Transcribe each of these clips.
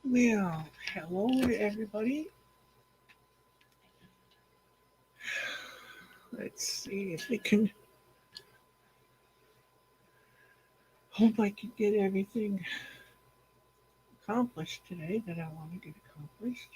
Well, hello to everybody. Let's see if we can. Hope I can get everything accomplished today that I want to get accomplished.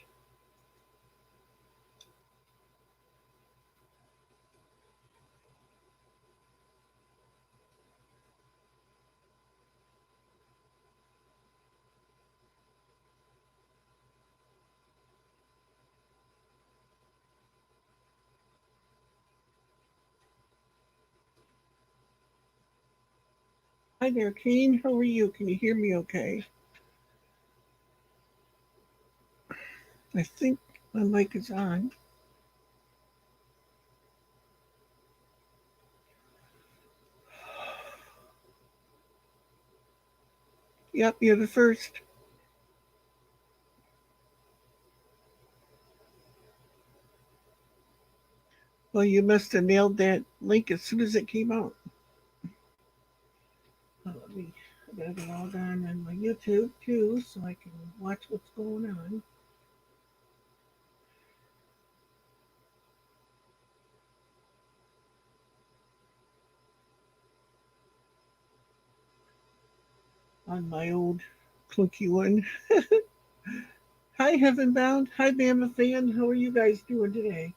Hi there, Keen. How are you? Can you hear me okay? I think my mic is on. Yep, you're the first. Well, you must have nailed that link as soon as it came out. I gotta log on my YouTube too so I can watch what's going on. On my old clunky one. Hi, Heaven Bound. Hi, Bama Fan. How are you guys doing today?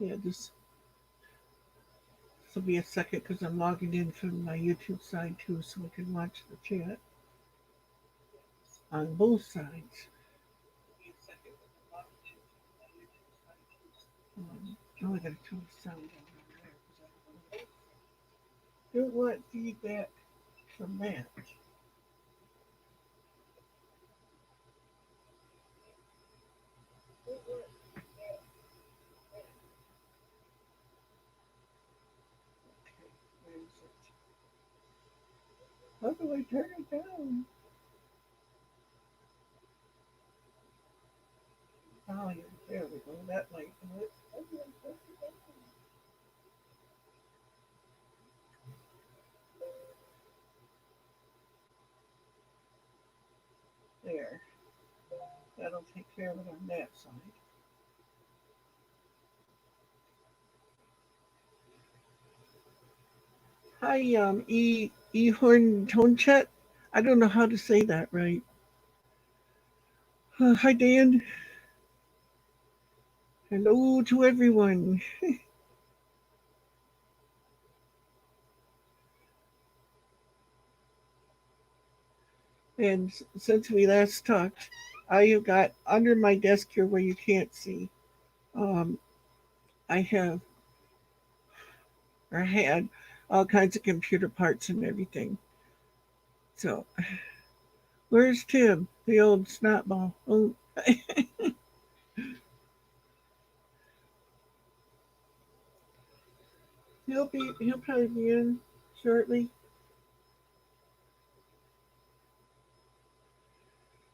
Yeah, this will be a second because I'm logging in from my YouTube side too so I can watch the chat on both sides. Oh, I gotta turn the sound down there. Don't want feedback from that. Where is it? How do I turn it down? Volume. There we go. That might do it. There. That'll take care of it on that side. Hi, Ehorn Tonchet. I don't know how to say that right. Hi, Dan. Hello to everyone. And since we last talked, I have got under my desk here where you can't see. Um, I have or had all kinds of computer parts and everything. So, where's Tim, the old snotball? Oh, he'll probably be in shortly.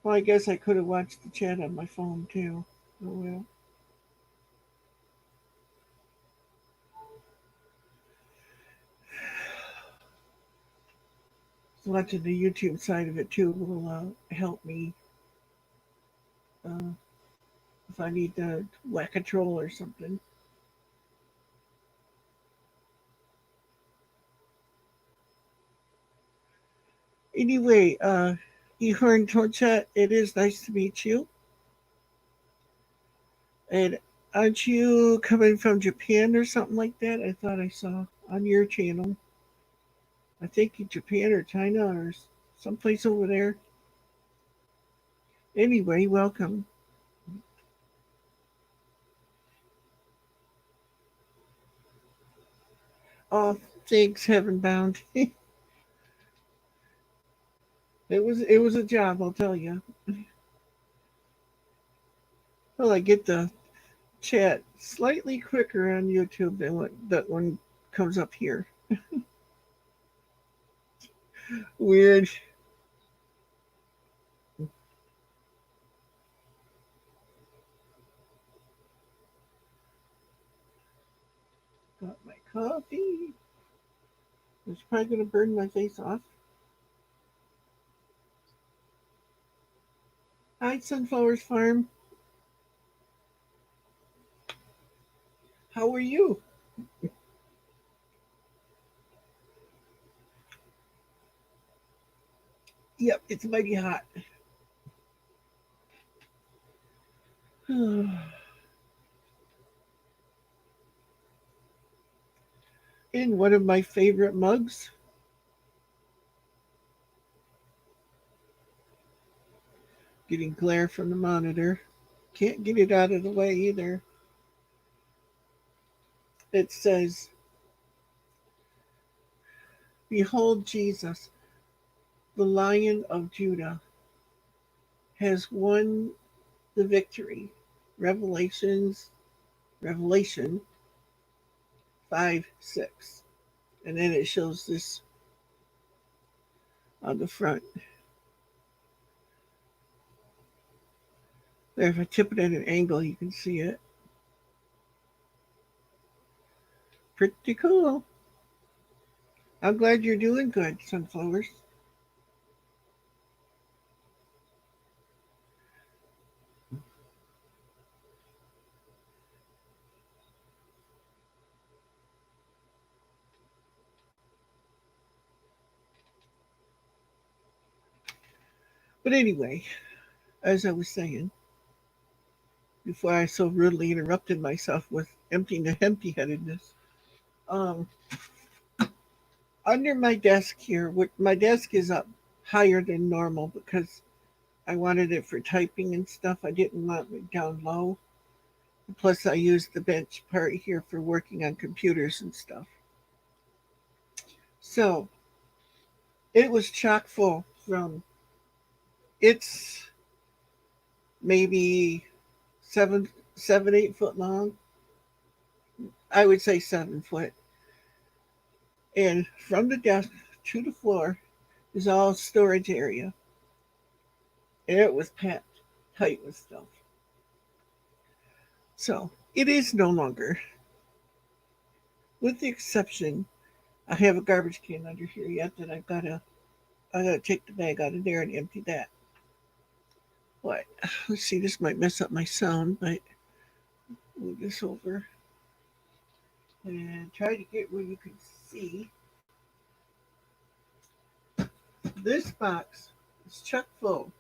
Well, I guess I could have watched the chat on my phone too. Oh well. So watching the YouTube side of it too will help me uh, if I need to whack a troll or something. Anyway, Ehorn Tonchat, it is nice to meet you. And aren't you coming from Japan or something like that? I thought I saw on your channel. I think in Japan or China or someplace over there. Anyway, welcome. Oh, thanks, Heaven Bound. it was a job, I'll tell you. Well, I get chat slightly quicker on YouTube than what that one comes up here. Weird. Got my coffee. It's probably gonna burn my face off. Hi, Sunflowers Farm. How are you? Yep, it's mighty hot. In one of my favorite mugs, getting glare from the monitor. Can't get it out of the way either. It says, "Behold Jesus, the Lion of Judah, has won the victory." Revelation 5:6. And then it shows this on the front. There, if I tip it at an angle, you can see it. Pretty cool. I'm glad you're doing good, Sunflowers. But anyway, as I was saying, before I so rudely interrupted myself with empty headedness, um, under my desk here, my desk is up higher than normal because I wanted it for typing and stuff. I didn't want it down low. Plus, I use the bench part here for working on computers and stuff. So it was chock full from it's maybe 8 foot long. I would say 7 foot. And from the desk to the floor is all storage area. And it was packed tight with stuff. So it is no longer, with the exception, I have a garbage can under here yet that I gotta take the bag out of there and empty that. But let's see, this might mess up my sound, but move this over and try to get where you can see. This box is chock full.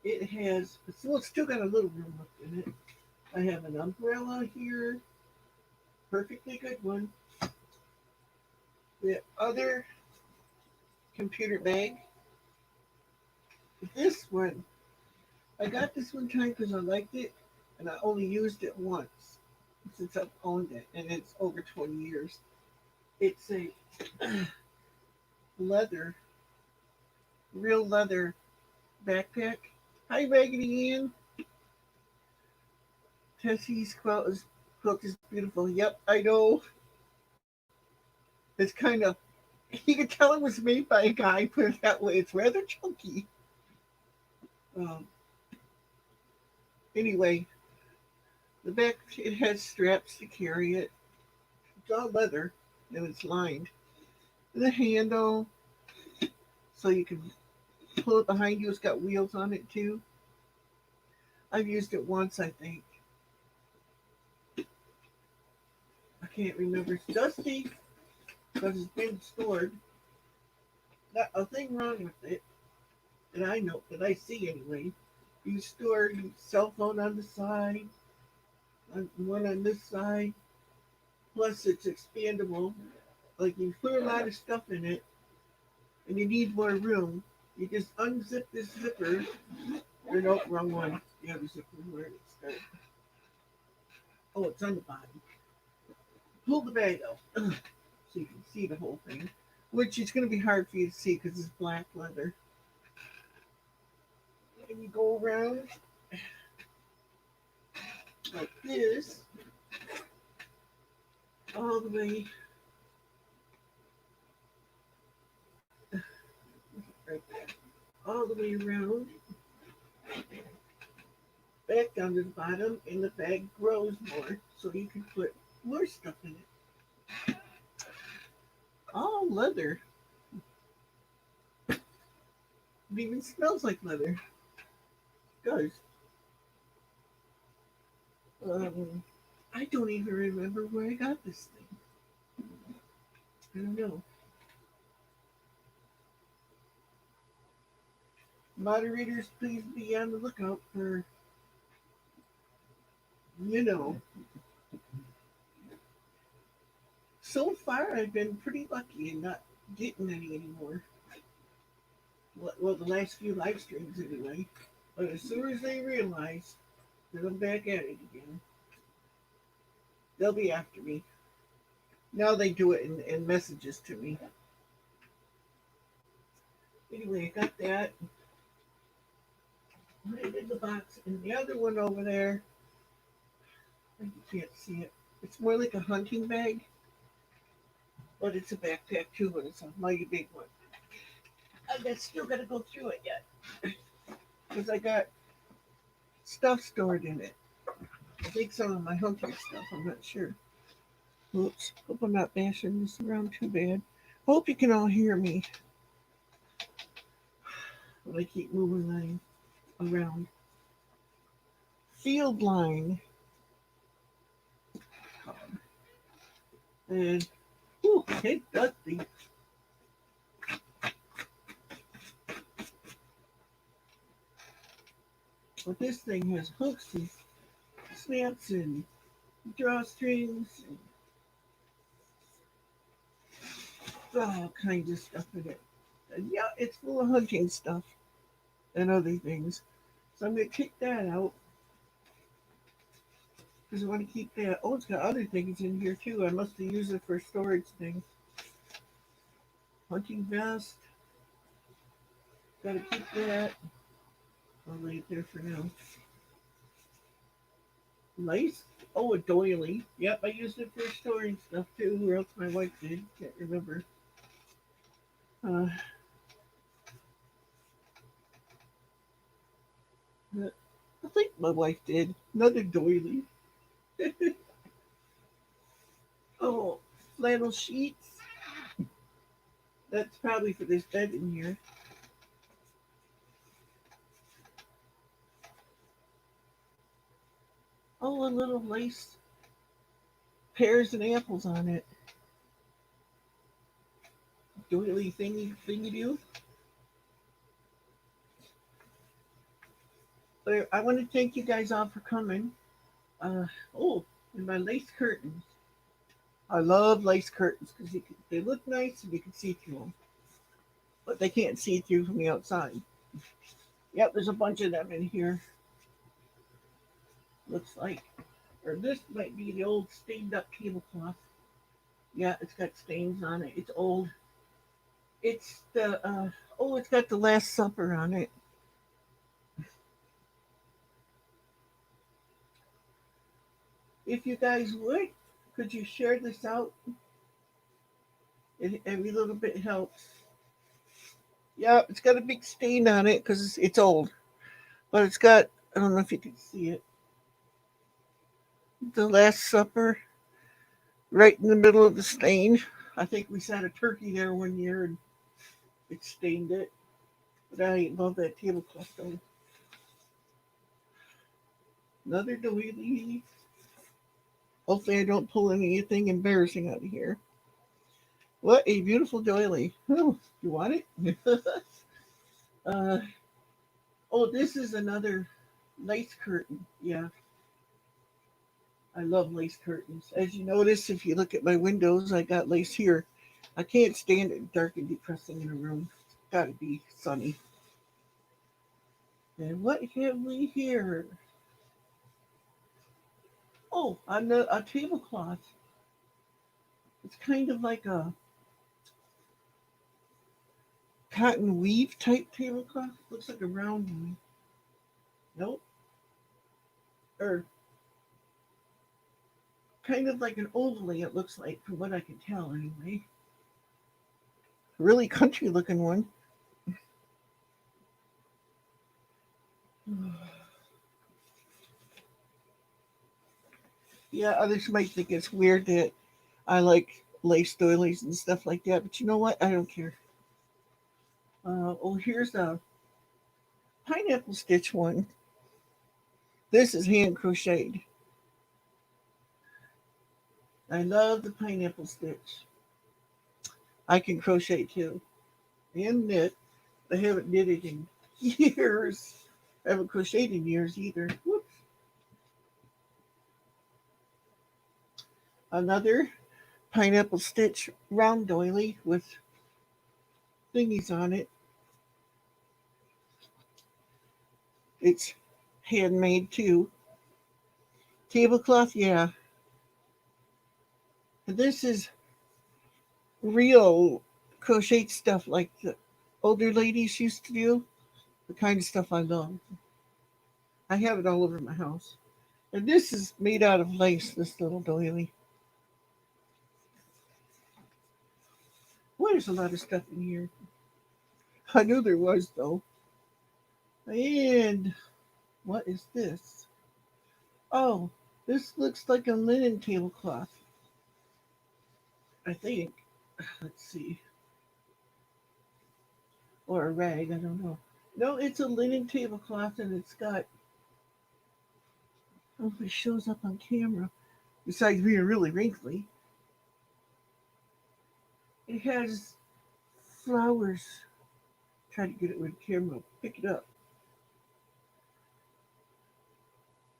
It has, well, it's still got a little room left in it. I have an umbrella here, perfectly good one. The other computer bag. This one, I got this one time because I liked it, and I only used it once since I've owned it, and it's over 20 years. It's a leather, real leather backpack. Hi, Raggedy Ann. Tessie's quilt is beautiful. Yep, I know. It's kind of, you can tell it was made by a guy, put it that way. It's rather chunky. Um, anyway, the back, it has straps to carry it. It's all leather and it's lined. The handle, so you can pull it behind you. It's got wheels on it too. I've used it once, I think. I can't remember. It's dusty because it's been stored. Not a thing wrong with it that I know, that I see anyway. You store your cell phone on the side, one on this side. Plus, it's expandable. Like you put a lot of stuff in it, and you need more room. You just unzip this zipper. Or nope, wrong one. The other zipper, where it started. Oh, it's on the bottom. Pull the bag out so you can see the whole thing, which is going to be hard for you to see because it's black leather. And you go around. like this, all the way right there, all the way around, back down to the bottom, and the bag grows more, so you can put more stuff in it. All leather. It even smells like leather. It does. I don't even remember where I got this thing. I don't know. Moderators, please be on the lookout for, you know. So far, I've been pretty lucky in not getting any anymore. Well, the last few live streams anyway. But as soon as they realize that I'm back at it again, they'll be after me. Now they do it in messages to me. Anyway, I got that. Right in the box. And the other one over there, you can't see it. It's more like a hunting bag. But it's a backpack too, but it's a mighty big one. I still got to go through it yet. Because I got stuff stored in it. I think some of my hunting stuff, I'm not sure. Oops, hope I'm not bashing this around too bad. Hope you can all hear me. But I keep moving around. Field line. And, ooh, hey, that's the. But this thing has hooks and snaps and drawstrings and all kinds of stuff in it. And yeah, it's full of hunting stuff and other things. So I'm going to take that out because I want to keep that. Oh, it's got other things in here too. I must have used it for storage things. Hunting vest. Got to keep that. I'll lay it there for now. Nice. Oh, a doily. Yep, I used it for storing stuff too, or else my wife did. Can't remember. I think my wife did. Another doily. Oh, flannel sheets. That's probably for this bed in here. Oh, a little lace pears and apples on it. Doily thingy do. But I want to thank you guys all for coming. Oh, and my lace curtains. I love lace curtains because they look nice and you can see through them. But they can't see through from the outside. Yep, there's a bunch of them in here. Looks like. Or this might be the old stained up tablecloth. Yeah, it's got stains on it. It's old. It's the it's got the Last Supper on it. If you guys would, could you share this out? Every little bit helps. Yeah, it's got a big stain on it because it's old. But it's got, I don't know if you can see it, the Last Supper right in the middle of the stain. I think we set a turkey there one year and it stained it. But I love that tablecloth though. Another doily. Hopefully I don't pull anything embarrassing out of here. What a beautiful doily. Oh, you want it? uh, oh, this is another lace curtain. Yeah, I love lace curtains. As you notice, if you look at my windows, I got lace here. I can't stand it dark and depressing in a room. It's got to be sunny. And what have we here? Oh, a tablecloth. It's kind of like a cotton weave type tablecloth. Looks like a round one. Nope. Or kind of like an ovalie, it looks like, from what I can tell anyway. Really country looking one. Yeah, others might think it's weird that I like lace doilies and stuff like that, but you know what? I don't care. Oh, here's a pineapple stitch one. This is hand crocheted. I love the pineapple stitch. I can crochet too and knit. I haven't knitted in years. I haven't crocheted in years either. Whoops. Another pineapple stitch round doily with thingies on it. It's handmade too. Tablecloth, yeah. And this is real crochet stuff like the older ladies used to do. The kind of stuff I love. I have it all over my house. And this is made out of lace, this little doily. Boy, there's a lot of stuff in here. I knew there was, though. And what is this? Oh, this looks like a linen tablecloth. I think. Let's see. Or a rag, I don't know. No, it's a linen tablecloth and it's got, I don't know if it shows up on camera, besides being really wrinkly. It has flowers. Try to get it with the camera. Pick it up.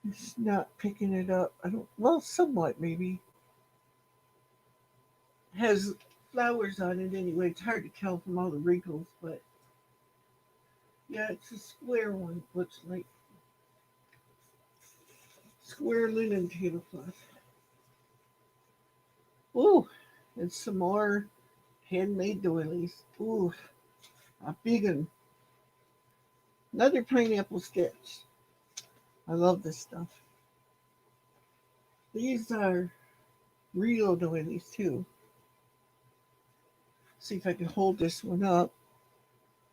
It's not picking it up. I don't, well, somewhat maybe. It has flowers on it anyway. It's hard to tell from all the wrinkles, but yeah, it's a square one. Looks like square linen tablecloth. Ooh, and some more handmade doilies. Ooh, a big one. Another pineapple stitch. I love this stuff. These are real doilies too. See if I can hold this one up.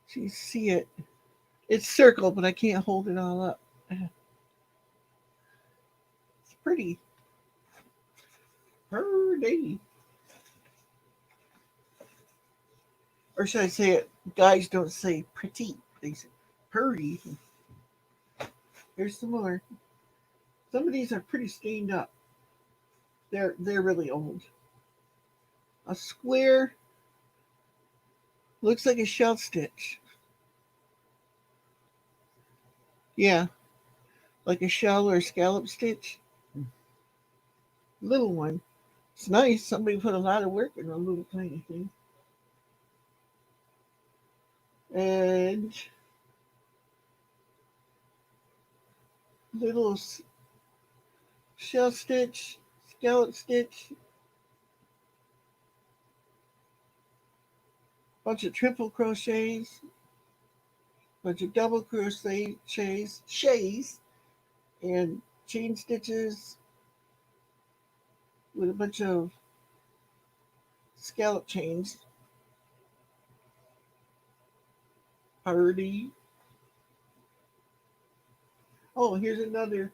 So you see it. It's circled, but I can't hold it all up. It's pretty. Pretty. Or should I say it? Guys don't say pretty. They say pretty. Here's some more. Some of these are pretty stained up. They're really old. A square looks like a shell stitch. Yeah, like a shell or a scallop stitch. Little one. It's nice. Somebody put a lot of work in a little tiny thing. And little shell stitch, scallop stitch, bunch of triple crochets, bunch of double shays, and chain stitches with a bunch of scallop chains. Party. Oh, here's another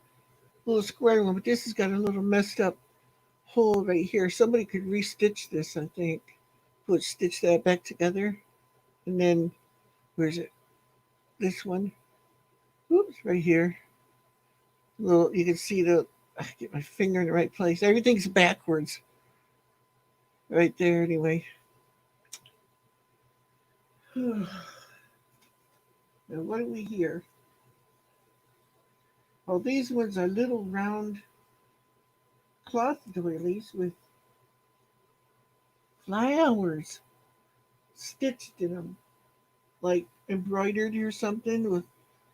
little square one, but this has got a little messed up hole right here. Somebody could restitch this, I think. Stitch that back together. And then, where's it? This one. Oops, right here. Little, you can see the, I get my finger in the right place. Everything's backwards. Right there, anyway. Now, what do we hear? Oh, these ones are little round cloth doilies with flowers stitched in them, like embroidered or something. With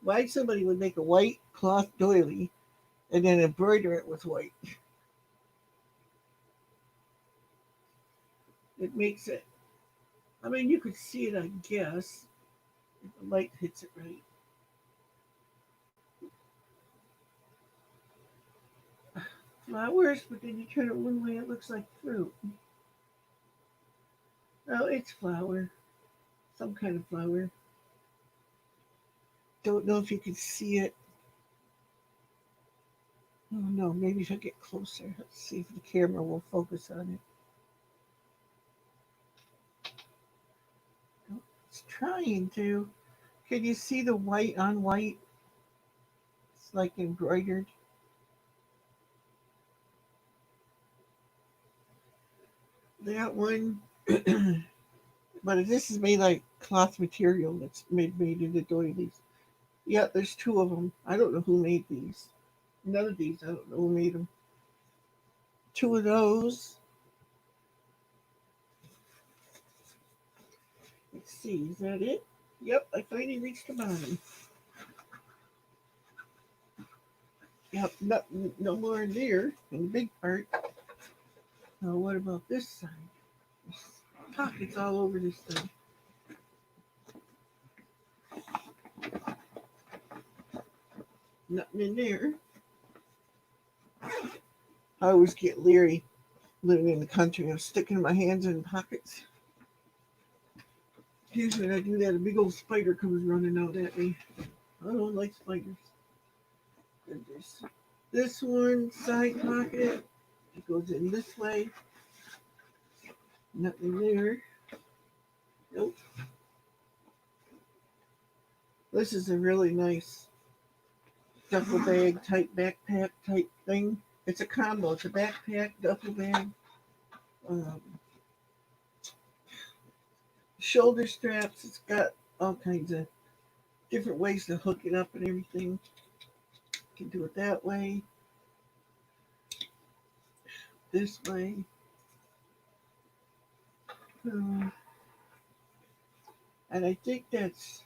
why somebody would make a white cloth doily and then embroider it with white. It makes it. I mean, you could see it, I guess, if the light hits it right. flowers, but then you turn it one way, it looks like fruit. Oh, it's flower. Some kind of flower. Don't know if you can see it. Oh no, maybe if I get closer. Let's see if the camera will focus on it. Oh, it's trying to. Can you see the white on white? It's like embroidered. That one. But this is made like cloth material that's made into doilies. Yeah, there's two of them. I don't know who made these. None of these. I don't know who made them. Two of those. Let's see. Is that it? Yep, I finally reached the bottom. Yep, no more in there in the big part. Now, what about this side? There's pockets all over this thing. Nothing in there. I always get leery living in the country. I'm sticking my hands in pockets. Usually when I do that, a big old spider comes running out at me. I don't like spiders. And there's this one side pocket. It goes in this way. Nothing there. Nope. This is a really nice duffel bag type backpack type thing. It's a combo. It's a backpack, duffel bag, um, shoulder straps. It's got all kinds of different ways to hook it up and everything. You can do it that way, this way. Um, and I think that's,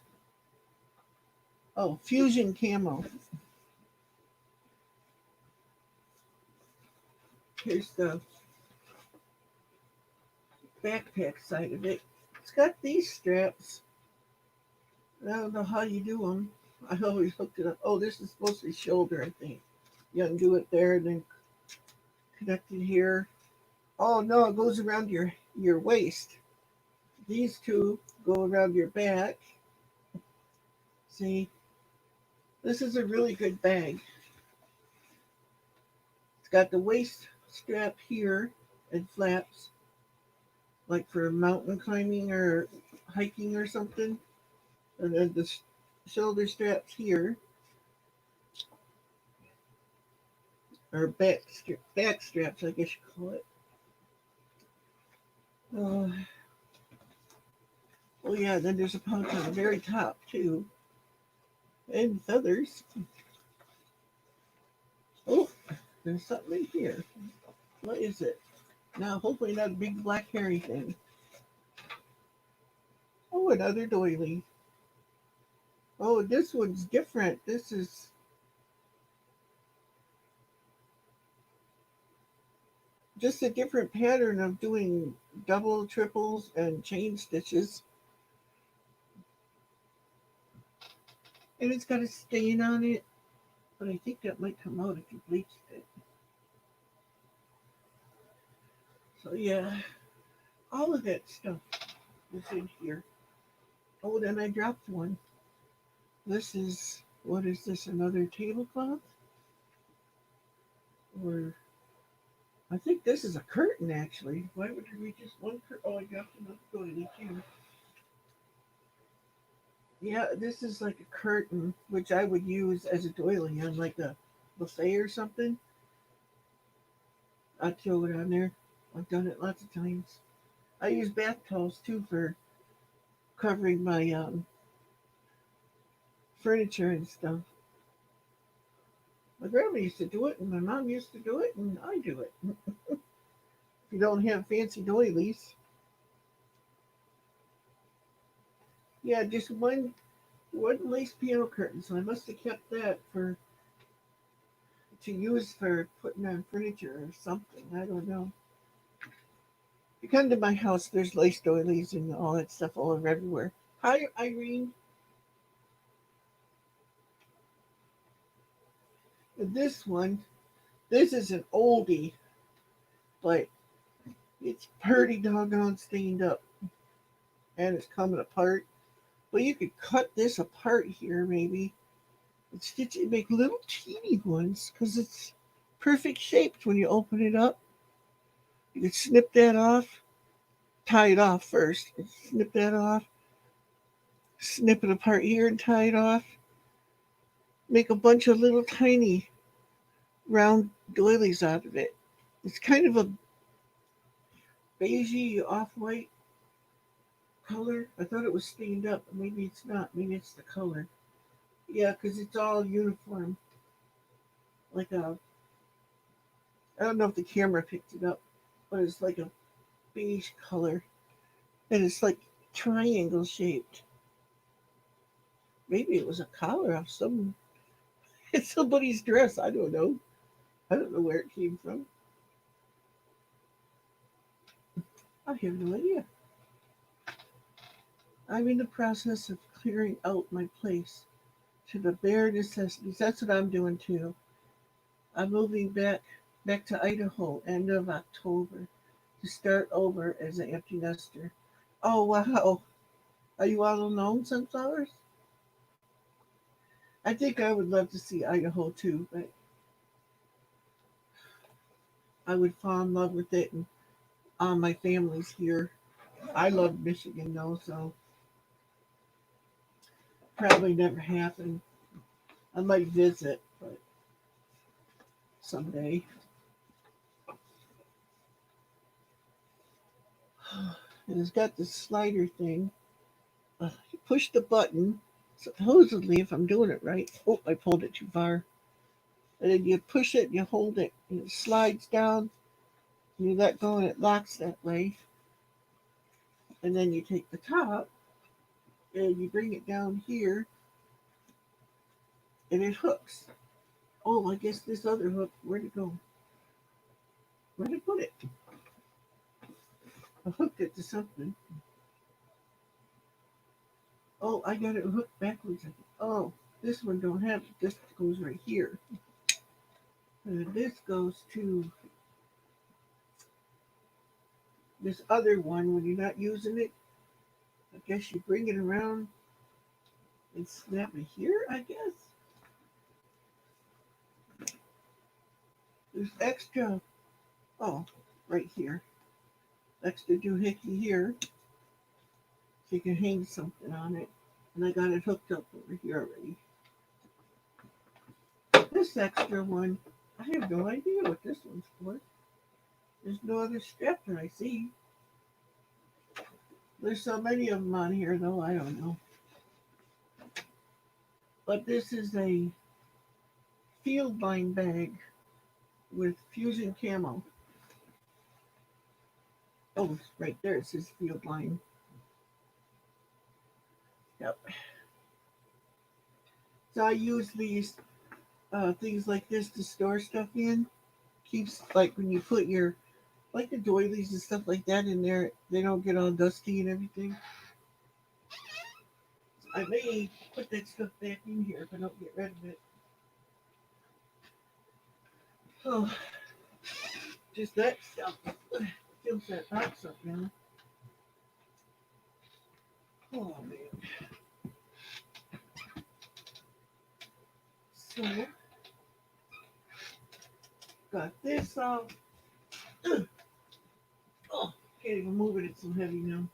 oh, fusion camo. Here's the backpack side of it. It's got these straps. I don't know how you do them. I always hooked it up. Oh, this is supposed to be shoulder, I think. You undo it there and then connect it here. Oh no, it goes around your waist. These two go around your back. See, this is a really good bag. It's got the waist strap here and flaps, like for mountain climbing or hiking or something. And then the shoulder straps here, or back straps, I guess you call it. Uh, oh yeah, then there's a pouch on the very top too, and feathers. Oh, there's something in here. What is it? Now, hopefully not a big black hairy thing. Oh, another doily. Oh, this one's different. This is just a different pattern of doing double, triples, and chain stitches. And it's got a stain on it, but I think that might come out if you bleached it. So yeah, all of that stuff is in here. Oh, then I dropped one. This is, what is this, another tablecloth? Or, I think this is a curtain actually. Why would there be just one curtain? Oh, I dropped another doily too. Yeah, this is like a curtain, which I would use as a doily on like a buffet or something. I'd throw it on there. I've done it lots of times. I use bath towels too for covering my furniture and stuff. My grandma used to do it, and my mom used to do it, and I do it. If you don't have fancy doilies, yeah, just one lace piano curtain. So I must have kept that for to use for putting on furniture or something. I don't know. You come to my house, there's lace doilies and all that stuff all over everywhere. Hi, Irene. This one This is an oldie, but it's pretty doggone stained up and it's coming apart. But you could cut this apart here, maybe, and stitch it, make little teeny ones because it's perfect shaped when you open it up. You could snip that off, tie it off first, and snip that off, snip it apart here and tie it off. Make a bunch of little tiny round doilies out of it. It's kind of a beigey off-white color. I thought it was stained up, but maybe it's not. Maybe it's the color. Yeah, because it's all uniform. Like a, I don't know if the camera picked it up, but it's like a beige color. And it's like triangle shaped. Maybe it was a collar off some it's somebody's dress. I don't know. I don't know where it came from. I have no idea. I'm in the process of clearing out my place to the bare necessities. That's what I'm doing too. I'm moving back to Idaho end of October to start over as an empty nester. Oh wow. Are you all alone, sunflowers? I think I would love to see Idaho too, but I would fall in love with it and my family's here. I love Michigan though, so probably never happen. I might visit, but someday. And it's got this slider thing. You push the button, supposedly, if I'm doing it right. Oh, I pulled it too far. And then you push it and you hold it, and it slides down. And you let go, and it locks that way. And then you take the top and you bring it down here, and it hooks. Oh, I guess this other hook, where'd it go? Where'd I put it? I hooked it to something. Oh, I got it hooked backwards. Oh, this one don't have it. This goes right here. And this goes to this other one when you're not using it. I guess you bring it around and snap it here, I guess. There's extra, oh, right here. Extra doohickey here. So you can hang something on it. And I got it hooked up over here already. This extra one, I have no idea what this one's for. There's no other strap that I see. There's so many of them on here, though, I don't know. But this is a field line bag with fusion camo. Oh, right there it says field line. Yep. So I use these things like this to store stuff in. Keeps, like, when you put your, like, the doilies and stuff like that in there, they don't get all dusty and everything. I may put that stuff back in here if I don't get rid of it. Oh, just that stuff fills that box up now. Oh man. So got this off. Oh, can't even move it. It's so heavy now.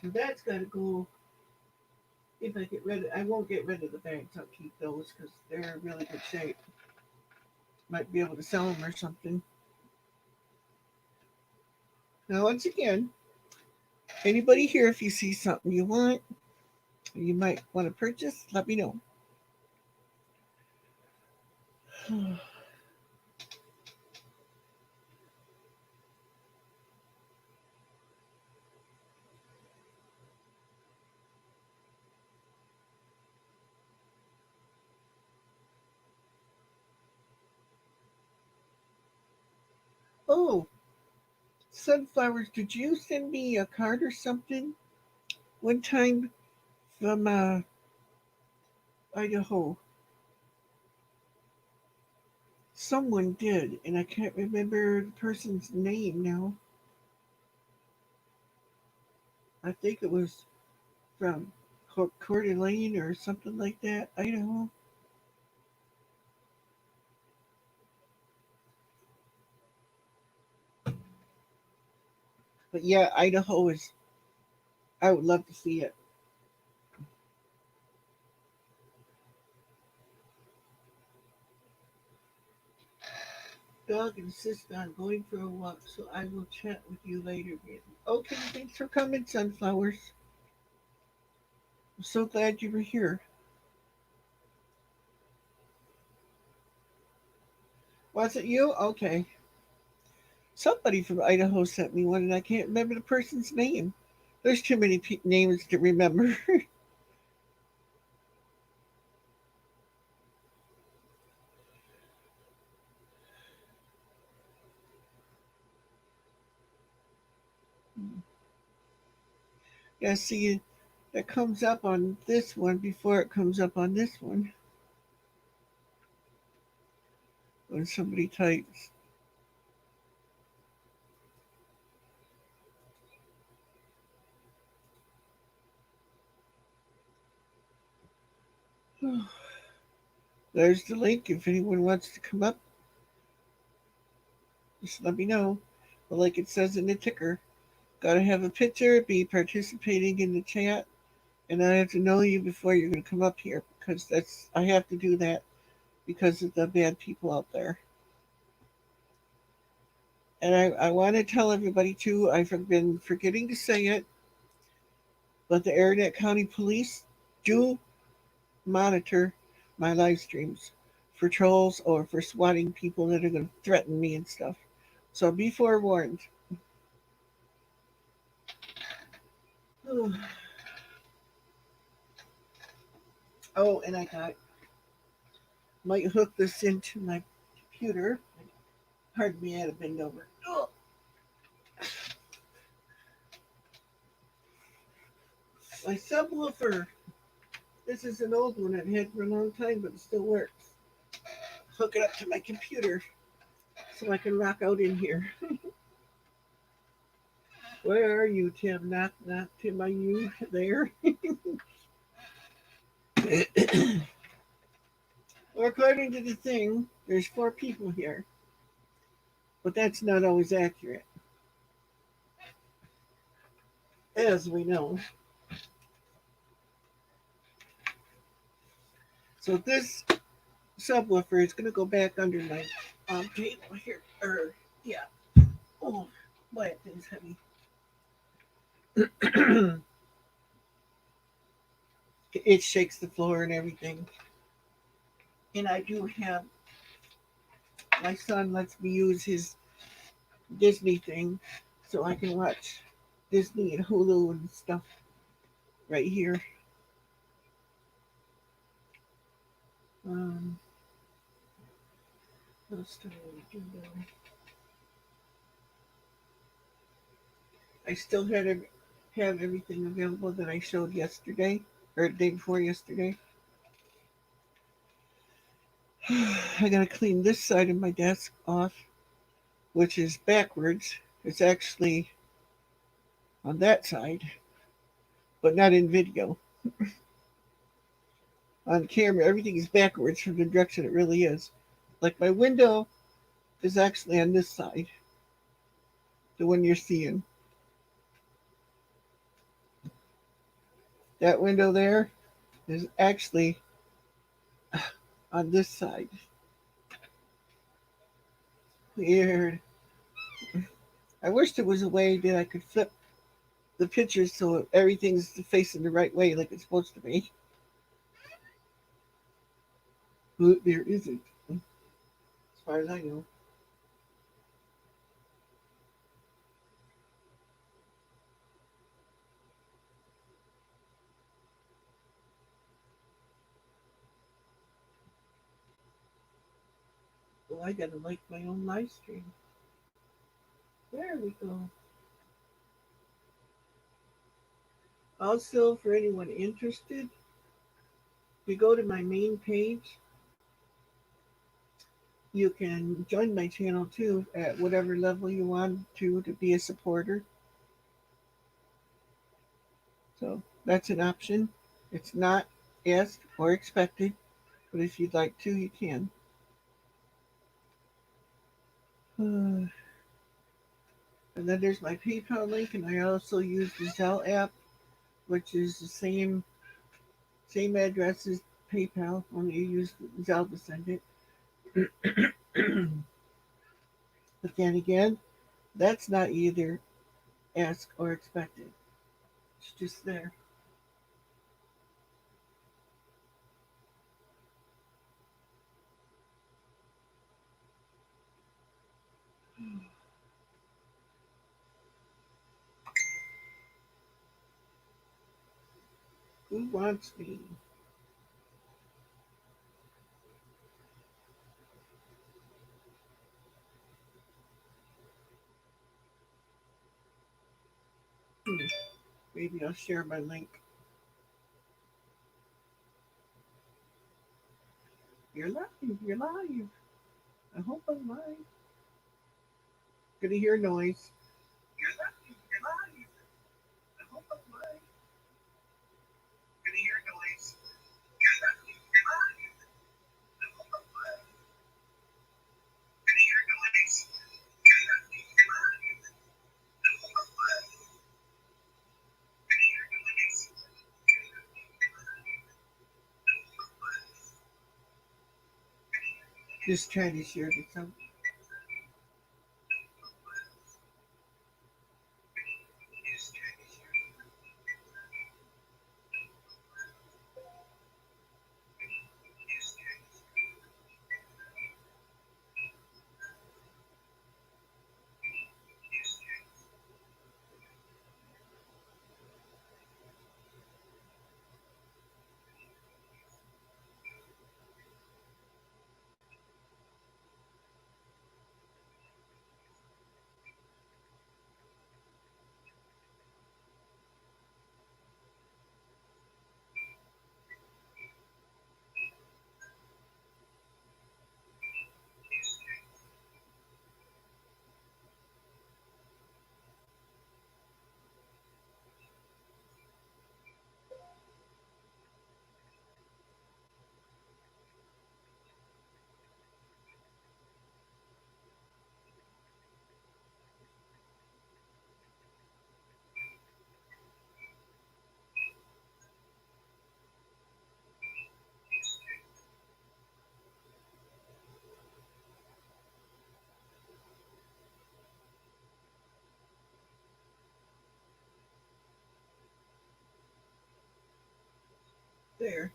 So that's got to go. If I get rid of, I won't get rid of the bags. I'll keep those because they're in really good shape. Might be able to sell them or something. Now, once again, anybody here, if you see something you want, you might want to purchase, let me know. Oh, sunflowers, did you send me a card or something one time from Idaho? Someone did, and I can't remember the person's name now. I think it was from Coeur d'Alene or something like that, Idaho. But yeah, Idaho is, I would love to see it. Dog insists on going for a walk, so I will chat with you later. Okay, thanks for coming, Sunflowers. I'm so glad you were here. Was it you? Okay. Somebody from Idaho sent me one, and I can't remember the person's name. There's too many names to remember. Yeah, see, that comes up on this one before it comes up on this one when somebody types. There's the link. If anyone wants to come up, just let me know. But like it says in the ticker, gotta have a picture, be participating in the chat, and I have to know you before you're gonna come up here because that's I have to do that because of the bad people out there. And I want to tell everybody too, I've been forgetting to say it, but the Aranet County Police do monitor my live streams for trolls or for swatting people that are going to threaten me and stuff. So be forewarned. Oh, and I might hook this into my computer. Pardon me, I had to bend over. Oh, my subwoofer. This is an old one I've had for a long time, but it still works. Hook it up to my computer so I can rock out in here. Where are you, Tim? Knock, knock, Tim. Are you there? Well, according to the thing, there's 4 people here, but that's not always accurate, as we know. So this subwoofer is going to go back under my table here. Yeah. Oh, boy, that thing's heavy. It shakes the floor and everything. And I do have my son lets me use his Disney thing so I can watch Disney and Hulu and stuff right here. Um, I still have everything available that I showed yesterday or the day before yesterday. I gotta clean this side of my desk off, which is backwards. It's actually on that side, but not in video. On camera, everything is backwards from the direction it really is. Like my window is actually on this side, the one you're seeing. That window there is actually on this side. Weird. I wish there was a way that I could flip the pictures so everything's facing the right way like it's supposed to be. But there isn't, as far as I know. Well, I gotta like my own live stream. There we go. Also, for anyone interested, if you go to my main page, You can join my channel too at whatever level you want to be a supporter. So that's an option. It's not asked or expected, but if you'd like to, you can. And then there's my PayPal link, and I also use the Zelle app, which is the same address as PayPal, only you use Zelle to send it. But then again, that's not either asked or expected. It's just there. Who wants me? Maybe I'll share my link. You're live. You're live. I hope I'm live. Gonna hear noise. You're live. You're live. I hope I'm live. Gonna hear noise. You're live. You're live. I hope I'm live. Gonna hear noise. You're live. You're live. I hope I'm live. Gonna hear noise. You're live. You're live. I hope I'm live. Just trying to share this out. There.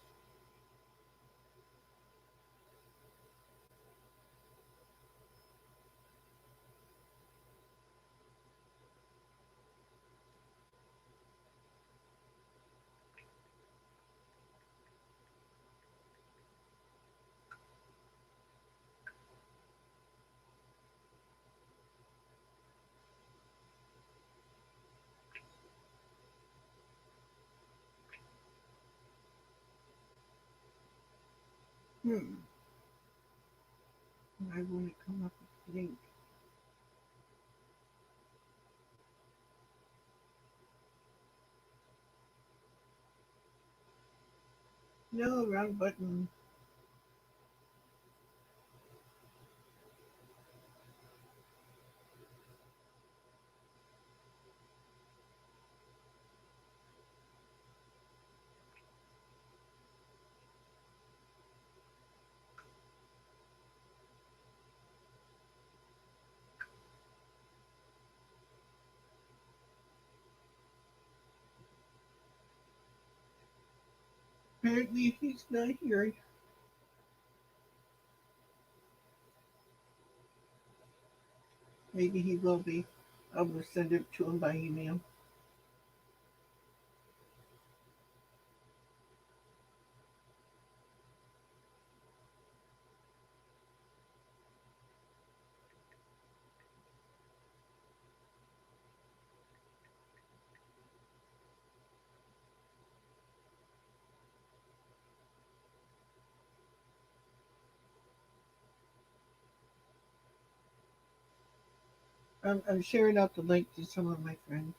Hmm. Why won't it come up with the link? No, wrong button. Apparently he's not here. Maybe he will be. I will send it to him by email. I'm sharing out the link to some of my friends.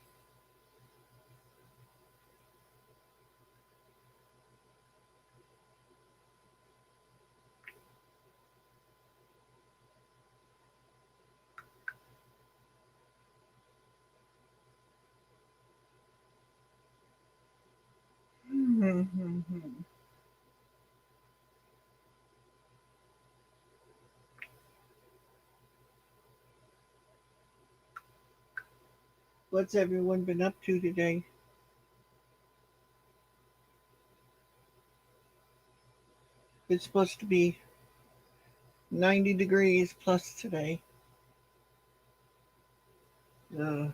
What's everyone been up to today? It's supposed to be 90 degrees plus today. Uh,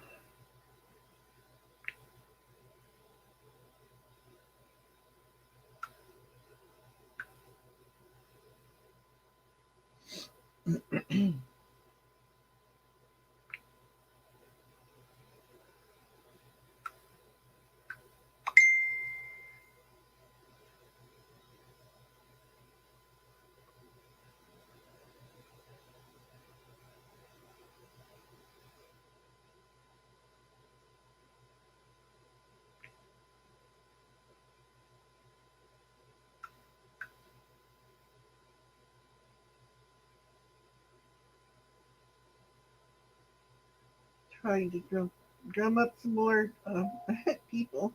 trying to drum up some more people.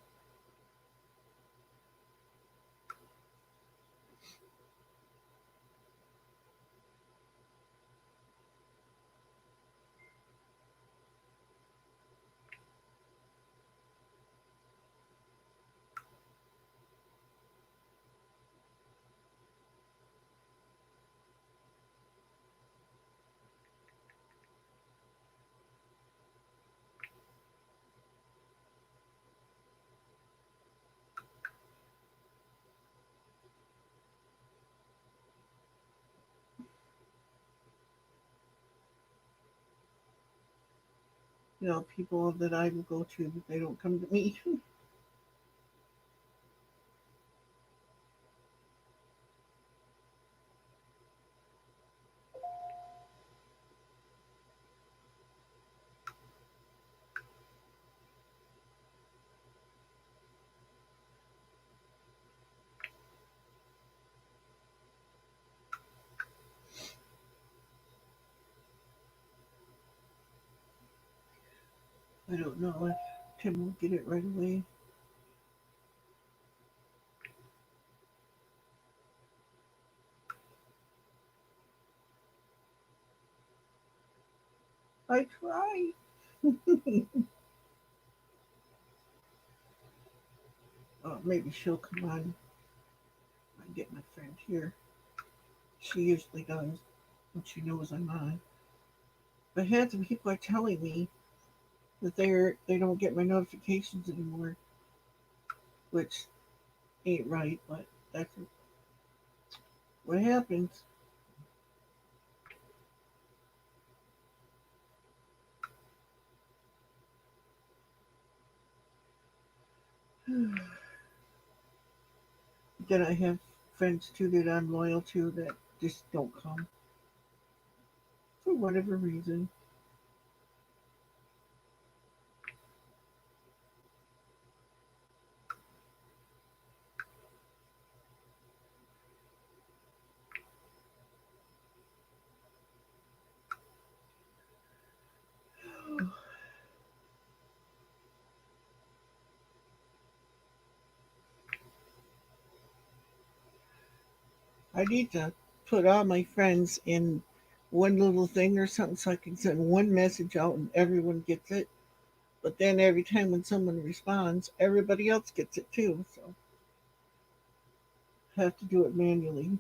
People that I will go to, but they don't come to me. I don't know if Tim will get it right away. I try. Maybe she'll come on and get my friend here. She usually does when she knows I'm on. But had some people are telling me that they don't get my notifications anymore, which ain't right, but that's what happens. Then I have friends too that I'm loyal to that just don't come for whatever reason. I need to put all my friends in one little thing or something so I can send one message out and everyone gets it. But then every time when someone responds, everybody else gets it too. So I have to do it manually.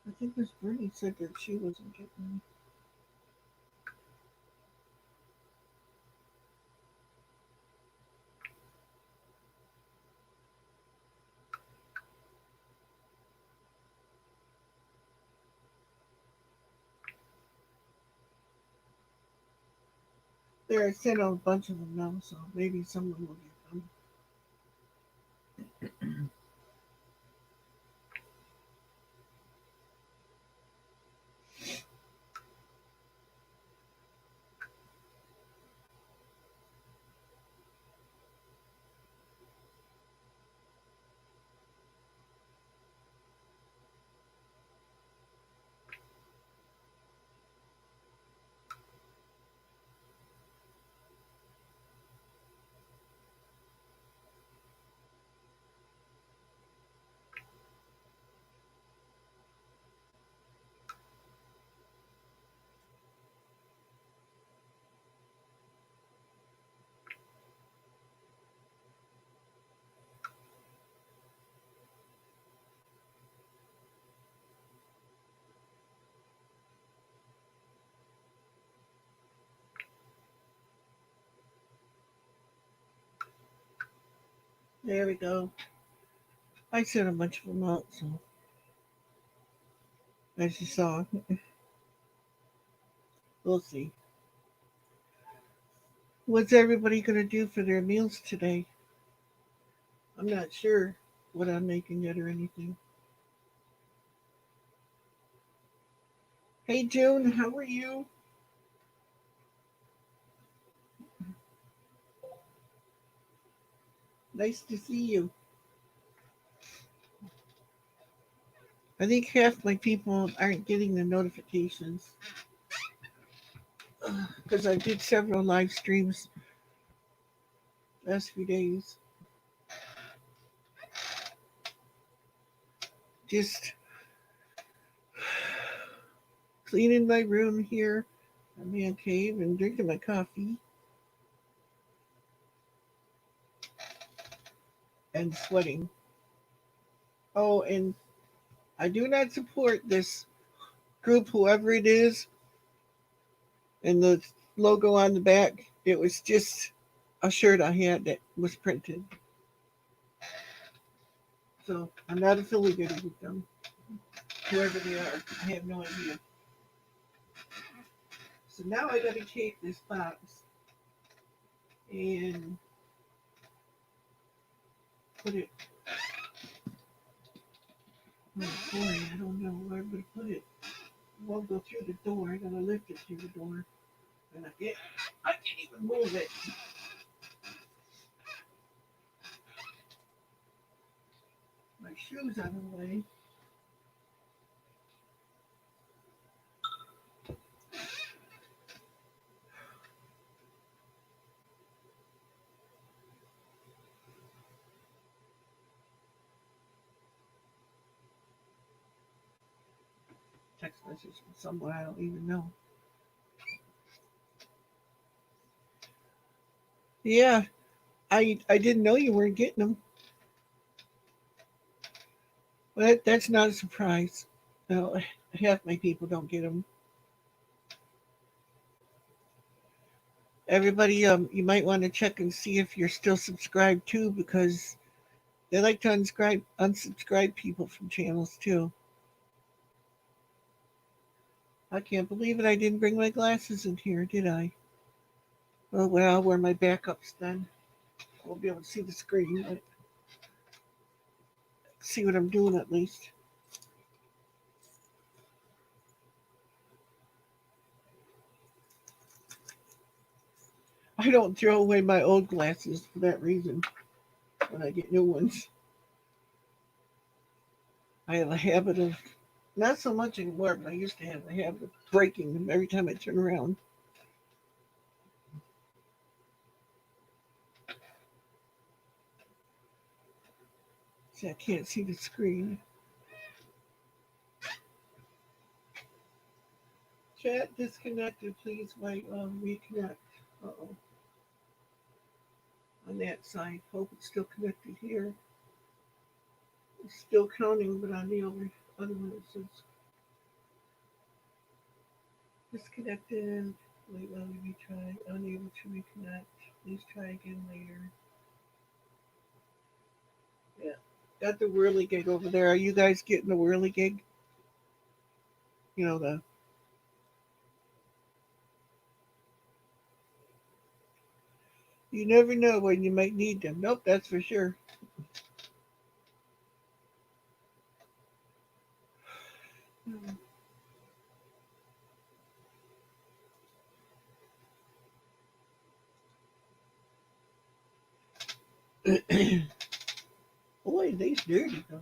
I think Miss Bernie said that she wasn't getting. there. I sent out a bunch of them now, so maybe someone will get them. There we go. I sent a bunch of them out, so as you saw, we'll see. What's everybody going to do for their meals today? I'm not sure what I'm making yet or anything. Hey, June, how are you? Nice to see you. I think half my people aren't getting the notifications because I did several live streams last few days. Just cleaning my room here at Mancave and drinking my coffee and sweating. Oh, and I do not support this group, whoever it is, and the logo on the back. It was just a shirt I had that was printed. So I'm not affiliated with them, whoever they are. I have no idea. So now I got to take this box and put it. Oh boy, I don't know where I'm going to put it. It won't go through the door. I got to lift it through the door. And I can't even move it. My shoes on the way. Text message from someone I don't even know. Yeah, I didn't know you weren't getting them. But that's not a surprise. No, half my people don't get them. Everybody, you might want to check and see if you're still subscribed too, because they like to unsubscribe people from channels too. I can't believe it. I didn't bring my glasses in here, did I? Oh well, I'll wear my backups then. I won't be able to see the screen, but see what I'm doing at least. I don't throw away my old glasses for that reason when I get new ones. I have a habit of, not so much anymore, but I used to have a habit of breaking them every time I turn around. See, I can't see the screen. Chat disconnected. Please wait. Reconnect. Uh-oh. On that side. Hope it's still connected here. It's still counting, but on the other one it says disconnected. Wait, let me try. Unable to reconnect. Please try again later. Yeah. Got the whirligig over there. Are you guys getting the whirligig? You know, the You never know when you might need them. Nope, that's for sure. Boy, they's dirty though.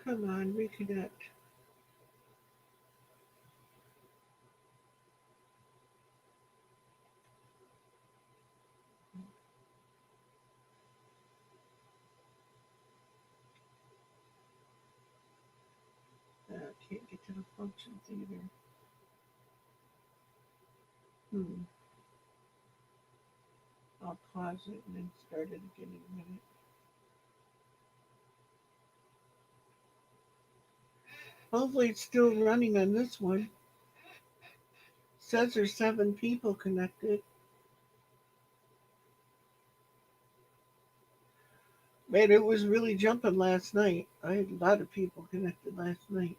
Come on, reconnect. Can't get to the functions either. Hmm. I'll pause it and then start it again in a minute. Hopefully it's still running on this one. Says there's 7 people connected. Man, it was really jumping last night. I had a lot of people connected last night.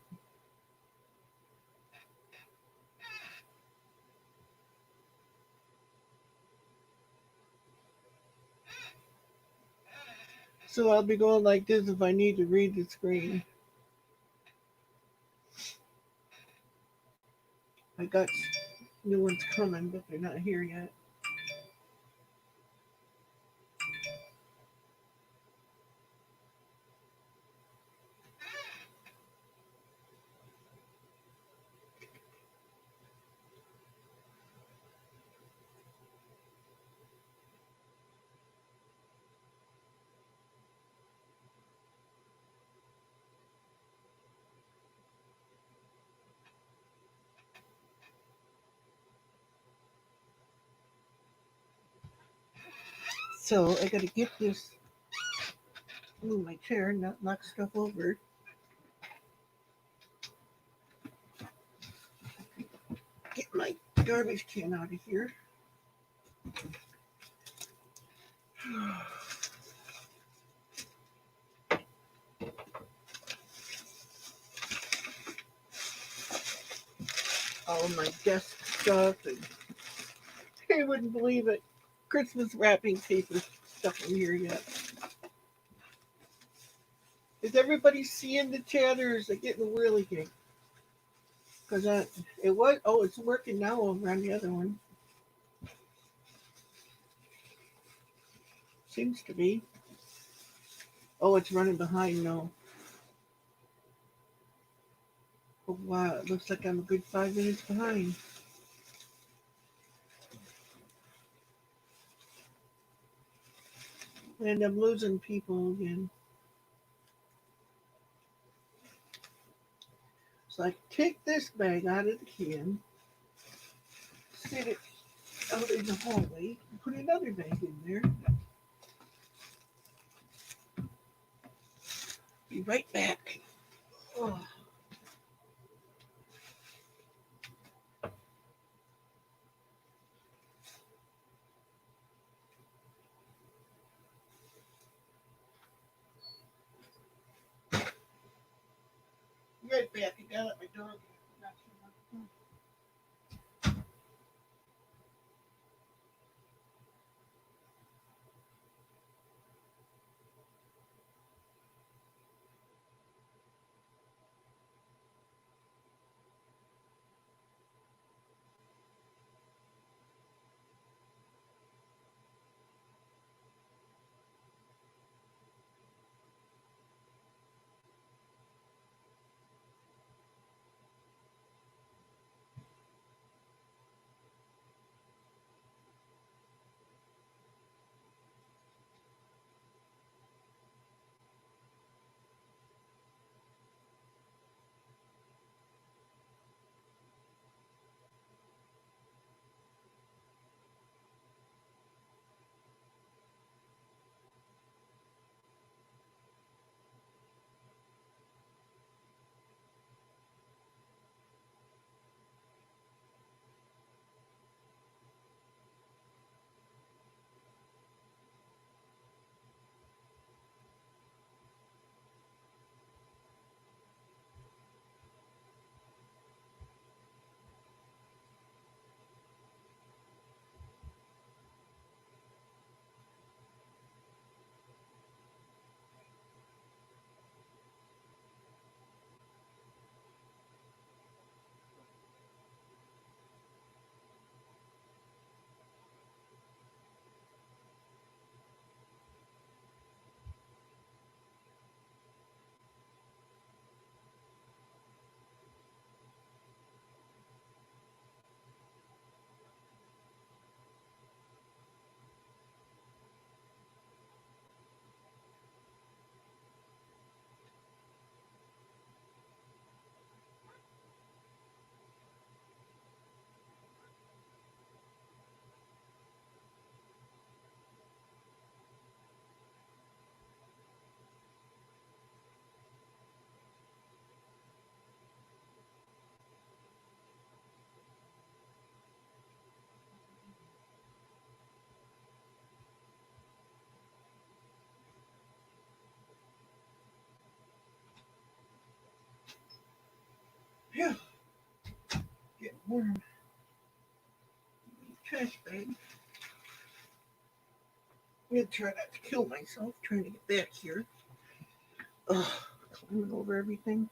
So I'll be going like this if I need to read the screen. I got new ones coming, but they're not here yet. So I gotta get this, move my chair, not knock stuff over. Get my garbage can out of here. All of my desk stuff, and I wouldn't believe it. Christmas wrapping paper stuff in here yet. Is everybody seeing the chat or is it getting whirligig? Because it was, oh, it's working now over on the other one. Seems to be. Oh, it's running behind now. Oh, wow, it looks like I'm a good 5 minutes behind. And I'm losing people again. So I take this bag out of the can, sit it out in the hallway, and put another bag in there. Be right back. Oh. Right back. I gotta let my dog. Where trash bag? I'm gonna try not to kill myself trying to get back here. Ugh, climbing over everything.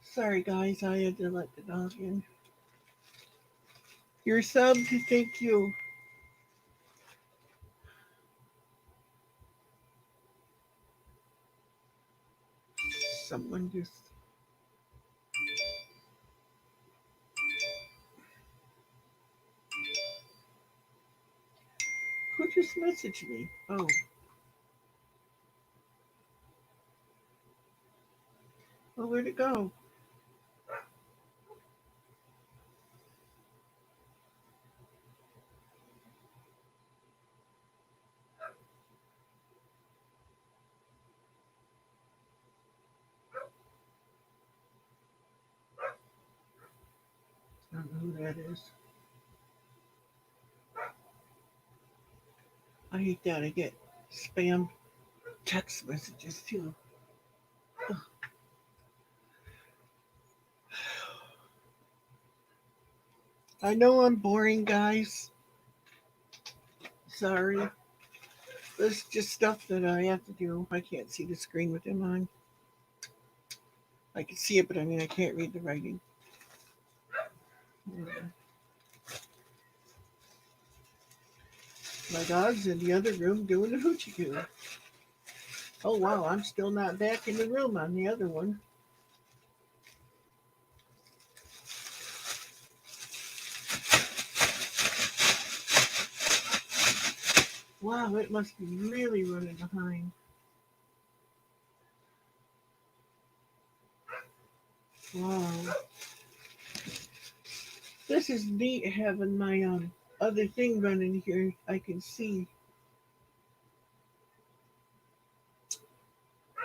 Sorry guys, I had to let the dog in. You're subbed, thank you. Someone just who just messaged me? Oh, well, where'd it go? I don't know who that is. I hate that. I get spam text messages too. Ugh. I know I'm boring, guys. Sorry. This is just stuff that I have to do. I can't see the screen with them on. I can see it, but I mean, I can't read the writing. Yeah. My dog's in the other room doing a hoochie coo. Oh, wow, I'm still not back in the room on the other one. Wow, it must be really running behind. Wow. This is neat having my other thing running here. I can see.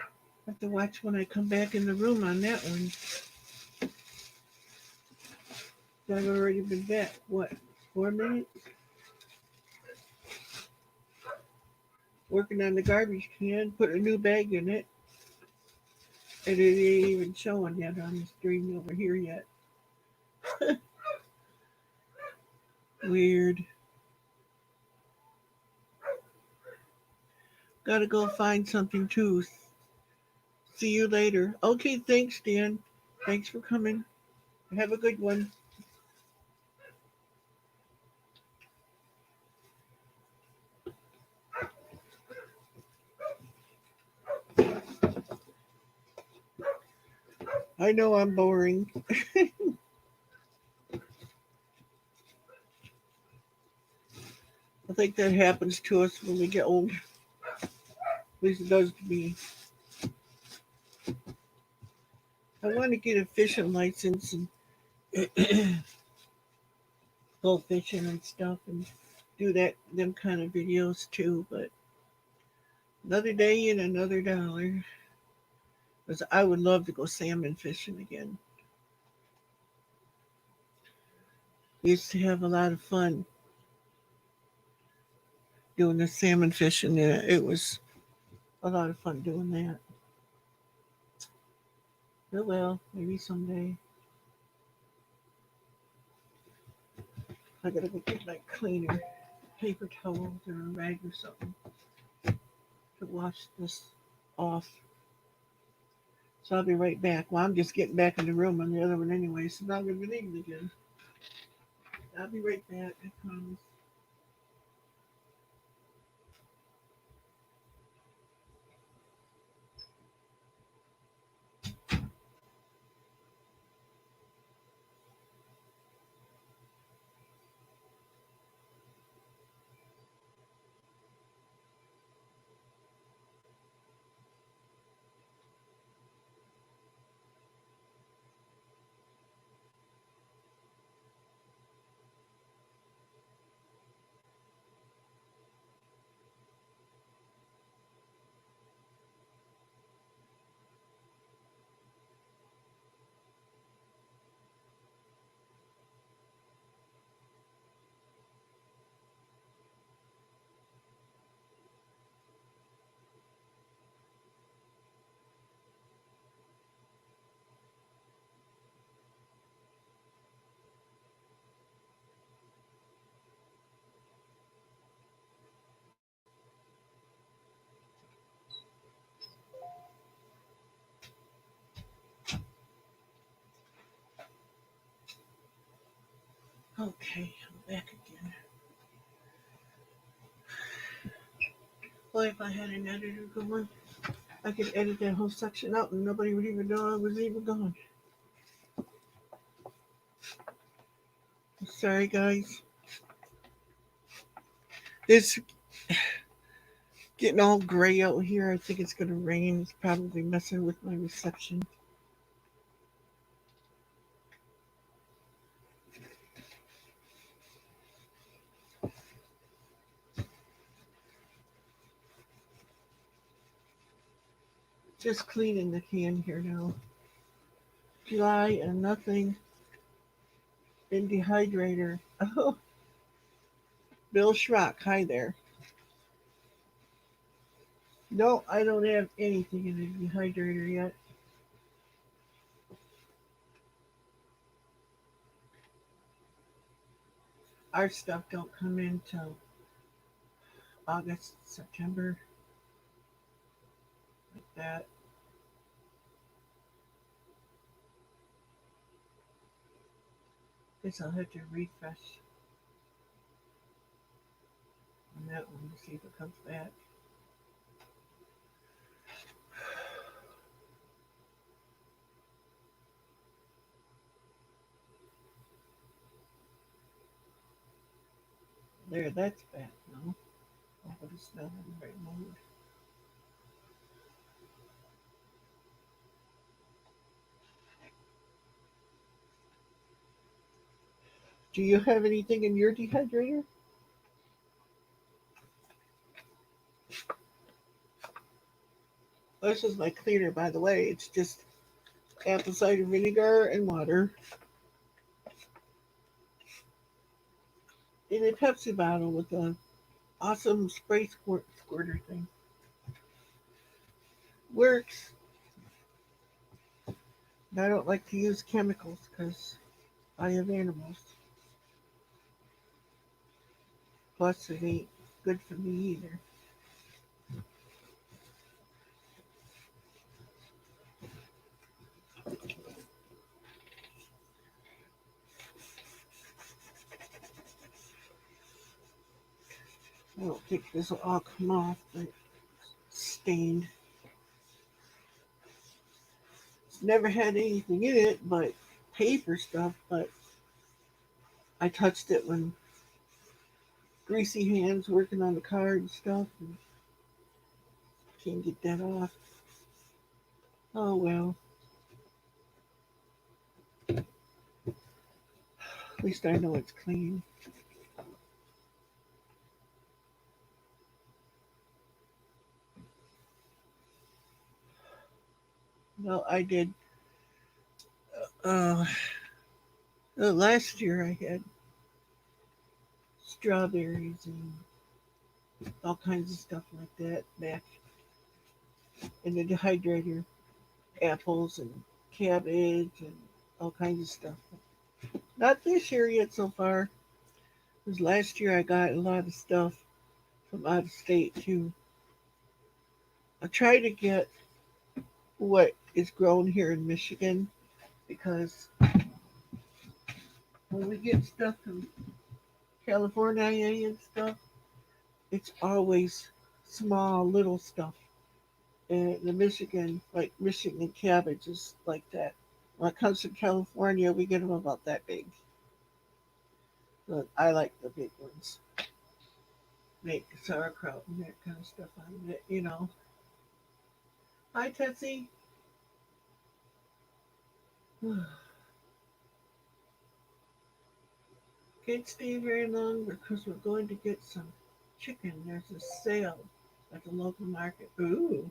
I have to watch when I come back in the room on that one. I've already been back. What? 4 minutes? Working on the garbage can, put a new bag in it. And it ain't even showing yet on the screen over here yet. Weird. Gotta go find something too. See you later. Okay, thanks, Dan. Thanks for coming. Have a good one. I know I'm boring. I think that happens to us when we get old. At least it does to me. I want to get a fishing license and go fishing and stuff and do them kind of videos too, but another day and another dollar. Because I would love to go salmon fishing again. We used to have a lot of fun doing the salmon fishing. It was a lot of fun doing that. Oh well, maybe someday. I gotta go get like cleaner paper towels or a rag or something to wash this off. So I'll be right back. Well, I'm just getting back in the room on the other one anyway, so now I'm gonna be leaving again. I'll be right back, I promise. Okay, I'm back again. Well, if I had an editor going, I could edit that whole section out and nobody would even know I was even gone. Sorry, guys. It's getting all gray out here. I think it's going to rain. It's probably messing with my reception. Just cleaning the can here now. July and nothing in dehydrator. Oh, Bill Schrock, hi there. No, I don't have anything in the dehydrator yet. Our stuff don't come in till August, September, like that. Guess I'll have to refresh on that one to see if it comes back. There, that's back now. Oh, but it's not in the right mode. Do you have anything in your dehydrator? This is my cleaner, by the way. It's just apple cider vinegar and water in a Pepsi bottle with a awesome spray squirter thing. Works. I don't like to use chemicals because I have animals. Plus, it ain't good for me either. I don't think this will all come off, but it's stained. It's never had anything in it but paper stuff, but I touched it when greasy hands working on the car and stuff, and can't get that off. Oh well, at least I know it's clean. Well, I did. Uh, last year I had strawberries and all kinds of stuff like that back in the dehydrator. Apples and cabbage and all kinds of stuff. Not this year yet so far. Because last year I got a lot of stuff from out of state too. I try to get what is grown here in Michigan because when we get stuff from California and stuff, it's always small little stuff. And the Michigan, like Michigan cabbage is like that. When it comes from California, we get them about that big. But I like the big ones. Make sauerkraut and that kind of stuff out of it, you know. Hi, Tessie. Can't stay very long because we're going to get some chicken. There's a sale at the local market. Ooh,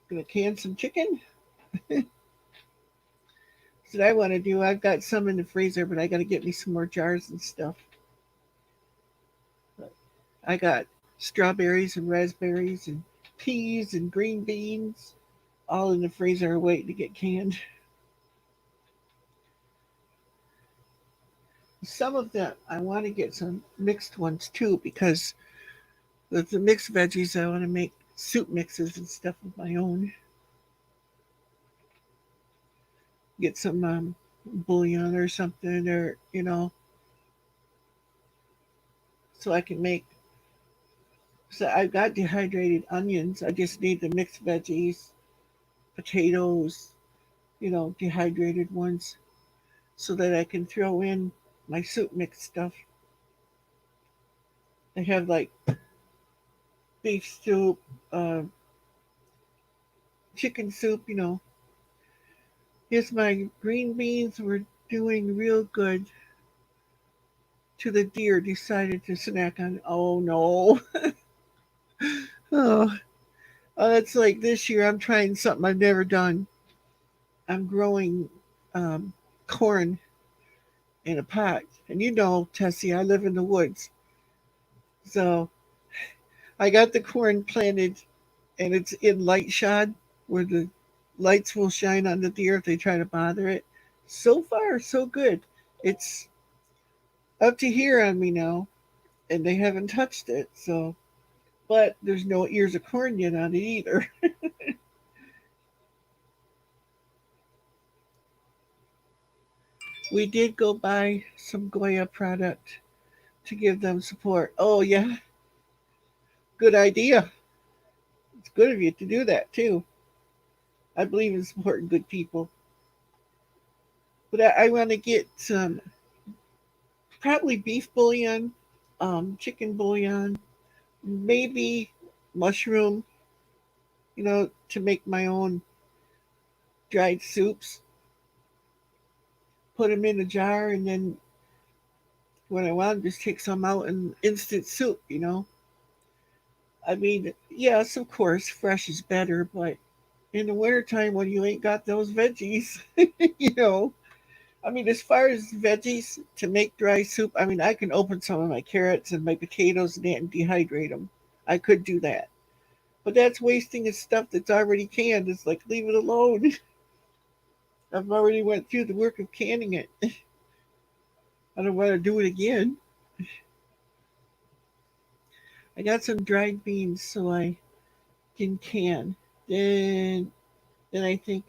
gonna can some chicken? That's what I want to do. I've got some in the freezer, but I got to get me some more jars and stuff. But I got strawberries and raspberries and peas and green beans all in the freezer waiting to get canned. Some of them, I want to get some mixed ones too because with the mixed veggies, I want to make soup mixes and stuff of my own. Get some bouillon or something, or, you know, so I can make. So I've got dehydrated onions. I just need the mixed veggies, potatoes, dehydrated ones, so that I can throw in my soup mix stuff. I have like beef soup, uh, chicken soup. Yes, my green beans were doing real good to the deer decided to snack on. Oh no. Oh, it's like this year I'm trying something I've never done. I'm growing um, corn in a pot. And Tessie, I live in the woods. So I got the corn planted and it's in light shod where the lights will shine on the deer if they try to bother it. So far, so good. It's up to here on me now, and they haven't touched it. So, but there's no ears of corn yet on it either. We did go buy some Goya product to give them support. Oh yeah, good idea. It's good of you to do that too. I believe in supporting good people. But I want to get some probably beef bouillon, chicken bouillon, maybe mushroom, to make my own dried soups. Put them in a jar, and then when I want, just take some out and instant soup. I mean, yes, of course, fresh is better, but in the wintertime when you ain't got those veggies, you know, I mean, as far as veggies to make dry soup, I mean, I can open some of my carrots and my potatoes and dehydrate them. I could do that. But that's wasting of stuff that's already canned. It's like, leave it alone. I've already went through the work of canning it. I don't want to do it again. I got some dried beans so I can can. Then then I think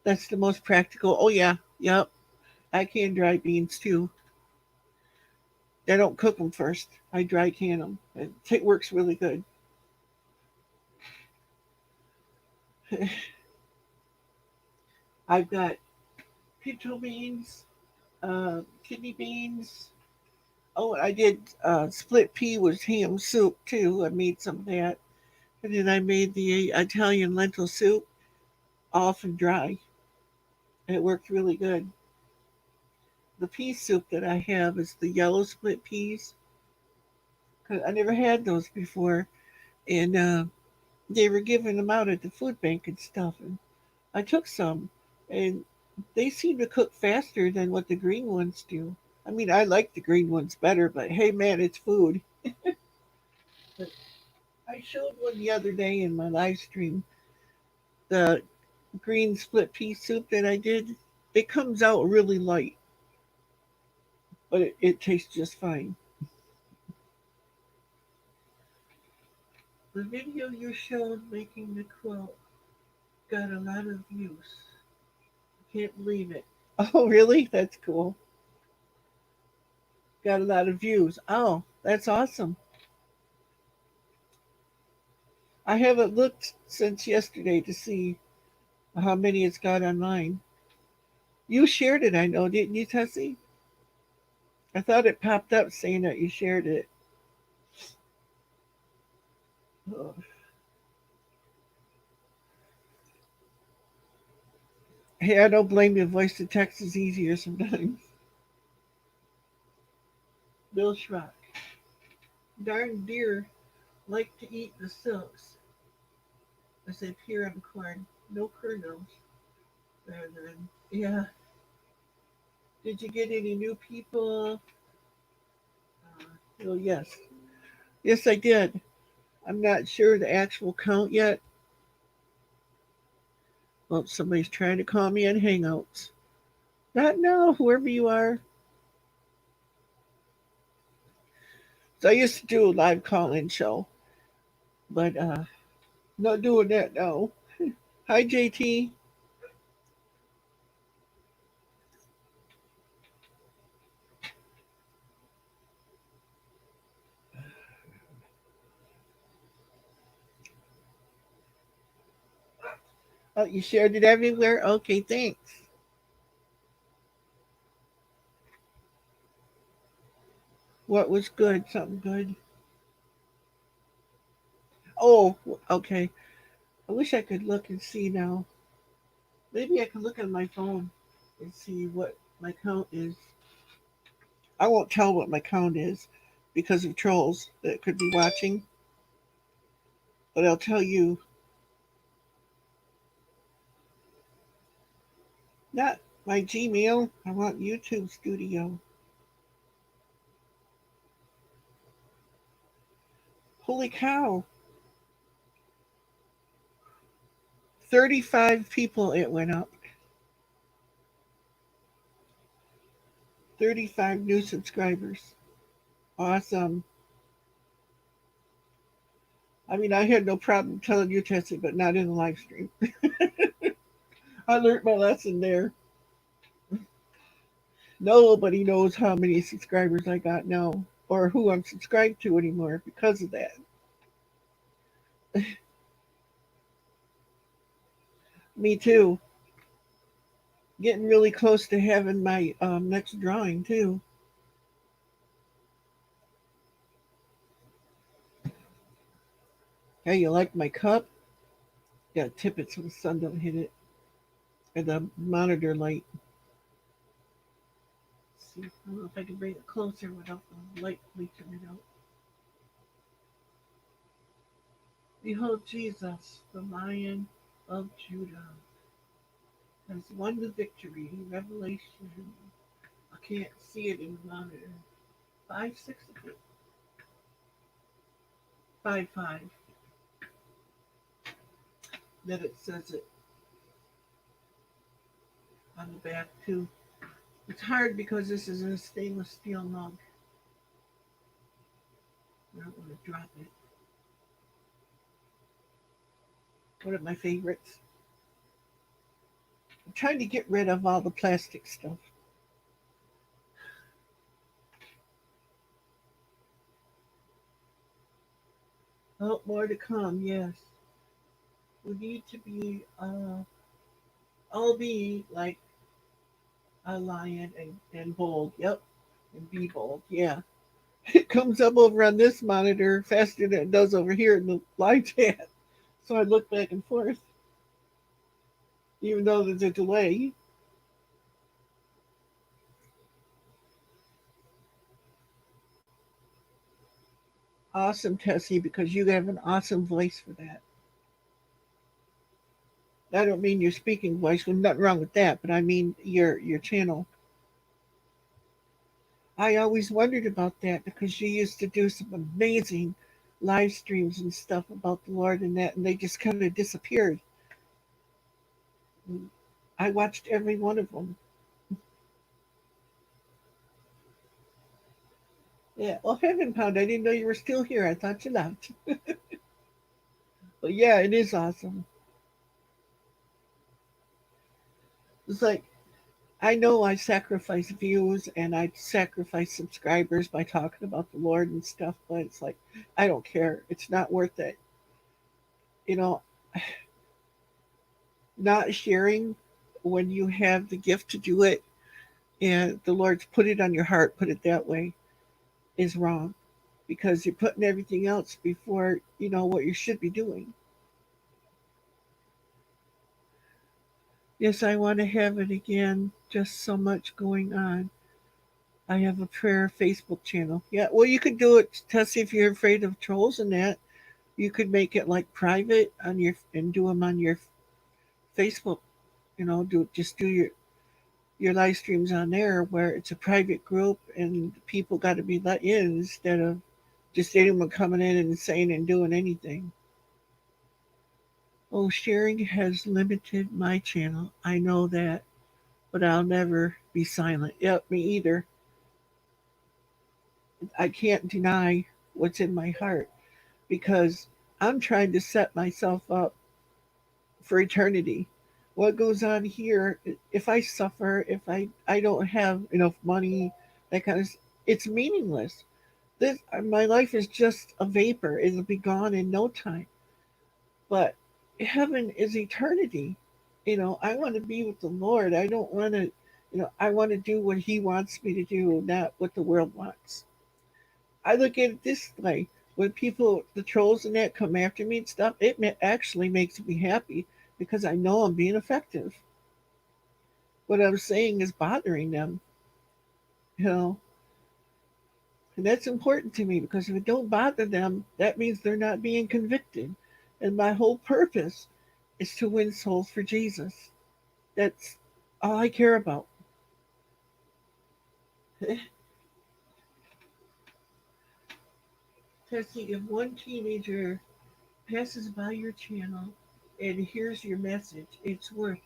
that's the most practical. Oh yeah, yep. I can dry beans too. I don't cook them first. I dry can them. It works really good. I've got pinto beans, kidney beans. Oh, I did split pea with ham soup too. I made some of that. And then I made the Italian lentil soup, off and dry. It worked really good. The pea soup that I have is the yellow split peas. 'Cause I never had those before. And they were giving them out at the food bank and stuff. And I took some, and they seem to cook faster than what the green ones do. I mean, I like the green ones better, but hey, man, it's food. But I showed one the other day in my live stream, the green split pea soup that I did. It comes out really light, but it tastes just fine. The video you showed making the quilt got a lot of views. Can't believe it. Oh, really? That's cool. Got a lot of views. Oh, that's awesome. I haven't looked since yesterday to see how many it's got online. You shared it, I know, didn't you, Tessie? I thought it popped up saying that you shared it. Oh. Hey, I don't blame you. Voice to text is easier sometimes. Bill Schrock. Darn deer like to eat the silks. I said here on corn. No kernels. Rather than, yeah. Did you get any new people? Oh, yes. Yes, I did. I'm not sure the actual count yet. Well, somebody's trying to call me on Hangouts. Not now, whoever you are. So I used to do a live call-in show, but not doing that now. Hi, JT. Oh, you shared it everywhere? Okay, thanks. What was good? Something good? Oh, okay. I wish I could look and see now. Maybe I can look on my phone and see what my count is. I won't tell what my count is because of trolls that could be watching, but I'll tell you, not my Gmail. I want YouTube Studio. Holy cow. 35 people it went up. 35 new subscribers. Awesome. I mean, I had no problem telling you, Tessie, but not in the live stream. I learned my lesson there. Nobody knows how many subscribers I got now or who I'm subscribed to anymore because of that. Me too. Getting really close to having my next drawing too. Hey, you like my cup? Yeah, tip it so the sun don't hit it. Or the monitor light. Let's see, I don't know if I can bring it closer without the light bleaching it out. Behold Jesus, the Lion of Judah, has won the victory. Revelation. I can't see it in the monitor. 5, 6, 5, 5. Then it says it on the back too. It's hard because this is in a stainless steel mug. I don't want to drop it. One of my favorites. I'm trying to get rid of all the plastic stuff. Oh, more to come, yes. We need to be, I'll be like a lion and bold. Yep. And be bold. Yeah. It comes up over on this monitor faster than it does over here in the live chat. So I look back and forth, even though there's a delay. Awesome, Tessie, because you have an awesome voice for that. I don't mean your speaking voice. There's nothing wrong with that, but I mean your channel. I always wondered about that because you used to do some amazing live streams and stuff about the Lord and that, and they just kind of disappeared. I watched every one of them. Yeah. Well, Heaven Pound, I didn't know you were still here. I thought you left. But yeah, it is awesome. It's like I know I sacrifice views and I sacrifice subscribers by talking about the Lord and stuff, but it's like I don't care. It's not worth it. You know, not sharing when you have the gift to do it and the Lord's put it on your heart, put it that way, is wrong because you're putting everything else before what you should be doing. Yes, I want to have it again. Just so much going on. I have a prayer Facebook channel. Yeah, well, you could do it, Tessie, if you're afraid of trolls and that. You could make it like private on your and do them on your Facebook. Do your live streams on there where it's a private group and people got to be let in instead of just anyone coming in and saying and doing anything. Oh, sharing has limited my channel. I know that, but I'll never be silent. Yep, me either. I can't deny what's in my heart because I'm trying to set myself up for eternity. What goes on here, if I suffer, if I don't have enough money, that kind of, it's meaningless. This my life is just a vapor. It'll be gone in no time. But heaven is eternity. I want to be with the Lord. I don't want to, I want to do what He wants me to do, not what the world wants. I look at it this way: when people, the trolls and that, come after me and stuff, it actually makes me happy because I know I'm being effective. What I'm saying is bothering them, you know, and that's important to me because if it don't bother them, that means they're not being convicted. And my whole purpose is to win souls for Jesus. That's all I care about. Tessie, if one teenager passes by your channel and hears your message, it's worth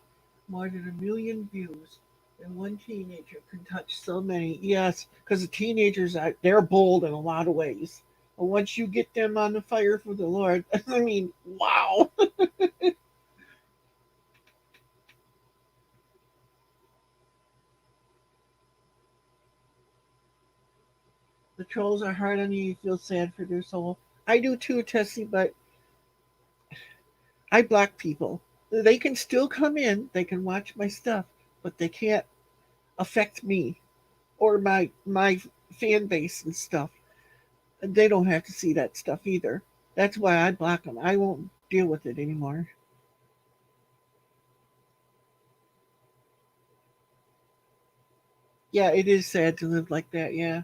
more than 1 million views. And one teenager can touch so many. Yes, because the teenagers, they're bold in a lot of ways. But once you get them on the fire for the Lord, I mean, wow. The trolls are hard on you. You feel sad for their soul. I do too, Tessie, but I block people. They can still come in, they can watch my stuff, but they can't affect me or my fan base and stuff. They don't have to see that stuff either. That's why I block them. I won't deal with it anymore. Yeah, it is sad to live like that. Yeah.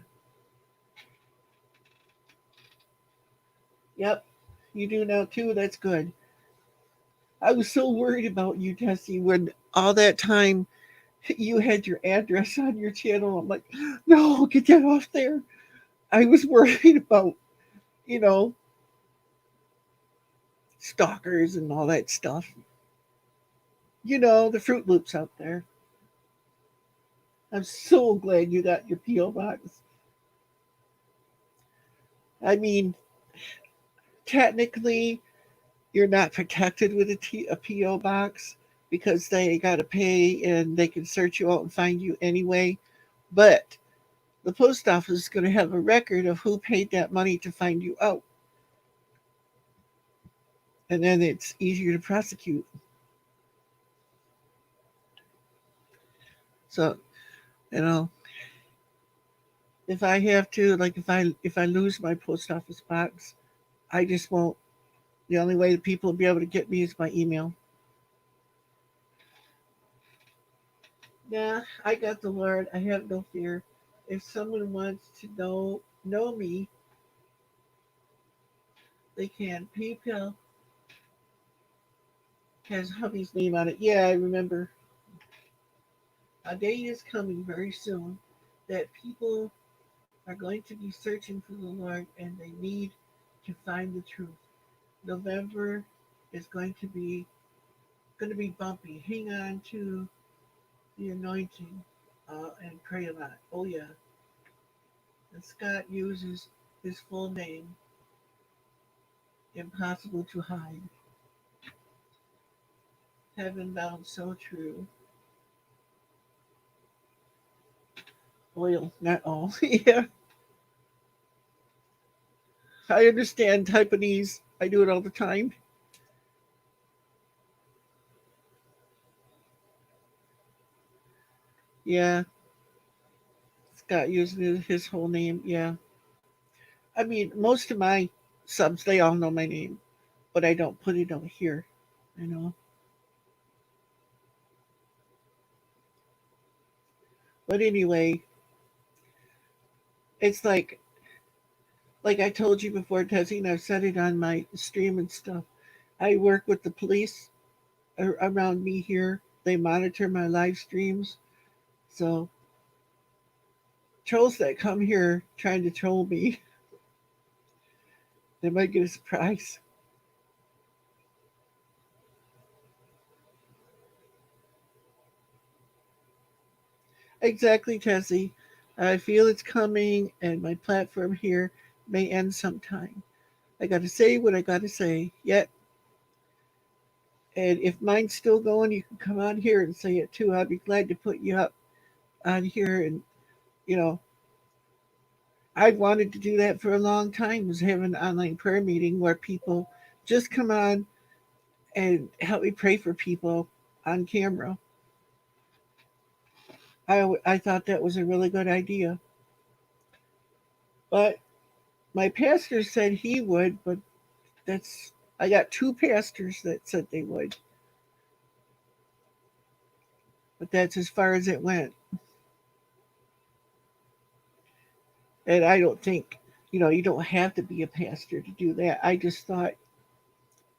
Yep. You do now too. That's good. I was so worried about you, Tessie, when all that time you had your address on your channel. I'm like, no, get that off there. I was worried about, you know, stalkers and all that stuff. The Fruit Loops out there. I'm so glad you got your P.O. box. I mean, technically, you're not protected with a P.O. box because they got to pay and they can search you out and find you anyway. But the post office is going to have a record of who paid that money to find you out. And then it's easier to prosecute. So, you know, if I have to, like if I lose my post office box, I just won't. The only way that people will be able to get me is by email. Nah, I got the Lord. I have no fear. If someone wants to know me, they can. PayPal has hubby's name on it. Yeah, I remember. A day is coming very soon that people are going to be searching for the Lord and they need to find the truth. November is going to be bumpy. Hang on to the anointing and pray a lot. Oh yeah. And Scott uses his full name, impossible to hide. Heaven bound, so true. Oil, not all. Yeah, I understand Taiwanese. I do it all the time. Yeah, Scott using his whole name. Yeah. I mean, most of my subs, they all know my name, but I don't put it on here. You know. But anyway, it's like I told you before, Tessie, and I've said it on my stream and stuff. I work with the police around me here. They monitor my live streams. So trolls that come here trying to troll me, they might get a surprise. Exactly, Tessie. I feel it's coming, and my platform here may end sometime. I got to say what I got to say. Yet, and if mine's still going, you can come on here and say it too. I'd be glad to put you up on here. And you know, I've wanted to do that for a long time. Was have an online prayer meeting where people just come on and help me pray for people. on camera. I thought that was a really good idea. But my pastor said he would, but that's I got two pastors that said they would, but that's as far as it went. And I don't think, you don't have to be a pastor to do that. I just thought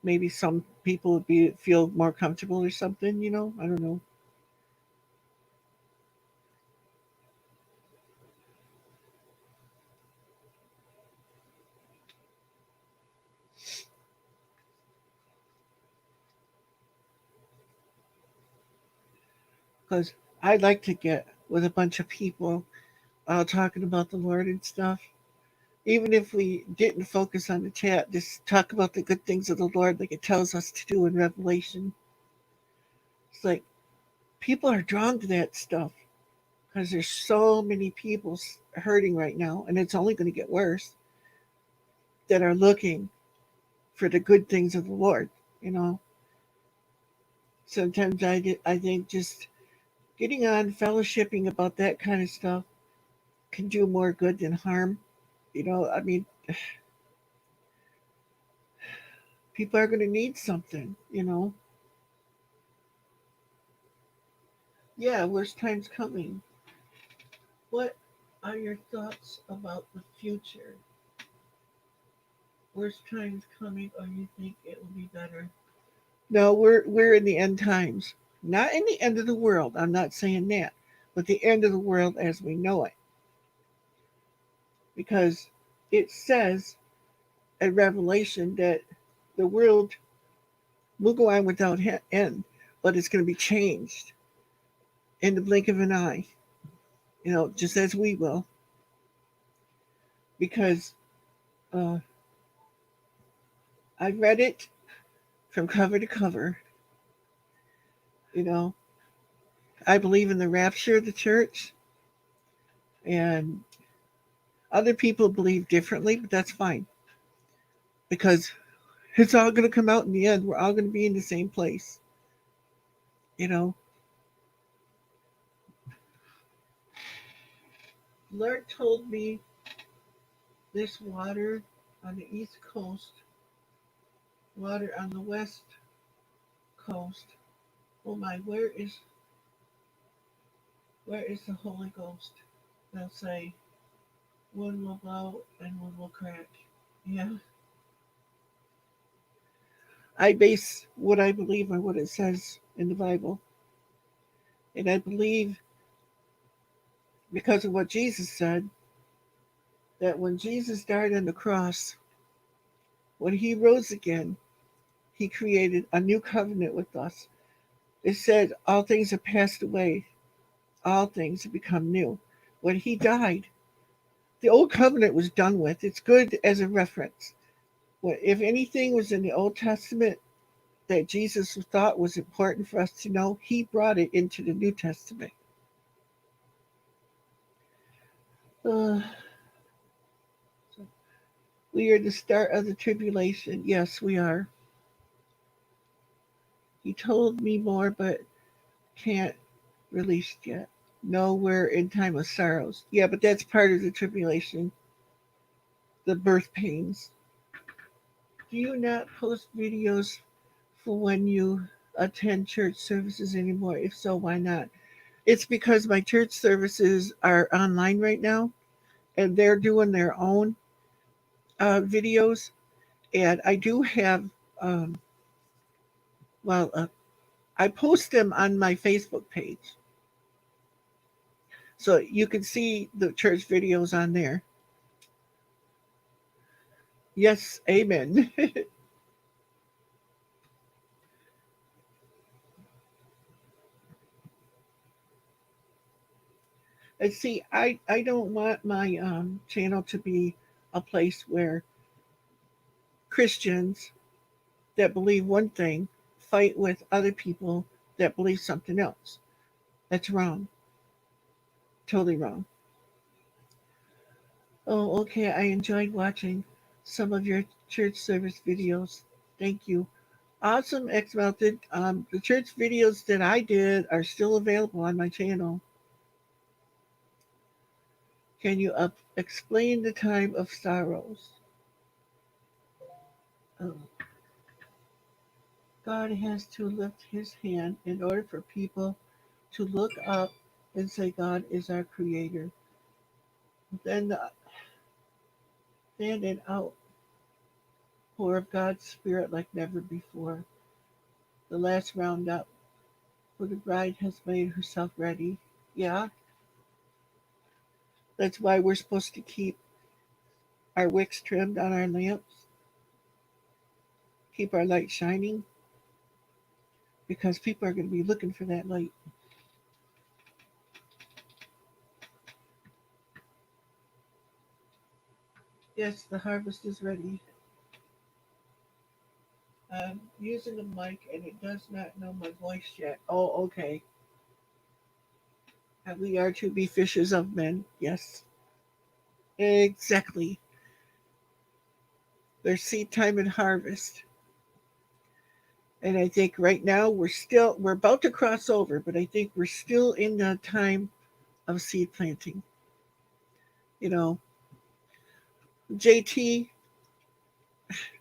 maybe some people would feel more comfortable or something. I don't know. Because I'd like to get with a bunch of people talking about the Lord and stuff. Even if we didn't focus on the chat, just talk about the good things of the Lord like it tells us to do in Revelation. It's like people are drawn to that stuff because there's so many people hurting right now, and it's only going to get worse, that are looking for the good things of the Lord. You know, sometimes I think just getting on fellowshipping about that kind of stuff can do more good than harm. I mean, people are going to need something. Yeah, worst time's coming. What are your thoughts about the future? Worst time's coming, or you think it will be better? No, we're in the end times. Not in the end of the world. I'm not saying that, but the end of the world as we know it. Because it says in Revelation that the world will go on without end, but it's going to be changed in the blink of an eye. Just as we will, because uh, I read it from cover to cover. You know, I believe in the rapture of the church, and other people believe differently, but that's fine because it's all going to come out in the end. We're all going to be in the same place. You know, Lord told me this water on the east coast, water on the west coast. Oh my, where is the Holy Ghost? They'll say one will blow and one will crack. Yeah, I base what I believe on what it says in the Bible, and I believe because of what Jesus said that when Jesus died on the cross, when he rose again, he created a new covenant with us. It said, all things have passed away, all things have become new. When he died, the old covenant was done with. It's good as a reference. If anything was in the Old Testament that Jesus thought was important for us to know, he brought it into the New Testament. Uh, we are the start of the tribulation. Yes, we are. He told me more, but can't release yet. No, we're in time of sorrows. Yeah, but that's part of the tribulation, the birth pains. Do you not post videos for when you attend church services anymore? If so, why not? It's because my church services are online right now and they're doing their own videos. And I do have, um, well, I post them on my Facebook page. So you can see the church videos on there. Yes, amen. And see, I don't want my channel to be a place where Christians that believe one thing fight with other people that believe something else. That's wrong. Totally wrong. Oh, okay. I enjoyed watching some of your church service videos. Thank you. Awesome, X Melted. The church videos that I did are still available on my channel. Can you explain the time of sorrows? Oh, God has to lift his hand in order for people to look up and say God is our creator. Then the then an outpour of God's spirit like never before. The last roundup, for the bride has made herself ready. Yeah, that's why we're supposed to keep our wicks trimmed on our lamps, keep our light shining, because people are going to be looking for that light. Yes, the harvest is ready. I'm using a mic and it does not know my voice yet. Oh, okay. And we are to be fishers of men. Yes, exactly. There's seed time and harvest. And I think right now we're about to cross over, but I think we're still in the time of seed planting. You know, JT,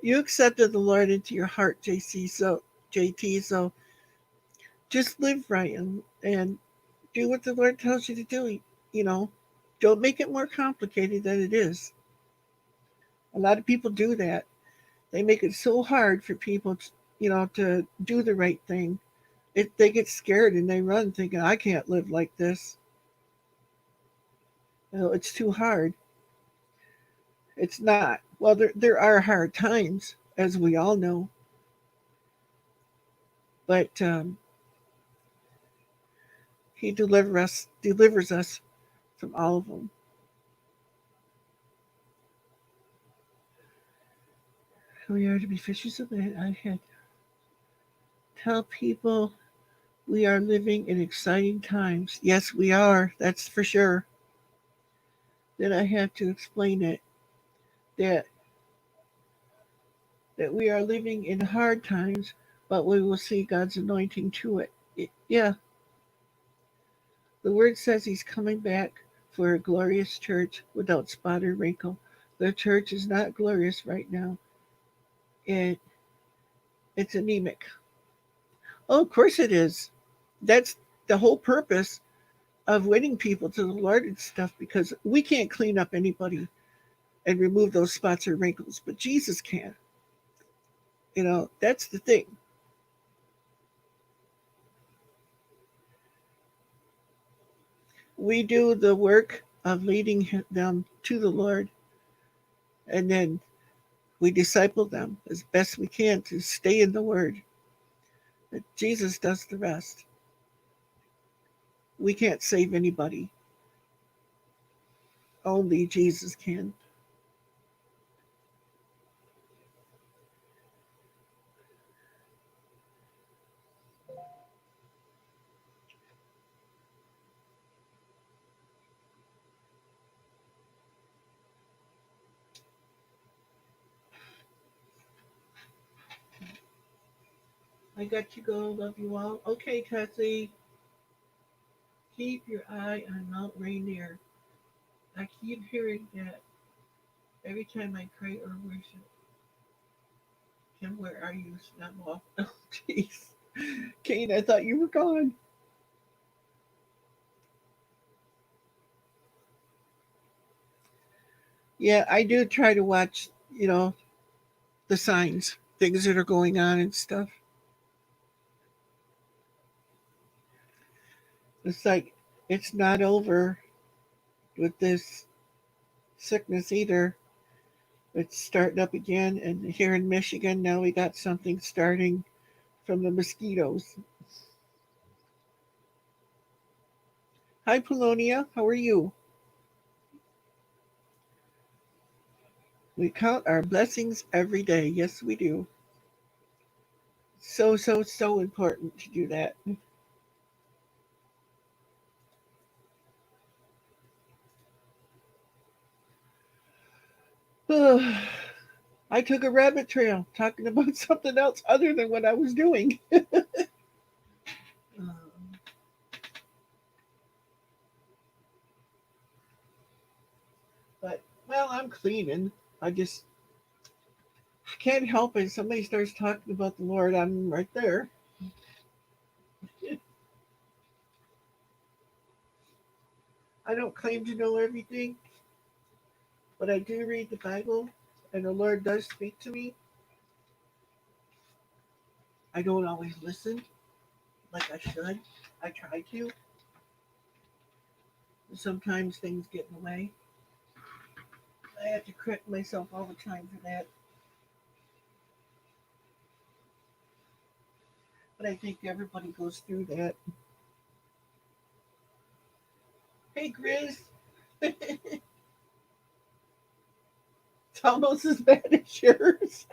you accepted the Lord into your heart, JT, so just live right and do what the Lord tells you to do. You know, don't make it more complicated than it is. A lot of people do that. They make it so hard for people, to do the right thing. They get scared and they run, thinking, "I can't live like this. It's too hard." It's not. Well, there are hard times, as we all know, but He delivers us from all of them. We are to be fishers of men. I had tell people we are living in exciting times. Yes, we are. That's for sure. Then I have to explain it that we are living in hard times, but we will see God's anointing to it. Yeah, the word says He's coming back for a glorious church without spot or wrinkle. The church is not glorious right now. It it's anemic. Oh, of course it is. That's the whole purpose of winning people to the Lord and stuff, because we can't clean up anybody and remove those spots or wrinkles, but Jesus can. That's the thing. We do the work of leading them to the Lord, and then we disciple them as best we can to stay in the Word. But Jesus does the rest. We can't save anybody. Only Jesus can. I got to go. Love you all. Okay, Kathy. Keep your eye on Mount Rainier. I keep hearing that every time I pray or worship. Kim, where are you? Snap off. Oh, jeez. Kate, I thought you were gone. Yeah, I do try to watch, the signs, things that are going on and stuff. It's like it's not over with this sickness either. It's starting up again, and here in Michigan now we got something starting from the mosquitoes. Hi, Polonia. How are you? We count our blessings every day. Yes, we do. So, so, so important to do that. I took a rabbit trail talking about something else other than what I was doing. Um, but, well, I'm cleaning. I just I can't help it. Somebody starts talking about the Lord, I'm right there. I don't claim to know everything, but I do read the Bible, and the Lord does speak to me. I don't always listen like I should. I try to. Sometimes things get in the way. I have to correct myself all the time for that. But I think everybody goes through that. Hey, Grizz, it's almost as bad as yours.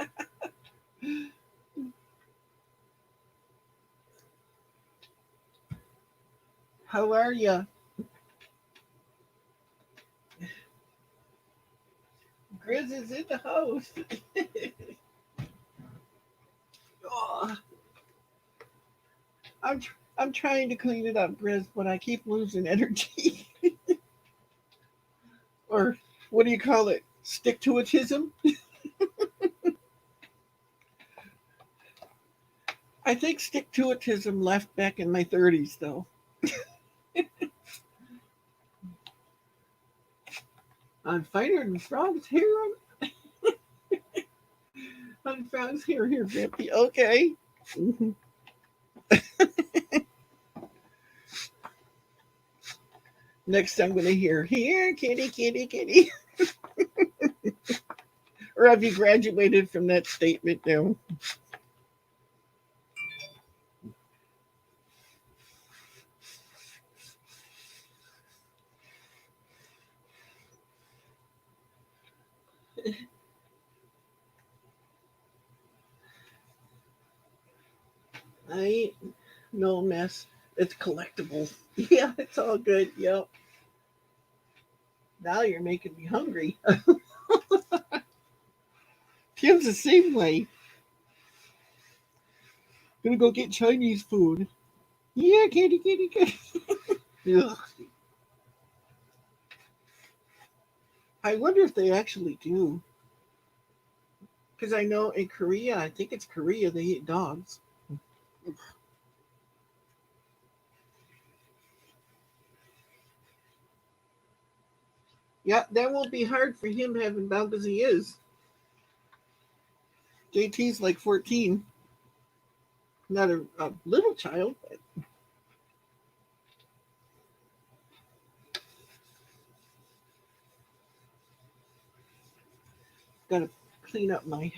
How are you? Grizz is in the house. Oh, I'm trying to clean it up, Grizz, but I keep losing energy. Or what do you call it? Stick to itism? I think stick to itism left back in my 30s, though. I'm finer than frogs here. On frogs here, Grampy. Okay. Mhm. Next, I'm going to hear, here, kitty, kitty, kitty. Or have you graduated from that statement now? I ain't no mess. It's collectible. Yeah, it's all good. Yep. Now you're making me hungry. Tim's the same way. Gonna go get Chinese food. Yeah, kitty, kitty, kitty. Ugh. I wonder if they actually do. Because I know in Korea, I think it's Korea, they eat dogs. Yeah, that won't be hard for him having dog as he is. JT's like 14. Not a little child, but gotta clean up my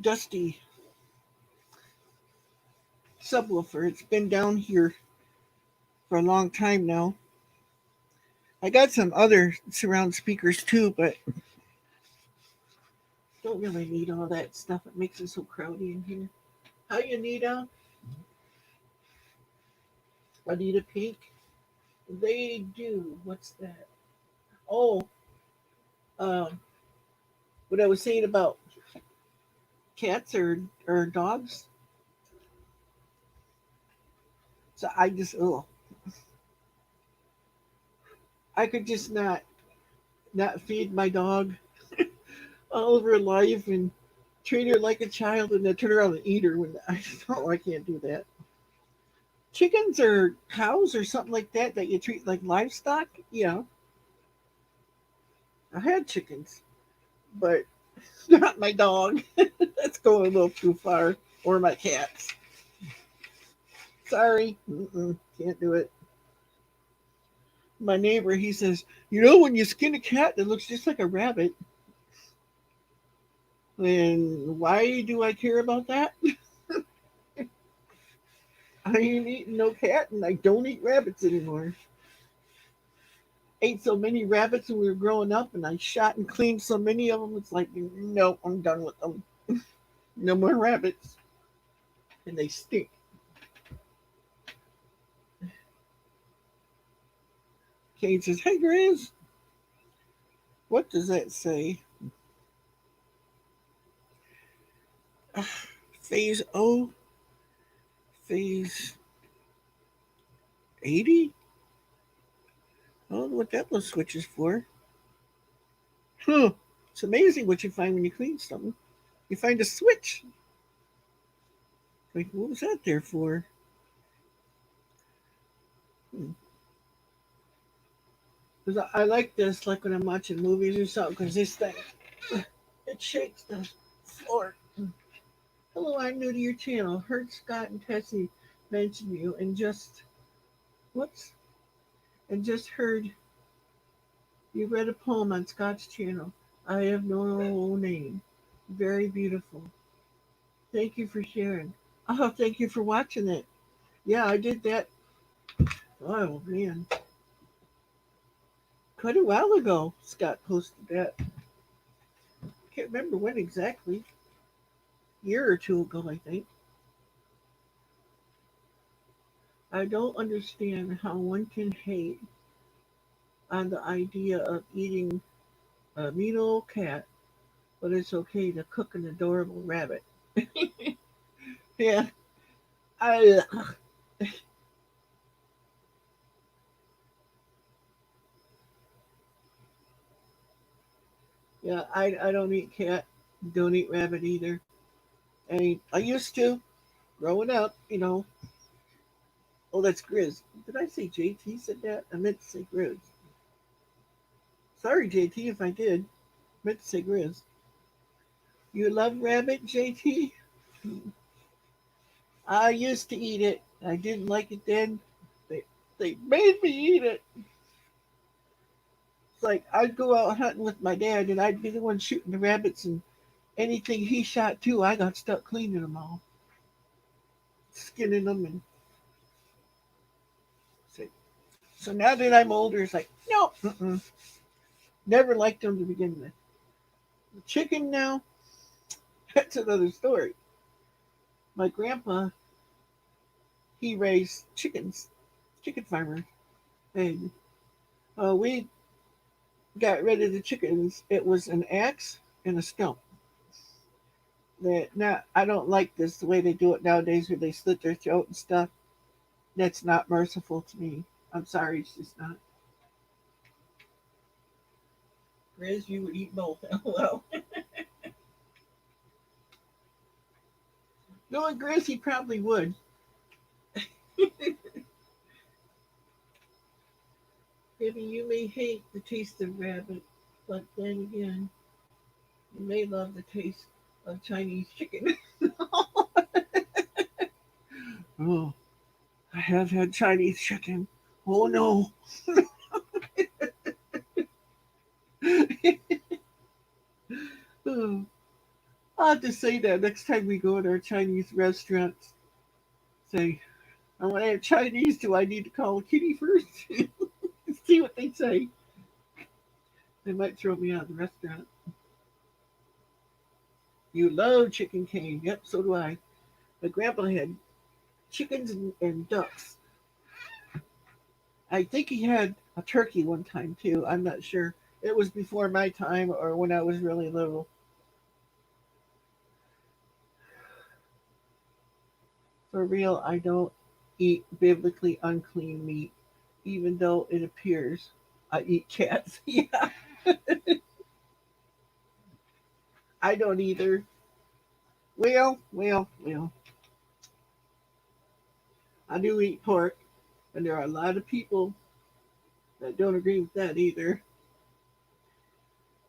dusty subwoofer. It's been down here for a long time now. I got some other surround speakers too, but don't really need all that stuff. It makes it so crowded in here. How you need a Pink? They do. What's that? Oh, um, what I was saying about cats or dogs. So I just I could just not feed my dog all of her life and treat her like a child and then turn around and eat her when I no, I can't do that. Chickens or cows or something like that you treat like livestock. Yeah, I had chickens, but not my dog. That's going a little too far. Or my cats. Sorry, can't do it. My neighbor, he says, when you skin a cat that looks just like a rabbit, then why do I care about that? I ain't eating no cat, and I don't eat rabbits anymore. Ate so many rabbits when we were growing up, and I shot and cleaned so many of them. It's like, no, I'm done with them. No more rabbits, and they stink. Kate says, "Hey, Grizz, what does that say?" phase O, phase 80. I don't know what that little switch is for. Huh. It's amazing what you find when you clean something. You find a switch. Like, what was that there for? Hmm. 'Cause I like this, like when I'm watching movies or something, because this thing, it shakes the floor. Hello, I'm new to your channel. Heard Scott and Tessie mention you, and whoops, and just heard you read a poem on Scott's channel. I have no name. Very beautiful. Thank you for sharing. Oh, thank you for watching it. Yeah, I did that. Oh man, quite a while ago. Scott posted that. Can't remember when exactly. A year or two ago, I think. I don't understand how one can hate on the idea of eating a mean old cat, but it's okay to cook an adorable rabbit. Yeah, I yeah I don't eat cat, don't eat rabbit either. I used to growing up, you know. Oh, that's Grizz. Did I say JT said that? I meant to say Grizz. Sorry, JT, if I did. I meant to say Grizz. You love rabbit, JT? I used to eat it. I didn't like it then. They they made me eat it. It's like I'd go out hunting with my dad, and I'd be the one shooting the rabbits, and anything he shot too, I got stuck cleaning them all, skinning them, and so, so now that I'm older, it's like no, never liked them to begin with. The chicken now, that's another story. My grandpa, he raised chickens, chicken farmer, and we got rid of the chickens. It was an axe and a stump. That now I don't like this the way they do it nowadays, where they slit their throat and stuff. That's not merciful to me. I'm sorry, it's just not. Grizz, you would eat both. LOL. Knowing Grizz, he probably would. Maybe you may hate the taste of rabbit, but then again, you may love the taste of Chinese chicken. Oh, I have had Chinese chicken. Oh no. Oh, I'll have to say that next time we go to our Chinese restaurants. Say, I want to have Chinese. Do I need to call Kitty first? See what they say. They might throw me out of the restaurant. You love chicken cane. Yep, so do I. My grandpa had chickens and ducks. I think he had a turkey one time too. I'm not sure. It was before my time or when I was really little. For real, I don't eat biblically unclean meat, even though it appears I eat cats. Yeah, I don't either. Well. I do eat pork, and there are a lot of people that don't agree with that either.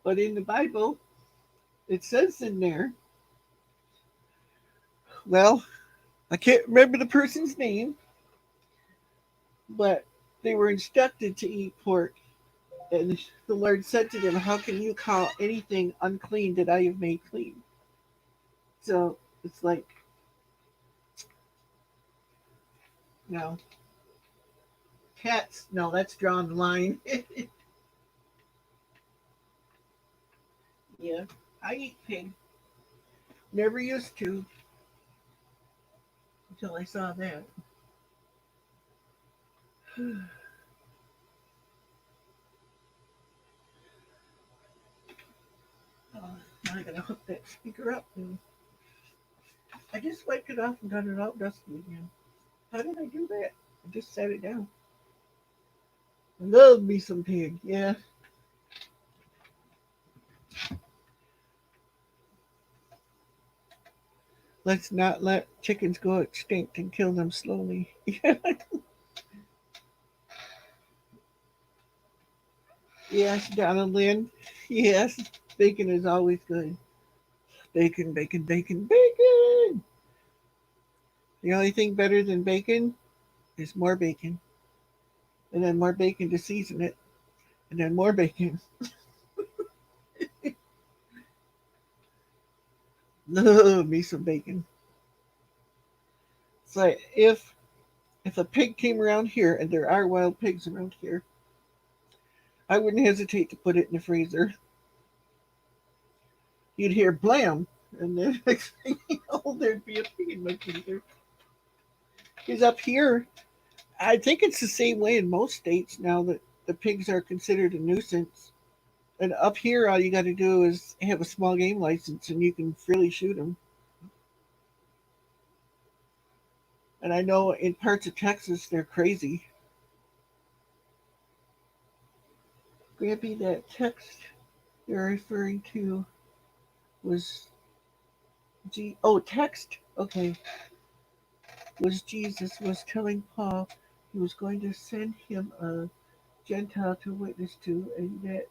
But in the Bible, it says in there, well, I can't remember the person's name, but they were instructed to eat pork. And the Lord said to them, how can you call anything unclean that I have made clean? So it's like, no, cats, no, that's drawn the line. Yeah, I eat pig. Never used to until I saw that. Oh, now I gotta hook that speaker up. I just wiped it off and got it out dusty again. How did I do that? I just set it down. Love me some pig. Yeah. Let's not let chickens go extinct and kill them slowly. Yes, Donna Lynn. Yes, bacon is always good. Bacon, bacon, bacon, bacon. The only thing better than bacon is more bacon, and then more bacon to season it, and then more bacon. Love me some bacon. It's like if a pig came around here, and there are wild pigs around here, I wouldn't hesitate to put it in the freezer. You'd hear blam, and then next thing you know, there'd be a pig in my freezer. Because up here, I think it's the same way in most states now that the pigs are considered a nuisance. And up here, all you got to do is have a small game license, and you can freely shoot them. And I know in parts of Texas they're crazy. Grampy, that text you're referring to was text. Okay, was Jesus was telling Paul he was going to send him a Gentile to witness to, and that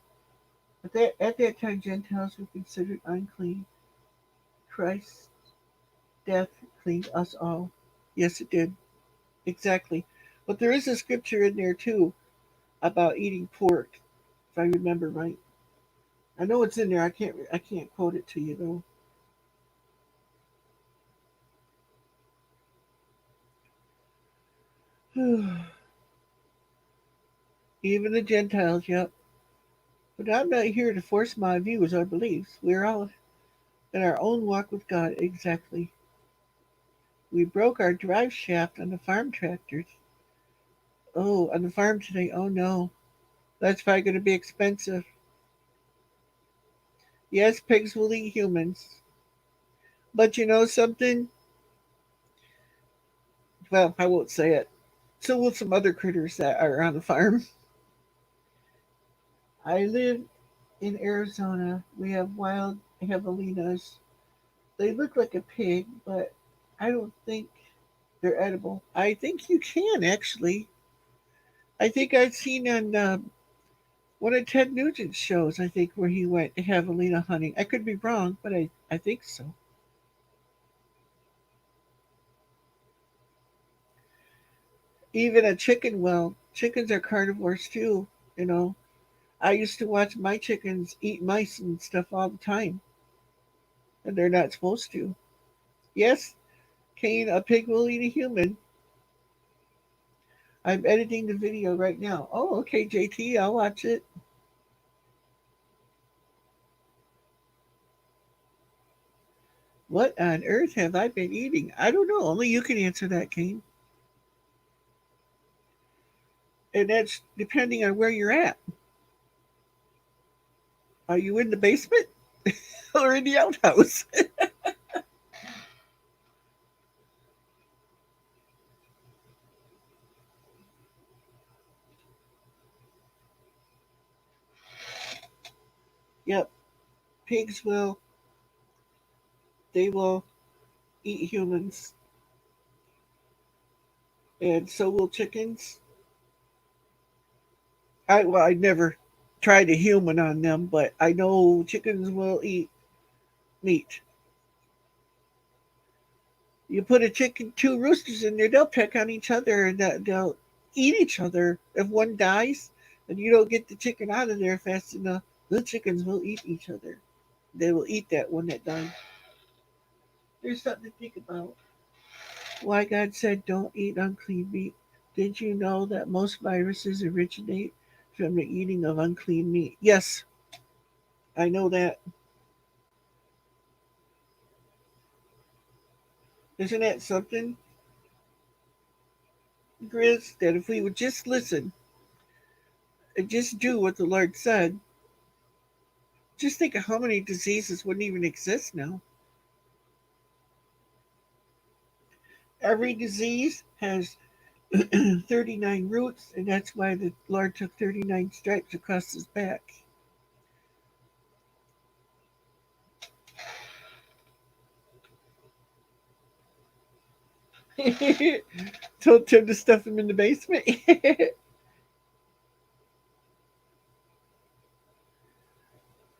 at that time Gentiles were considered unclean. Christ's death cleaned us all. Yes, it did. Exactly. But there is a scripture in there too about eating pork, if I remember right. I know it's in there. I can't quote it to you though. Even the Gentiles, yep. But I'm not here to force my views or beliefs. We're all in our own walk with God. Exactly. We broke our drive shaft on the farm tractors. Oh, on the farm today. Oh no. That's probably going to be expensive. Yes, pigs will eat humans. But you know something? Well, I won't say it. So will some other critters that are on the farm. I live in Arizona. We have wild javelinas. They look like a pig, but I don't think they're edible. I think you can actually. I think I've seen on one of Ted Nugent's shows. I think where he went javelina hunting. I could be wrong, but I think so. Even a chicken. Well, chickens are carnivores too. You know, I used to watch my chickens eat mice and stuff all the time, and they're not supposed to. Yes, Kane, a pig will eat a human. I'm editing the video right now. Oh, okay, JT, I'll watch it. What on earth have I been eating? I don't know. Only you can answer that, Kane. And that's depending on where you're at. Are you in the basement or in the outhouse? Yep. Pigs they will eat humans, and so will chickens. I never tried a human on them, but I know chickens will eat meat. You put a chicken, two roosters in there, they'll peck on each other and they'll eat each other. If one dies and you don't get the chicken out of there fast enough, the chickens will eat each other. They will eat that one that died. There's something to think about. Why God said don't eat unclean meat. Did you know that most viruses originate from the eating of unclean meat? Yes, I know that. Isn't that something, Grizz, that if we would just listen and just do what the Lord said, just think of how many diseases wouldn't even exist now. Every disease has 39 roots, and that's why the Lord took 39 stripes across his back. Told Tim to stuff him in the basement.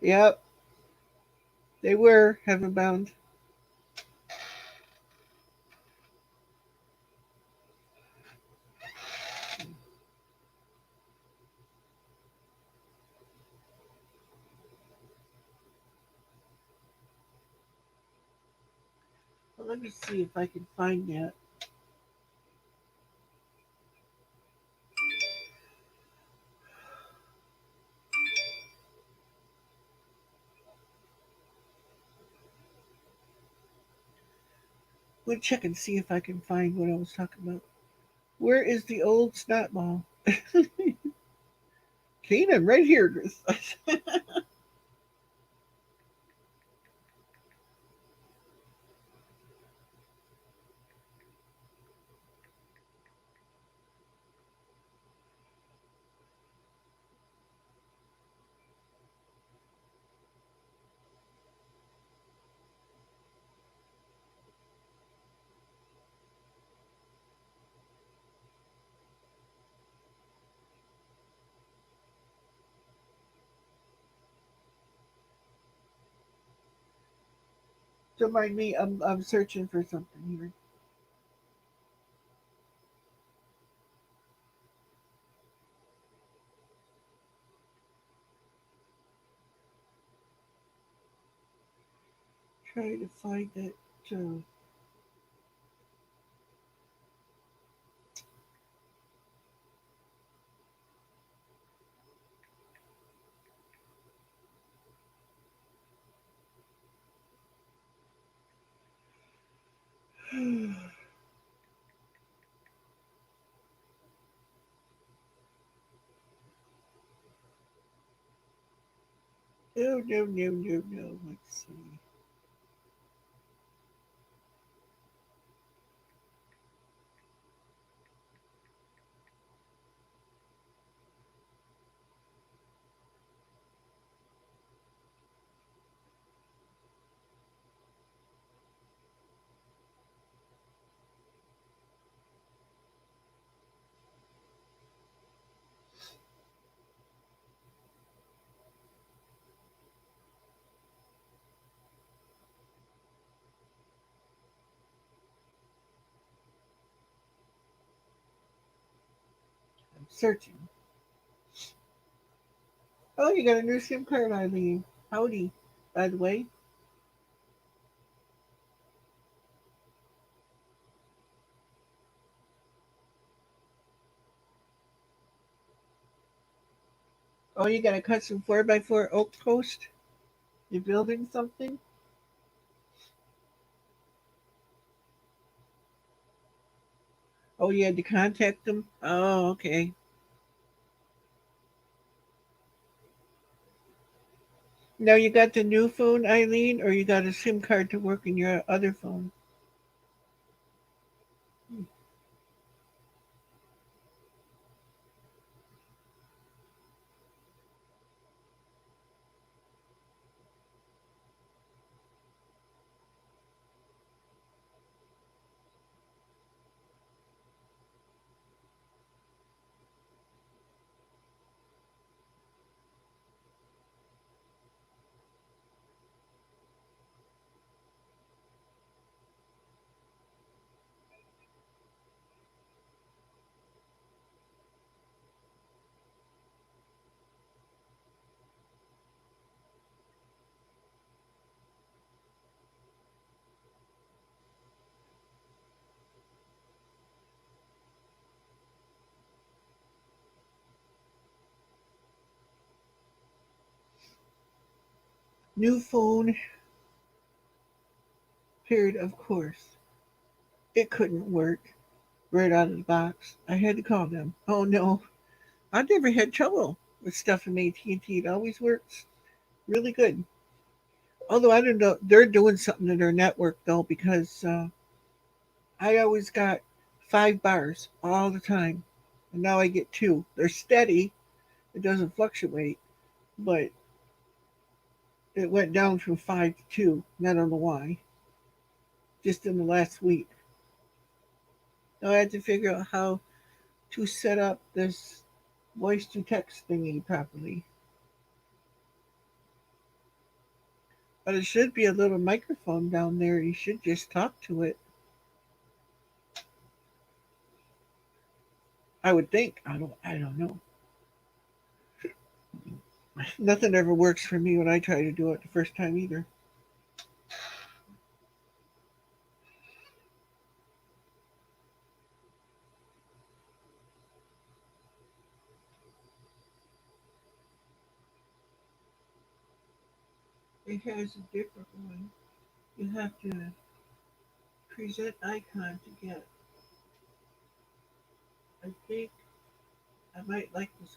Yep, they were heaven bound. Well, let me see if I can find that. We'll check and see if I can find what I was talking about. Where is the old snot ball? Keenan, right here. Don't mind me. I'm searching for something here. Try to find it. Uh, no, no, no, no, no. Let's see. I'm searching. Oh, you got a new SIM card, Eileen. Howdy, by the way. Oh, you got a custom 4x4 oak post? You building something? Oh, you had to contact them? Oh, okay. Now you got the new phone, Eileen, or you got a SIM card to work in your other phone? New phone, period, of course. It couldn't work right out of the box. I had to call them. Oh no, I never had trouble with stuff from AT&T. It always works really good. Although I don't know, they're doing something to their network though because I always got 5 bars all the time, and now I get 2. They're steady. It doesn't fluctuate, but it went down from 5 to 2. I don't know why. Just in the last week. Now I had to figure out how to set up this voice to text thingy properly. But it should be a little microphone down there. You should just talk to it. I would think. I don't know. Nothing ever works for me when I try to do it the first time either. It has a different one. You have to present icon to get. I think I might like this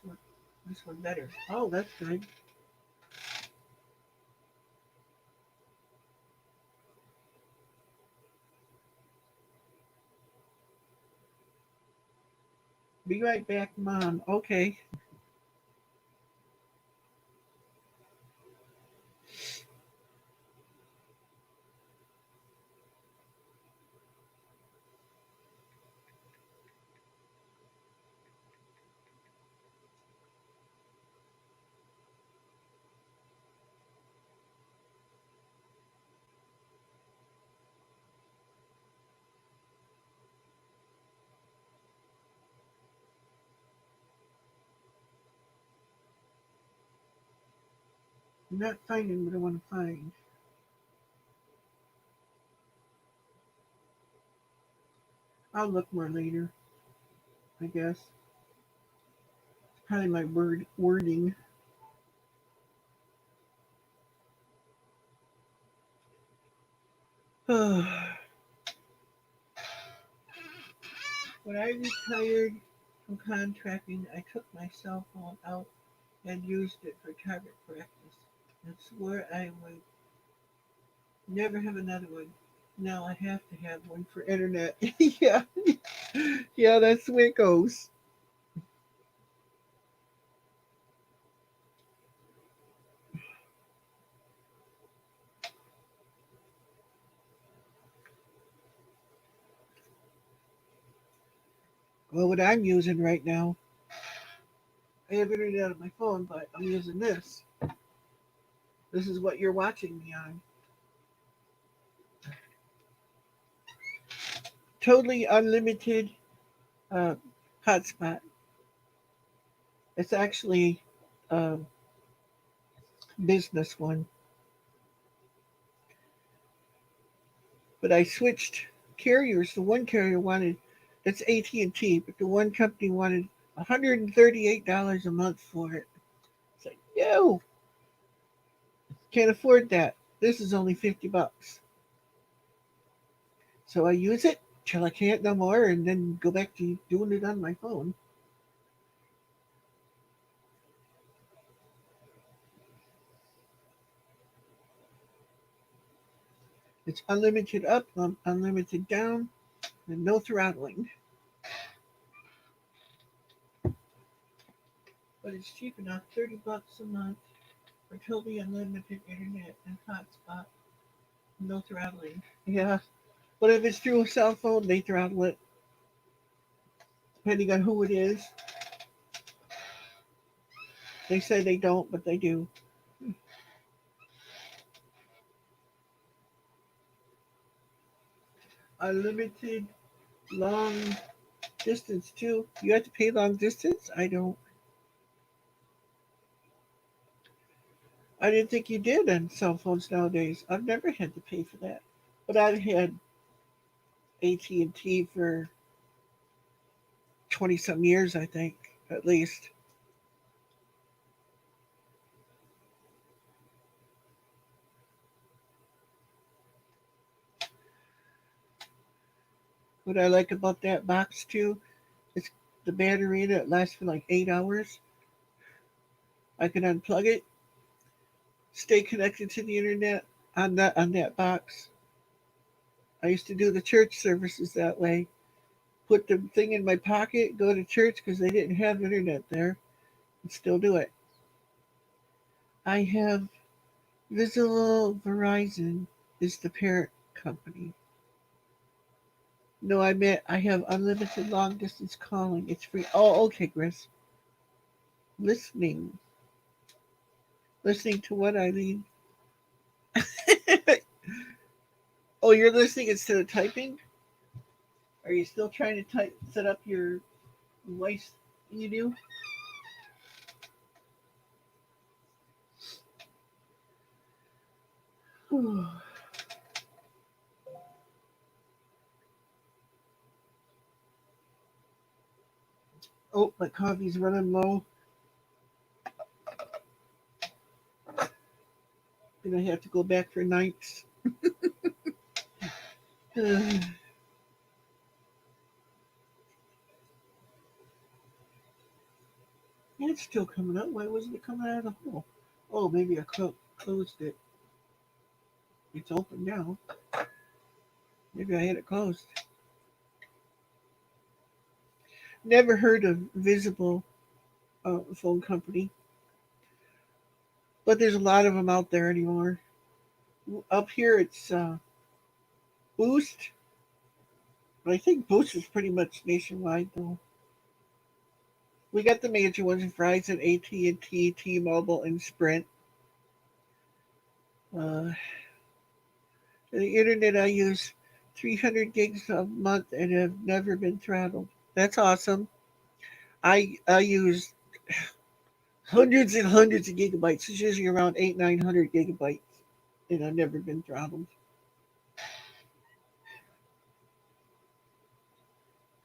one better. Oh, that's good. Be right back, Mom. Okay. I'm not finding what I want to find. I'll look more later, I guess. Probably my wording. When I retired from contracting, I took my cell phone out and used it for target practice and swore I would never have another one. Now I have to have one for internet. Yeah, yeah, that's the way it goes. Well, what I'm using right now, I have internet on my phone, but I'm using this. This is what you're watching me on. Totally unlimited uh, hotspot. It's actually a business one, but I switched carriers. The one carrier wanted it's AT&T, but the one company wanted $138 a month for it. It's like, yo, can't afford that. This is only $50. So I use it till I can't no more, and then go back to doing it on my phone. It's unlimited up, unlimited down, and no throttling. But it's cheap enough, $30 a month for totally unlimited internet and hotspot, no throttling. Yeah, but if it's through a cell phone, they throttle it, depending on who it is. They say they don't, but they do. Unlimited long distance too. You have to pay long distance. I don't. I didn't think you did on cell phones nowadays. I've never had to pay for that, but I've had AT&T for 20 some years, I think, at least. What I like about that box too is the battery in it lasts for like 8 hours. I can unplug it, stay connected to the internet on that box I used to do the church services that way. Put the thing in my pocket, go to church because they didn't have internet there, and still do it. I have Visible Verizon is the parent company. No, I meant I have unlimited long distance calling. It's free. Oh, okay, Chris. Listening. Listening to what, Eileen? Oh, you're listening instead of typing? Are you still trying to type set up your voice you do? Oh, my coffee's running low. Gonna have to go back for nights. It's still coming up. Why wasn't it coming out of the hole? Oh, maybe I closed it. It's open now. Maybe I had it closed. Never heard of Visible phone company, but there's a lot of them out there anymore. Up here, it's Boost, but I think Boost is pretty much nationwide though. We got the major ones: Verizon, AT&T, T-Mobile, and Sprint. Uh, the internet I use 300 gigs a month and have never been throttled. That's awesome. I use hundreds and hundreds of gigabytes. It's usually around 900 gigabytes, and I've never been throttled.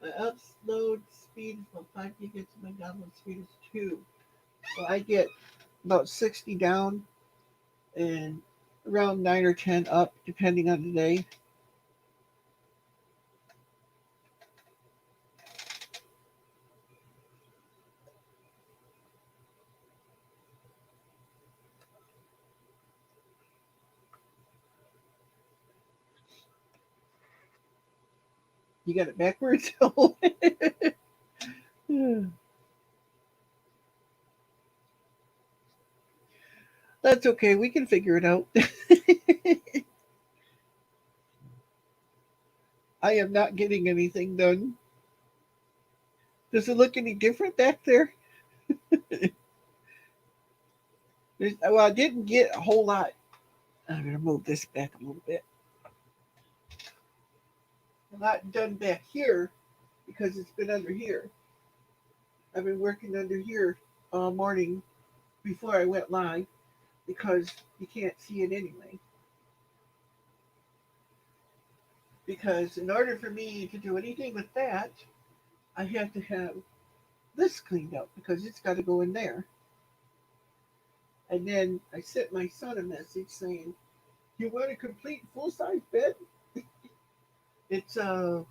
My upload speed is about 5 gigabytes, and my download speed is 2. So I get about 60 down and around 9 or 10 up, depending on the day. You got it backwards? That's okay. We can figure it out. I am not getting anything done. Does it look any different back there? Well, I didn't get a whole lot. I'm going to move this back a little bit. A lot done back here because it's been under here. I've been working under here all morning before I went live because you can't see it anyway. Because in order for me to do anything with that, I have to have this cleaned up because it's got to go in there. And then I sent my son a message saying, "You want a complete full size bed?" It's I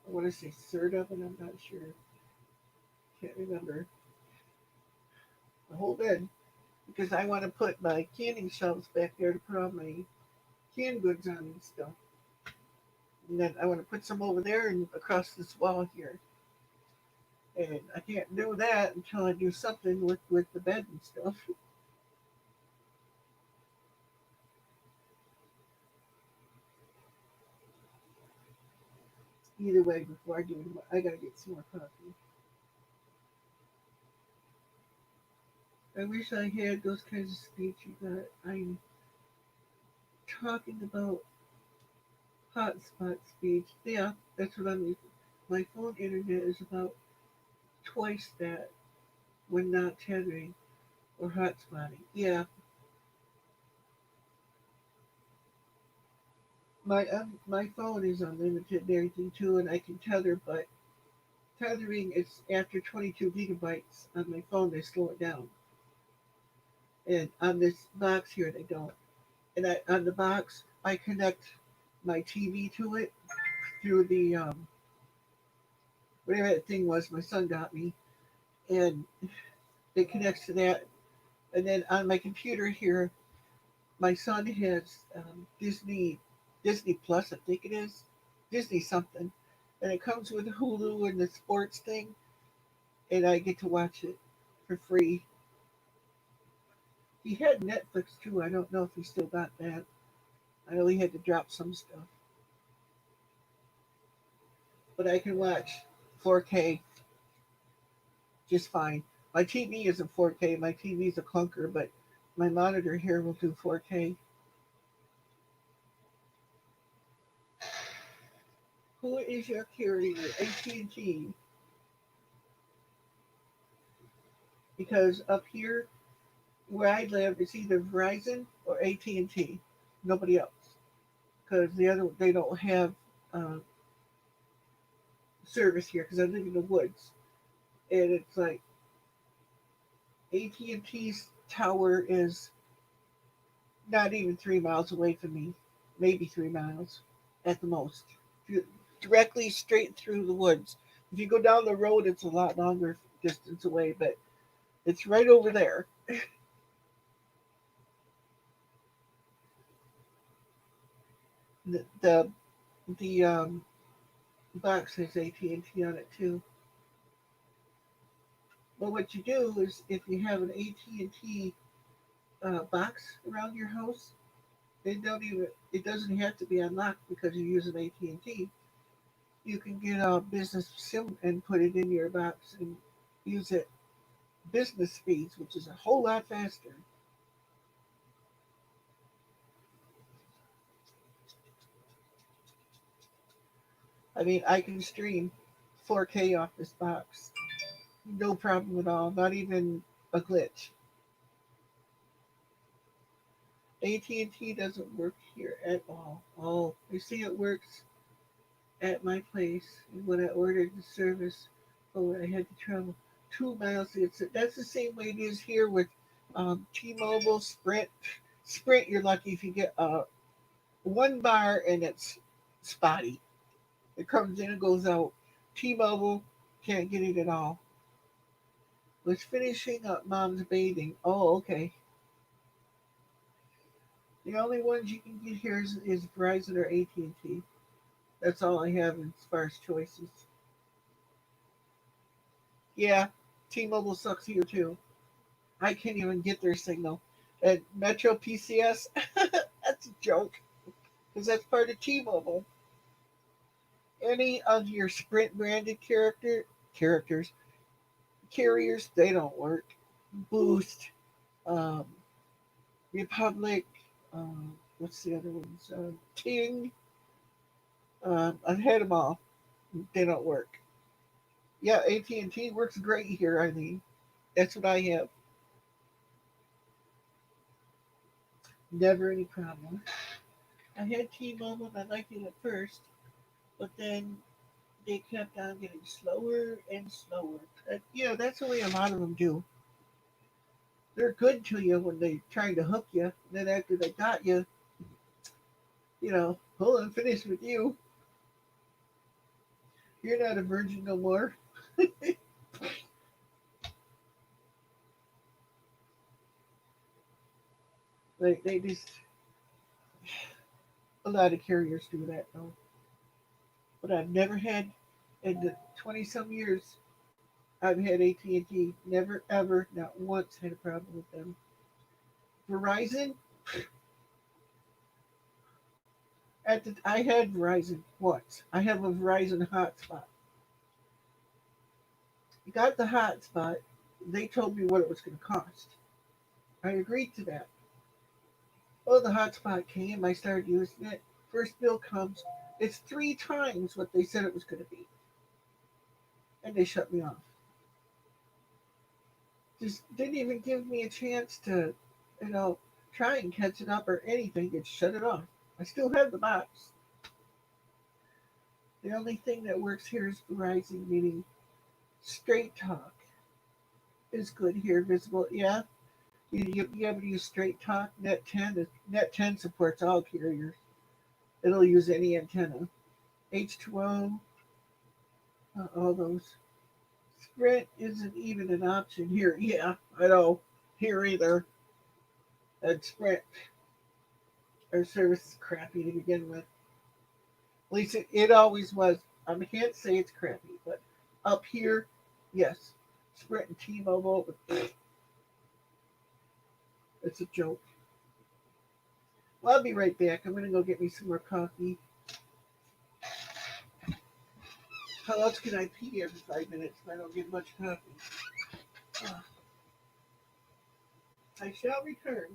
want to say Serta, but I'm not sure. Can't remember the whole bed because I want to put my canning shelves back there to put all my canned goods on and stuff. And then I want to put some over there and across this wall here. And I can't do that until I do something with the bed and stuff. Either way, before I do it, I gotta get some more coffee. I wish I had those kinds of speeches that I'm talking about hotspot speeds. Yeah, that's what I'm using. My phone internet is about twice that when not tethering or hotspotting. Yeah, my phone is unlimited and everything too, and I can tether, but tethering is after 22 gigabytes on my phone. They slow it down, and on this box here they don't. And on the box I connect my TV to it through the whatever that thing was my son got me, and it connects to that. And then on my computer here, My son has Disney Plus, I think it is, Disney something, and it comes with Hulu and the sports thing, and I get to watch it for free. He had Netflix too. I don't know if he still got that. I know he had to drop some stuff, but I can watch 4K just fine. My TV isn't 4K. My TV's a clunker, but my monitor here will do 4K. Who is your carrier? AT&T. Because up here where I live, it's either Verizon or AT&T. Nobody else. Because they don't have uh, service here. Because I live in the woods, and it's like AT&T's tower is not even 3 miles away from me, maybe 3 miles at the most. Directly straight through the woods. If you go down the road, it's a lot longer distance away, but it's right over there. The the box has AT&T on it too. But what you do is, if you have an AT&T box around your house, it doesn't have to be unlocked because you're using AT&T. You can get a business SIM and put it in your box and use it business speeds, which is a whole lot faster. I mean, I can stream 4K off this box, no problem at all, not even a glitch. AT&T doesn't work here at all. Oh, you see, it works at my place. And when I ordered the service, oh, I had to travel 2 miles. That's the same way it is here with T-Mobile, Sprint. Sprint, you're lucky if you get one bar and it's spotty. It comes in and goes out. T-Mobile can't get it at all. Was finishing up mom's bathing. Oh, okay. The only ones you can get here is Verizon or AT&T. That's all I have as far as choices. Yeah, T-Mobile sucks here too. I can't even get their signal. At Metro PCS, that's a joke because that's part of T-Mobile. Any of your Sprint branded characters carriers, they don't work. Boost, um, Republic, what's the other ones? Ting. I've had them all. They don't work. Yeah, AT&T works great here. I mean, that's what I have. Never any problem. I had T-Mobile and I liked it at first, but then they kept on getting slower and slower. That's the way a lot of them do. They're good to you when they're trying to hook you. And then after they got you, hold on, finish with you. You're not a virgin no more. They just, a lot of carriers do that though. But I've never had, in the 20 some years I've had AT&T, never ever, not once had a problem with them. Verizon, I had Verizon once. I have a Verizon hotspot. Got the hotspot. They told me what it was going to cost. I agreed to that. Well, the hotspot came. I started using it. First bill comes. It's 3 times what they said it was going to be, and they shut me off. Just didn't even give me a chance to, you know, try and catch it up or anything. It shut it off. I still have the box. The only thing that works here is Verizon, meaning Straight Talk is good here. Visible, yeah. You able to use Straight Talk. Net 10 supports all carriers. It'll use any antenna. H2O, all those. Sprint isn't even an option here. Yeah, I know. Here either. At Sprint. Our service is crappy to begin with. At least it always was. I can't say it's crappy, but up here, yes. Sprint and T-Mobile, it's a joke. Well, I'll be right back. I'm going to go get me some more coffee. How else can I pee every 5 minutes if I don't get much coffee? Uh, I shall return.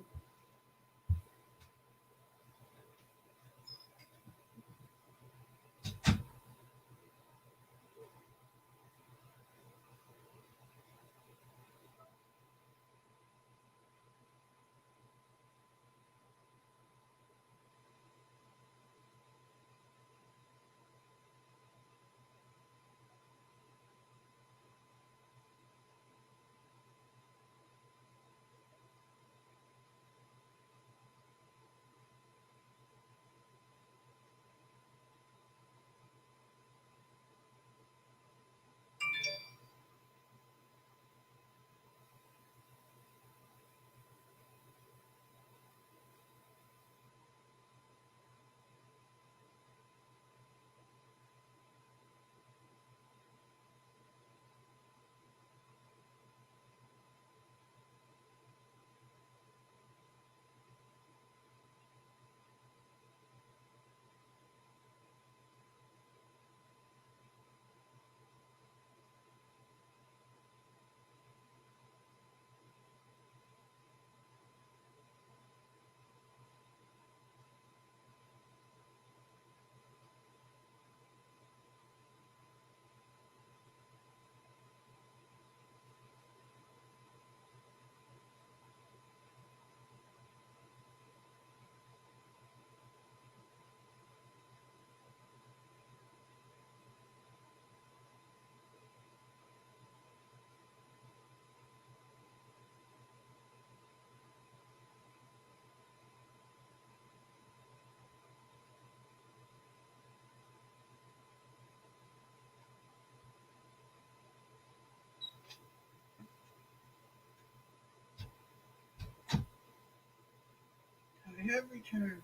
I have returned.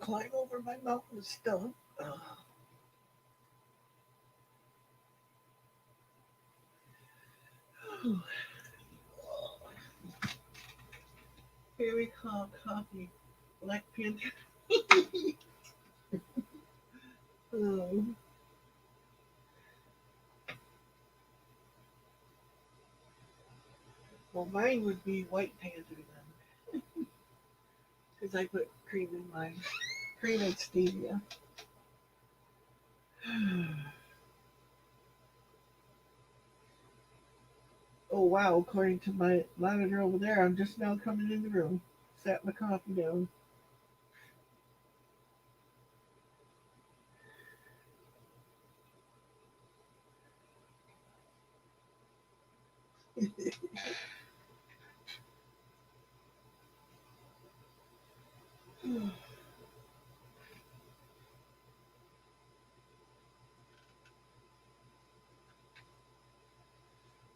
Climb over my mountain stuff. Here we call coffee. Black Panther. Oh, well, mine would be White Panther then, because I put cream in mine. Cream and stevia. Oh wow! According to my monitor over there, I'm just now coming in the room. Sat my coffee down.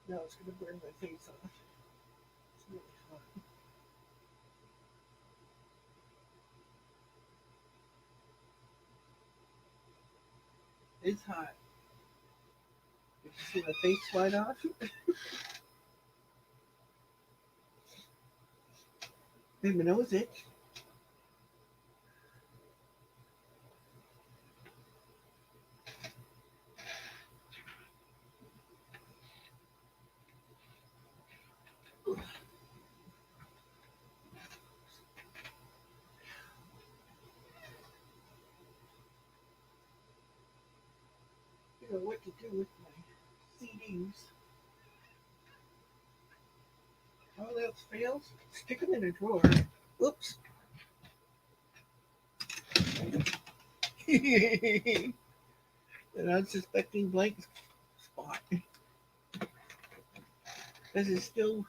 Now it's gonna burn my face off. It's really hot. It's hot. Did you see my face slide off? Made my nose itch. I don't know what to do with my CDs. All else fails, stick them in a drawer. Oops. An unsuspecting blank spot. Is it still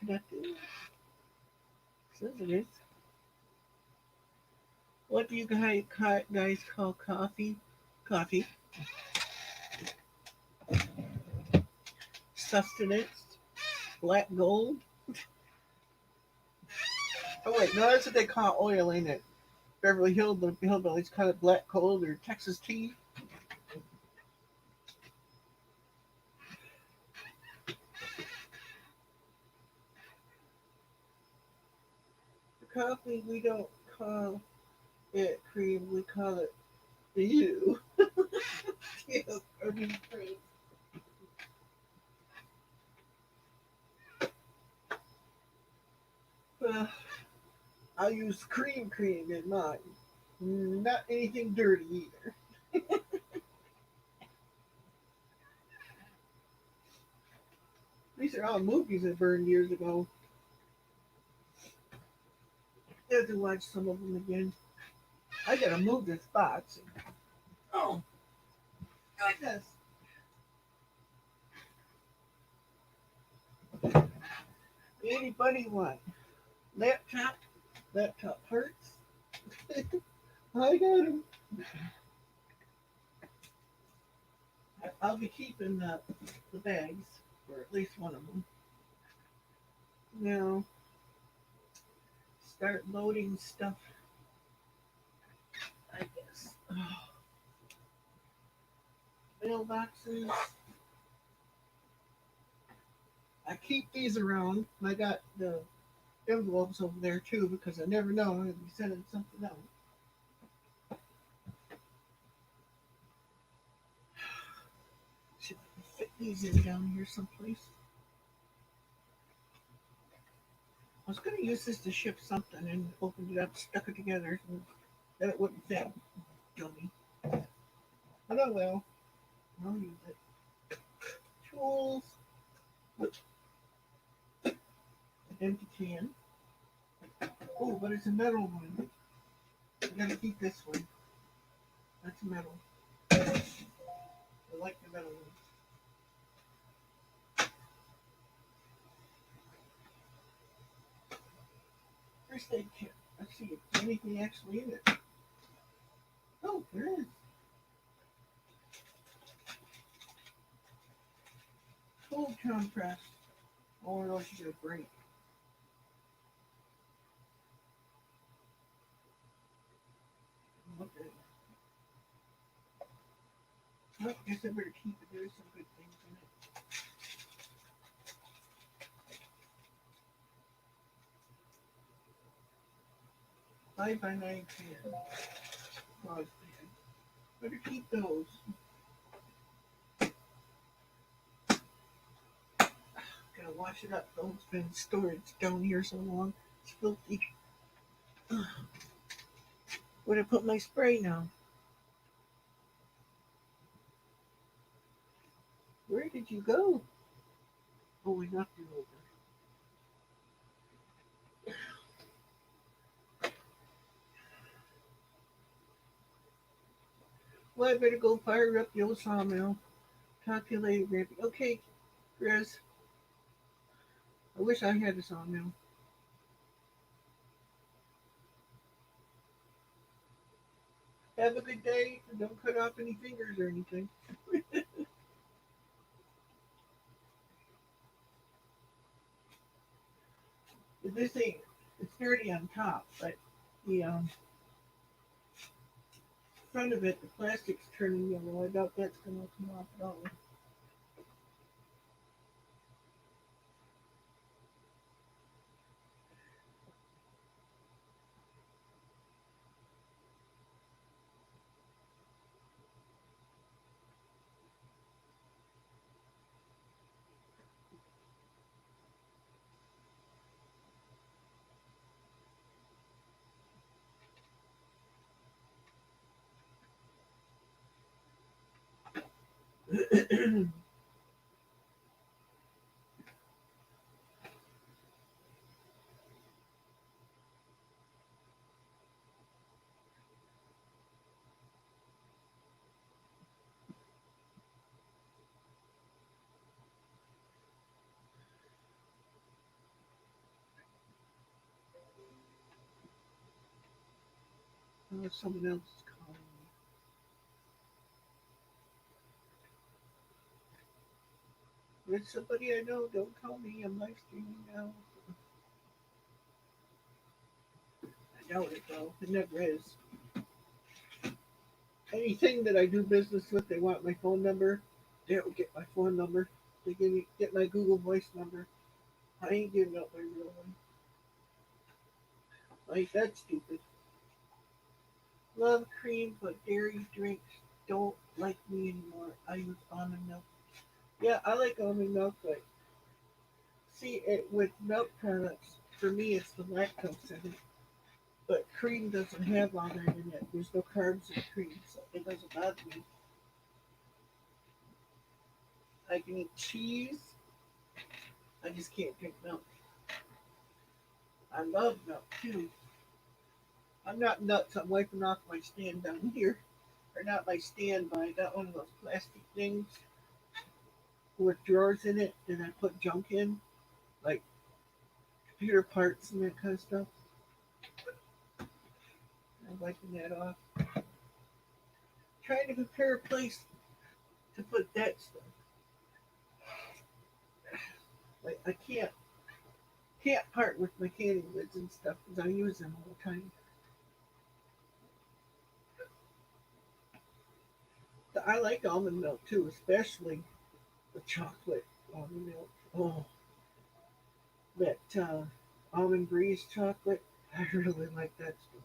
connected? Says it is. What do you guys call coffee? Coffee. Sustenance. Black gold. Oh wait, no, that's what they call oil, ain't it? Beverly Hills, the hillbillies call it black coal or Texas tea. The coffee we don't call it cream, we call it you. Yeah, I mean cream. Uh, I use cream in mine. Not anything dirty either. These are all movies I burned years ago. I have to watch some of them again. I gotta move this box. Oh, goodness. Anybody want laptop? Laptop hurts. I got them. I'll be keeping the bags, or at least one of them. Now, start loading stuff, I guess. Oh, mailboxes. I keep these around. I got the envelopes over there too because I never know. I'm going to be sending something out. Should fit these in down here someplace. I was going to use this to ship something and opened it up, stuck it together, and then it wouldn't fit. Dummy. But oh well. I'll use it. Tools. Empty can. Oh, but it's a metal one. I gotta keep this one. That's metal. I like the metal one. First aid kit. Let's see if there's anything actually in it. Oh, there is. Cold compress. Oh, no, she's gonna break. Okay. Well, I guess I better keep it. There's some good things in it. 5x9 can. Pause pan. Better keep those. Gotta wash it up though. It's been stored down here so long. It's filthy. Where'd I put my spray now? Where did you go? Oh, we knocked you over. Well, I better go fire up the old sawmill. Talk to you later, Grampy. Okay, Chris. I wish I had a sawmill. Have a good day. And don't cut off any fingers or anything. This ain't, it's dirty on top, but the front of it, the plastic's turning yellow. I doubt that's going to come off at all. Someone else is calling me. It's somebody I know. Don't call me. I'm live streaming now. doubt it though. It never is. Anything that I do business with, they want my phone number. They don't get my phone number. They get my Google Voice number. I ain't giving out my real one. Like that's stupid. Love cream, but dairy drinks don't like me anymore. I use almond milk. Yeah, I like almond milk, but see, it with milk products, for me, it's the lactose in it. But cream doesn't have all that in it. There's no carbs in cream, so it doesn't bother me. I can eat cheese. I just can't drink milk. I love milk too. I'm not nuts. I'm wiping off my stand down here. Or not my stand, but I got one of those plastic things with drawers in it that I put junk in, like computer parts and that kind of stuff. I'm wiping that off. Trying to prepare a place to put that stuff. Like I can't part with my candy lids and stuff because I use them all the time. I like almond milk too, especially the chocolate almond milk. Oh, that almond breeze chocolate. I really like that stuff.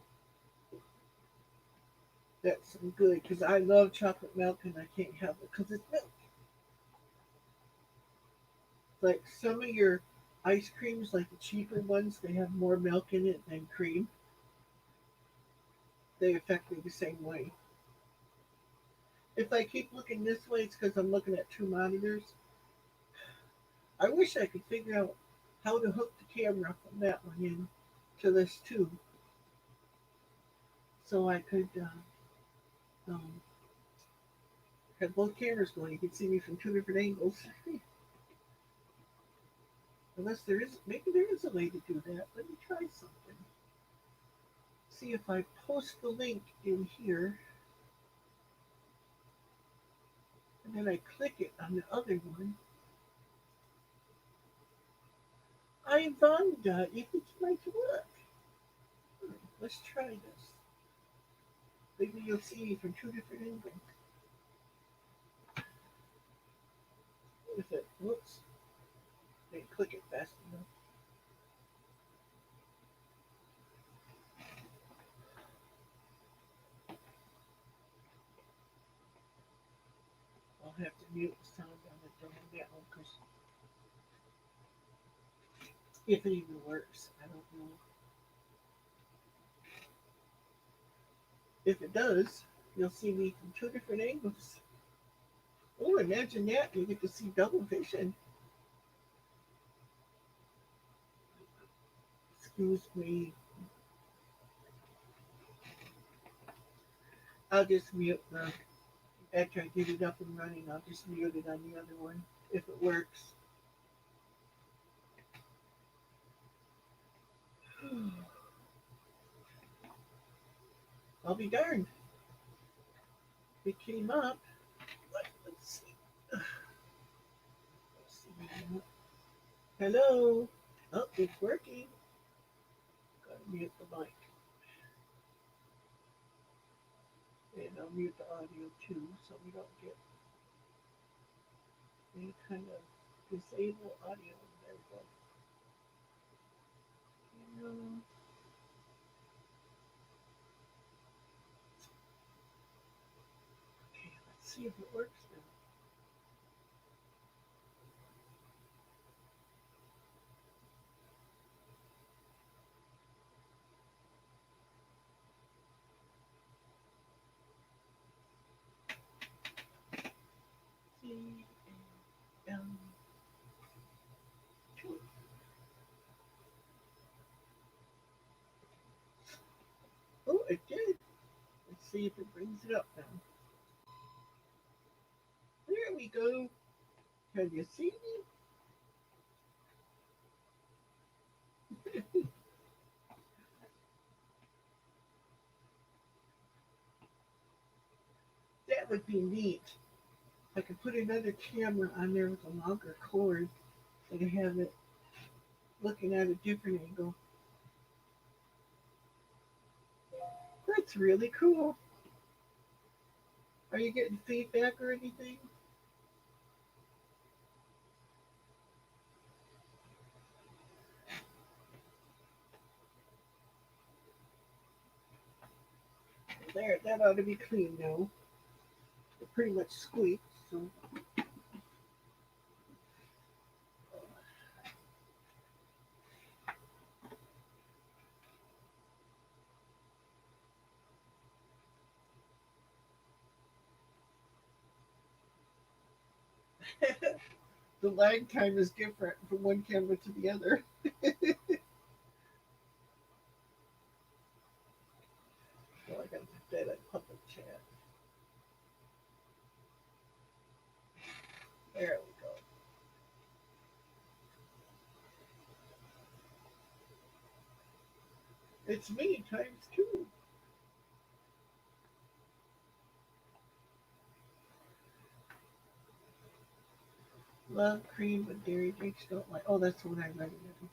That's some good because I love chocolate milk and I can't have it because it's milk. Like some of your ice creams, like the cheaper ones, they have more milk in it than cream. They affect me the same way. If I keep looking this way, it's because I'm looking at two monitors. I wish I could figure out how to hook the camera from that one in to this too, so I could have both cameras going. You can see me from two different angles. Unless there is, maybe there is a way to do that. Let me try something. See if I post the link in here and then I click it on the other one. I wonder if it might work. Let's try this. Maybe you'll see me from two different angles. If it whoops, then click it fast enough. I'll have to mute the sound on that one because if it even works, I don't know. If it does, you'll see me from two different angles. Oh, imagine that. You get to see double vision. Excuse me. I'll just mute the, after I get it up and running, I'll just mute it on the other one if it works. I'll be darned. It came up. Let's see. Let's see. Hello. Oh, it's working. Gotta mute the mic. And I'll mute the audio too so we don't get any kind of disable audio. There we go. And, okay, let's see if it works now. CAM2. Oh, it did. Let's see if it brings it up now. There we go. Can you see me? That would be neat. I could put another camera on there with a longer cord and have it looking at a different angle. That's really cool. Are you getting feedback or anything? There, that ought to be clean now. It pretty much squeaks, so the lag time is different from one camera to the other. So I gotta put that in public chat. There we go. It's me times two. Love cream, but dairy drinks don't like. Oh, that's the one I read already.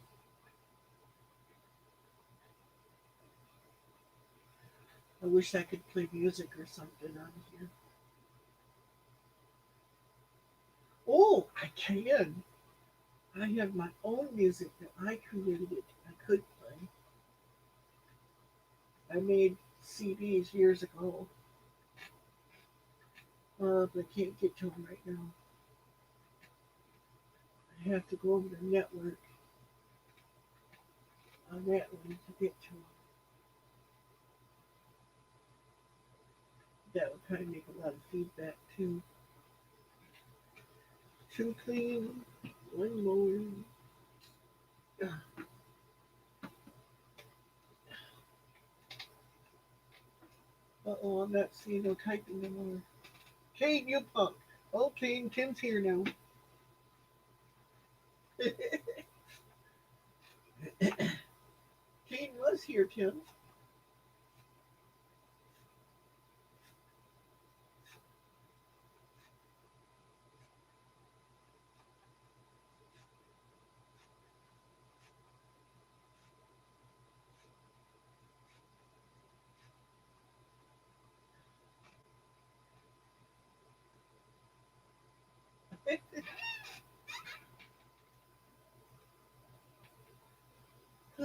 I wish I could play music or something on here. Oh, I can. I have my own music that I created. I could play. I made CDs years ago, but I can't get to them right now. I have to go over the network on that one to get to them. That would kind of make a lot of feedback too. Too clean. One more. Uh oh, I'm not seeing no typing anymore. Kane, you punk. Oh, Kane, Tim's here now. Kane was here, Tim.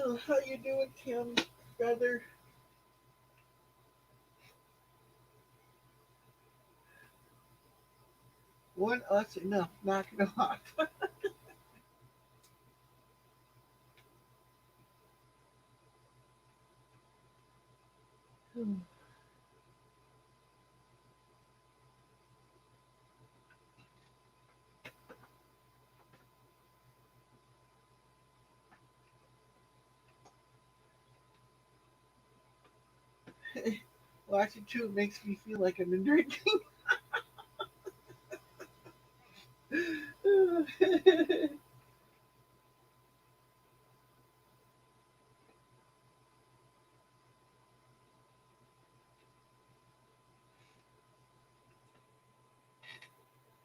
Oh, how you doing, Tim, brother? One us enough. Knock it off. Watching too makes me feel like I'm drinking.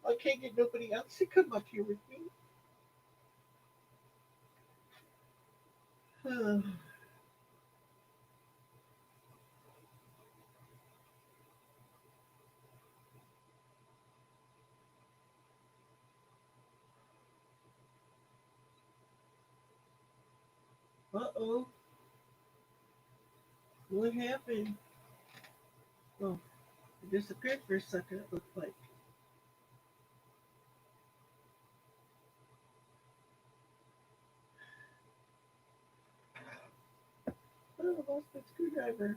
I can't get nobody else to come up here with me. Uh-oh. What happened? Oh, it disappeared for a second, it looked like. Oh, I lost my screwdriver.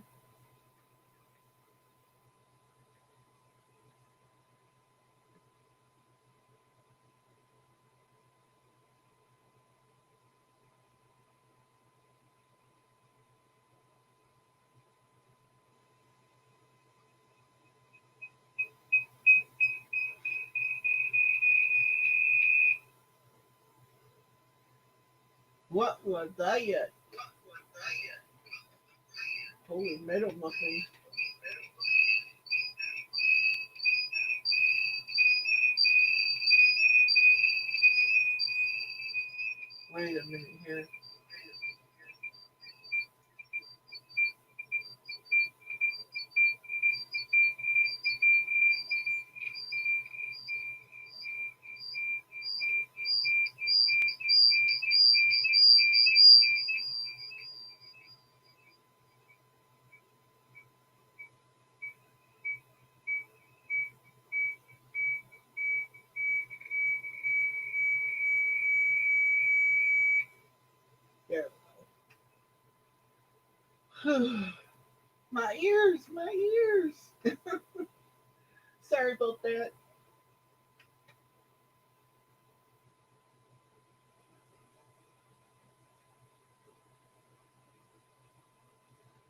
What was that? Holy metal muffin. Wait a minute here. My ears, my ears. Sorry about that.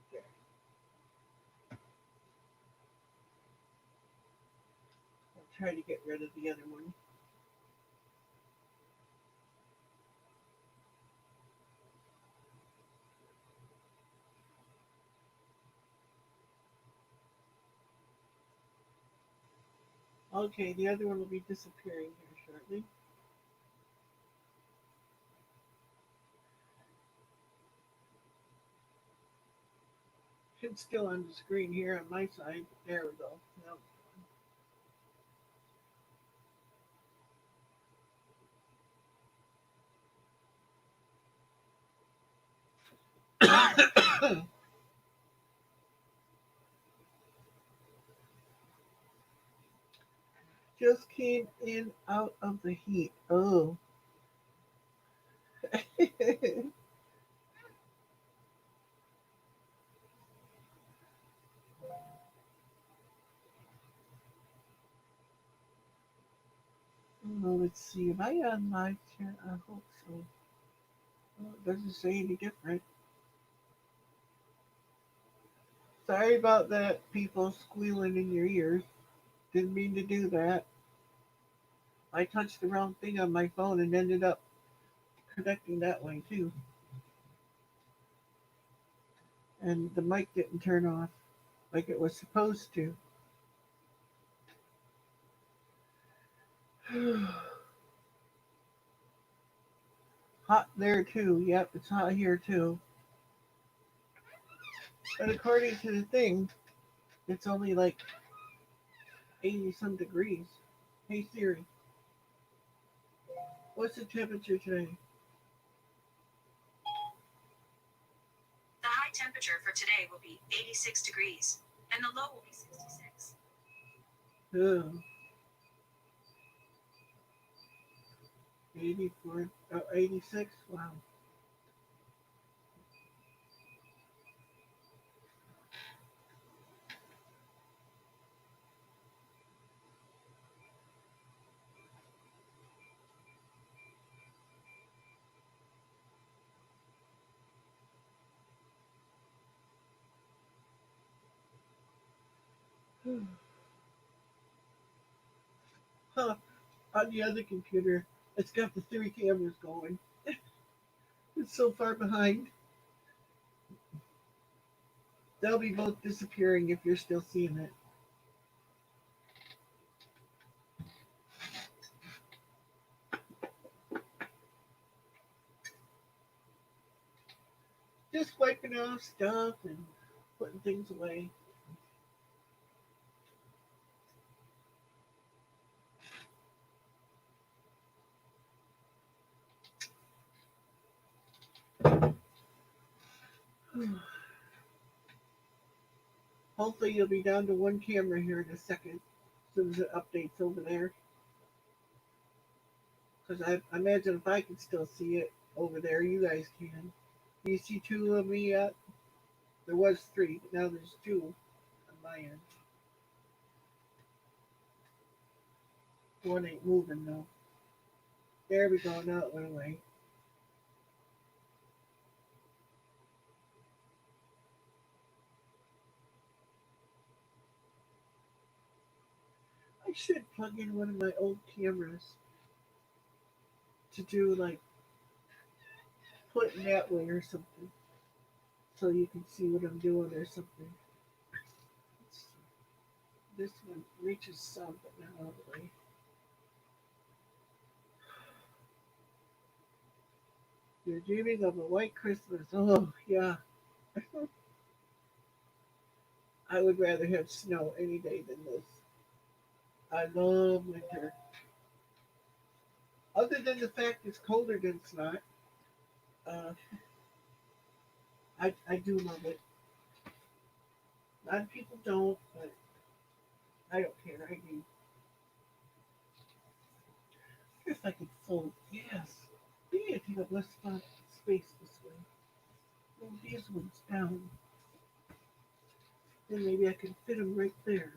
Here, I'll try to get rid of the other one. Okay, the other one will be disappearing here shortly. It's still on the screen here on my side. There we go. Nope. Just came in out of the heat. Oh. Well, let's see. Am I on my chair? I hope so. Well, it doesn't say any different. Sorry about that, people squealing in your ears. Didn't mean to do that. I touched the wrong thing on my phone and ended up connecting that way too. And the mic didn't turn off like it was supposed to. Hot there too. Yep, it's hot here too. But according to the thing, it's only like 80 some degrees. Hey Siri, what's the temperature today? The high temperature for today will be 86 degrees, and the low will be 66. Oh, 84, 86? Wow. Huh. On the other computer, it's got the three cameras going. It's so far behind. They'll be both disappearing if you're still seeing it. Just wiping off stuff and putting things away. Hopefully, you'll be down to one camera here in a second as soon as it updates over there. Because I imagine if I can still see it over there, you guys can. Do you see two of me yet? There was three, but now there's two on my end. One ain't moving though. There we go. Now it went away. I should plug in one of my old cameras to do like putting that way or something, so you can see what I'm doing or something. This one reaches some, but not all the way. You're dreaming of a white Christmas. Oh yeah, I would rather have snow any day than this. I love winter. Other than the fact it's colder than it's not, uh, I do love it. A lot of people don't, but I don't care. I do. If I could fold, yes. Yeah, take up less space this way. Move these ones down. And maybe I can fit them right there.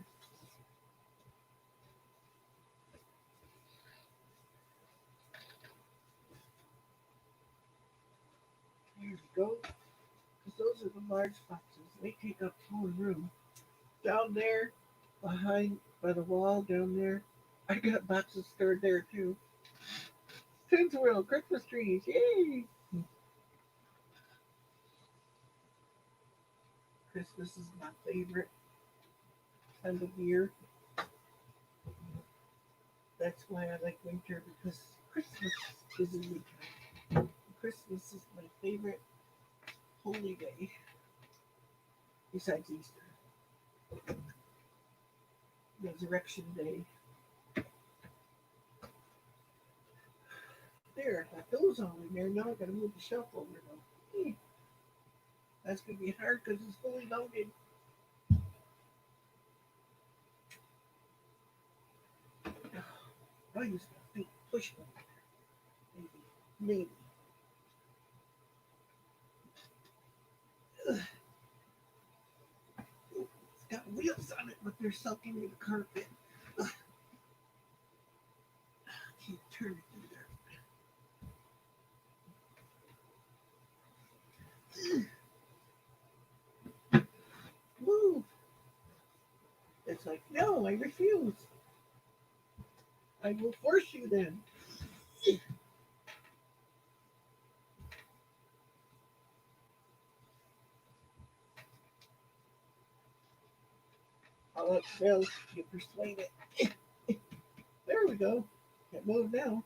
There we go. Because those are the large boxes. They take up more room. Down there, behind by the wall down there, I got boxes stored there too. Tinswell, Christmas trees, yay! Christmas is my favorite time of year. That's why I like winter because Christmas is in winter. Christmas is my favorite holy day besides Easter, Resurrection Day. There, I got those all in there. Now I gotta move the shelf over though. That's gonna be hard because it's fully loaded. I used to push them. Maybe. Ugh. It's got wheels on it, but they're sunk into the carpet. Ugh. I can't turn it through there. Move. It's like, no, I refuse. I will force you then. I'll let Phil get persuaded. There we go. Can't move now.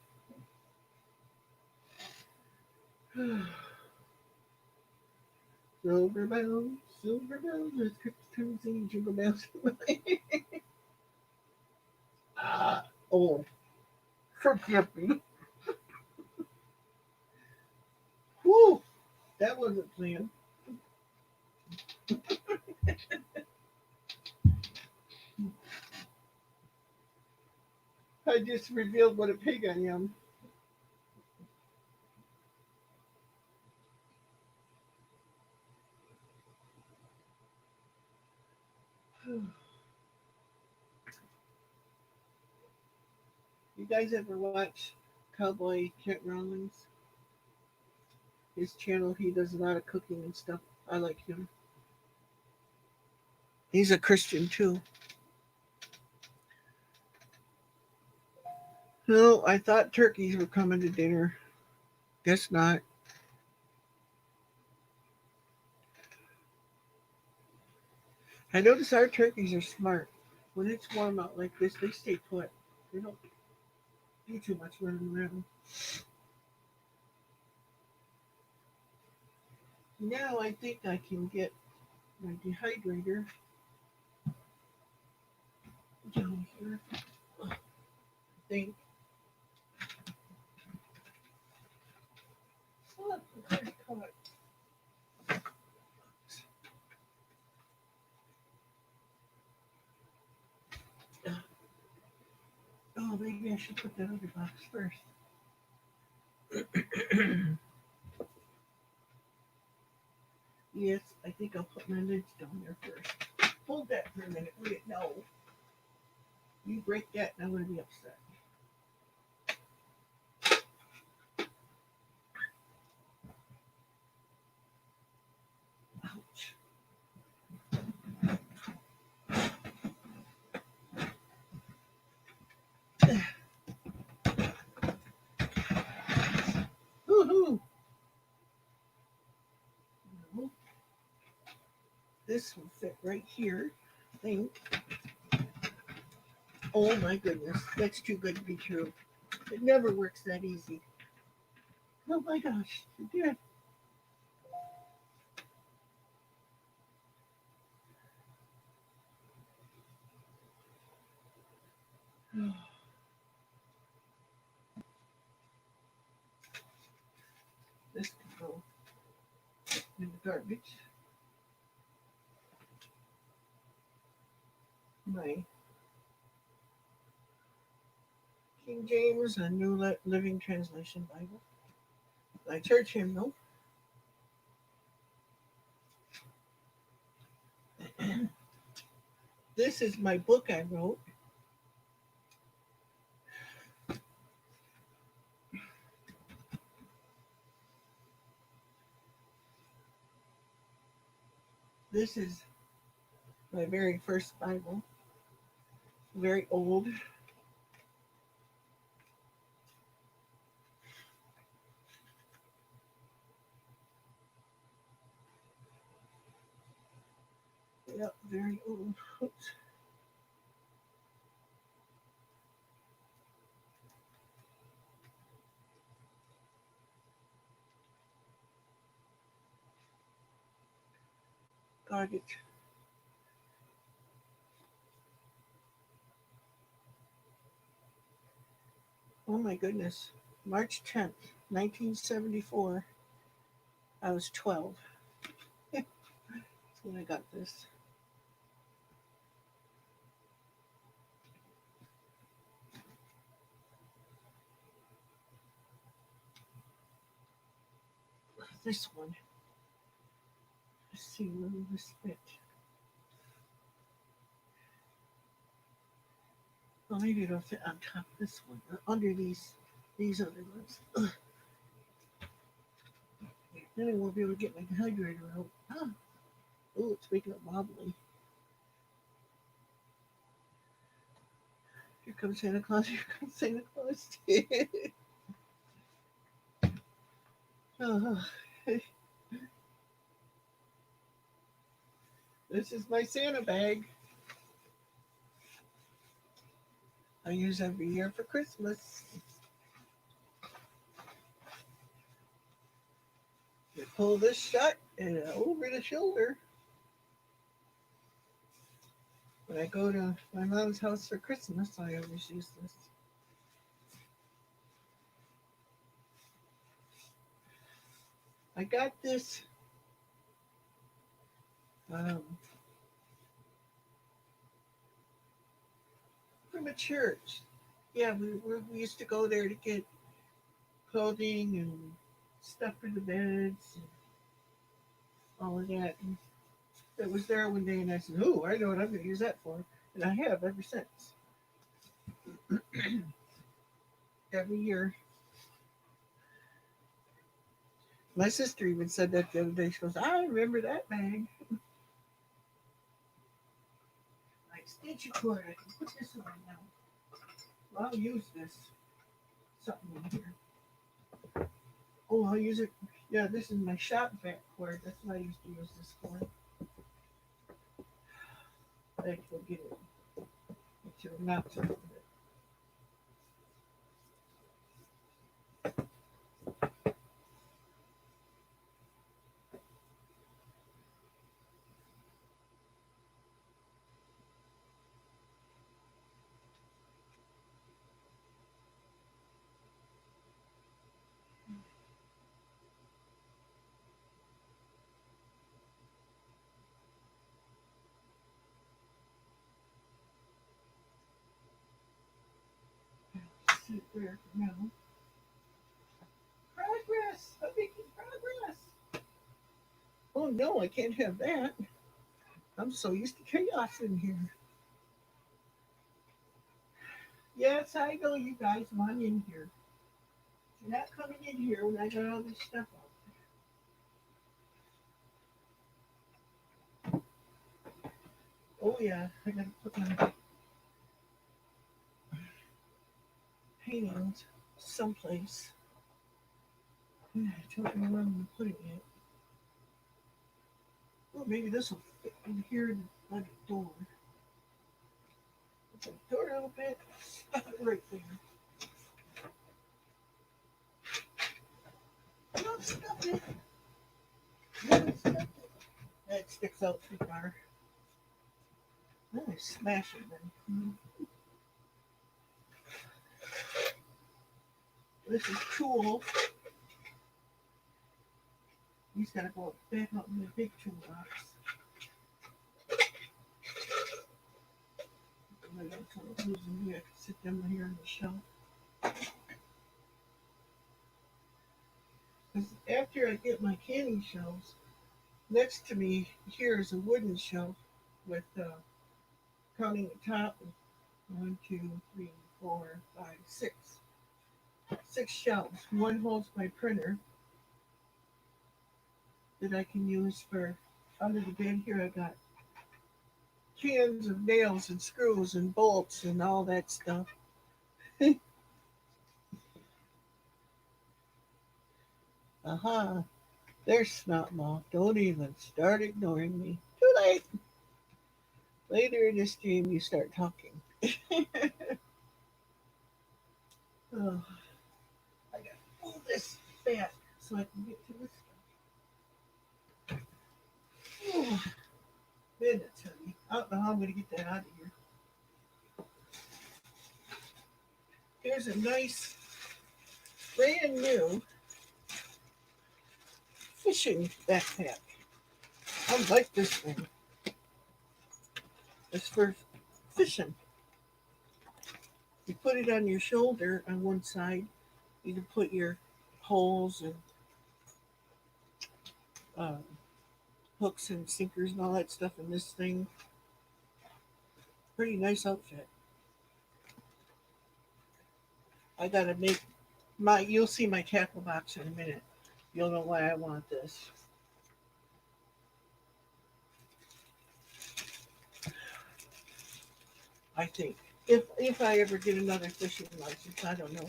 Silver bells, there's Christmas and jingle bells. Ah, oh, forgive me. Whew, that wasn't planned. I just revealed what a pig I am. You guys ever watch Cowboy Kent Rollins? His channel, he does a lot of cooking and stuff. I like him. He's a Christian too. No, I thought turkeys were coming to dinner. Guess not. I notice our turkeys are smart. When it's warm out like this, they stay put. They don't do too much running around. Now I think I can get my dehydrator down here. I think. Oh, it's caught. Oh, maybe I should put that other box first. Yes, I think I'll put my lids down there first. Hold that for a minute. Wait, no. You break that and I'm going to be upset. Ouch. Woohoo! No, this will fit right here, I think. Oh my goodness, that's too good to be true. It never works that easy. Oh my gosh, it did. This can go in the garbage. My King James and New Living Translation Bible. My church hymnal. This is my book I wrote. This is my very first Bible. Very old. Yep, very old. Oops. Got it. Oh my goodness. March 10th, 1974. I was 12. That's when I got this. This one. Let's see where this fit. Well, maybe it'll fit on top of this one, or under these other ones. Ugh. Then I won't be able to get my hydrator out. Ah. Oh, it's making it wobbly. Here comes Santa Claus. Here comes Santa Claus. Oh, this is my Santa bag I use every year for Christmas. You pull this shut and over the shoulder. When I go to my mom's house for Christmas, I always use this. I got this um, from a church. Yeah, we used to go there to get clothing and stuff for the beds and all of that. And it was there one day, and I said, "Oh, I know what I'm going to use that for," and I have ever since. Every year, my sister even said that the other day. She goes, "I remember that bag." My extension cord. I can put this on now. Well, I'll use this. Something in here. Oh, I'll use it. Yeah, this is my shop vac cord. That's what I used to use this for. I have to go get it. Make sure I'm not off of it. Sit there for now. Progress! I'm making progress! Oh no, I can't have that. I'm so used to chaos in here. Yes, I know you guys want in here. You're not coming in here when I got all this stuff out. Oh yeah, I gotta put my paintings someplace. I don't know where I'm gonna put it yet. Well, maybe this will fit in here by the door. Put the door open, stuff it right there. Don't stuff it. Don't stuff it. That sticks out too far. Then I smash it then. This is cool. He's gotta go back out in the big toolbox. I got some of those in here. I can sit them here on the shelf. Because after I get my canning shelves, next to me here is a wooden shelf with counting the top. One, two, three, four, five, six. Six shelves. One holds my printer that I can use for under the bed here. I got cans of nails and screws and bolts and all that stuff. Aha, there's Snot Moth. Don't even start ignoring me. Too late. Later in this stream, you start talking. Oh, I gotta pull this back so I can get to this stuff. Oh, minutes, honey. I don't know how I'm gonna get that out of here. Here's a nice, brand new fishing backpack. I like this thing. It's for fishing. You put it on your shoulder on one side. You can put your poles and uh, hooks and sinkers and all that stuff in this thing. Pretty nice outfit. I gotta make my. You'll see my tackle box in a minute. You'll know why I want this. I think if I ever get another fishing license, I don't know.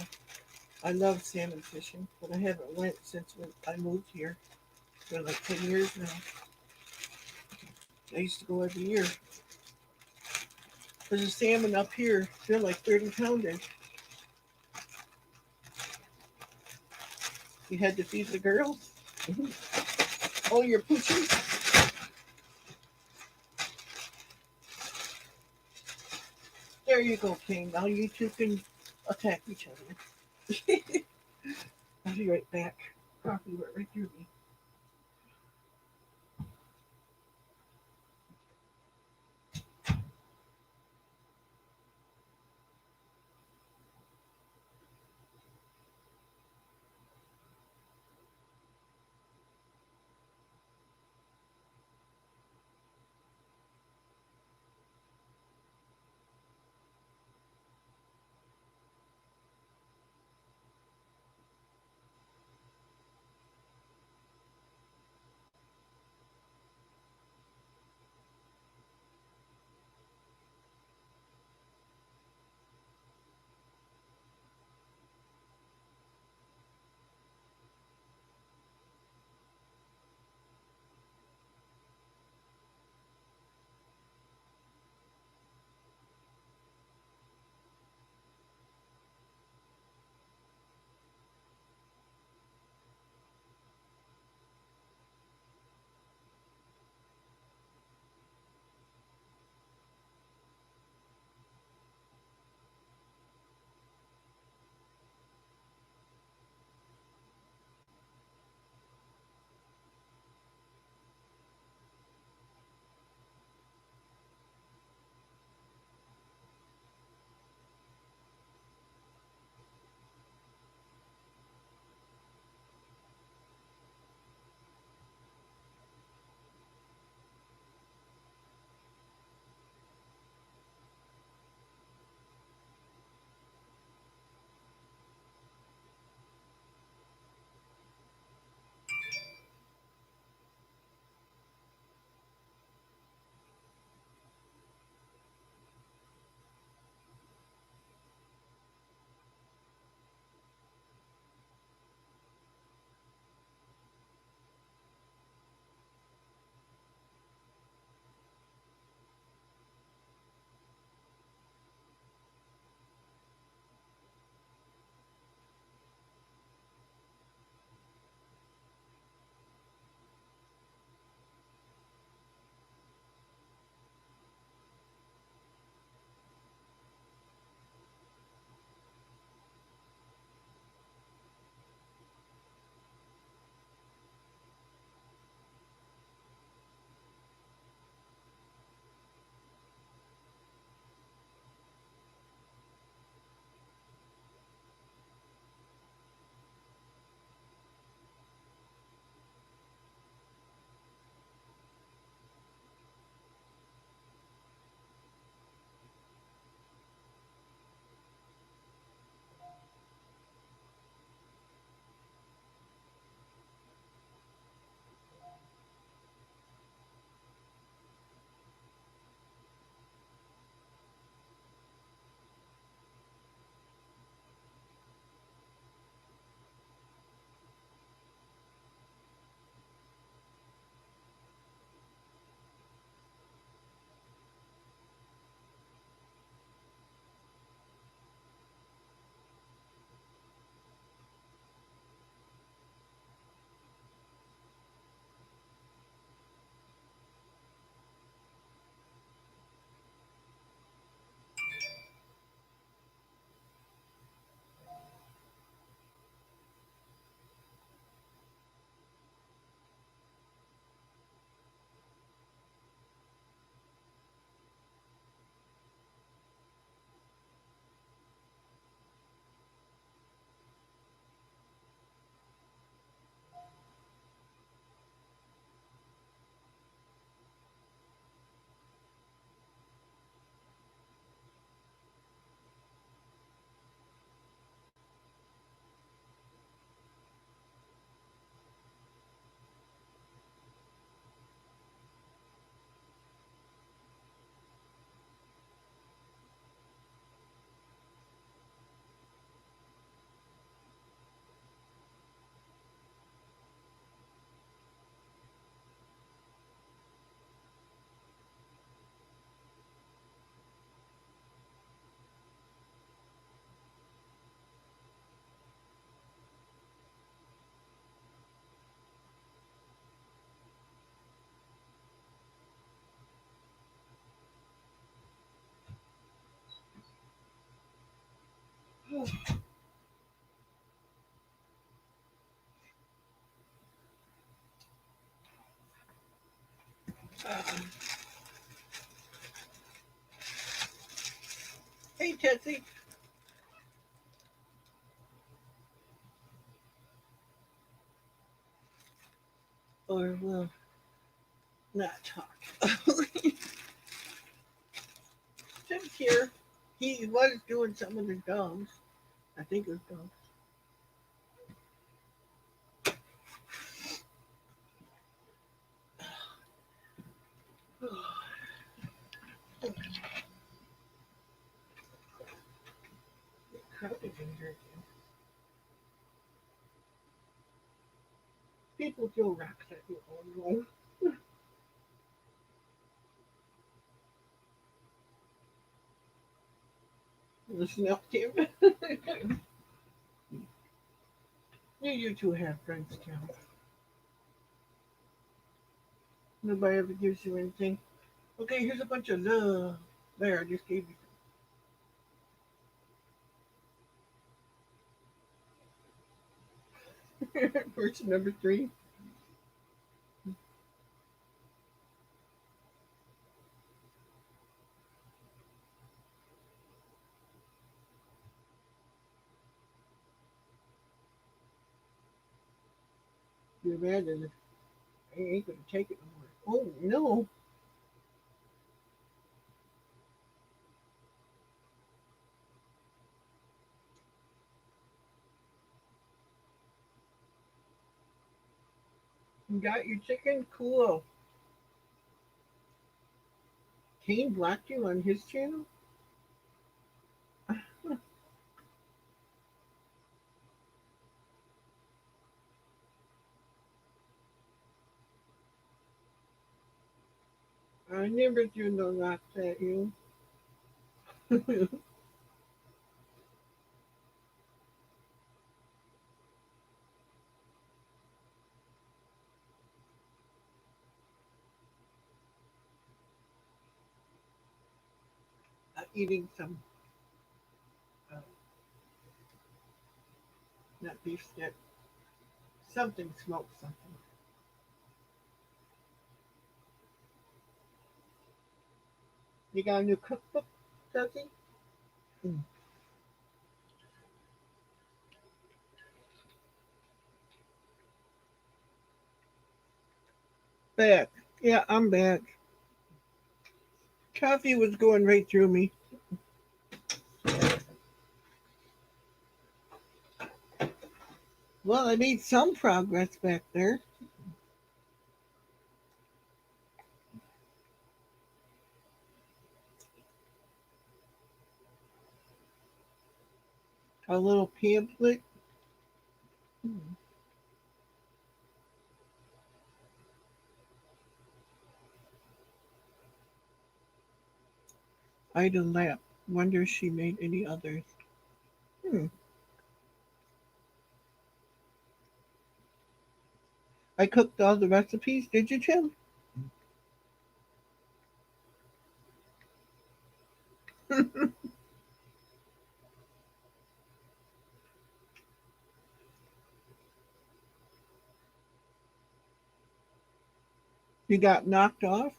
I love salmon fishing, but I haven't went since I moved here. It's been like 10 years now. I used to go every year. There's a salmon up here. They're like 30 pounders. You had to feed the girls. Oh, you're pooching. There you go, King. Now you two can attack each other. I'll be right back. Coffee went right through me. Hey, Tessie. Or we'll not talk. Tim's here. He was doing some of the dogs. I think it was dogs. Crowded in here again. People throw rocks at you all alone. Listen up, Tim. You two have friends, Tim. Nobody ever gives you anything. Okay, here's a bunch of love. There, I just gave you. Person number 3. You're mad at it. I ain't gonna take it no more. Oh no. You got your chicken? Cool. Kane blocked you on his channel? I never do no rocks at you. Eating some, uh, not beef stick, something smoked something. You got a new cookbook, Dusty? Mm. Back. Yeah, I'm back. Coffee was going right through me. Well, I made some progress back there. A little pamphlet. Hmm. Ida Lap. Wonder if she made any others. Hmm. I cooked all the recipes. Did you, Tim? You got knocked off,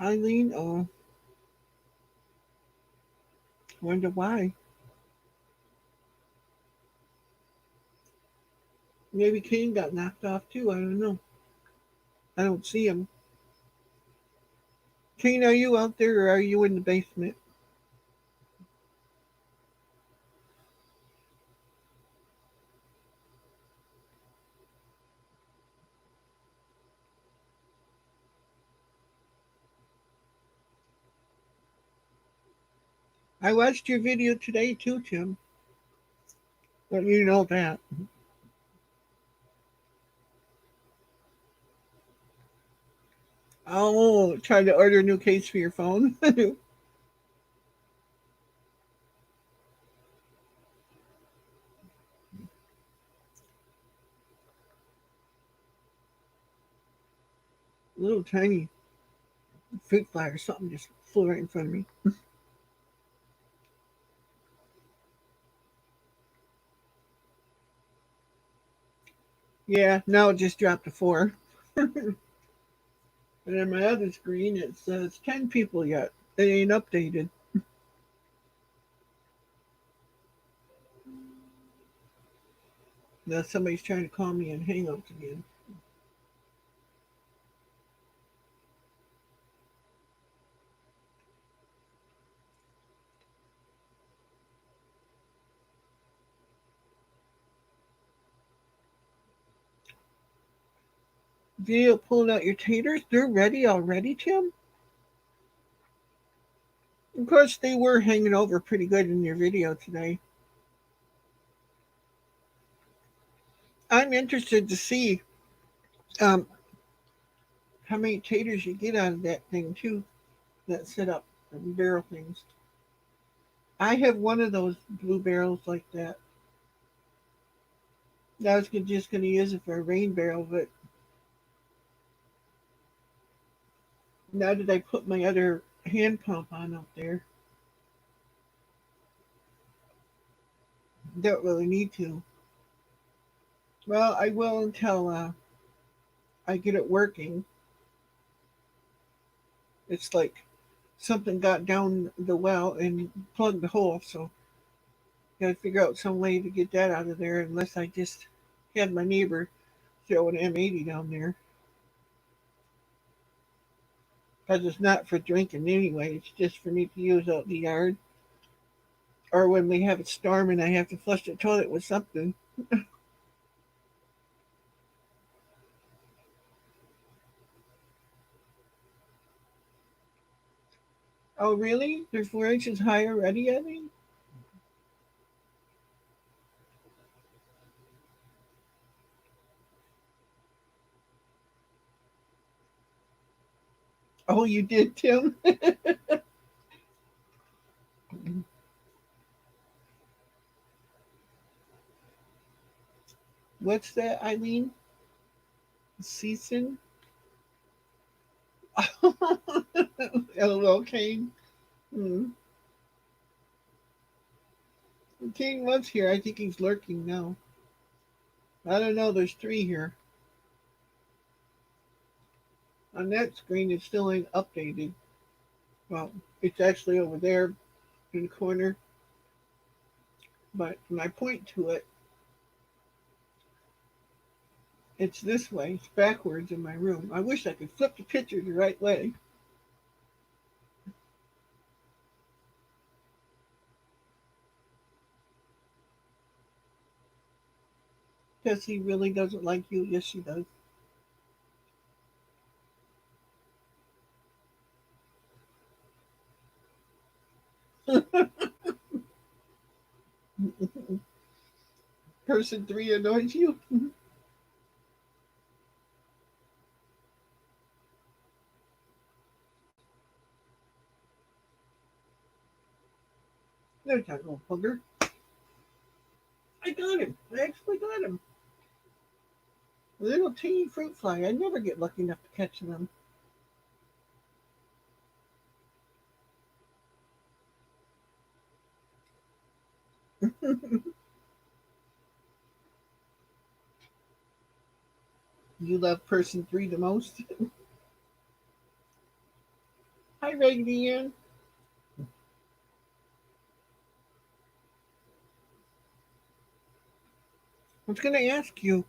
Eileen? Oh, wonder why. Maybe Kane got knocked off too. I don't know. I don't see him. Kane, are you out there or are you in the basement? I watched your video today too, Tim. But you know that. Oh, trying to order a new case for your phone. Little tiny fruit fly or something just flew right in front of me. Yeah, now it just dropped to 4. And on my other screen, it says 10 people yet. It ain't updated. Now somebody's trying to call me and hang up again. Video pulling out your taters. They're ready already, Tim? Of course, they were hanging over pretty good in your video today. I'm interested to see um, how many taters you get out of that thing, too, that set up the barrel things. I have one of those blue barrels like that. I was just going to use it for a rain barrel, but now that I put my other hand pump on up there, don't really need to. Well, I will until I get it working. It's like something got down the well and plugged the hole, so gotta figure out some way to get that out of there unless I just had my neighbor throw an M80 down there. Because it's not for drinking anyway, it's just for me to use out the yard. Or when we have a storm and I have to flush the toilet with something. Oh, really? They're 4 inches high already, I mean? Oh, you did, Tim? What's that, Eileen? Season? LOL Kane. Hmm. King was here. I think he's lurking now. I don't know. There's 3 here. On that screen, it still ain't updated. Well, it's actually over there in the corner. But when I point to it, it's this way. It's backwards in my room. I wish I could flip the picture the right way. Because he really doesn't like you. Yes, he does. Person 3 annoys you. There's that little bugger. I got him. I actually got him. A little teeny fruit fly. I never get lucky enough to catch them. You love person 3 the most. Hi, Raggedy Ann. I was going to ask you,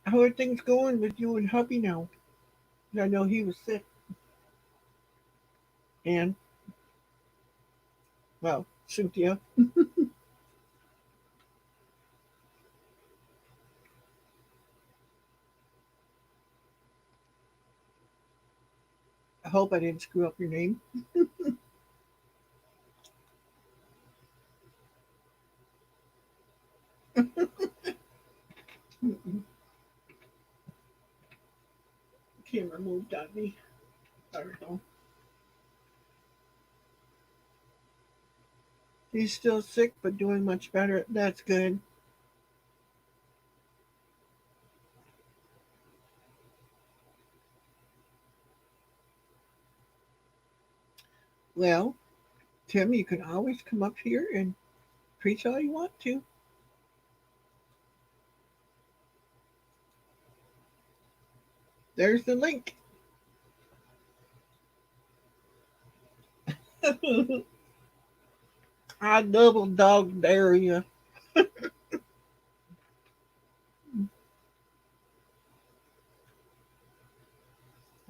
how are things going with you and hubby now? I know he was sick. And, well, Cynthia. I hope I didn't screw up your name. Camera moved on me. I don't know. He's still sick, but doing much better. That's good. Well, Tim, you can always come up here and preach all you want to. There's the link. I double dog dare you.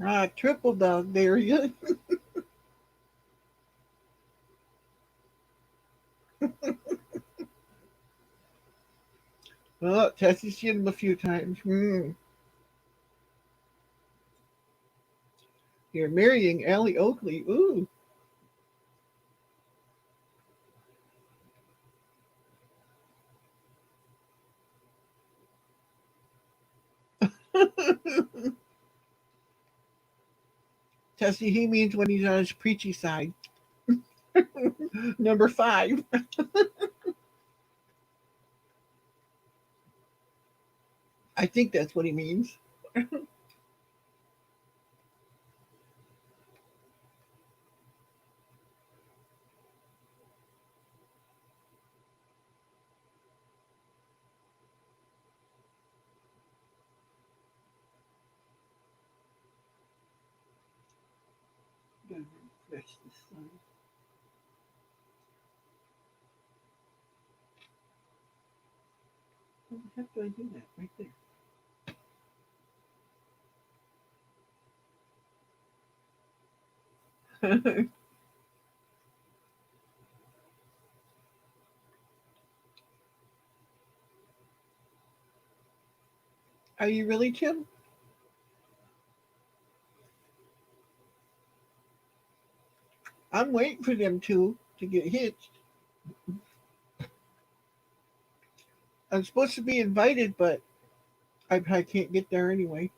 I triple dog dare you. Well, Tessie's seen him a few times. You're marrying Allie Oakley. Ooh. Tessie, he means when he's on his preachy side. Number 5. I think that's what he means. Gotta refresh this slide. How the heck do I do that? Right there. Are you really, Tim? I'm waiting for them to get hitched. I'm supposed to be invited, but I can't get there anyway.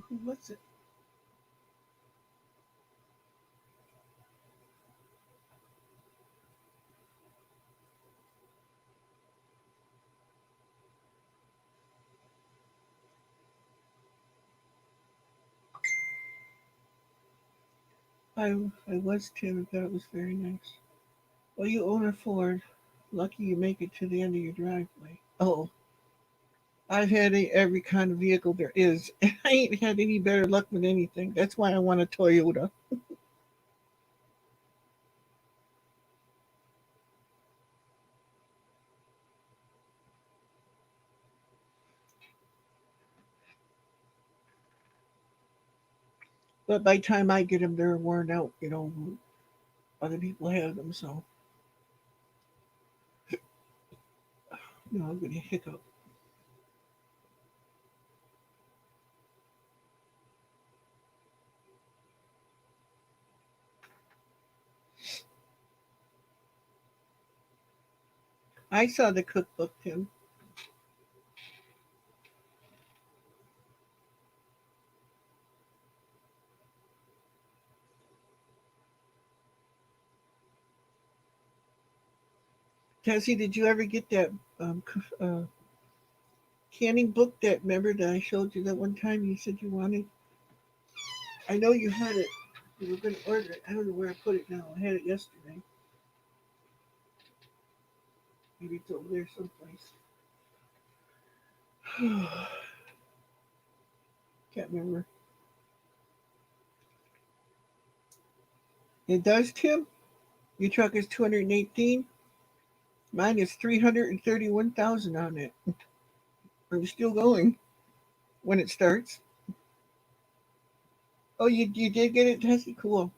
Who was it? I was Tim. I thought it was very nice. Well, you own a Ford. Lucky you make it to the end of your driveway. Oh, I've had every kind of vehicle there is. And I ain't had any better luck with anything. That's why I want a Toyota. But by the time I get them, they're worn out. Other people have them. So, no, I'm going to hiccup. I saw the cookbook, Tim. Tessie, did you ever get that canning book that, remember, that I showed you that one time you said you wanted? I know you had it. You were going to order it. I don't know where I put it now. I had it yesterday. Maybe it's over there someplace. Can't remember. It does, Tim? Your truck is 218. Mine is 331,000 on it. I'm still going when it starts. Oh, you did get it, Tessie? Cool.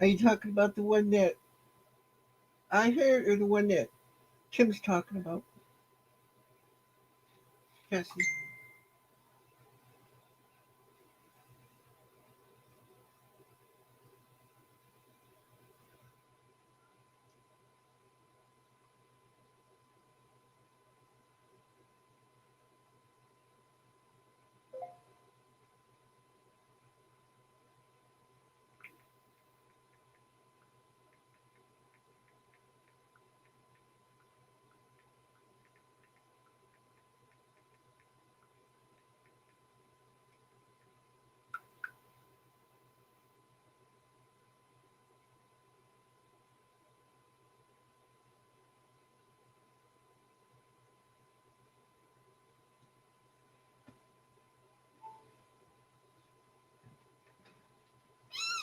Are you talking about the one that I heard or the one that Tim's talking about? Cassie.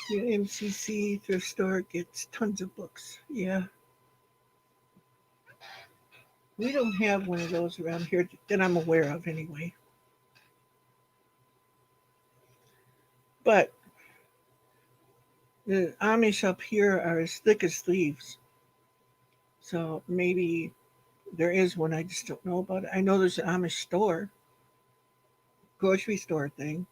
Your MCC thrift store gets tons of books. Yeah, we don't have one of those around here that I'm aware of, anyway. But the Amish up here are as thick as thieves. So maybe there is one. I just don't know about it. I know there's an Amish store, grocery store thing.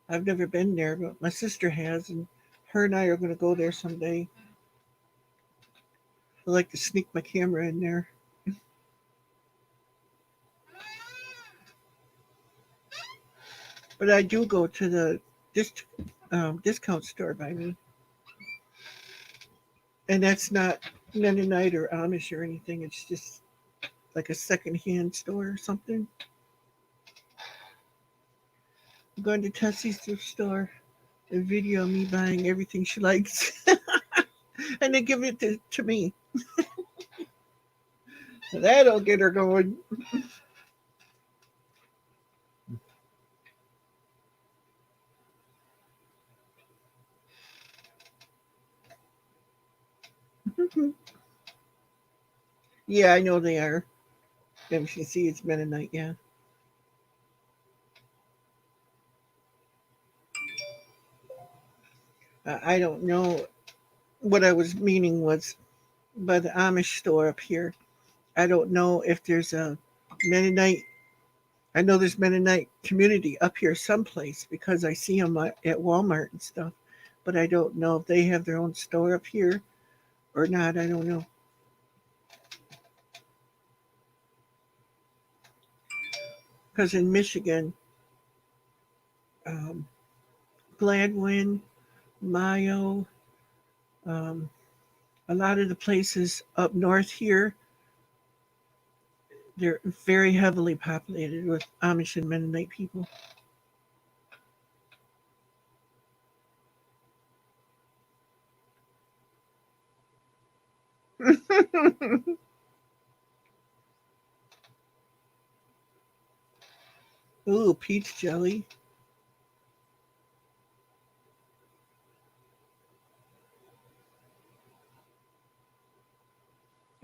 I've never been there, but my sister has, and her and I are going to go there someday. I like to sneak my camera in there. But I do go to the dis- discount store by me, and that's not Mennonite or Amish or anything. It's just like a secondhand store or something. I'm going to Tessie's thrift store and video me buying everything she likes, and they give it to me. That'll get her going. Yeah, I know they are. MCC is Mennonite, yeah. I don't know what I was meaning was by the Amish store up here. I don't know if there's a Mennonite. I know there's Mennonite community up here someplace because I see them at Walmart and stuff. But I don't know if they have their own store up here or not. I don't know. Because in Michigan, um, Gladwin, Mayo, um, a lot of the places up north here, they're very heavily populated with Amish and Mennonite people. Ooh, peach jelly.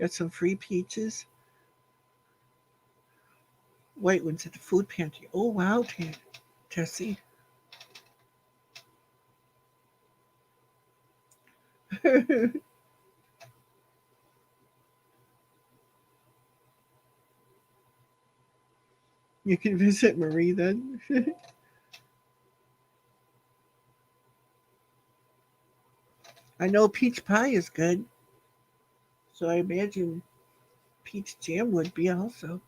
Got some free peaches. White ones at the food pantry. Oh, wow, Tessie. You can visit Marie then. I know peach pie is good, so I imagine peach jam would be also.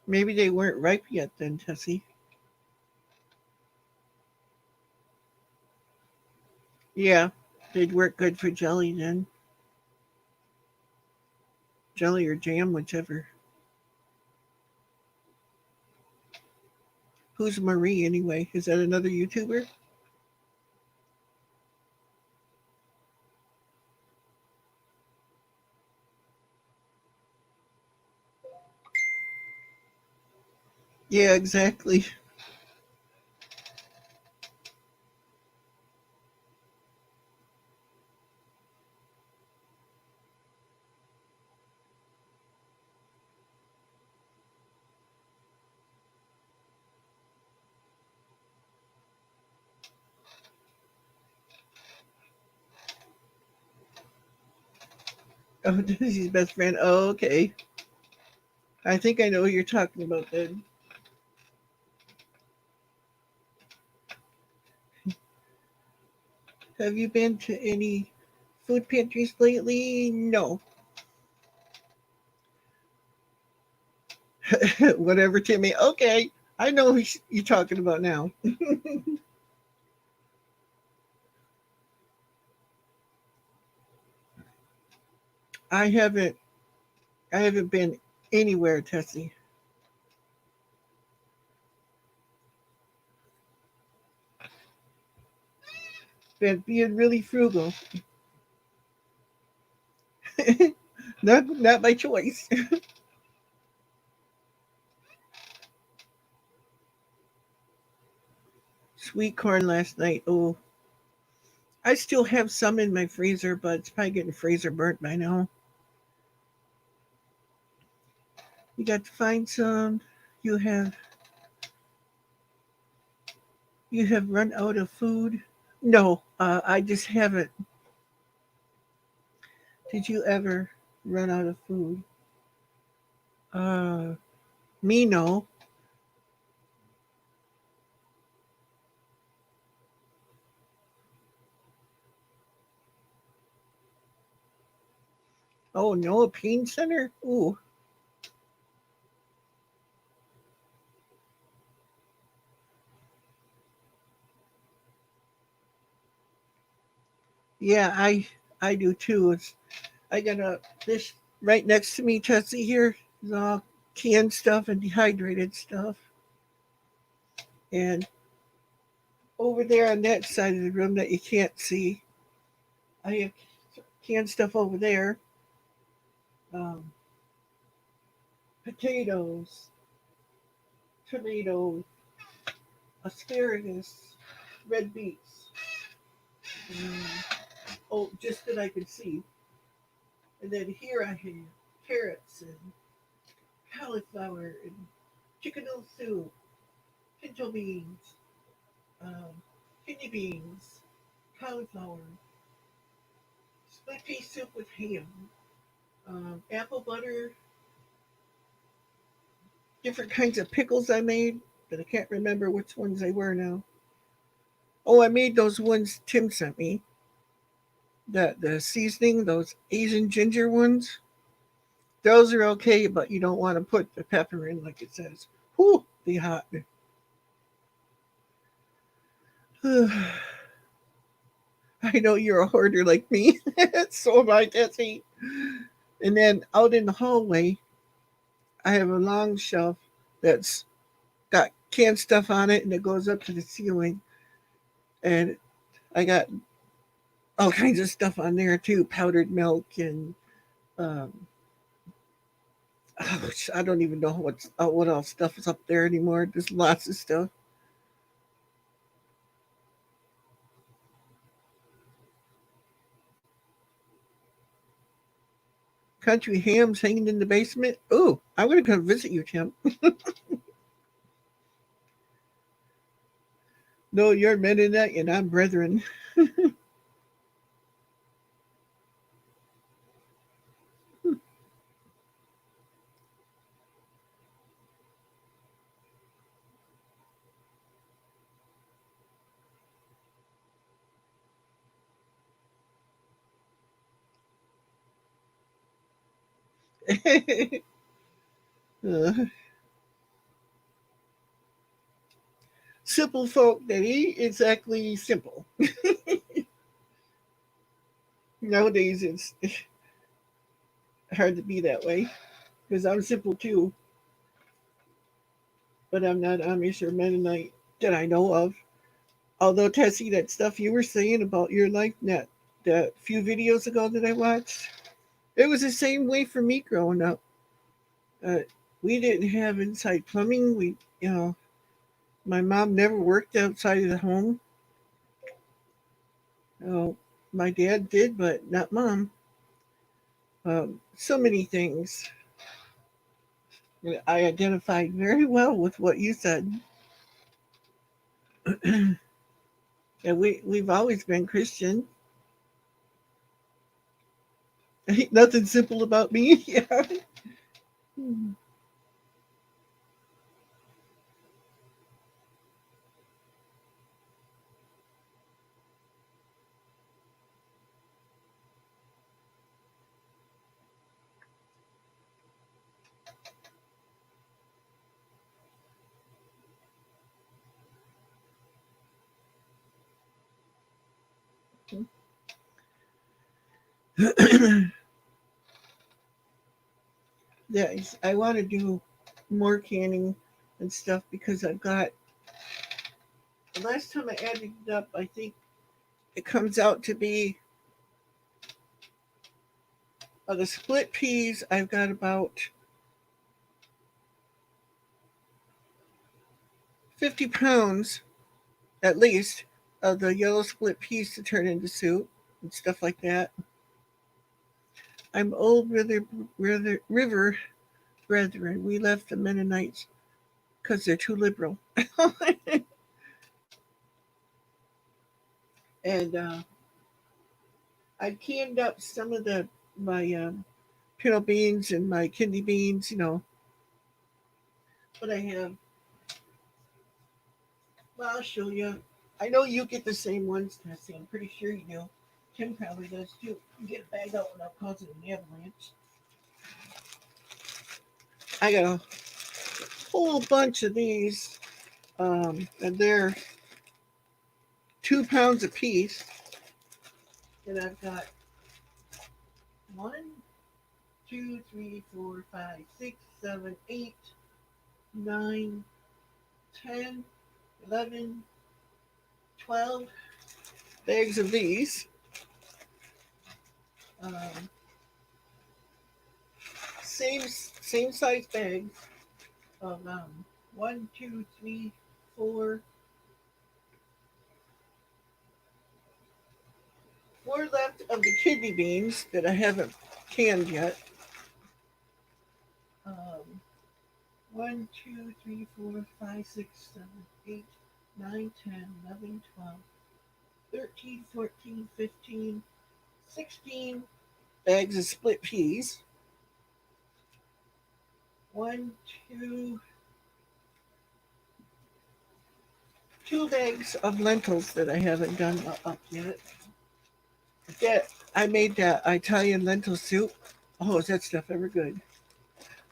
Maybe they weren't ripe yet then, Tessie. Yeah, they'd work good for jelly then. Jelly or jam, whichever. Who's Marie anyway? Is that another YouTuber? Yeah, exactly. Oh, Daisy's best friend. Oh, okay. I think I know who you're talking about then. Have you been to any food pantries lately? No. Whatever, Timmy. Okay. I know who you're talking about now. I haven't I haven't been anywhere, Tessie. Been being really frugal. Not by choice. Sweet corn last night. Oh, I still have some in my freezer, but it's probably getting freezer burnt by now. You got to find some. You have you have run out of food. No, I just haven't. Did you ever run out of food? Uh, Me no. Oh no, a pain center. Ooh, yeah, I do too. I got a this right next to me, Tessie here. Is all canned stuff and dehydrated stuff, and over there on that side of the room that you can't see, I have canned stuff over there. Um, Potatoes, tomatoes, asparagus, red beets. Um, oh, just that I can see. And then here I have carrots and cauliflower and chicken noodle soup, pinto beans, um, kidney beans, cauliflower, split pea soup with ham, apple butter, different kinds of pickles I made, but I can't remember which ones they were now. Oh, I made those ones Tim sent me. The seasoning, those Asian ginger ones. Those are okay, but you don't want to put the pepper in like it says. Whew, be hot. I know you're a hoarder like me. So am I, Tessie. And then out in the hallway, I have a long shelf that's got canned stuff on it and it goes up to the ceiling. And I got all kinds of stuff on there too, powdered milk and um, oh, I don't even know what else stuff is up there anymore. There's lots of stuff. Country hams hanging in the basement. Oh, I'm gonna come visit you, Tim. No, you're Mennonite and I'm brethren. uh, Simple folk that eat exactly simple. Nowadays it's hard to be that way because I'm simple too, but I'm not Amish or Mennonite that I know of. Although Tessie, that stuff you were saying about your life, that few videos ago that I watched, it was the same way for me growing up. Uh, we didn't have inside plumbing. My mom never worked outside of the home. Oh, my dad did, but not mom. So many things. I identified very well with what you said. And we've always been Christian. Ain't nothing simple about me. Yeah. Hmm. Yes, I want to do more canning and stuff because I've got. The last time I added it up, I think it comes out to be the split peas. I've got about 50 pounds at least of the yellow split peas to turn into soup and stuff like that. I'm old river brethren. We left the Mennonites because they're too liberal. And I canned up some of my pinto beans and my kidney beans, but I have. Well, I'll show you. I know you get the same ones, Tessie. I'm pretty sure you do. Tim probably does too. You get a bag out without causing an avalanche. I got a whole bunch of these, and they're 2 pounds a piece. And I've got 1, 2, 3, 4, 5, 6, 7, 8, 9, 10, 11, 12 bags of these. Um, same same size bags of 1, 2, 3, 4, four left of the kidney beans that I haven't canned yet. Um, 1, 2, 3, 4, 5, 6, 7, 8, 9, 10, 11, 12, 13, 14, 15, 16 bags of split peas. One, two, 2 bags of lentils that I haven't done up yet. That I made that Italian lentil soup. Oh, is that stuff ever good?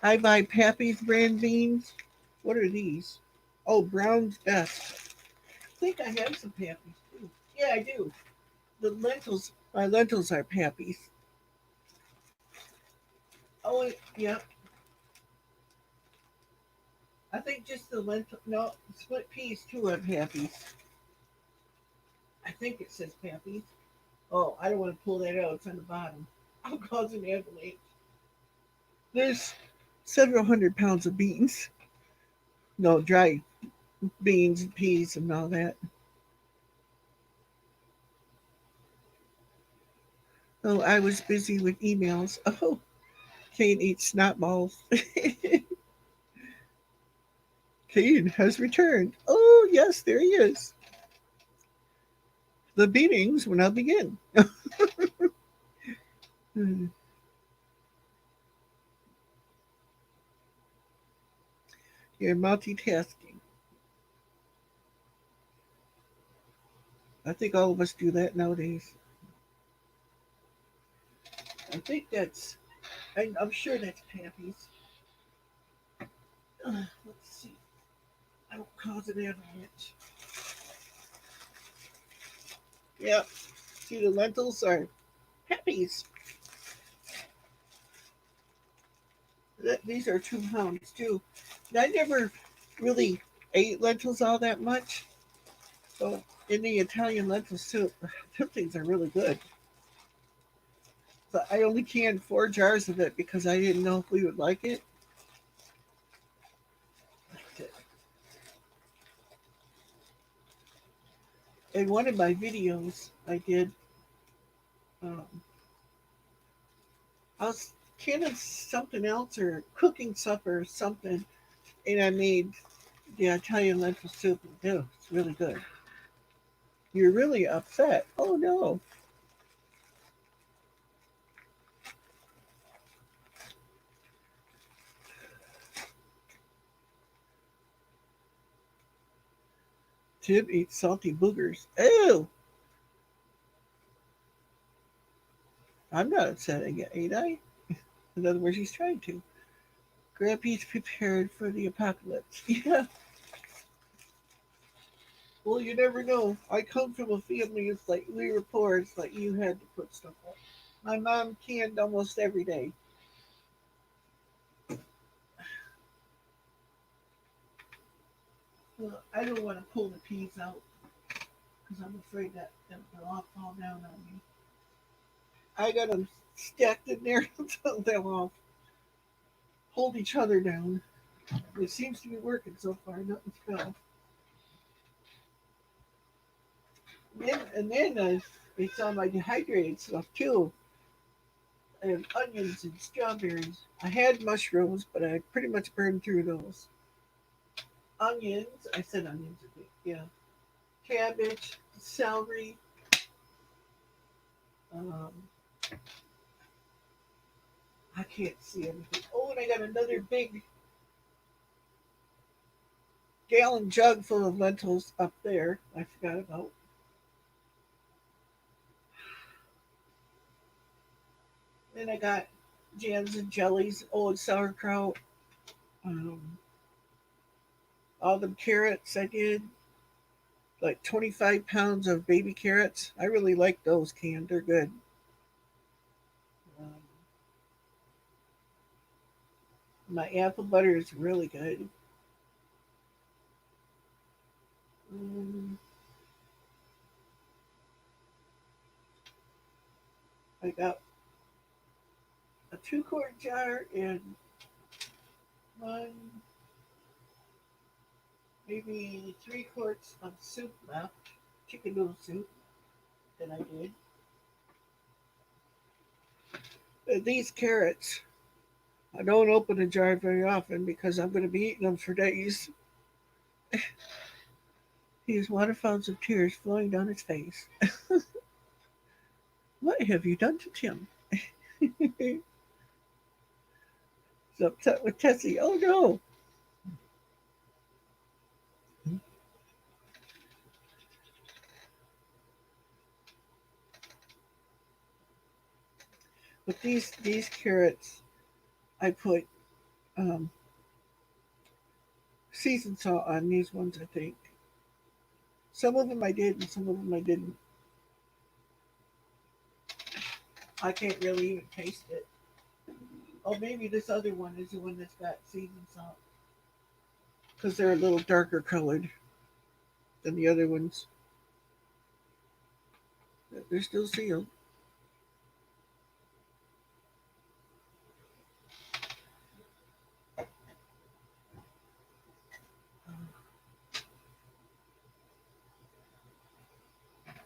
I buy Pappy's brand beans. What are these? Oh, Brown's Best. I think I have some Pappy's too. Yeah, I do. The lentils, my lentils are Pappy's. Oh, yeah. I think just the lentil. No, split peas too are Pappy's. I think it says Pappy's. Oh, I don't want to pull that out. It's on the bottom. I'll cause an avalanche. There's several hundred pounds of beans. No, dry beans and peas and all that. Oh, I was busy with emails. Oh, Kane eats snot balls. Kane has returned. Oh, yes, there he is. The beatings will now begin. You're multitasking. I think all of us do that nowadays. I think that's, I'm sure that's Pappy's. Let's see. I don't cause an avalanche. Yep. See, the lentils are Pappy's. These are 2 pounds too. And I never really ate lentils all that much. So in the Italian lentil soup, them things are really good. But I only canned 4 jars of it because I didn't know if we would like it. In one of my videos, I did. Um, I was canning something else or cooking supper or something, and I made the Italian lentil soup. Oh, it's really good. You're really upset. Oh no. Tim eats salty boogers. Ew! I'm not upset, ain't I? In other words, he's trying to. Grampy's prepared for the apocalypse. Yeah. Well, you never know. I come from a family of like we were poor. It's like you had to put stuff up. My mom canned almost every day. Well, I don't want to pull the peas out because I'm afraid that they'll all fall down on me. I got them stacked in there until they'll all hold each other down. It seems to be working so far. Nothing fell. And then it's on my dehydrated stuff too. I have onions and strawberries. I had mushrooms, but I pretty much burned through those. Onions, I said onions, I think, yeah. Cabbage, celery. Um, I can't see everything. Oh, and I got another big gallon jug full of lentils up there. I forgot about. Then I got jams and jellies, old sauerkraut, um, all them carrots I did, like 25 pounds of baby carrots. I really like those canned, they're good. Um, my apple butter is really good. Um, I got a 2 quart jar and one, maybe 3 quarts of soup left, chicken noodle soup that I did. These carrots, I don't open a jar very often because I'm going to be eating them for days. He has waterfalls of tears flowing down his face. What have you done to Tim? He's upset with Tessie. Oh no! But these carrots, I put um, seasoned salt on these ones. I think some of them I did, and some of them I didn't. I can't really even taste it. Oh, maybe this other one is the one that's got seasoned salt because they're a little darker colored than the other ones. They're still sealed.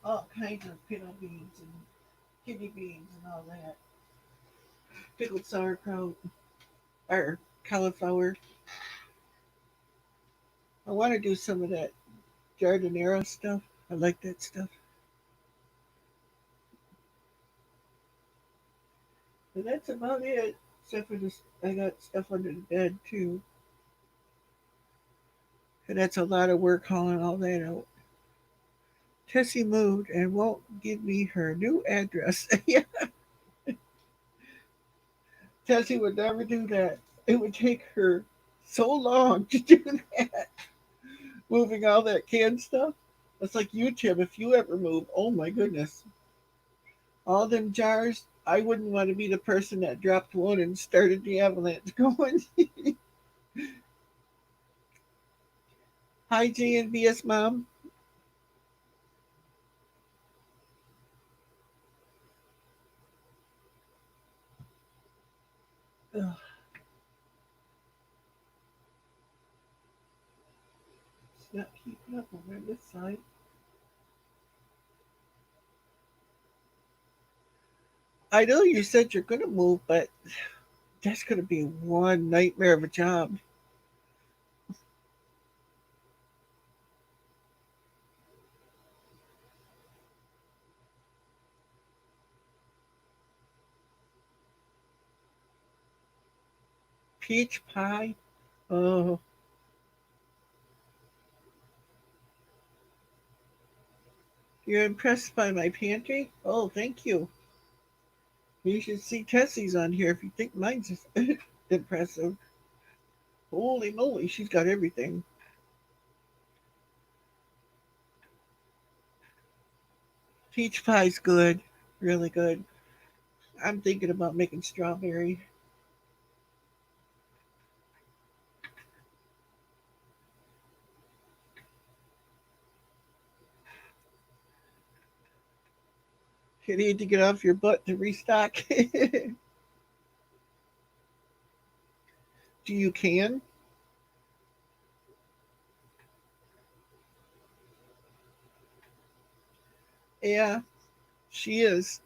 All kinds of pinto beans and kidney beans and all that. Pickled sauerkraut or cauliflower. I want to do some of that jardinera stuff. I like that stuff. But that's about it. Except for this, I got stuff under the bed too. And that's a lot of work hauling all that out. Tessie moved and won't give me her new address. Yeah, Tessie would never do that. It would take her so long to do that. Moving all that canned stuff. It's like you, Tim, if you ever move, oh my goodness. All them jars, I wouldn't want to be the person that dropped one and started the avalanche going. Hi, G and BS Mom. Ugh, it's not keeping up over this side. I know you said you're going to move, but that's going to be one nightmare of a job. Peach pie? Oh, You're impressed by my pantry? Oh, thank you. You should see Tessie's on here if you think mine's impressive. Holy moly, she's got everything. Peach pie's good, really good. I'm thinking about making strawberry. You need to get off your butt to restock. Do you can? Yeah, she is.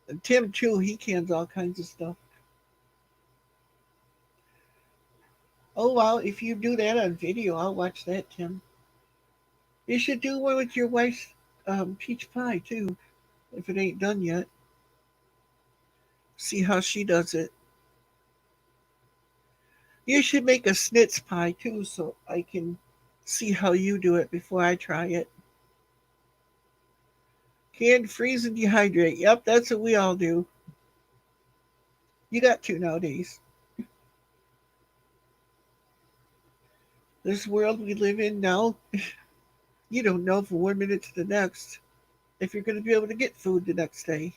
And Tim too, he cans all kinds of stuff. Oh wow, if you do that on video, I'll watch that, Tim. You should do one with your wife's peach pie too, if it ain't done yet. See how she does it. You should make a snitz pie too, so I can see how you do it before I try it. Can freeze and dehydrate. Yep, that's what we all do. You got to nowadays. This world we live in now, you don't know from 1 minute to the next if you're going to be able to get food the next day.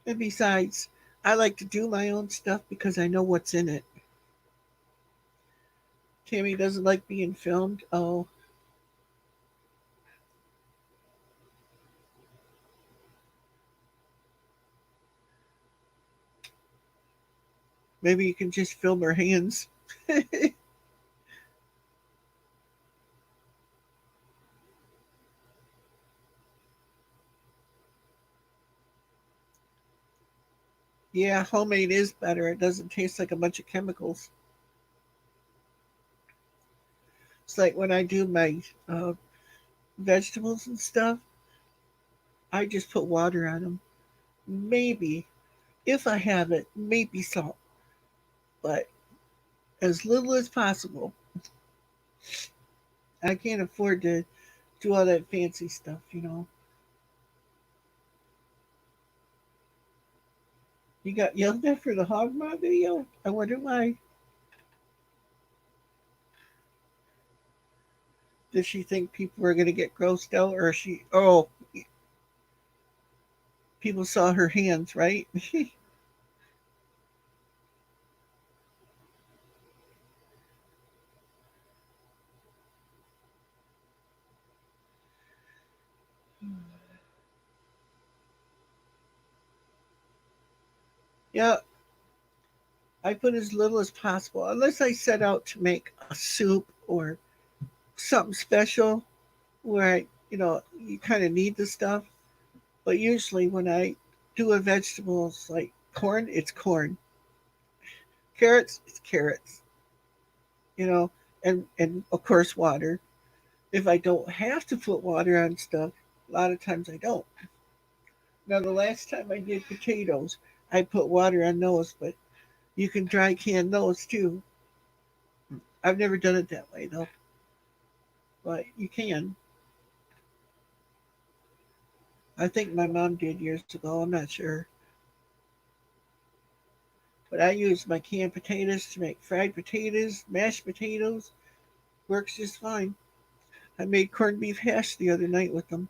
And besides, I like to do my own stuff because I know what's in it. Tammy doesn't like being filmed. Oh, maybe you can just film her hands. Yeah, homemade is better. It doesn't taste like a bunch of chemicals. It's like when I do my uh, vegetables and stuff, I just put water on them. Maybe, if I have it, maybe salt, but as little as possible. I can't afford to do all that fancy stuff. You got yelled at for the hog mob video? I wonder why. Did she think people were going to get grossed out? Or she, oh, people saw her hands, right? Yeah, I put as little as possible, unless I set out to make a soup or something special where you kind of need the stuff. But usually when I do a vegetables like corn, it's corn. Carrots, it's carrots. You know, and of course water. If I don't have to put water on stuff, a lot of times I don't. Now the last time I did potatoes, I put water on those, but you can dry can those too. I've never done it that way though, but you can. I think my mom did years ago. I'm not sure. But I use my canned potatoes to make fried potatoes, mashed potatoes. Works just fine. I made corned beef hash the other night with them.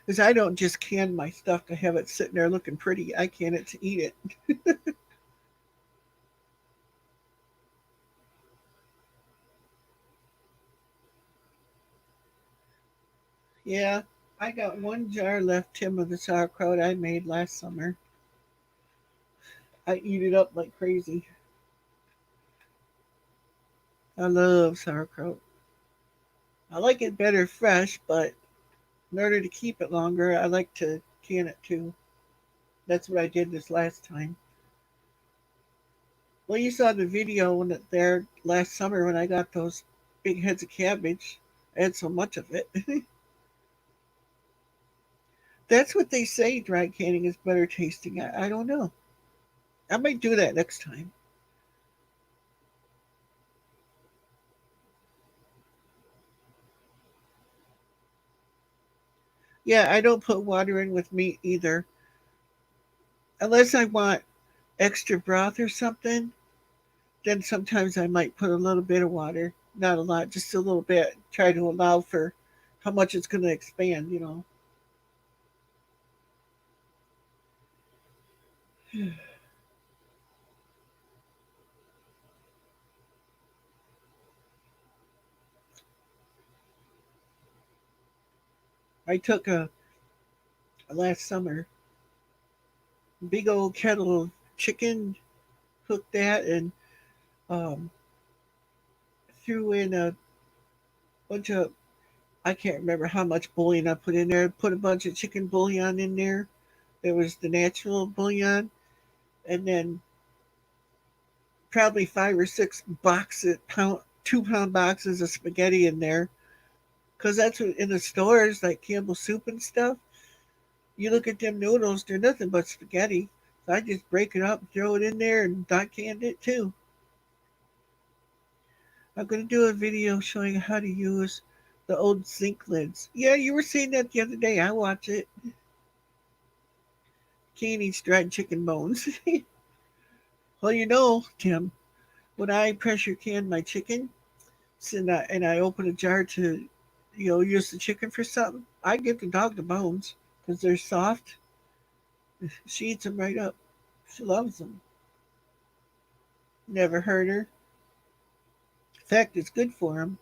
Because I don't just can my stuff to have it sitting there looking pretty. I can it to eat it. Yeah, I got one jar left, Tim, of the sauerkraut I made last summer. I eat it up like crazy. I love sauerkraut. I like it better fresh, but in order to keep it longer, I like to can it too. That's what I did this last time. Well, you saw the video when there last summer when I got those big heads of cabbage. I had so much of it. That's what they say. Dry canning is better tasting. I don't know. I might do that next time. Yeah, I don't put water in with meat either. Unless I want extra broth or something, then sometimes I might put a little bit of water. Not a lot, just a little bit. Try to allow for how much it's going to expand. I took a last summer big old kettle of chicken, cooked that, and um, threw in a bunch of, I can't remember how much bouillon I put in there. Put a bunch of chicken bouillon in there. There was the natural bouillon, and then probably 2-pound boxes of spaghetti in there. Cause that's what in the stores like Campbell Soup and stuff. You look at them noodles; they're nothing but spaghetti. So I just break it up, throw it in there, and I canned it too. I'm gonna do a video showing how to use the old sink lids. Yeah, you were saying that the other day. I watch it. Can't eat dried chicken bones. Well, Tim, when I pressure can my chicken, and I open a jar to, use the chicken for something, I give the dog the bones because they're soft. She eats them right up. She loves them. Never hurt her. In fact, it's good for them.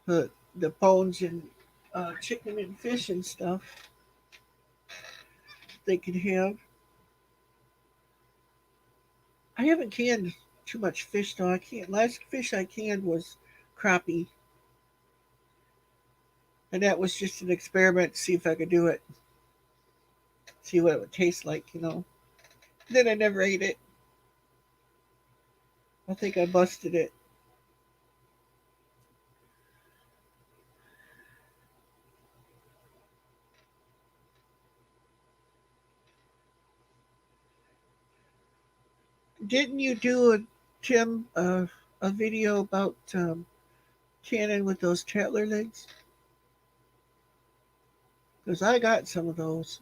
The bones and chicken and fish and stuff they can have. I haven't canned too much fish though. I can't. Last fish I canned was crappie, and that was just an experiment to see if I could do it, see what it would taste like. Then I never ate it. I think I busted it. Didn't you do Tim, a video about canning with those Tatler lids? Because I got some of those.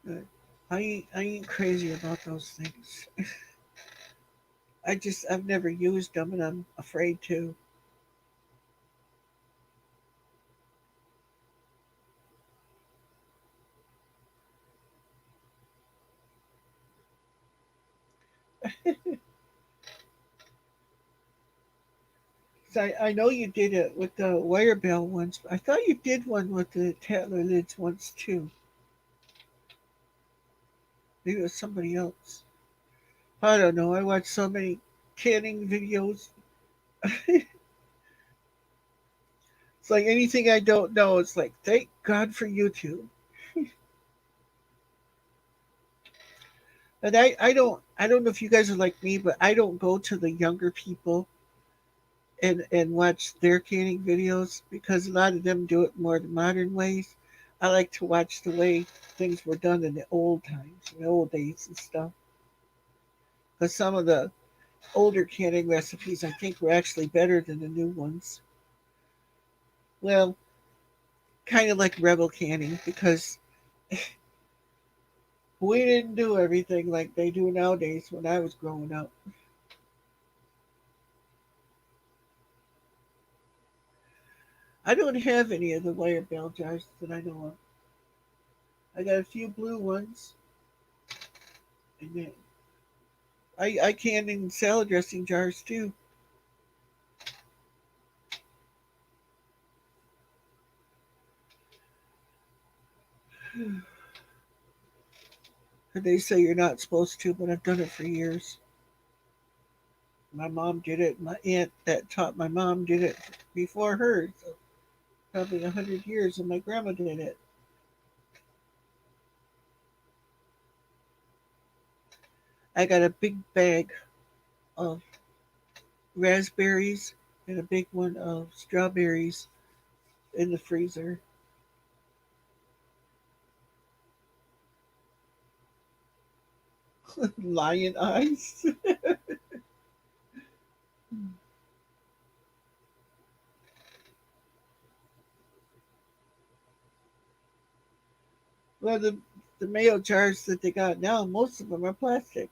Uh, I ain't crazy about those things. I've never used them and I'm afraid to. So I know you did it with the wire bell ones. I thought you did one with the Tatler lids once too. Maybe it was somebody else. I don't know. I watch so many canning videos. It's like anything I don't know. It's like thank God for YouTube. And I don't know if you guys are like me, but I don't go to the younger people and watch their canning videos because a lot of them do it more the modern ways. I like to watch the way things were done in the old times, in the old days and stuff. Because some of the older canning recipes I think were actually better than the new ones. Well, kind of like rebel canning because we didn't do everything like they do nowadays when I was growing up. I don't have any of the wire bell jars that I know of. I got a few blue ones, and then I can in salad dressing jars too. And they say you're not supposed to, but I've done it for years. My mom did it. My aunt that taught my mom did it before her, so probably 100 years, and my grandma did it. I got a big bag of raspberries and a big one of strawberries in the freezer. Lion eyes. Well, the mayo jars that they got now, most of them are plastic.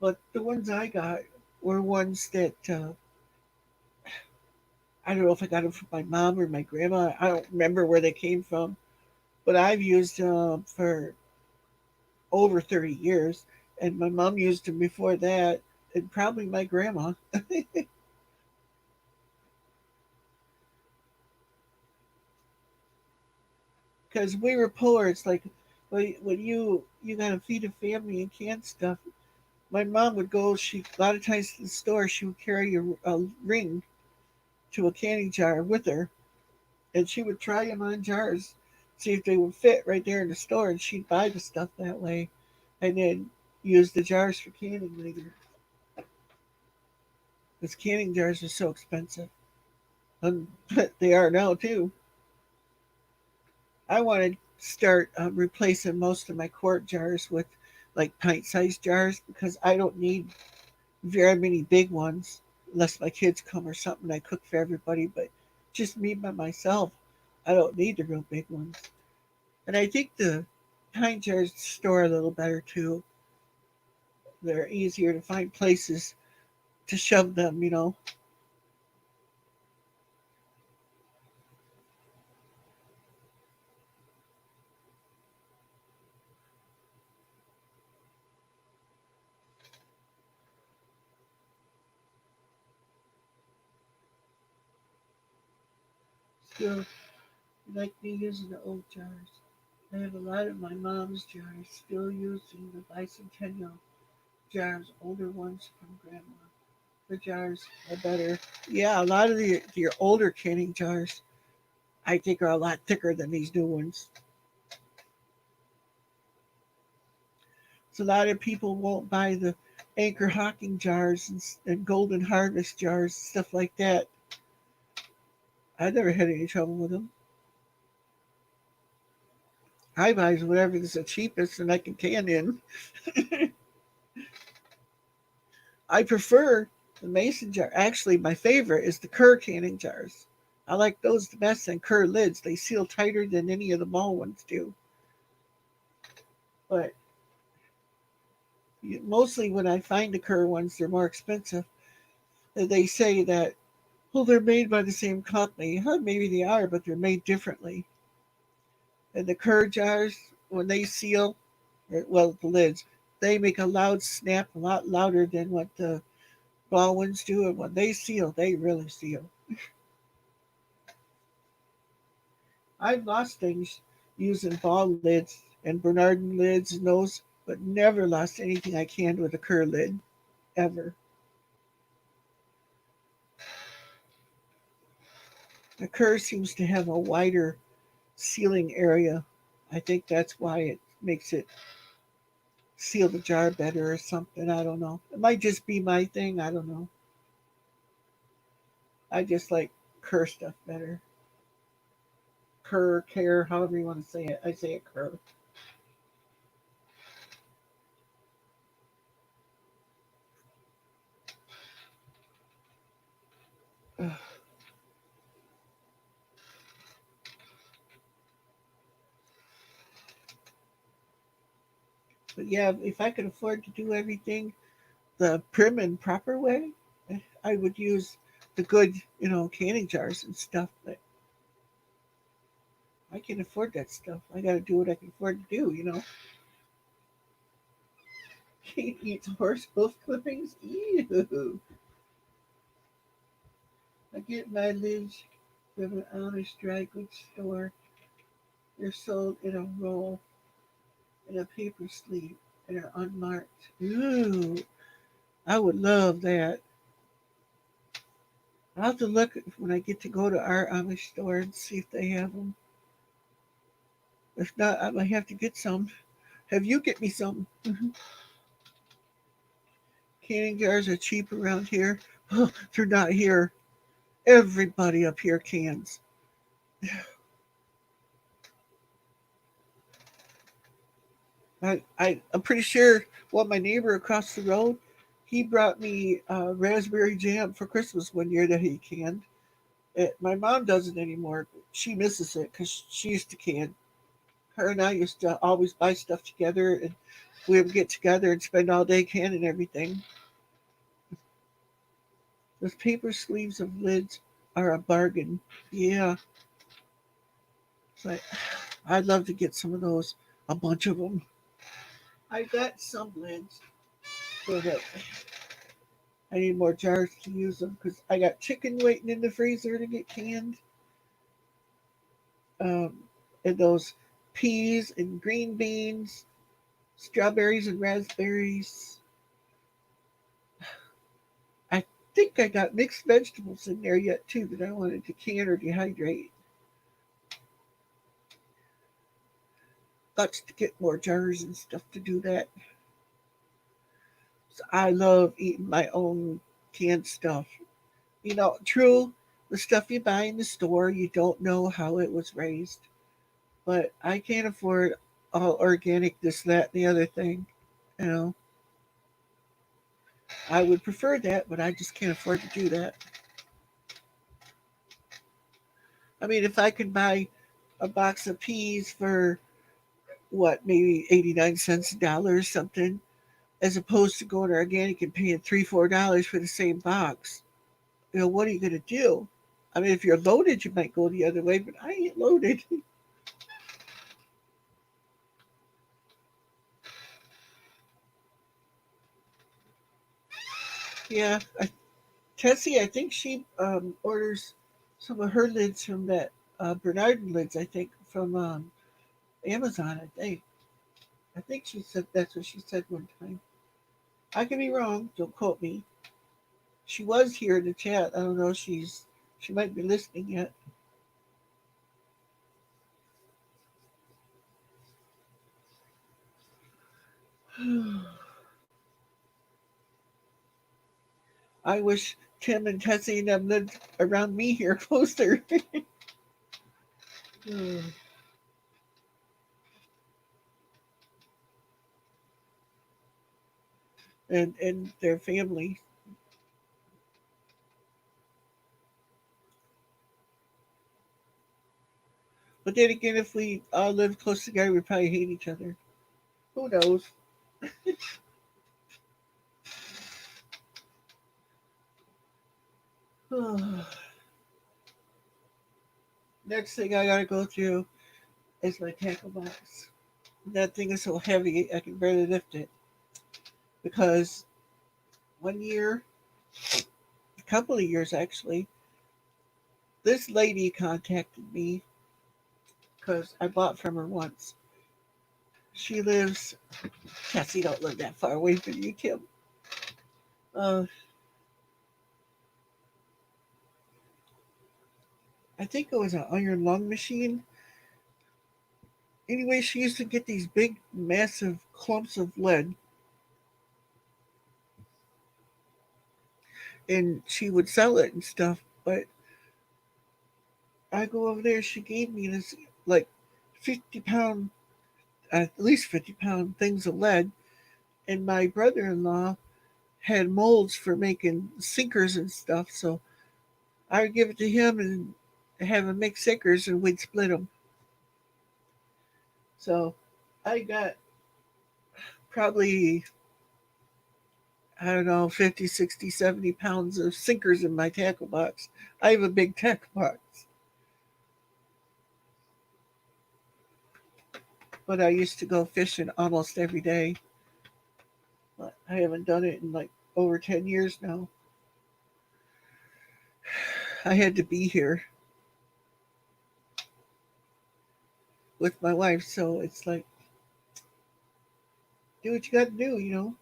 But the ones I got were ones that I don't know if I got them from my mom or my grandma. I don't remember where they came from, but I've used them for over 30 years, and my mom used them before that, and probably my grandma. Because we were poor. It's like when you gotta feed a family and can stuff. My mom would go. She a lot of times to the store. She would carry a ring to a canning jar with her, and she would try them on jars, see if they would fit right there in the store, and she'd buy the stuff that way, and then use the jars for canning later. Because canning jars are so expensive, and they are now too. I want to start replacing most of my quart jars with like pint-sized jars because I don't need very many big ones unless my kids come or something. I cook for everybody, but just me by myself, I don't need the real big ones. And I think the pine jars store a little better too. They're easier to find places to shove them, you know. Still, like me using the old jars. I have a lot of my mom's jars still using the bicentennial jars, older ones from grandma. The jars are better. Yeah, a lot of your older canning jars, I think, are a lot thicker than these new ones. So a lot of people won't buy the Anchor Hocking jars and Golden Harvest jars, stuff like that. I never had any trouble with them. I buy whatever is the cheapest and I can can in. I prefer the mason jar. Actually, my favorite is the Kerr canning jars. I like those the best and Kerr lids. They seal tighter than any of the mall ones do. But mostly when I find the Kerr ones, they're more expensive. They say that, well, they're made by the same company. Huh, maybe they are, but they're made differently. And the Kerr jars, when they seal, well, the lids, they make a loud snap, a lot louder than what the ball ones do. And when they seal, they really seal. I've lost things using ball lids and Bernardin lids and those, but never lost anything I canned with a Kerr lid, ever. The Kerr seems to have a wider sealing area. I think that's why it makes it seal the jar better or something. I don't know. It might just be my thing. I don't know. I just like Kerr stuff better. Kerr, care, however you want to say it. I say it Kerr. But yeah, if I could afford to do everything the prim and proper way, I would use the good, canning jars and stuff. But I can't afford that stuff. I got to do what I can afford to do. Kate eats horse hoof clippings. Ew. I get my lids from an honest dry goods store. They're sold in a roll in a paper sleeve and are unmarked. Ooh, I would love that. I'll have to look when I get to go to our Amish store and see if they have them. If not, I might have to get some. Have you get me some? Canning jars are cheap around here. Oh, they're not here. Everybody up here cans. I'm pretty sure, well, my neighbor across the road, he brought me raspberry jam for Christmas one year that he canned. My mom doesn't anymore. She misses it because she used to can. Her and I used to always buy stuff together, and we would get together and spend all day canning everything. Those paper sleeves of lids are a bargain. Yeah, but I'd love to get some of those, a bunch of them. I got some lids, but I need more jars to use them because I got chicken waiting in the freezer to get canned. Um, and those peas and green beans, strawberries and raspberries. I think I got mixed vegetables in there yet too that I wanted to can or dehydrate. Got to get more jars and stuff to do that. So I love eating my own canned stuff. True, the stuff you buy in the store, you don't know how it was raised. But I can't afford all organic, this, that, and the other thing. You know, I would prefer that, but I just can't afford to do that. I mean, if I could buy a box of peas for what, maybe 89 cents a dollar or something, as opposed to going to organic and paying $3, $4 for the same box. What are you going to do? I mean, if you're loaded, you might go the other way, but I ain't loaded. Yeah, Tessie, I think she orders some of her lids from that Bernardin lids. I think from Amazon. I think she said that's what she said one time. I could be wrong. Don't quote me. She was here in the chat. I don't know. She might be listening yet. I wish Tim and Tessie and them lived around me here closer. and their family. But then again, if we all lived close together, we'd probably hate each other. Who knows? Next thing I gotta go through is my tackle box. That thing is so heavy I can barely lift it. Because one year, a couple of years actually, this lady contacted me because I bought from her once. She lives, Cassie don't live that far away from you, Kim. Uh, I think it was an iron lung machine. Anyway, she used to get these big, massive clumps of lead, and she would sell it and stuff. But I go over there, she gave me this like 50 pound, at least 50 pound things of lead, and my brother-in-law had molds for making sinkers and stuff. So I would give it to him and have him make sinkers, and we'd split them. So I got probably, I don't know, 50, 60, 70 pounds of sinkers in my tackle box. I have a big tackle box, but I used to go fishing almost every day. But I haven't done it in like over 10 years now. I had to be here with my wife, so it's like, do what you got to do.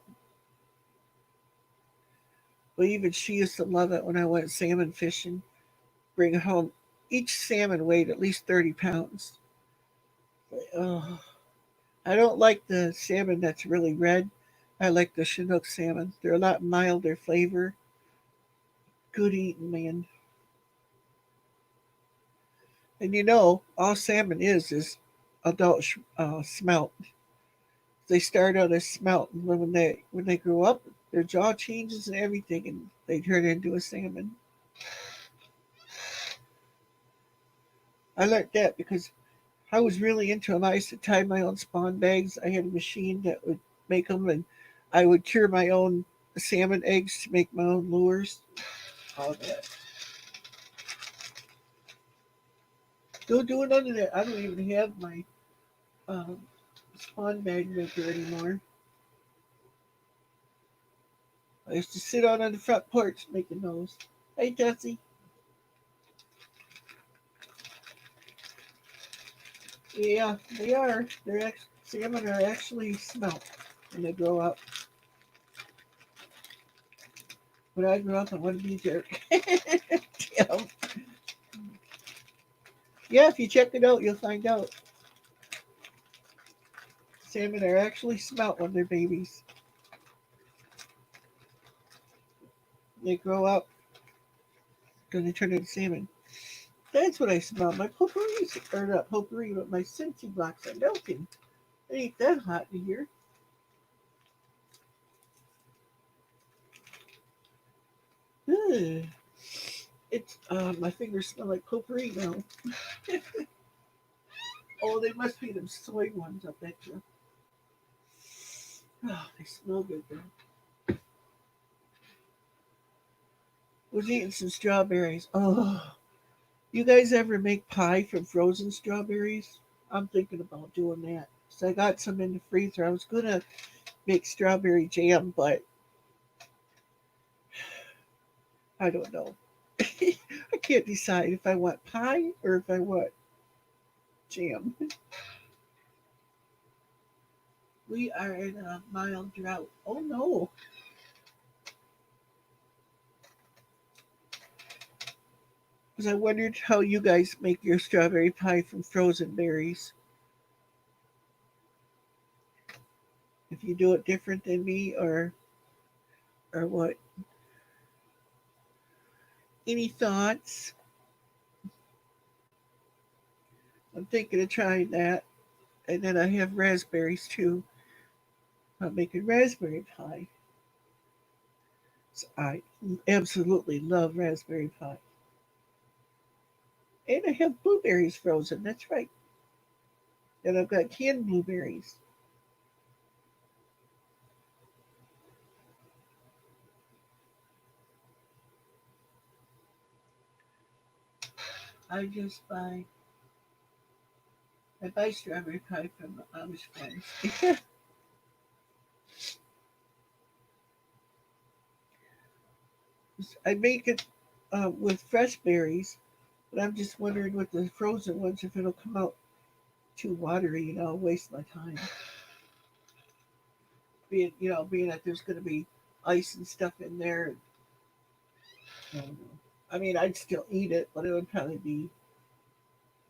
But even she used to love it when I went salmon fishing. Bring home, each salmon weighed at least 30 pounds. Oh, I don't like the salmon that's really red. I like the Chinook salmon. They're a lot milder flavor. Good eating, man. And all salmon is adult smelt. They start out as smelt, and when they grow up, their jaw changes and everything, and they turn into a salmon. I learned that because I was really into them. I used to tie my own spawn bags. I had a machine that would make them, and I would cure my own salmon eggs to make my own lures. All that. Don't do none of that. I don't even have my um, spawn bag maker anymore. I used to sit out on the front porch making those. Hey, Tessie. Yeah, they are. Salmon are actually smelt when they grow up. When I grew up, I wanted to be a jerk. Damn. Yeah, if you check it out, you'll find out. Salmon are actually smelt when they're babies. They grow up, then they turn into salmon. That's what I smell. My potpourri, or not potpourri, but my Scentsy blocks are melting. It ain't that hot in here. Ugh. It's my fingers smell like potpourri now. Oh, they must be them soy ones, I bet you. Oh, they smell good though. Was eating some strawberries. Oh, you guys ever make pie from frozen strawberries? I'm thinking about doing that. So I got some in the freezer. I was gonna make strawberry jam, but I don't know. I can't decide if I want pie or if I want jam. We are in a mild drought. Oh no. Because I wondered how you guys make your strawberry pie from frozen berries. If you do it different than me or what. Any thoughts? I'm thinking of trying that. And then I have raspberries too. I'm making raspberry pie. So I absolutely love raspberry pie. And I have blueberries frozen. That's right. And I've got canned blueberries. I buy strawberry pie from Amish friends. I make it with fresh berries, but I'm just wondering with the frozen ones if it'll come out too watery. I'll waste my time. Being that there's going to be ice and stuff in there. I don't know. I mean, I'd still eat it, but it would probably be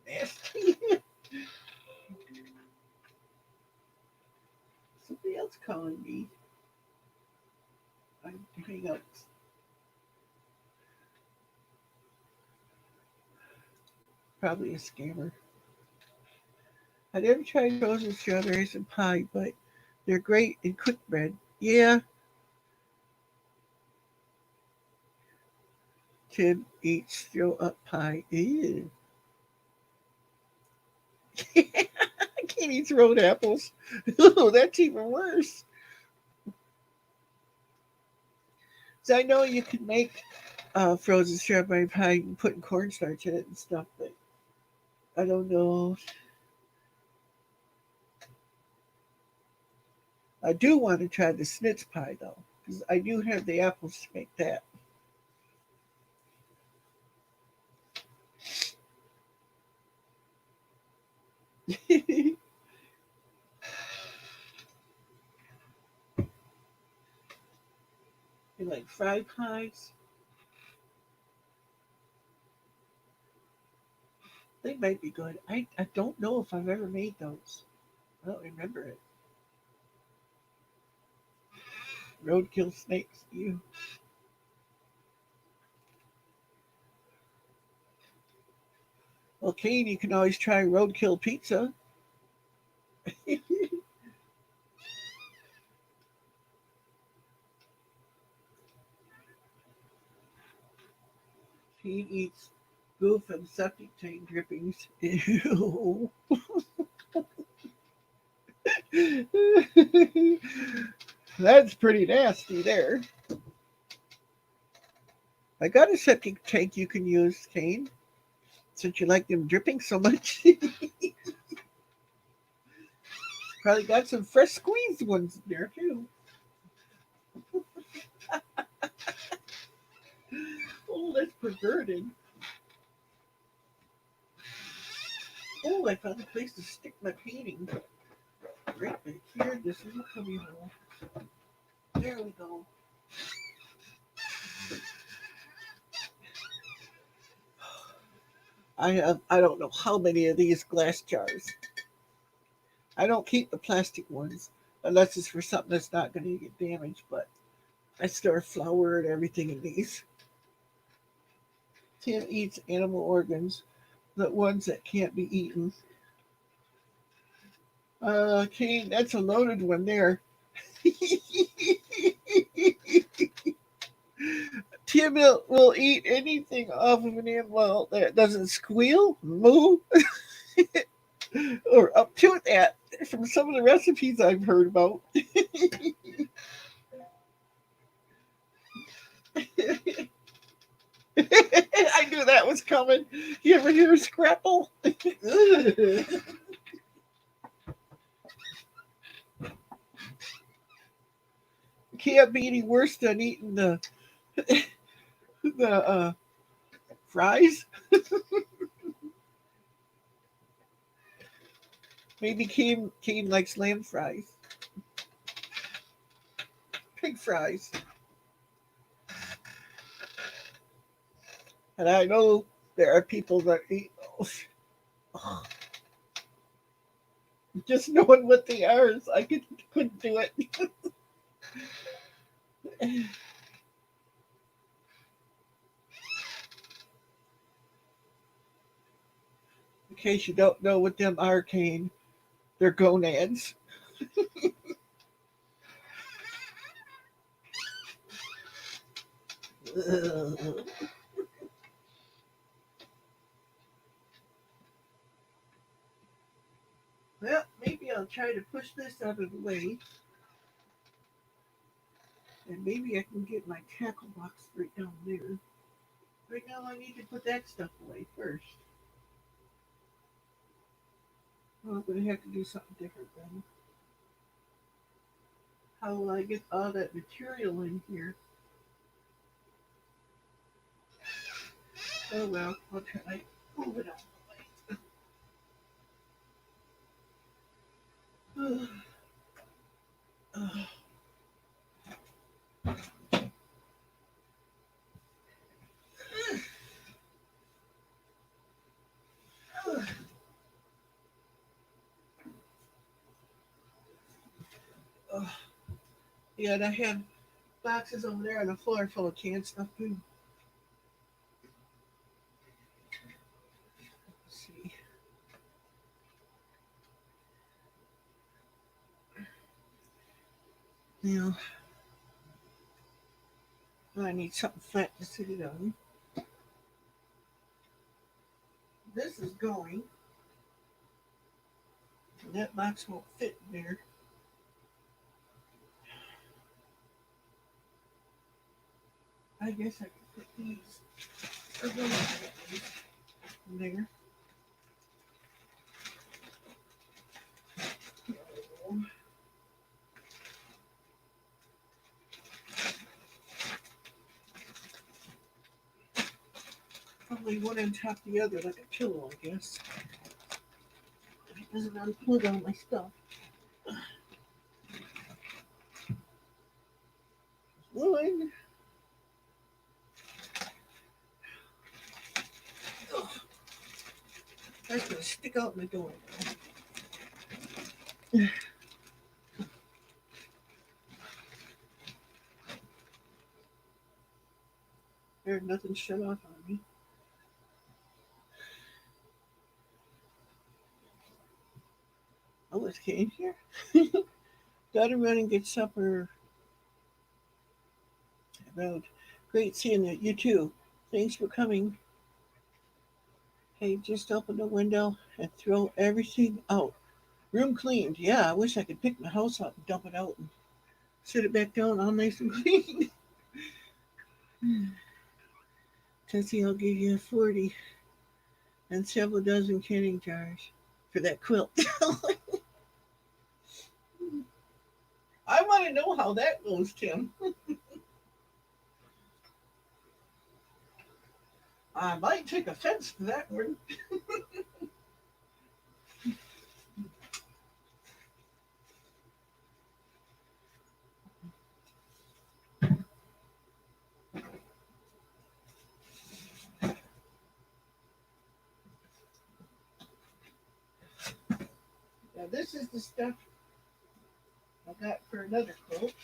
nasty. Somebody else calling me. I hang up. Probably a scammer. I never tried frozen strawberries and pie, but they're great in cooked bread. Yeah, Tim eats throw up pie. Ew. I can't eat thrown apples. Ooh, that's even worse. So I know you can make frozen strawberry pie and put cornstarch in it and stuff, but I don't know. I do want to try the snitz pie though, because I do have the apples to make that. You like fried pies? They might be good. I don't know if I've ever made those. I don't remember it. Roadkill snakes. You. Well, Kane, you can always try roadkill pizza. He eats goof and septic tank drippings. Ew. That's pretty nasty there. I got a septic tank you can use, Kane, since you like them dripping so much. Probably got some fresh squeezed ones in there too. Oh, that's perverted. Oh, I found a place to stick my painting. Right back here, this little cubby hole. There we go. I don't know how many of these glass jars. I don't keep the plastic ones unless it's for something that's not going to get damaged. But I store flour and everything in these. Tim eats animal organs, the ones that can't be eaten. Kane, that's a loaded one there. Tim will eat anything off of an animal that doesn't squeal, moo, or up to that from some of the recipes I've heard about. I knew that was coming. You ever hear scrapple? Can't be any worse than eating the fries. Maybe Kane likes lamb fries, pig fries, and I know there are people that eat those. Just knowing what they are, I couldn't do it. In case you don't know what them are, Kane, they're gonads. Well, maybe I'll try to push this out of the way, and maybe I can get my tackle box right down there. Right now, I need to put that stuff away first. Well, I'm going to have to do something different then. How will I get all that material in here? Oh well, I'll try. Move it out of the way. Yeah, and I have boxes over there on the floor full of canned stuff too. Let's see. Now, I need something flat to sit it on. This is going. And that box won't fit in there. I guess I can put these. Or one of these in there. Probably one on top of the other, like a pillow, I guess. If it doesn't unplug all my stuff. One. Oh, that's gonna stick out my door. There's nothing shut off on me. Oh, it's Kane here. Gotta run and get supper. About great seeing you too. Thanks for coming. Hey, just open the window and throw everything out. Room cleaned. Yeah, I wish I could pick my house up and dump it out and sit it back down all nice and clean. Tessie, I'll give you a 40 and several dozen canning jars for that quilt. I want to know how that goes, Tim. I might take offense to that one. Now, this is the stuff I got for another quilt.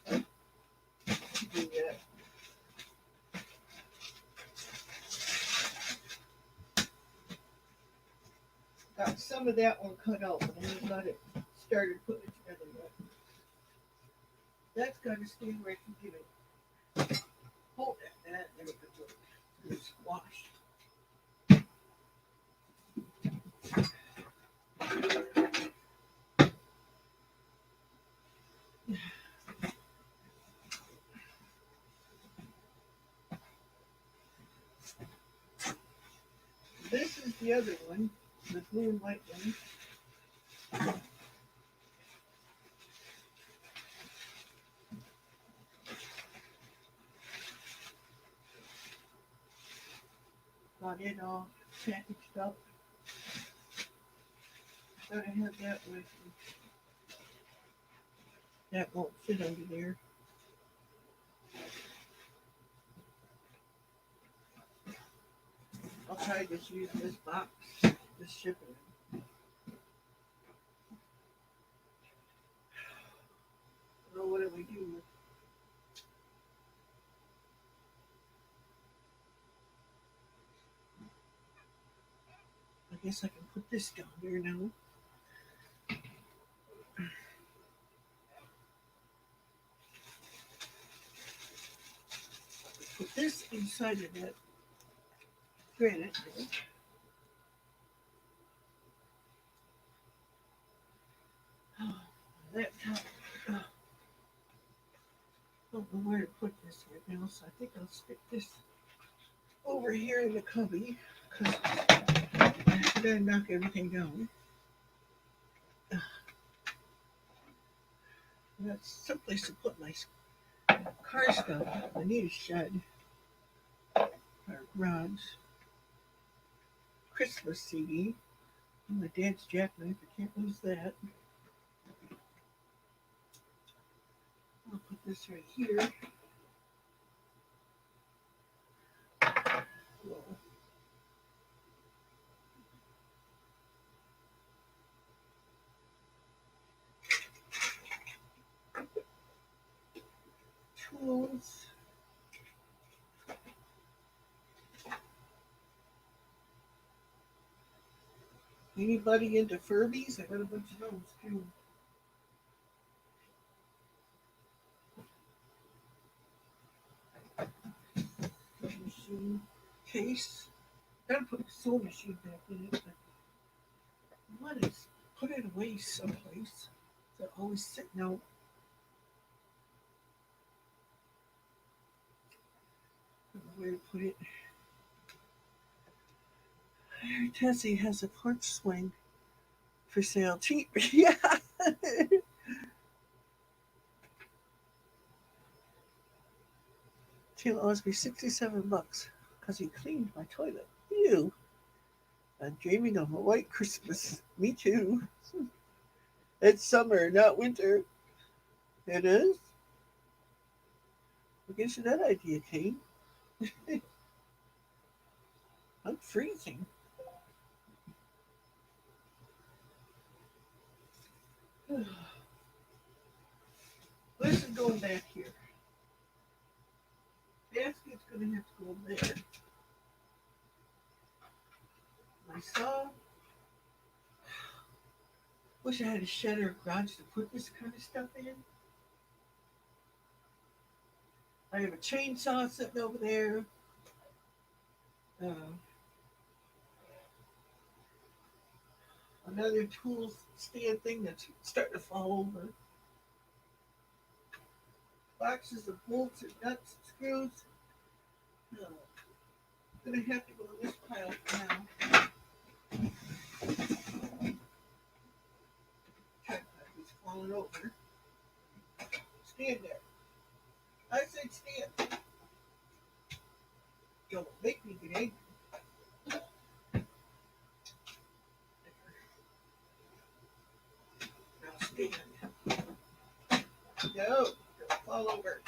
The, got some of that one cut out, but I haven't got it started putting it together yet. That's got to stay where I can get it. Hold that. There we go. It's squashed. This is the other one, the blue and white one. Got it all packaged up. Gotta have that with me. That won't fit under there. I'll try to just use this box, this shipping. Well, what do we do? I guess I can put this down there now. Put this inside of that granite. Oh, that top. Oh, I don't know where to put this right now, so I think I'll stick this over here in the cubby because I gotta knock everything down. That's someplace to put my car stuff. I need a shed or a garage. Christmas CD. My dad's jackknife. I can't lose that. I'll put this right here. Whoa. Tools. Anybody into Furbies? I got a bunch of those too. Machine case. Gotta put the sewing machine back in it, but what is put it away someplace. They're always sitting out. I don't know where to put it. Tessie has a porch swing for sale. Cheap. Yeah. Taylor owes me $67 because he cleaned my toilet. Ew. I'm dreaming of a white Christmas. Me too. It's summer, not winter. It is? What gives you that idea, Kate? I'm freezing. This is going back here. Basket's going to have to go there. My saw. Wish I had a shed or a garage to put this kind of stuff in. I have a chainsaw sitting over there. Uh, Another tool stand thing that's starting to fall over. Boxes of bolts and nuts and screws. Uh, Gonna have to go in this pile for now. It's falling over. Stand there. I said stand. Don't make me get angry. Now stand. No, don't fall over.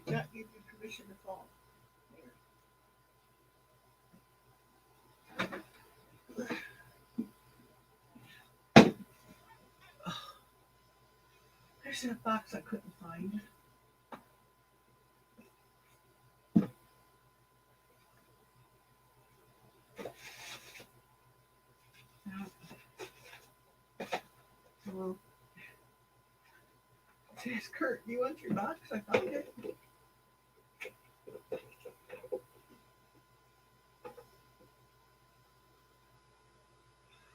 Not give you permission to fall. There. There's that box I couldn't find. Well, it says, Kurt, do you want your box? I found it.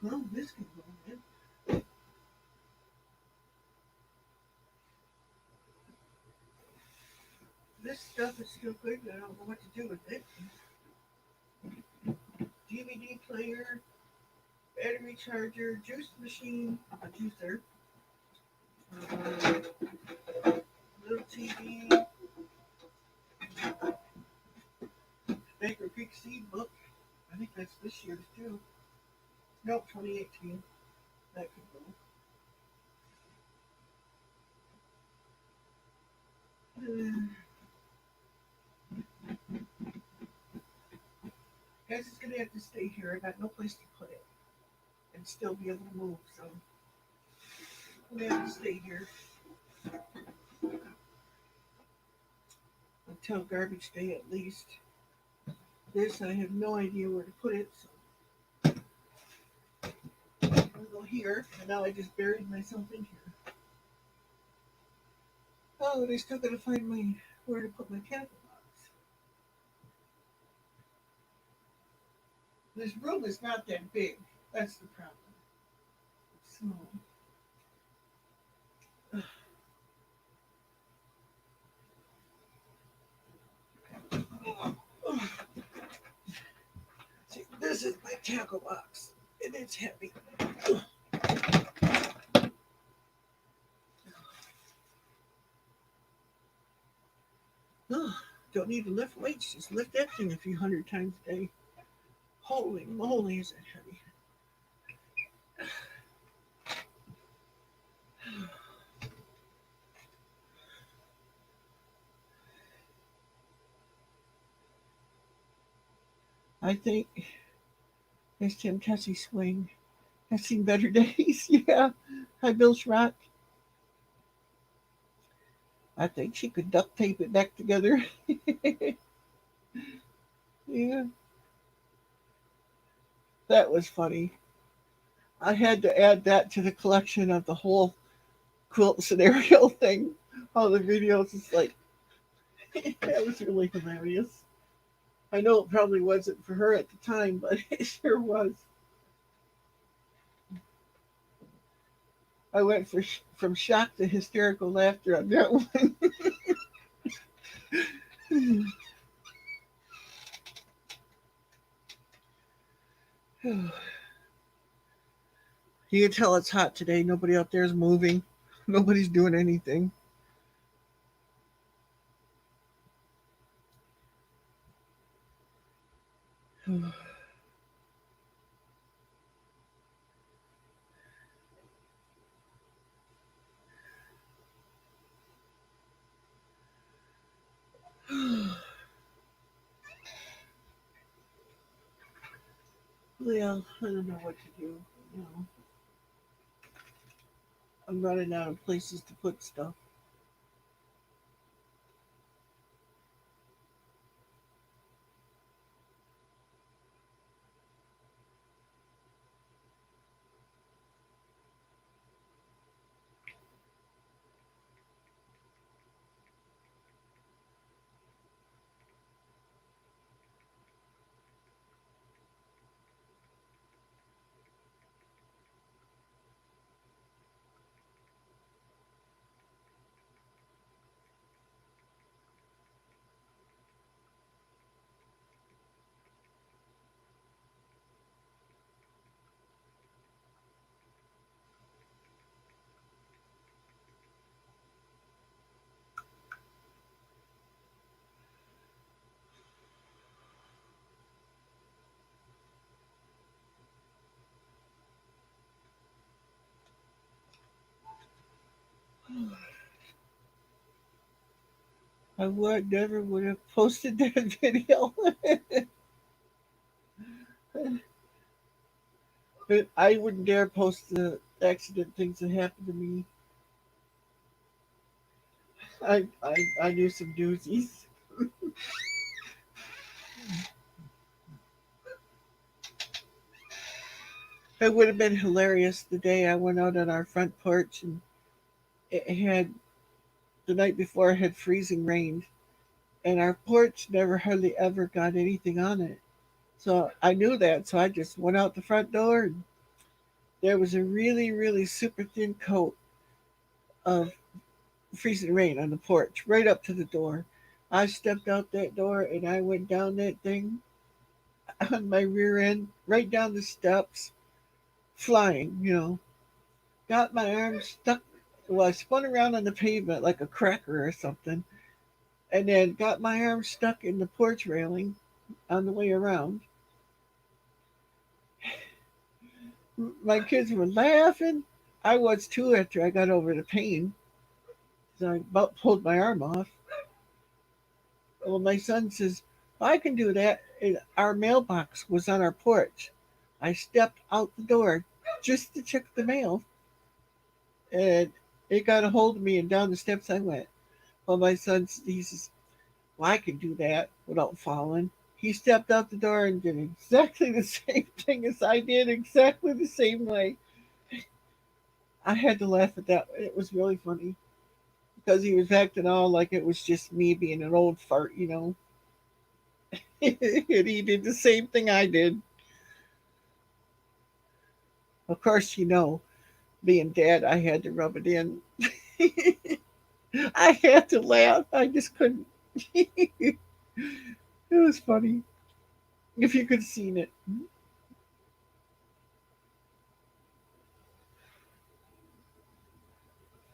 Well, this can go in. This stuff is still good, but I don't know what to do with it. DVD player, battery charger, juice machine, a juicer, little TV, Bearcreek seed book. I think that's this year's too. Nope, 2018. That could go. Guess it's gonna have to stay here. I got no place to put it and still be able to move, so I'm gonna have to stay here until garbage day at least. This I have no idea where to put it, so I'm gonna go here, and now I just buried myself in here. Oh, and I still gotta find my where to put my tackle box. This room is not that big. That's the problem. It's small. See, this is my tackle box, and it's heavy. Don't need to lift weights, just lift that thing a few hundred times a day. Holy moly, is it heavy? I think this Tim Tessie swing has seen better days. Yeah. Hi, Bill Schrock. I think she could duct tape it back together. Yeah, that was funny. I had to add that to the collection of the whole quilt scenario thing. All the videos. It's like, that was really hilarious. I know it probably wasn't for her at the time, but it sure was. I went from shock to hysterical laughter on that one. You can tell it's hot today. Nobody out there is moving. Nobody's doing anything. Well, I don't know what to do. You know, I'm running out of places to put stuff. I would never would have posted that video. But I wouldn't dare post the accident things that happened to me. I knew some doozies. It would have been hilarious the day I went out on our front porch and it had the night before it had freezing rain and our porch never hardly ever got anything on it. So I knew that, so I just went out the front door and there was a really, really super thin coat of freezing rain on the porch, right up to the door. I stepped out that door and I went down that thing on my rear end, right down the steps, flying, got my arm stuck. Well, I spun around on the pavement like a cracker or something, and then got my arm stuck in the porch railing on the way around. My kids were laughing. I was too after I got over the pain. So I about pulled my arm off. Well, my son says, I can do that. And our mailbox was on our porch. I stepped out the door just to check the mail, and it got a hold of me, and down the steps I went. Well, my son, he says, well, I can do that without falling. He stepped out the door and did exactly the same thing as I did, exactly the same way. I had to laugh at that. It was really funny because he was acting all like it was just me being an old fart. And he did the same thing I did. Of course, being dad, I had to rub it in. I had to laugh. I just couldn't. It was funny. If you could have seen it.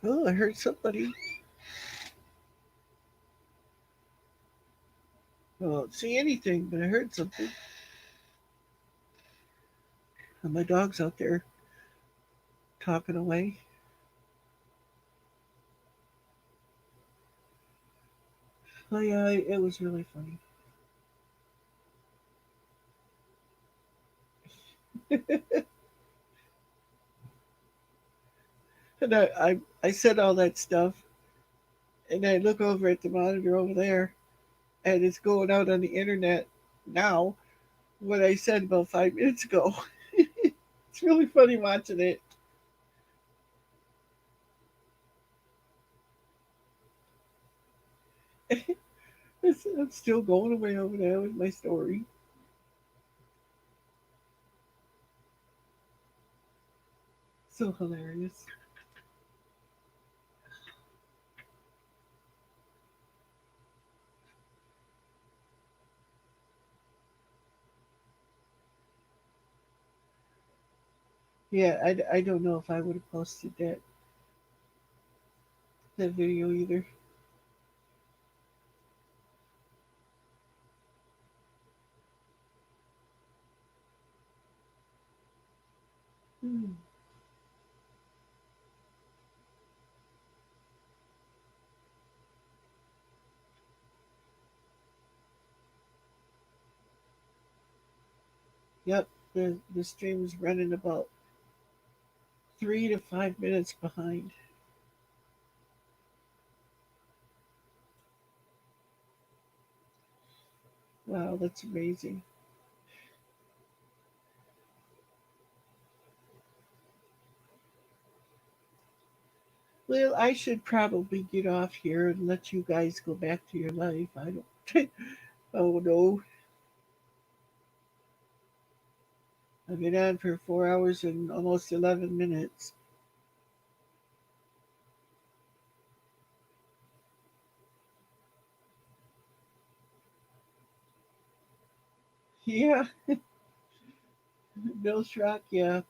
Oh, I heard somebody. I don't see anything, but I heard something. And my dog's out there talking away. Oh yeah, it was really funny. And I said all that stuff, and I look over at the monitor over there, and it's going out on the internet now. What I said about 5 minutes ago. It's really funny watching it. I'm still going away over there with my story. So hilarious. Yeah, I don't know if I would have posted that video either. Hmm. Yep, the stream is running about 3 to 5 minutes behind. Wow, that's amazing. Well, I should probably get off here and let you guys go back to your life. I don't. Oh no, I've been on for 4 hours and almost 11 minutes. Yeah, Bill Schrock. Yeah,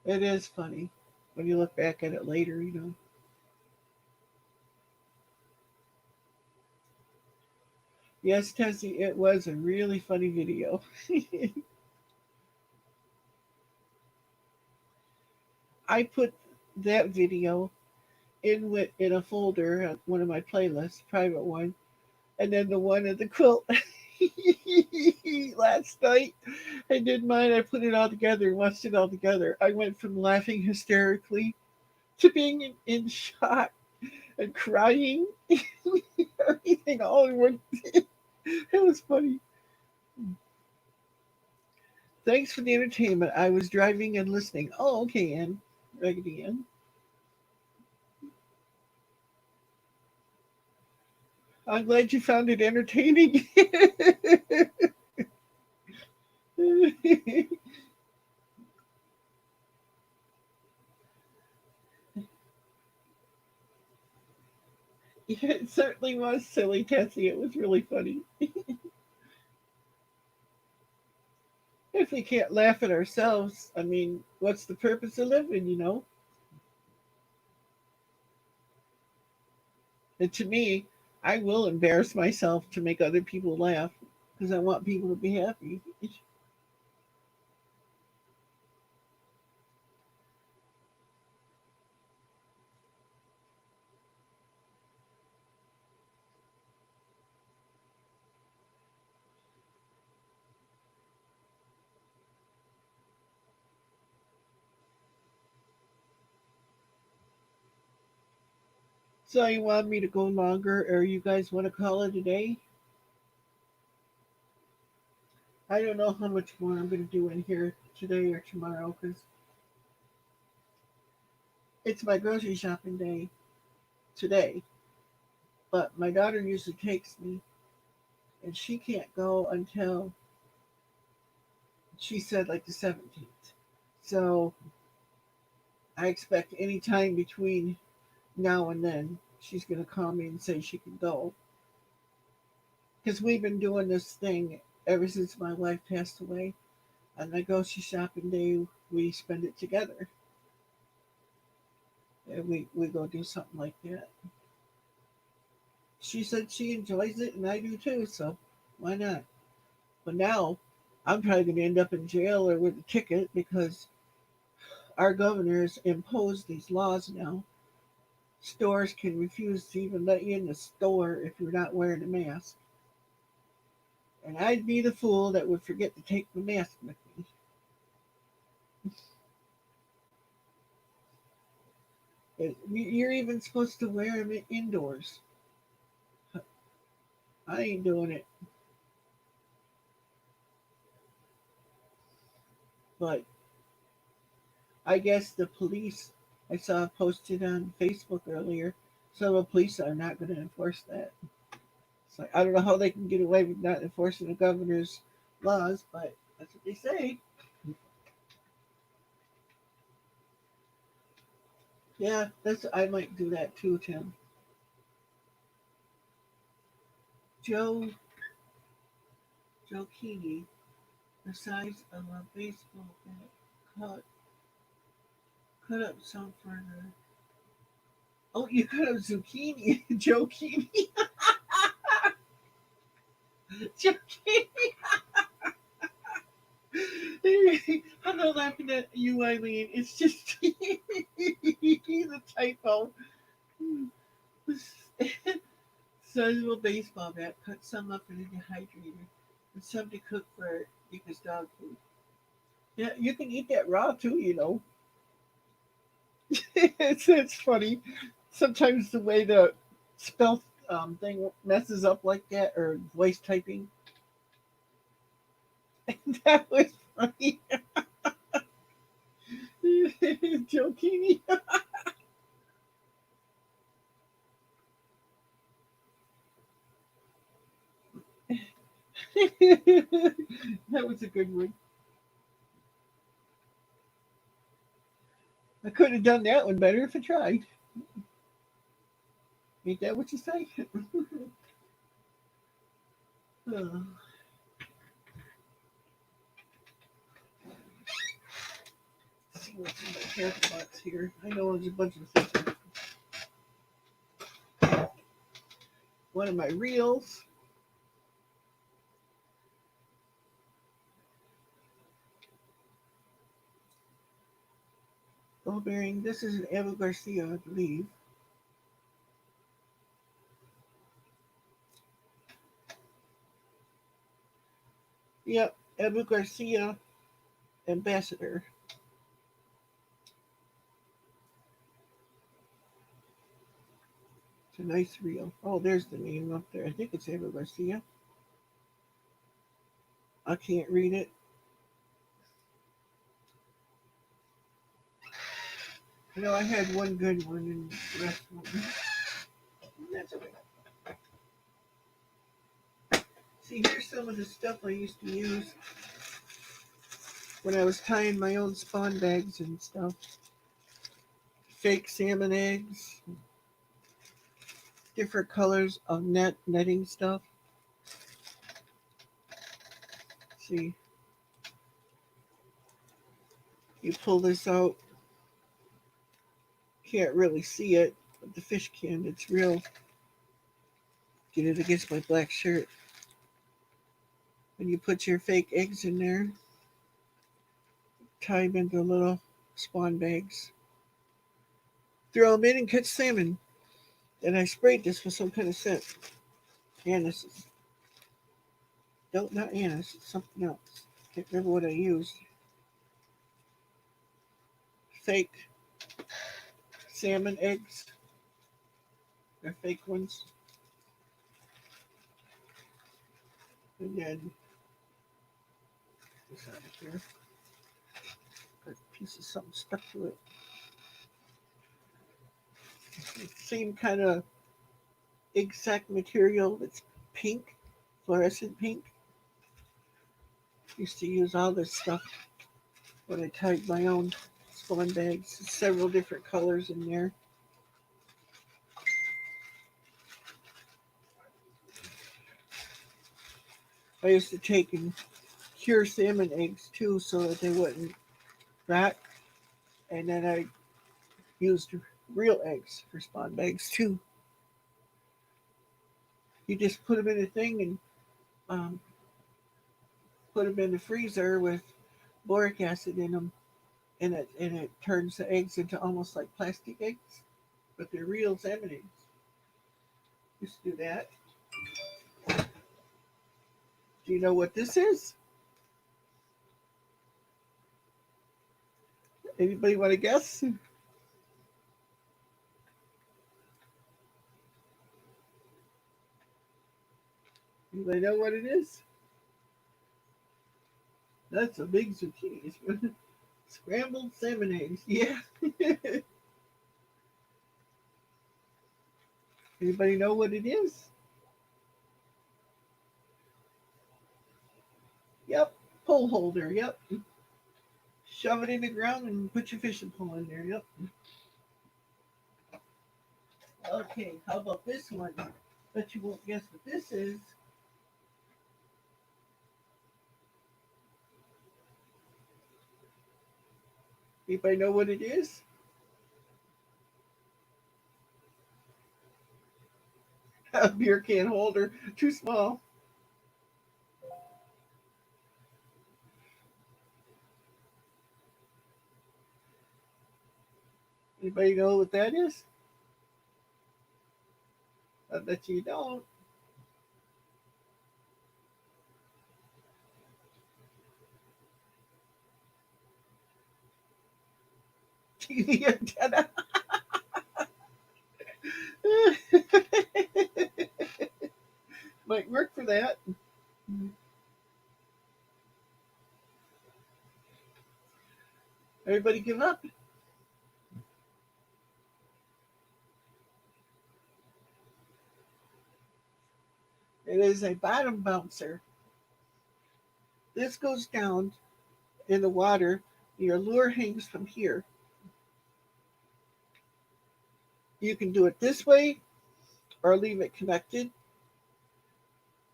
it is funny when you look back at it later. Yes, Tessie, it was a really funny video. I put that video in a folder on one of my playlists, private one, and then the one of the quilt. Last night I did mine. I put it all together and watched it all together. I went from laughing hysterically to being in shock and crying. Everything all in one. It was funny. Thanks for the entertainment. I was driving and listening. Oh, okay, Ann. Raggedy Ann. I'm glad you found it entertaining. Yeah, it certainly was silly, Tessie. It was really funny. If we can't laugh at ourselves, I mean, what's the purpose of living, you know? And to me, I will embarrass myself to make other people laugh because I want people to be happy. So you want me to go longer, or you guys want to call it a day? I don't know how much more I'm going to do in here today or tomorrow because it's my grocery shopping day today. But my daughter usually takes me, and she can't go until she said like the 17th. So I expect any time between now and then she's going to call me and say she can go. Because we've been doing this thing ever since my wife passed away. On my grocery shopping day, we spend it together. And we go do something like that. She said she enjoys it, and I do too, so why not? But now I'm probably going to end up in jail or with a ticket because our governors imposed these laws now. Stores can refuse to even let you in the store if you're not wearing a mask. And I'd be the fool that would forget to take the mask with me. You're even supposed to wear them indoors. I ain't doing it. But I guess the police, I saw posted on Facebook earlier, some of the police are not going to enforce that. It's like, I don't know how they can get away with not enforcing the governor's laws, but that's what they say. Yeah, that's I might do that too, Tim. Joe Joe Keeney, the size of a baseball bat, cut up some further. Oh, you cut up zucchini, Joe Keeney. Joe Keeney. I'm not laughing at you, Eileen. It's just the typo. Sizable baseball bat, cut some up in a dehydrator, and some to cook for Nika's dog food. Yeah, you can eat that raw too, you know. It's funny. Sometimes the way the spell thing messes up like that, or voice typing. That was funny. Jokini. That was a good one. I could have done that one better if I tried. Ain't that what you say? Oh, let's see what's in my hair box here. I know there's a bunch of things. One of my reels. Oh, bearing. This is an Eva Garcia, I believe. Yep, Eva Garcia, Ambassador. It's a nice reel. Oh, there's the name up there. I think it's Eva Garcia. I can't read it. You know, I had one good one and the rest of them. That's okay. See, here's some of the stuff I used to use when I was tying my own spawn bags and stuff. Fake salmon eggs, different colors of netting stuff. See, you pull this out. Can't really see it, but the fish can. It's real. Get it against my black shirt. And you put your fake eggs in there. Tie them into little spawn bags. Throw them in and catch salmon. And I sprayed this with some kind of scent. Anise. Not anise. It's something else. Can't remember what I used. Fake salmon eggs. They're fake ones. And then this out of here. Got a piece of something stuck to it. Same kind of exact material that's pink, fluorescent pink. Used to use all this stuff when I tied my own spawn bags. Several different colors in there. I used to take and cure salmon eggs too so that they wouldn't rot. And then I used real eggs for spawn bags too. You just put them in a thing and put them in the freezer with boric acid in them, and it turns the eggs into almost like plastic eggs, but they're real salmon eggs. Used to do that. Do you know what this is? Anybody want to guess? Anybody know what it is? That's a big zucchini. Scrambled salmon eggs. Yeah. Anybody know what it is? Yep. Pole holder. Yep. Shove it in the ground and put your fishing pole in there. Yep. Okay. How about this one? Bet you won't guess what this is. Anybody know what it is? A beer can holder. Too small. Anybody know what that is? I bet you don't. TV antenna. Might work for that. Everybody give up? It is a bottom bouncer. This goes down in the water. Your lure hangs from here. You can do it this way or leave it connected.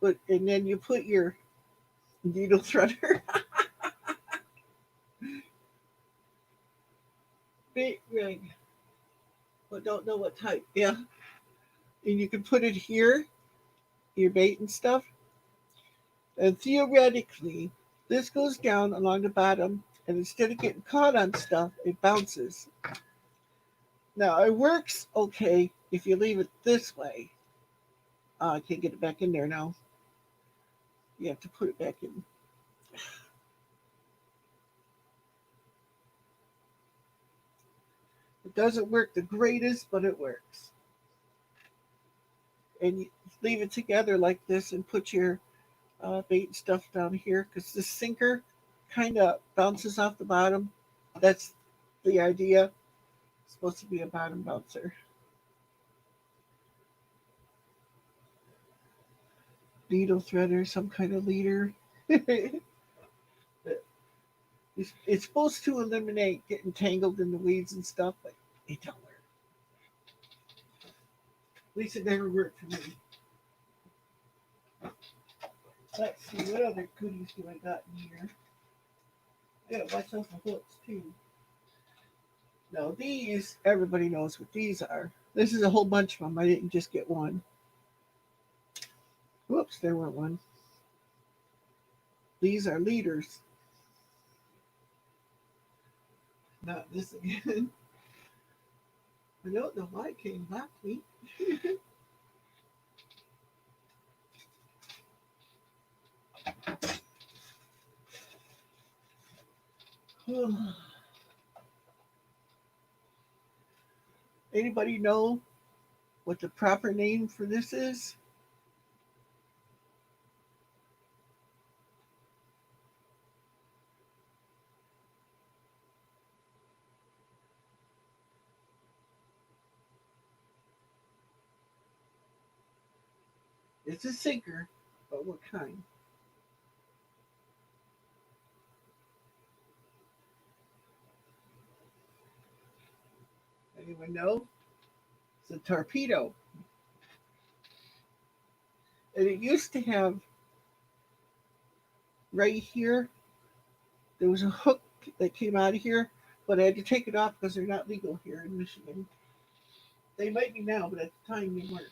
But and then you put your needle threader. Bait ring. But don't know what type. Yeah. And you can put it here, your bait and stuff. And theoretically, this goes down along the bottom And instead of getting caught on stuff, it bounces. Now, it works okay if you leave it this way. I can't get it back in there now. You have to put it back in. It doesn't work the greatest, but it works. And you leave it together like this and put your bait and stuff down here because the sinker kind of bounces off the bottom. That's the idea. It's supposed to be a bottom bouncer. Needle threader, some kind of leader. It's supposed to eliminate getting tangled in the weeds and stuff, but it don't work. At least it never worked for me. Let's see, what other goodies do I got in here? I gotta watch out for hooks too. Now these, everybody knows what these are. This is a whole bunch of them. I didn't just get one. Whoops, there went one. These are leaders. Not this again. I don't know why it came back to me. Anybody know what the proper name for this is? It's a sinker, but what kind? Anyone know? It's a torpedo. And it used to have right here, there was a hook that came out of here, but I had to take it off because they're not legal here in Michigan. They might be now, but at the time they weren't.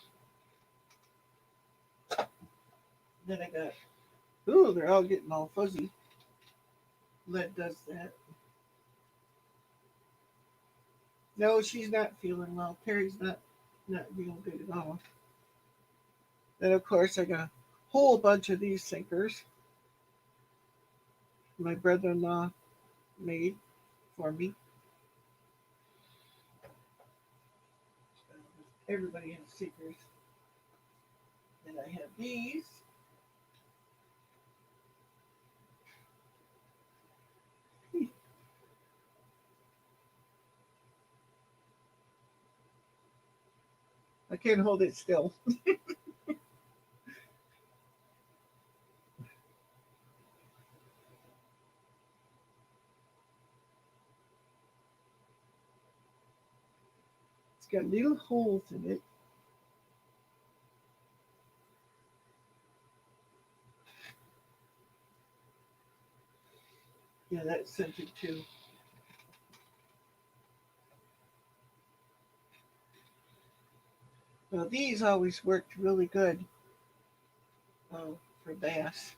Then I got, ooh, they're all getting all fuzzy. Lead does that. No, she's not feeling well. Terry's not real good at all. Then of course I got a whole bunch of these sinkers. My brother-in-law made for me. Everybody has sinkers. Then I have these. I can't hold it still. It's got little holes in it. Yeah, that's scented too. Now these always worked really good for bass.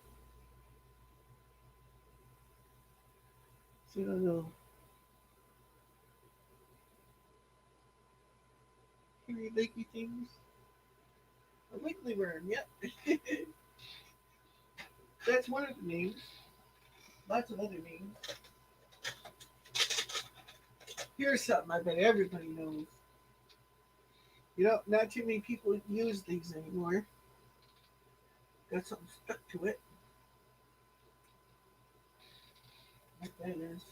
See the little hairy leggy things? A wiggly worm, yep. That's one of the names. Lots of other names. Here's something I bet everybody knows. You know, not too many people use these anymore. Got something stuck to it. What that is.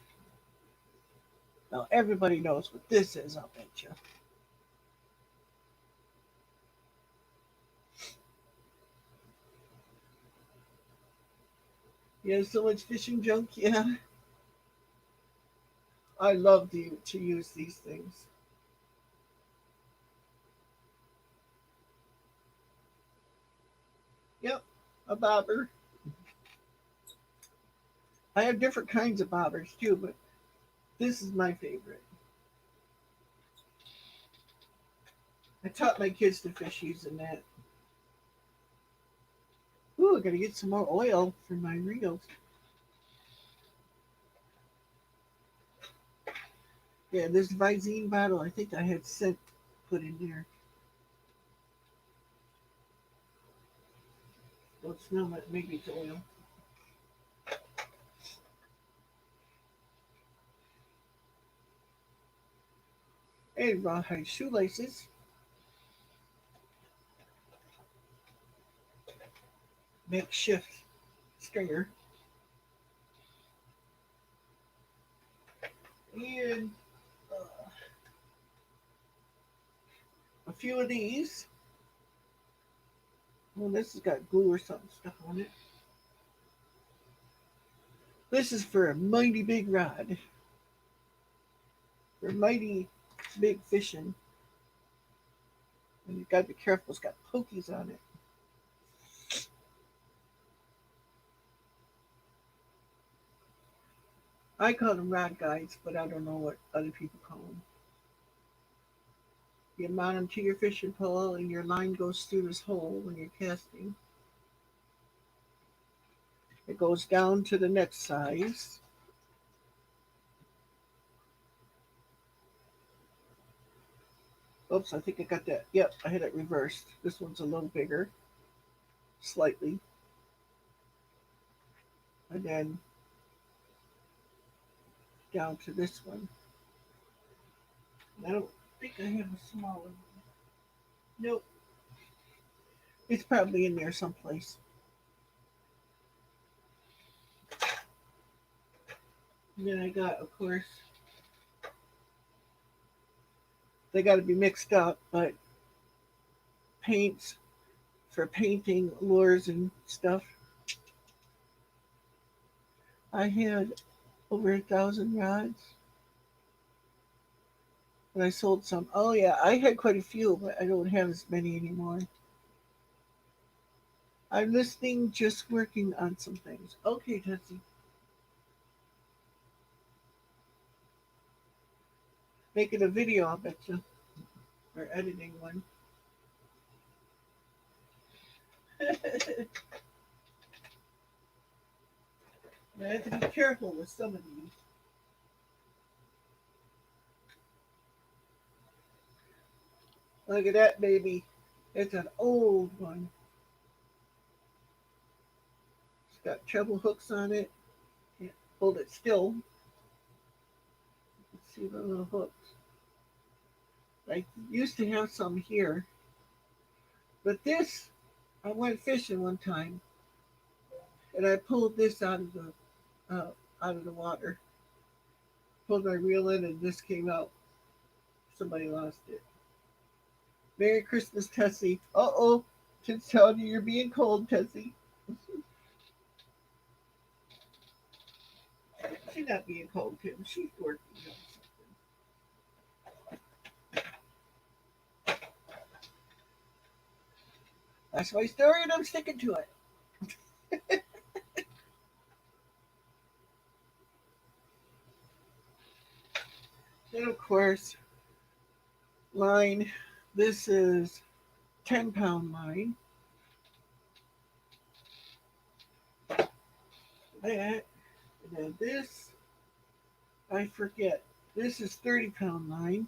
Now everybody knows what this is, I'll bet you. You have so much fishing junk, yeah. I love to use these things. Yep, a bobber. I have different kinds of bobbers too, but this is my favorite. I taught my kids to fish using that. Ooh, I gotta get some more oil for my reels. Yeah, this Visine bottle, I think I had scent put in there. Don't smell it, maybe it's oil. And rawhide shoelaces, makeshift stringer, and a few of these. Well, this has got glue or something stuck on it. This is for a mighty big rod, for mighty big fishing. And you gotta be careful, it's got pokies on it. I call them rod guides, but I don't know what other people call them. You mount them to your fishing pole, and your line goes through this hole when you're casting. It goes down to the next size. Oops, I think I got that. Yep, I had it reversed. This one's a little bigger, slightly. And then down to this one. I don't think I have a smaller one. Nope. It's probably in there someplace. And then I got, of course, they got to be mixed up, but paints for painting lures and stuff. I had over 1,000 rods, and I sold some. Oh yeah, I had quite a few, but I don't have as many anymore. I'm listening, just working on some things. Okay, Tessie. Making a video, I'll bet you. Or editing one. I have to be careful with some of these. Look at that baby. It's an old one. It's got treble hooks on it. Can't hold it still. Let's see the little hooks. I used to have some here. But this, I went fishing one time, and I pulled this out of the water. Pulled my reel in, and this came out. Somebody lost it. Merry Christmas, Tessie. Uh-oh. Tim's telling you you're being cold, Tessie. She's not being cold, Tim. She's working on something. That's my story, and I'm sticking to it. Then, of course, line. This is 10-pound line. That. And then this, I forget. This is 30-pound line.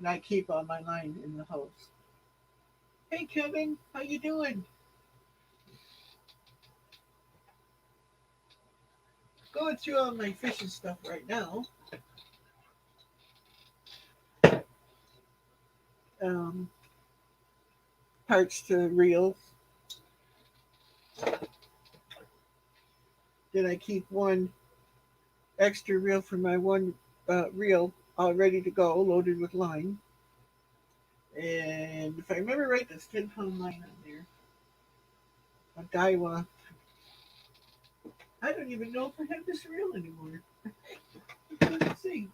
And I keep all my line in the house. Hey, Kevin. How you doing? Going through all my fishing stuff right now. Um, Parts to reels. Then I keep one extra reel for my one reel all ready to go, loaded with line. And if I remember right, that's 10-pound line on there. A Daiwa. I don't even know if I have this reel anymore. Let's see.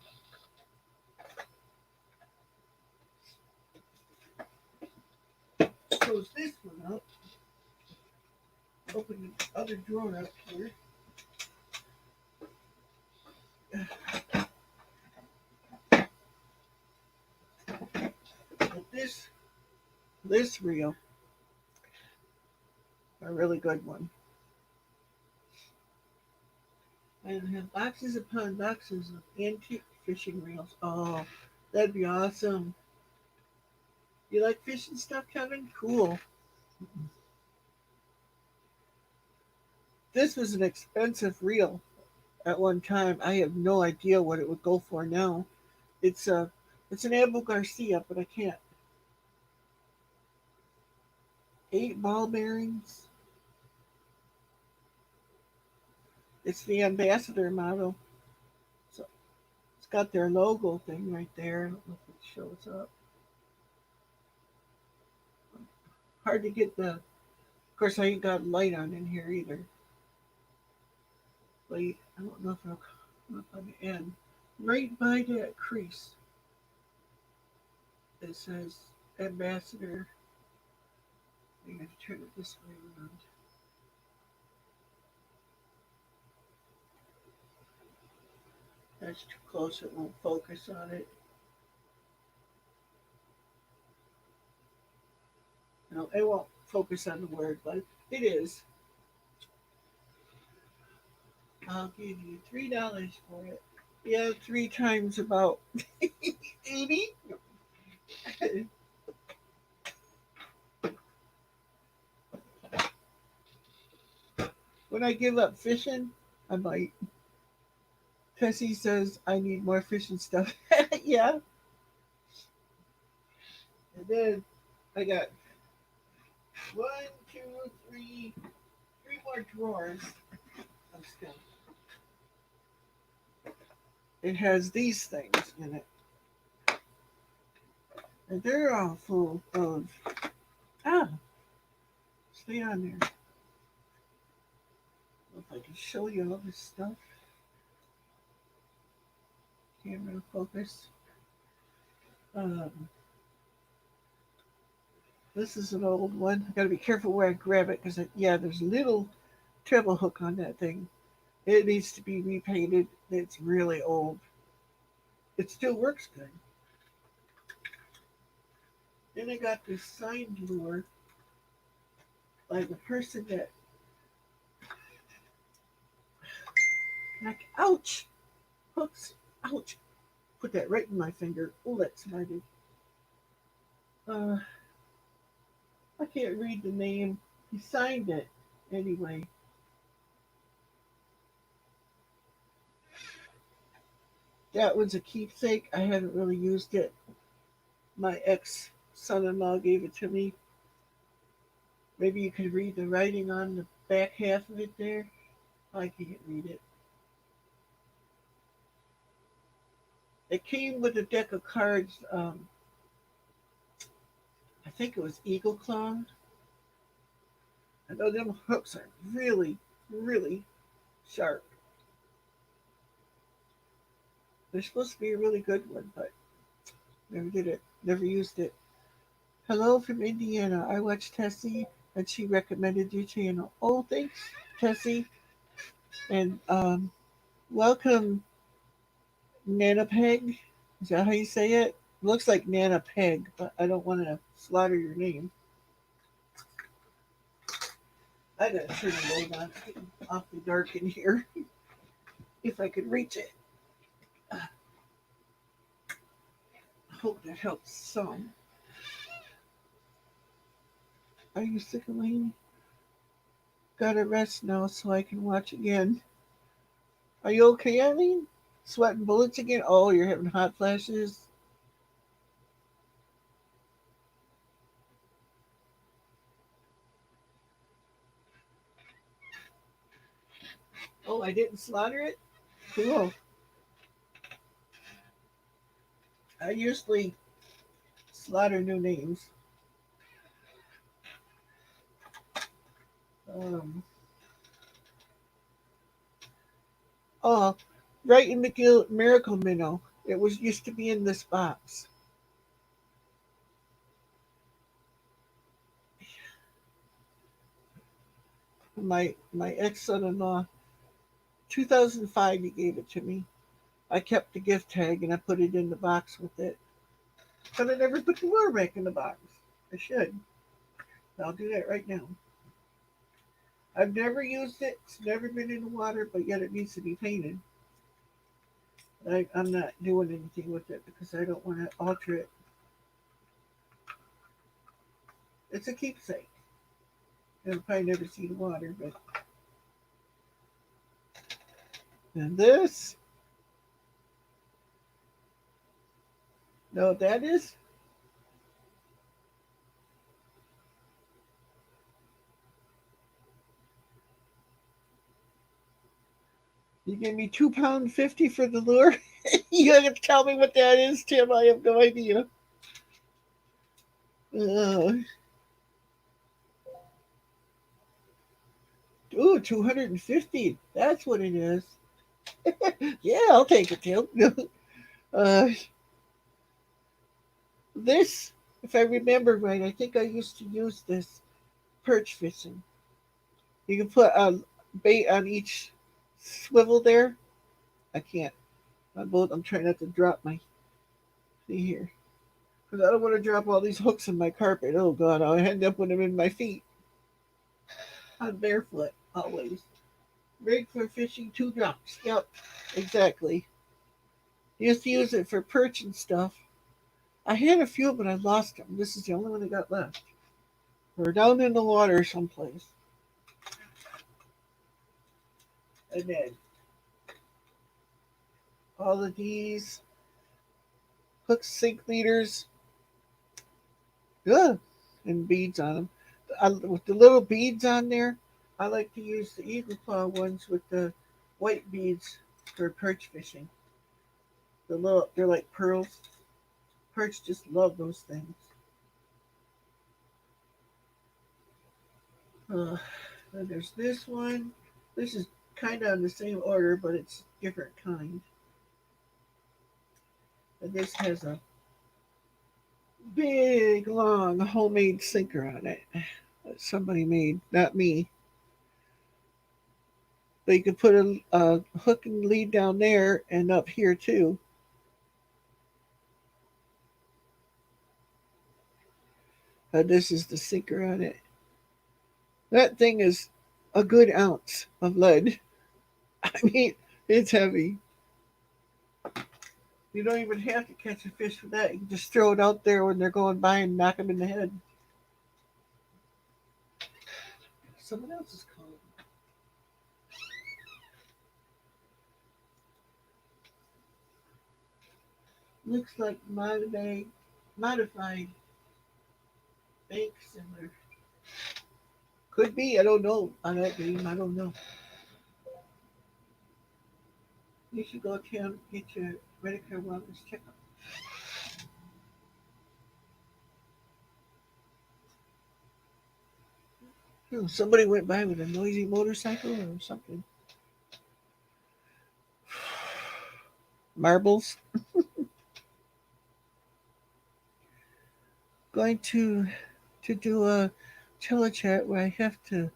Close this one up. Open the other drawer up here. But this reel, a really good one. And have boxes upon boxes of antique fishing reels. Oh, that'd be awesome. You like fishing stuff, Kevin? Cool. This was an expensive reel at one time. I have no idea what it would go for now. It's a it's an Abu Garcia, but I can't. 8 ball bearings. It's the ambassador model. So it's got their logo thing right there. I don't know if it shows up. Hard to get the. Of course, I ain't got light on in here either. Wait, I don't know if it'll come up on the end. Right by that crease, it says ambassador. I have to turn it this way around. That's too close. It won't focus on it. No, it won't focus on the word, but it is. I'll give you $3 for it. Yeah, 3 times about 80. When I give up fishing, I might. Because he says I need more fishing stuff. Yeah. And then I got one, two, three more drawers of stuff. It has these things in it. And they're all full of. Ah, stay on there. If I can show you all this stuff. Camera focus. Um, this is an old one. I gotta be careful where I grab it because, yeah, there's a little treble hook on that thing. It needs to be repainted. It's really old. It still works good. Then I got this sign lure by the person that, like, ouch, hooks, ouch. Put that right in my finger. Oh, that smarted. Uh, I can't read the name. He signed it anyway. That was a keepsake. I haven't really used it. My ex son-in-law gave it to me. Maybe you could read the writing on the back half of it there. I can't read it. It came with a deck of cards. I think it was Eagle Claw. I know them hooks are really, really sharp. They're supposed to be a really good one, but never did it. Never used it. Hello from Indiana. I watched Tessie and she recommended your channel. Oh, thanks, Tessie. And welcome, Nana Peg. Is that how you say it? Looks like Nana Peg, but I don't want to slaughter your name. I gotta turn the light on. It's getting awfully dark in here. If I could reach it. I hope that helps some. Are you sick, Elaine? Gotta rest now so I can watch again. Are you okay, Eileen? Sweating bullets again? Oh, you're having hot flashes? Oh, I didn't slaughter it? Cool. I usually slaughter new names. Um, oh, right in the miracle minnow. It was used to be in this box. My ex son-in-law, 2005, he gave it to me. I kept the gift tag and I put it in the box with it. But I never put the lure back in the box. I should. I'll do that right now. I've never used it. It's never been in the water, but yet it needs to be painted. I'm not doing anything with it because I don't want to alter it. It's a keepsake. It'll probably never see the water, but and this, know what that is? You give me £2.50 for the lure. You gotta tell me what that is, Tim. I have no idea. Uh, ooh, 250. That's what it is. Yeah, I'll take it, Tim. uh, this, if I remember right, I think I used to use this perch fishing. You can put a bait on each swivel there. I can't. My boat. I'm trying not to drop my. See here. Because I don't want to drop all these hooks in my carpet. Oh God, I'll end up with them in my feet. I'm barefoot always. Rig for fishing 2 drops. Yep, exactly. Used to use it for perch and stuff. I had a few, but I lost them. This is the only one I got left. We're down in the water someplace. And then all of these hook sink leaders, good, and beads on them. With the little beads on there, I like to use the eagle claw ones with the white beads for perch fishing. They're like pearls. Perch just love those things. Then there's this one. This is kind of in the same order, but it's different kind. And this has a big, long homemade sinker on it that somebody made, not me. But you can put a hook and lead down there and up here too. This is the sinker on it. That thing is a good ounce of lead. I mean, it's heavy. You don't even have to catch a fish with that. You can just throw it out there when they're going by and knock them in the head. Someone else is calling. Looks like modified bank similar. Could be. I don't know. On that game, I don't know. You should go to get your Medicare wellness checkup. Somebody went by with a noisy motorcycle or something. Marbles. Going to do a telechat where I have to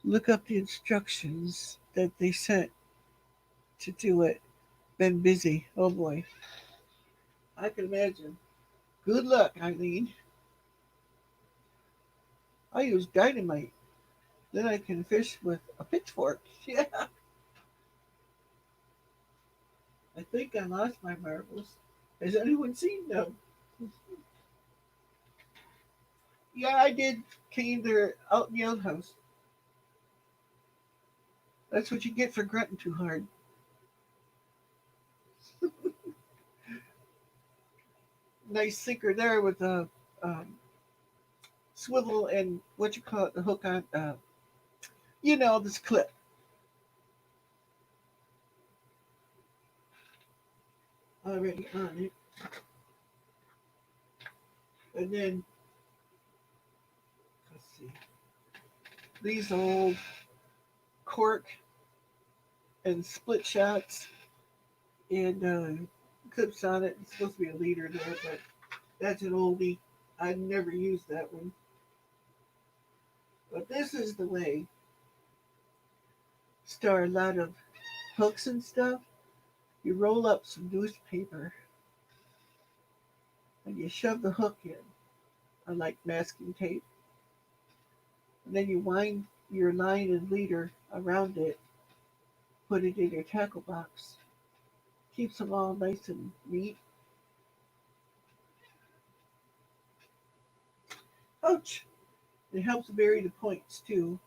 look up the instructions that they sent to do it. Been busy. Oh boy. I can imagine. Good luck, Eileen. I use dynamite. Then I can fish with a pitchfork. Yeah. I think I lost my marbles. Has anyone seen them? Yeah, I did. Came there out in the outhouse. That's what you get for grunting too hard. Nice sinker there with a um, swivel and what you call it, the hook on. This clip. Already on it. And then, let's see, these old cork and split shots and clips on it. It's supposed to be a leader there, but that's an oldie. I never used that one. But this is the way. Store a lot of hooks and stuff. You roll up some newspaper and you shove the hook in, like masking tape. And then you wind your line and leader around it, put it in your tackle box. Keeps them all nice and neat. Ouch! It helps vary the points too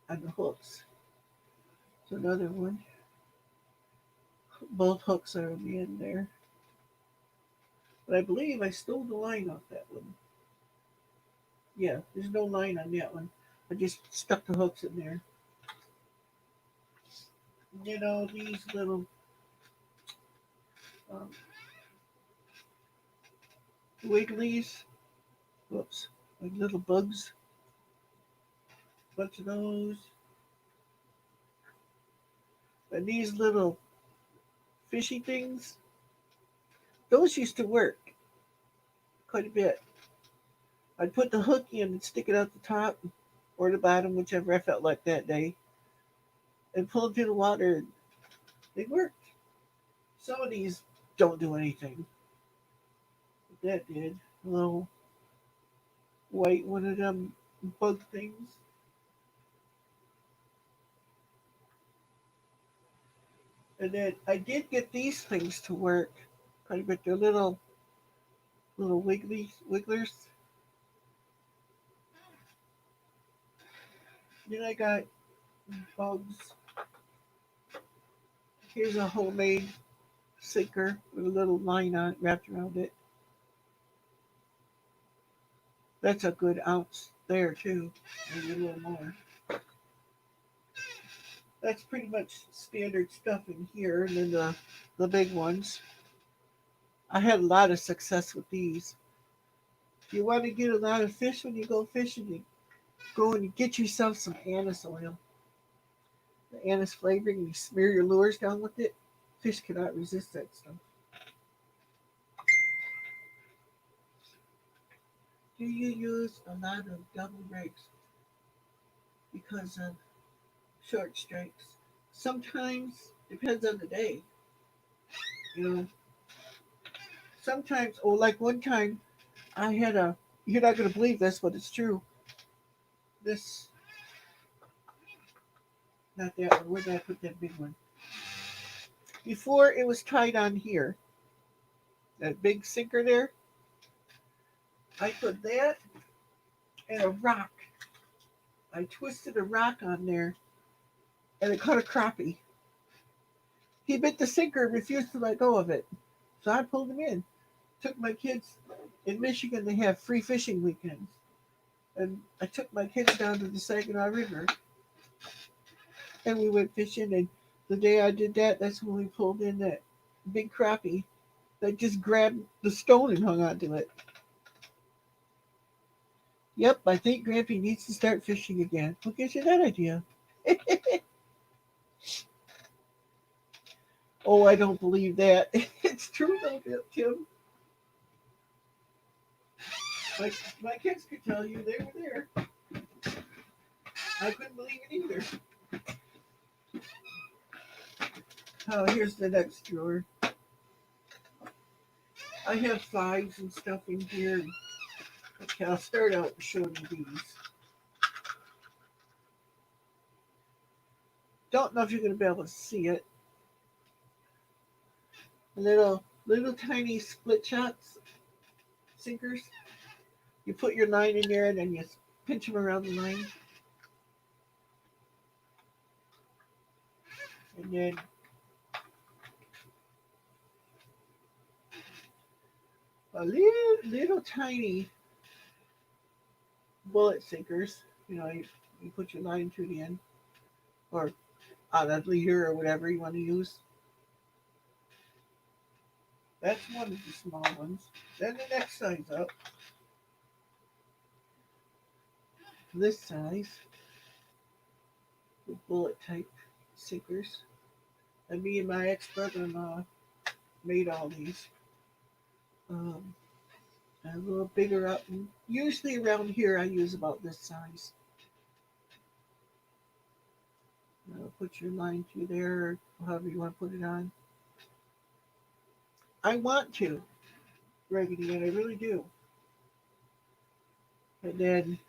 on the hooks. So another one. Both hooks are in there. But I believe I stole the line off that one. Yeah, there's no line on that one. I just stuck the hooks in there. You know, these little um, wigglies. Whoops. Like little bugs. Bunch of those. And these little fishy things. Those used to work quite a bit. I'd put the hook in and stick it out the top or the bottom, whichever I felt like that day, and pull it through the water. They worked. Some of these don't do anything. But that did. A little white one of them bug things. And then I did get these things to work quite a bit. They're little wigglers. Then I got bugs. Here's a homemade sinker with a little line on wrapped around it. That's a good ounce there too, maybe a little more. That's pretty much standard stuff in here. And then the big ones. I had a lot of success with these. If you want to get a lot of fish when you go fishing, you go and you get yourself some anise oil, the anise flavoring, and you smear your lures down with it. Fish cannot resist that stuff. Do you use a lot of double rigs because of short strikes? Sometimes depends on the day. You know, sometimes, oh, like one time I had a. You're not gonna believe this, but it's true. This, not that one. Where did I put that big one? Before it was tied on here, that big sinker there. I put that and a rock. I twisted a rock on there, and it caught a crappie. He bit the sinker and refused to let go of it, so I pulled him in. Took my kids in Michigan. They have free fishing weekends, and I took my kids down to the Saginaw River, and we went fishing. And the day I did that, that's when we pulled in that big crappie that just grabbed the stone and hung onto it. Yep, I think Grampy needs to start fishing again. Who gives you that idea? Oh, I don't believe that. It's true though, Tim. My, my kids could tell you they were there. I couldn't believe it either. Oh, here's the next drawer. I have fives and stuff in here. Okay, I'll start out showing you these. Don't know if you're going to be able to see it. Little tiny split shots, sinkers. You put your line in there and then you pinch them around the line. And then a little tiny bullet sinkers. You put your line to the end or on a leader or whatever you want to use. That's one of the small ones. Then the next size up. This size with bullet type sinkers. And me and my ex-brother-in-law made all these. Um, a little bigger up. And usually around here I use about this size. Put your line through there, or however you want to put it on. I want to, Raggedy Ann, I really do. And then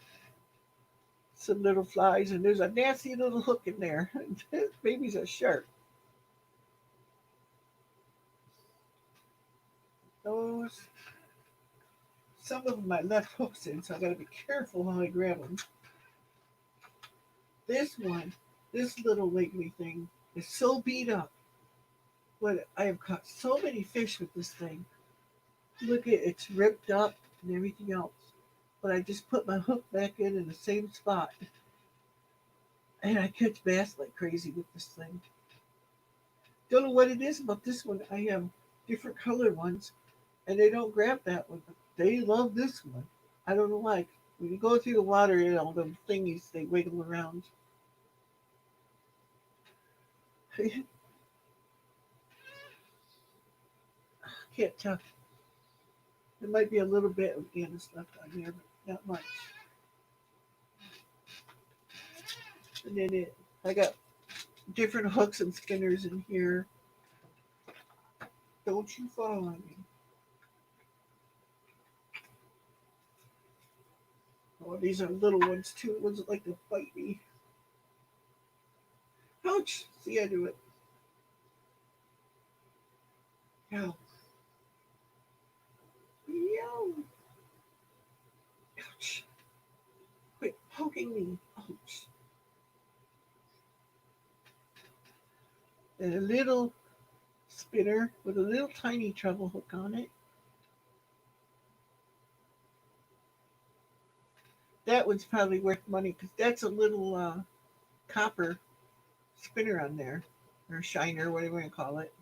some little flies, and there's a nasty little hook in there. Baby's a shark. Those, some of them I left hooks in, so I gotta be careful how I grab them. This one, this little wiggly thing, is so beat up. But I have caught so many fish with this thing. Look at it's ripped up and everything else. But I just put my hook back in the same spot, and I catch bass like crazy with this thing. Don't know what it is about this one. I have different color ones, and they don't grab that one, but they love this one. I don't know why. When you go through the water, you know, the thingies, they wiggle around. Can't tell. There might be a little bit of anise left on there, but not much. And then I got different hooks and spinners in here. Don't you fall on me. Oh, these are little ones too. Ones that like to bite me. Ouch! See, I do it. Ow. Yo. Ouch. Quit poking me. Ouch. And a little spinner with a little tiny treble hook on it. That one's probably worth money because that's a little copper spinner on there, or shiner, whatever you want to call it.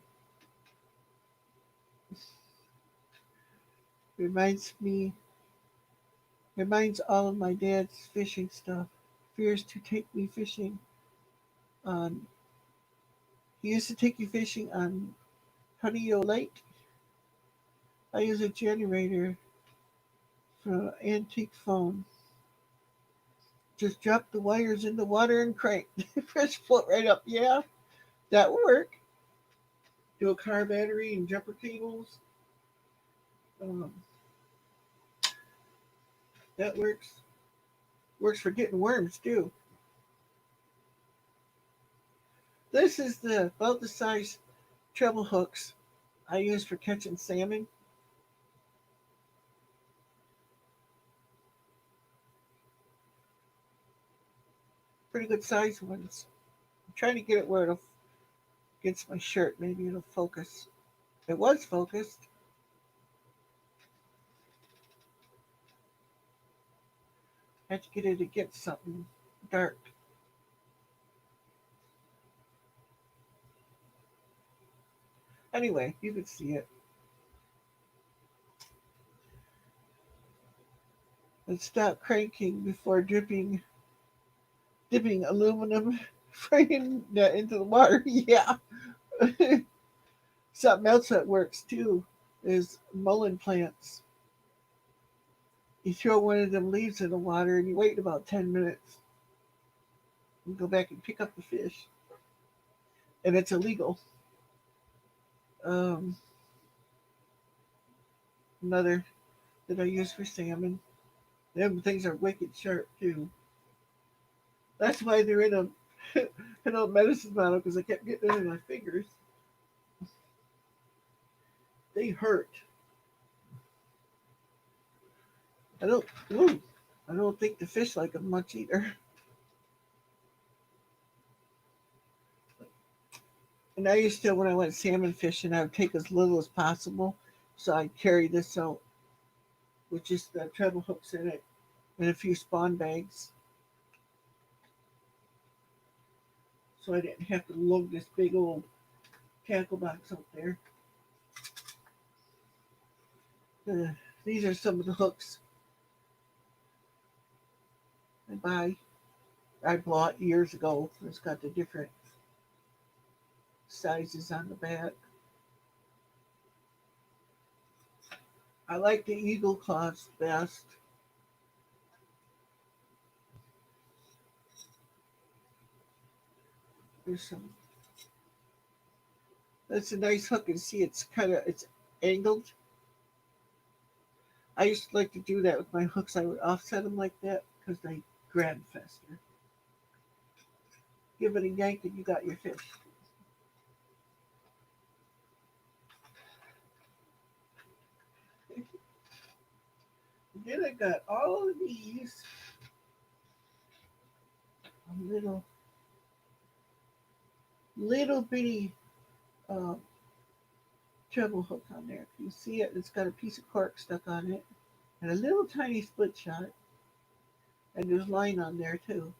Reminds all of my dad's fishing stuff. Fears to take me fishing on. He used to take you fishing on Honeyyo Lake. I use a generator for an antique phone. Just drop the wires in the water and crank. The fish float right up. Yeah, that would work. Do a car battery and jumper cables. Um, that works. Works for getting worms too. This is the about the size treble hooks I use for catching salmon. Pretty good size ones. I'm trying to get it where it'll against my shirt. Maybe it'll focus. It was focused. I have to get it against something dark. Anyway, you can see it. And stop cranking before dipping aluminum frame into the water. Yeah. Something else that works too is mullein plants. You throw one of them leaves in the water and you wait about 10 minutes and go back and pick up the fish. And it's illegal. Um, Another that I use for salmon. Them things are wicked sharp too. That's why they're in a an old medicine bottle because I kept getting it in my fingers. They hurt. I don't. Ooh, I don't think the fish like them much either. And I used to, when I went salmon fishing, I would take as little as possible. So I'd carry this out with just the treble hooks in it and a few spawn bags. So I didn't have to lug this big old tackle box up there. Uh, these are some of the hooks I buy. I bought years ago. It's got the different sizes on the back. I like the eagle claws best. There's some. That's a nice hook, and see it's angled. I used to like to do that with my hooks. I would offset them like that because they grab faster. Give it a yank and you got your fish. Then I got all of these little little bitty uh, treble hook on there. If you see it, it's got a piece of cork stuck on it and a little tiny split shot, and there's line on there too.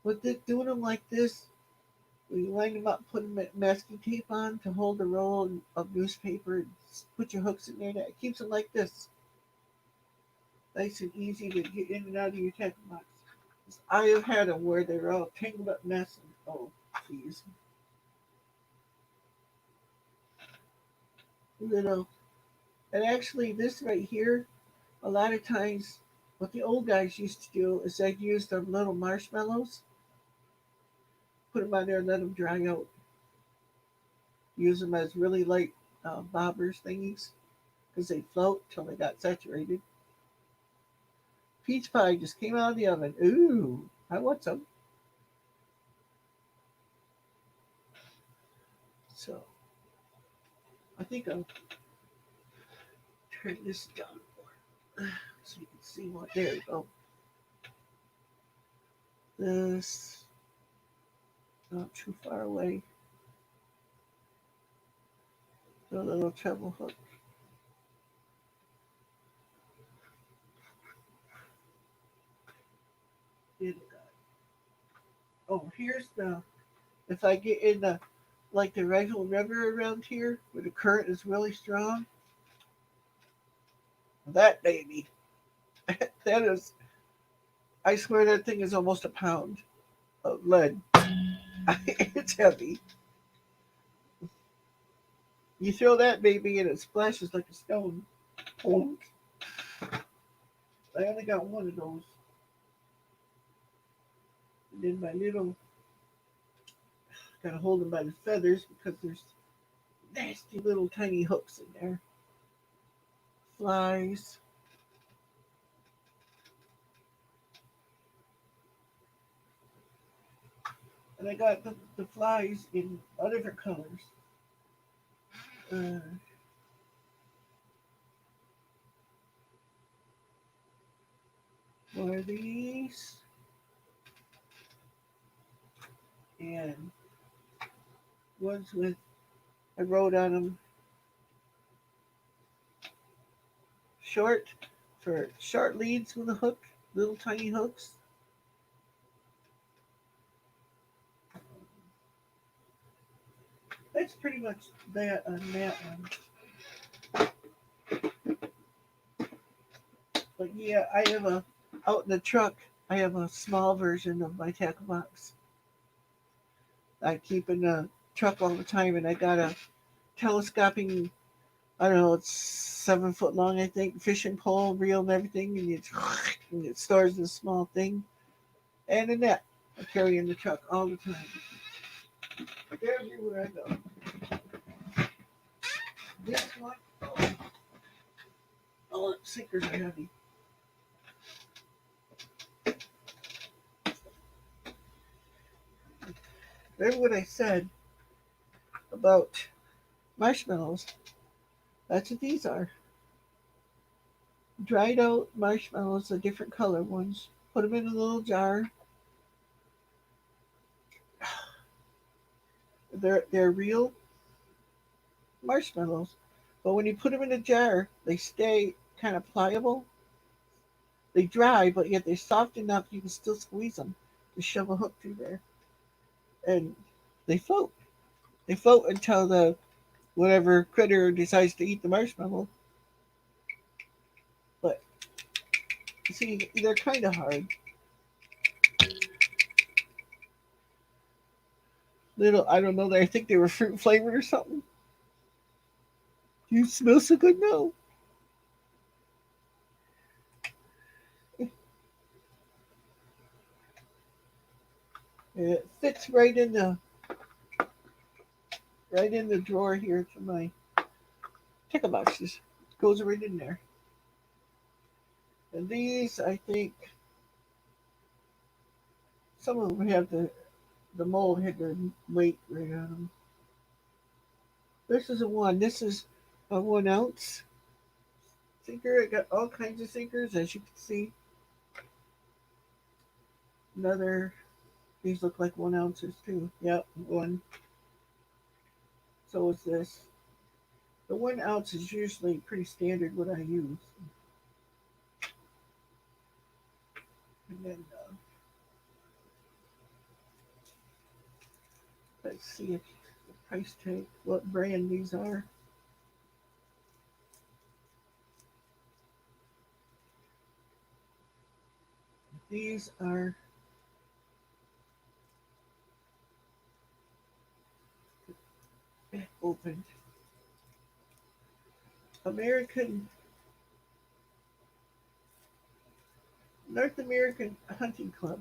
With this, doing them like this, when you line them up, put masking tape on to hold the roll of newspaper, and put your hooks in there. That keeps them like this, nice and easy to get in and out of your tackle box. I have had them where they're all tangled up mess. And, oh, please. Little, and actually, this right here, a lot of times, what the old guys used to do is they'd use their little marshmallows, put them on there, and let them dry out. Use them as really light bobbers thingies because they float till they got saturated. Peach pie just came out of the oven. Ooh, I want some. So I think I'll turn this down more so you can see what. There we go. This not too far away. The little treble hook. Oh, here's the. If I get in the like the regular river around here where the current is really strong, that baby, that is. I swear that thing is almost a pound of lead. It's heavy. You throw that baby and it splashes like a stone. Boom. I only got one of those. And then my little, gotta hold them by the feathers because there's nasty little tiny hooks in there. Flies. And I got the flies in all different colors. Uh, More of these. And ones with, I wrote on them short for short leads with a hook, little tiny hooks. That's pretty much that on that one. But yeah, I have a out in the truck. I have a small version of my tackle box. I keep in the truck all the time, and I got a telescoping. I don't know, it's 7 foot long, I think, fishing pole, reel, and everything, and and it stores this small thing, and a net. I carry in the truck all the time. Everywhere I go. This one, oh, sinkers are heavy. Remember what I said about marshmallows? That's what these are. Dried out marshmallows, the different color ones. Put them in a little jar. They're real marshmallows, but when you put them in a jar, they stay kind of pliable. They dry, but yet they're soft enough you can still squeeze them to shove a hook through there, and they float. They float until the whatever critter decides to eat the marshmallow. But see, they're kind of hard. Little, I don't know. I think they were fruit flavored or something. You smell so good now. It fits right in the drawer here to my tickle boxes. Goes right in there. And these, I think, Some of them have the mold had their weight right on them. This is a one. This is a 1 ounce sinker. I got all kinds of sinkers, as you can see. Another. These look like 1 ounces too. Yep, one. So is this. The 1 ounce is usually pretty standard what I use. And then let's see if the price tag, what brand these are. These are opened. American North American Hunting Club.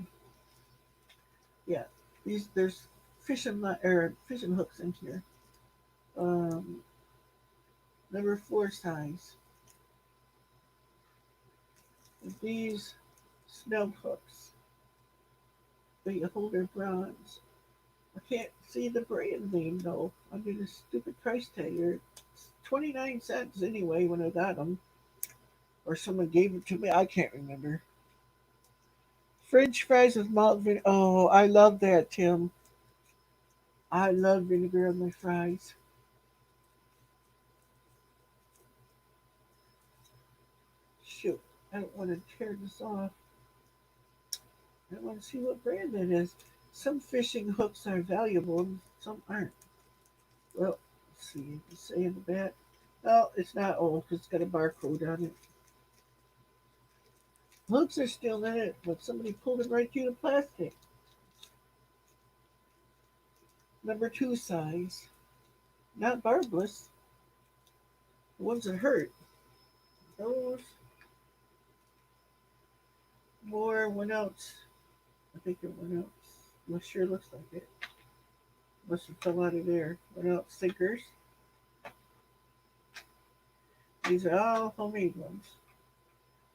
Yeah, these there's fishing hooks in here. Um, number 4 size. These snub hooks. The holder bronze. I can't see the brand name though under the stupid price tag. They're 29 cents anyway when I got them, or someone gave it to me. I can't remember. French fries with malt vinegar. Oh, I love that, Tim. I love vinegar on my fries. Shoot, I don't want to tear this off. I want to see what brand it is. Some fishing hooks are valuable and some aren't. Well, let's see. Let's say in the back. Oh, it's not old because it's got a barcode on it. Hooks are still in it, but somebody pulled it right through the plastic. Number 2 size. Not barbless. The ones that hurt. Those more 1 ounce. I think they're 1 ounce. Well, sure looks like it. Must have fell out of there. 1 ounce sinkers. These are all homemade ones.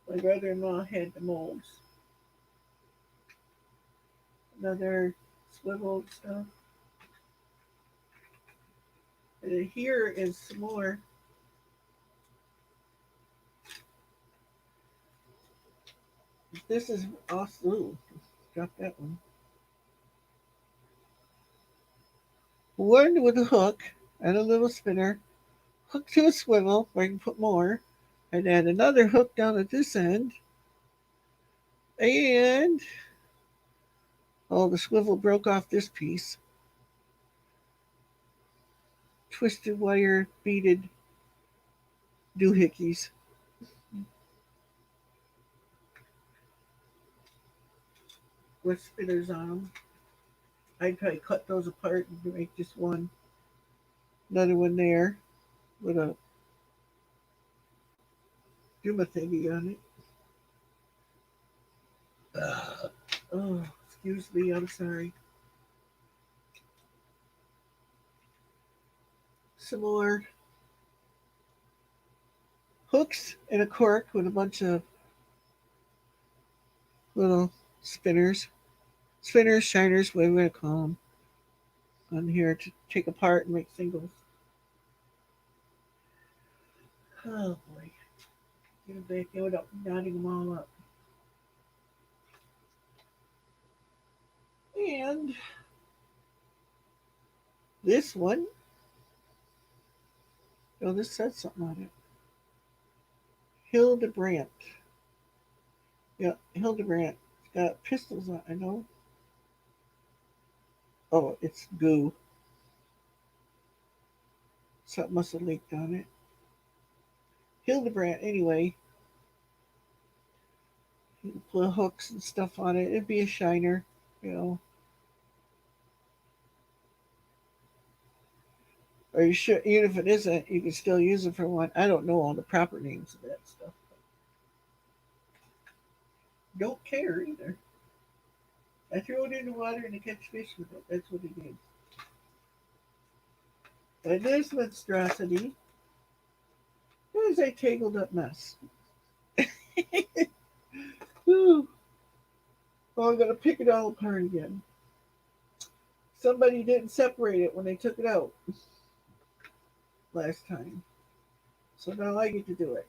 My brother-in-law had the molds. Another swivel stuff. And here is some more. This is also, drop that one. One with a hook and a little spinner, hook to a swivel where I can put more, and then another hook down at this end. And oh, the swivel broke off this piece. Twisted wire beaded doohickeys with spinners on them. I'd probably cut those apart and make just one. Another one there with a Duma thingy on it. Oh, excuse me, I'm sorry. Some more hooks and a cork with a bunch of little spinners. Spinners, shiners, what we're going to call them. On here to take apart and make singles. Oh boy. Get it back out up, knotting them all up. And this one, oh, this says something on it. Hildebrandt. Yeah, Hildebrandt. It's got pistols on it, I know. Oh, it's goo. Something must have leaked on it. Hildebrandt, anyway. You can put hooks and stuff on it. It'd be a shiner, you know. Or you should, even if it isn't, you can still use it for one. I don't know all the proper names of that stuff. Don't care either. I throw it in the water and I catch fish with it. That's what it is. And this monstrosity is a tangled up mess. Whew. Oh, I'm gonna pick it all apart again. Somebody didn't separate it when they took it out last time, so now I get to do it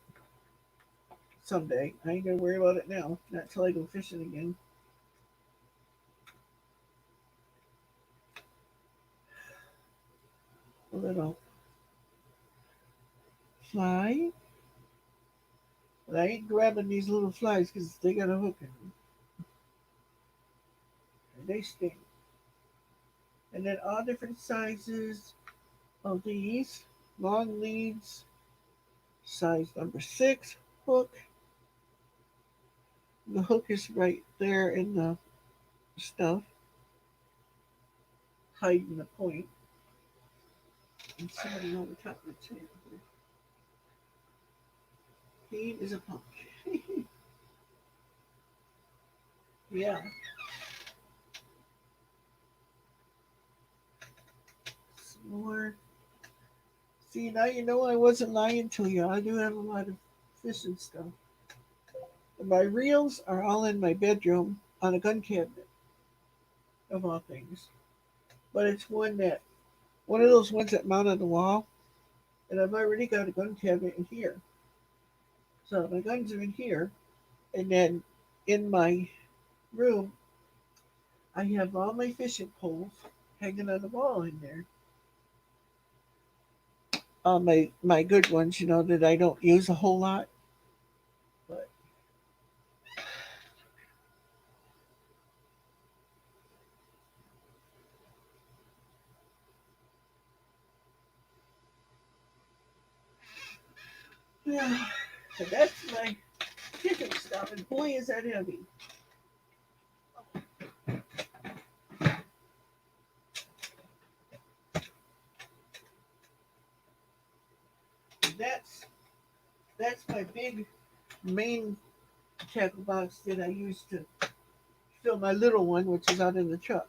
someday. I ain't gonna worry about it now. Not till I go fishing again. A little fly, but I ain't grabbing these little flies because they got a hook in them and they sting. And then all different sizes of these long leads, size number 6 hook. The hook is right there in the stuff, hiding the point. And somebody on the top of the table. He is a punk. Yeah. Some more. See, now you know I wasn't lying to you. I do have a lot of fishing stuff. My reels are all in my bedroom on a gun cabinet, of all things. But it's one of those ones that mount on the wall, and I've already got a gun cabinet in here. So my guns are in here, and then in my room, I have all my fishing poles hanging on the wall in there. All my good ones, that I don't use a whole lot. But yeah, so that's my fishing stuff, and boy, is that heavy. That's my big main tackle box that I use to fill my little one, which is out in the truck.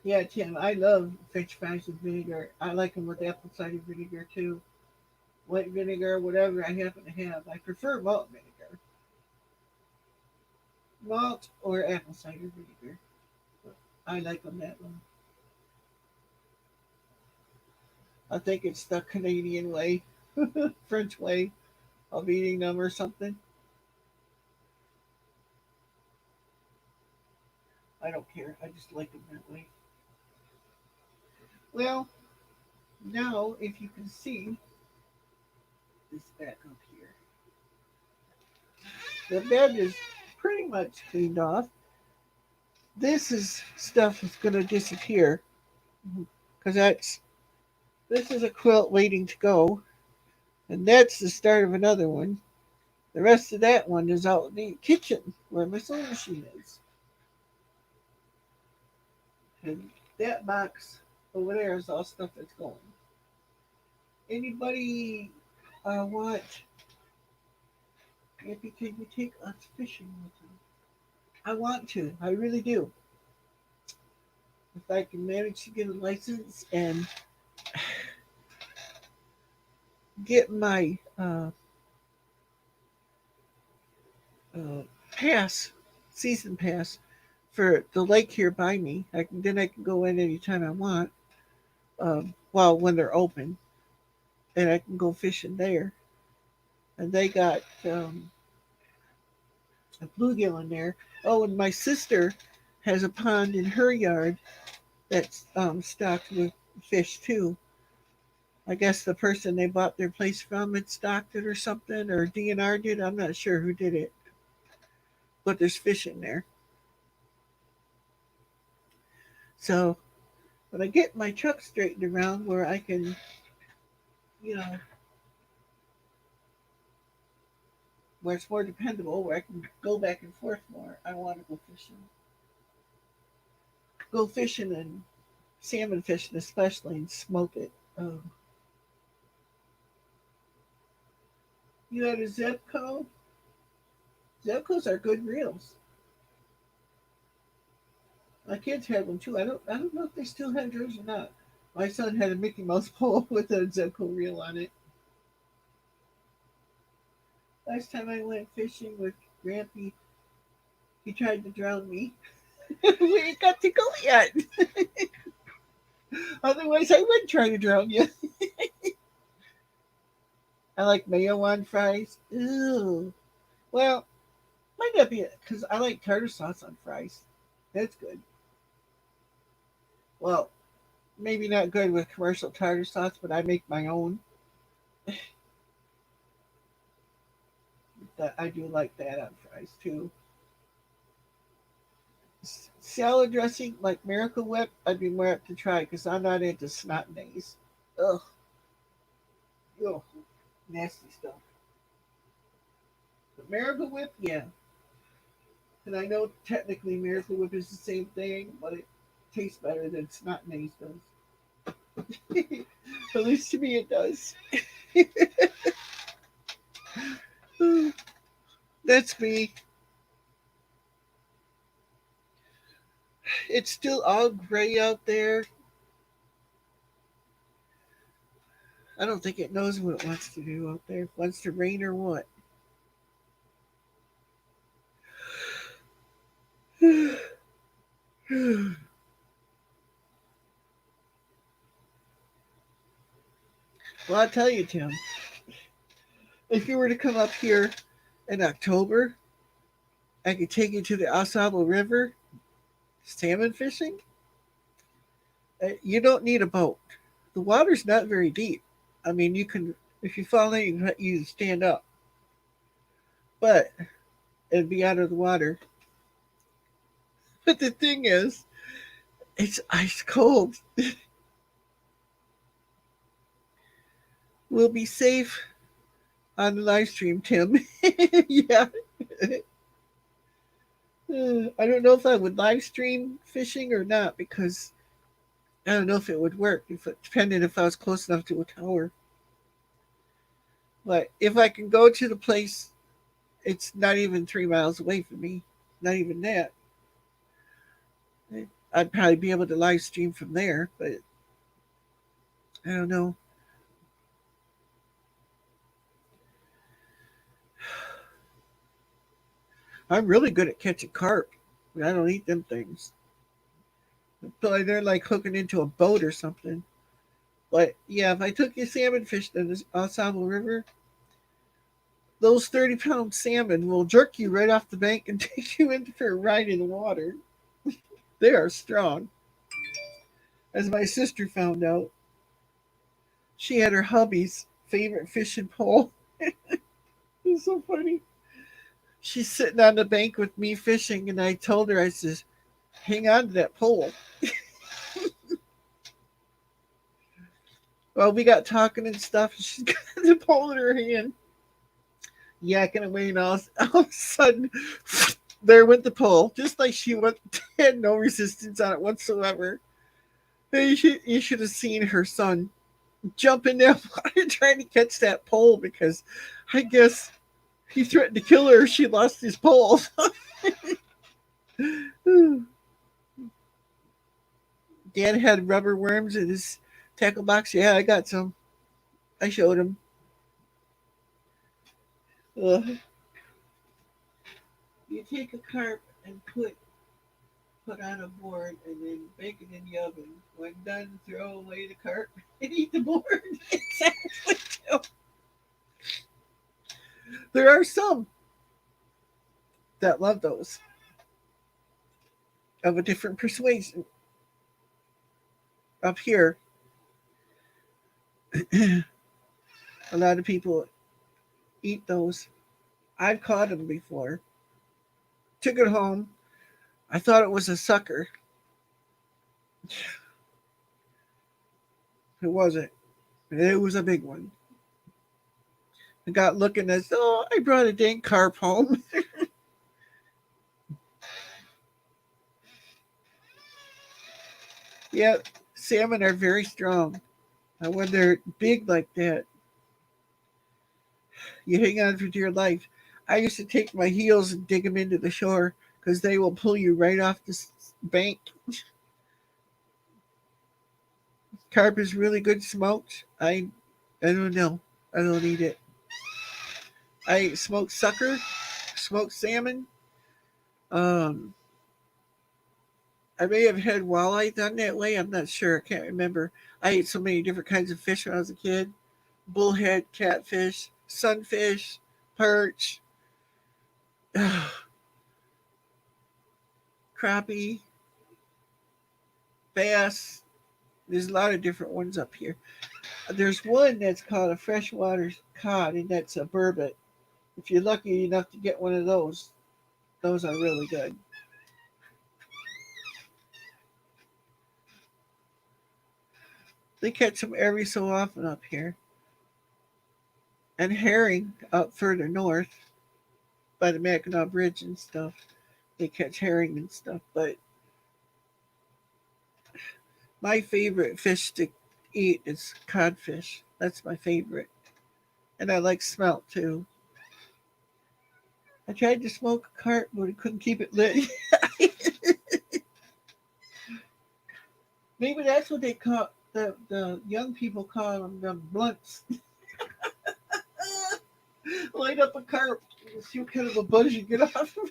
Yeah, Tim, I love French fries with vinegar. I like them with apple cider vinegar too. White vinegar, whatever I happen to have. I prefer malt vinegar, malt or apple cider vinegar. I like them that way. I think it's the Canadian way, French way of eating them or something. I don't care. I just like them that way. Well, now if you can see this back up here, the bed is pretty much cleaned off. This is stuff that's going to disappear because this is a quilt waiting to go, and that's the start of another one. The rest of that one is out in the kitchen where my sewing machine is, and that box over there is all stuff that's going. Anybody want? Maybe can you take us fishing with them? I want to. I really do. If I can manage to get a license and get my uh, pass, season pass for the lake here by me, then I can go in anytime I want. Well, when they're open, and I can go fishing there. And they got a bluegill in there. Oh, and my sister has a pond in her yard that's stocked with fish too. I guess the person they bought their place from had stocked it or something, or DNR did. I'm not sure who did it, but there's fish in there. So when I get my truck straightened around where I can, you know, where it's more dependable, where I can go back and forth more, I want to go fishing. Go fishing and salmon fishing, especially, and smoke it. You had a Zebco? Zebcos are good reels. My kids had them too. I don't know if they still have yours or not. My son had a Mickey Mouse pole with a Zenko reel on it. Last time I went fishing with Grampy, he tried to drown me. We ain't got to go yet. Otherwise, I would try to drown you. I like mayo on fries. Ooh. Well, might not be because I like tartar sauce on fries. That's good. Well, maybe not good with commercial tartar sauce, but I make my own. That I do like that on fries too. Salad dressing like Miracle Whip, I'd be more apt to try because I'm not into snot maze. Ugh, ugh, nasty stuff. But Miracle Whip, yeah. And I know technically Miracle Whip is the same thing, but it tastes better than snot maze does. At least to me it does. That's me. It's still all gray out there. I don't think it knows what it wants to do out there. If it wants to rain or what. Well, I'll tell you, Tim, if you were to come up here in October, I could take you to the Osable River salmon fishing. You don't need a boat. The water's not very deep. I mean, you can, if you fall in, you can stand up, but it'd be out of the water. But the thing is, it's ice cold. We'll be safe on the live stream, Tim. Yeah. I don't know if I would live stream fishing or not because I don't know if it would work. If it depended if I was close enough to a tower. But if I can go to the place, it's not even 3 miles away from me. Not even that. I'd probably be able to live stream from there, but I don't know. I'm really good at catching carp. I don't eat them things. But they're like hooking into a boat or something. But yeah, if I took you salmon fishing in the Ensemble River, those 30-pound salmon will jerk you right off the bank and take you in for a ride in the water. They are strong. As my sister found out, she had her hubby's favorite fishing pole. It's so funny. She's sitting on the bank with me fishing, and I told her, I says, hang on to that pole. Well, we got talking and stuff, and she's got the pole in her hand, yakking away, and all of a sudden, there went the pole, just like she went, had no resistance on it whatsoever. You should have seen her son jump in that water trying to catch that pole because I guess he threatened to kill her if she lost his pole. Dad had rubber worms in his tackle box. Yeah, I got some. I showed him. You take a carp and put on a board and then bake it in the oven. When done, throw away the carp and eat the board. Exactly. There are some that love those of a different persuasion. Up here, a lot of people eat those. I've caught them before. Took it home. I thought it was a sucker. It wasn't. It was a big one. I got looking as oh, I brought a dang carp home. Yeah, salmon are very strong. And when they're big like that, you hang on for dear life. I used to take my heels and dig them into the shore because they will pull you right off the bank. Carp is really good smoked. I don't know. I don't eat it. I eat smoked sucker, smoked salmon. Um, I may have had walleye done that way. I'm not sure. I can't remember. I ate so many different kinds of fish when I was a kid: bullhead, catfish, sunfish, perch, crappie, bass. There's a lot of different ones up here. There's one that's called a freshwater cod, and that's a burbot. If you're lucky enough to get one of those are really good. They catch them every so often up here. And herring up further north by the Mackinac Bridge and stuff. They catch herring and stuff. But my favorite fish to eat is codfish. That's my favorite. And I like smelt too. I tried to smoke a carp, but I couldn't keep it lit. Maybe that's what they call the young people call them blunts. Light up a carp, see what kind of a buzz you get off of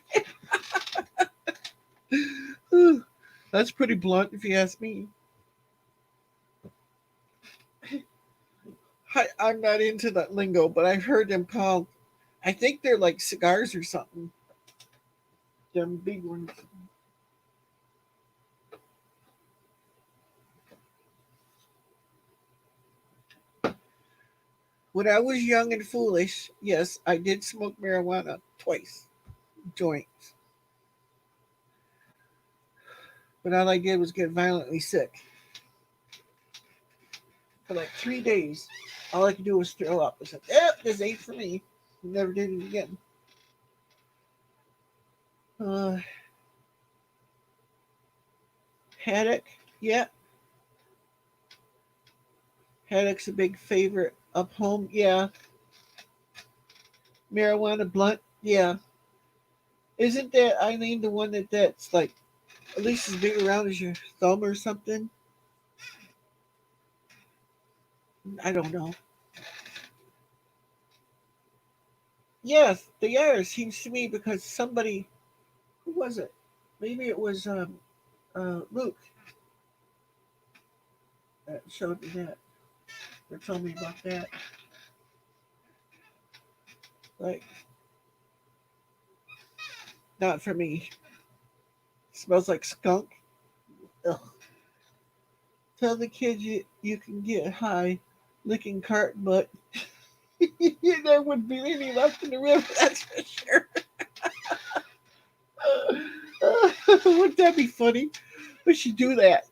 it. That's pretty blunt, if you ask me. I'm not into that lingo, but I've heard them called. I think they're like cigars or something. Them big ones. When I was young and foolish, yes, I did smoke marijuana twice, joints. But all I did was get violently sick for like 3 days. All I could do was throw up. I said, "Yep, this ain't for me." Never did it again. Uh, Haddock, yeah, haddock's a big favorite up home. Yeah, marijuana blunt. Yeah, isn't that Eileen the one that's like at least as big around as your thumb or something? I don't know. Yes, they are. It seems to me because somebody, who was it? Maybe it was Luke that showed me that or told me about that. Like, not for me. Smells like skunk. Ugh. Tell the kids you can get high licking carton butt. There wouldn't be any left in the river, that's for sure. Wouldn't that be funny? We should do that.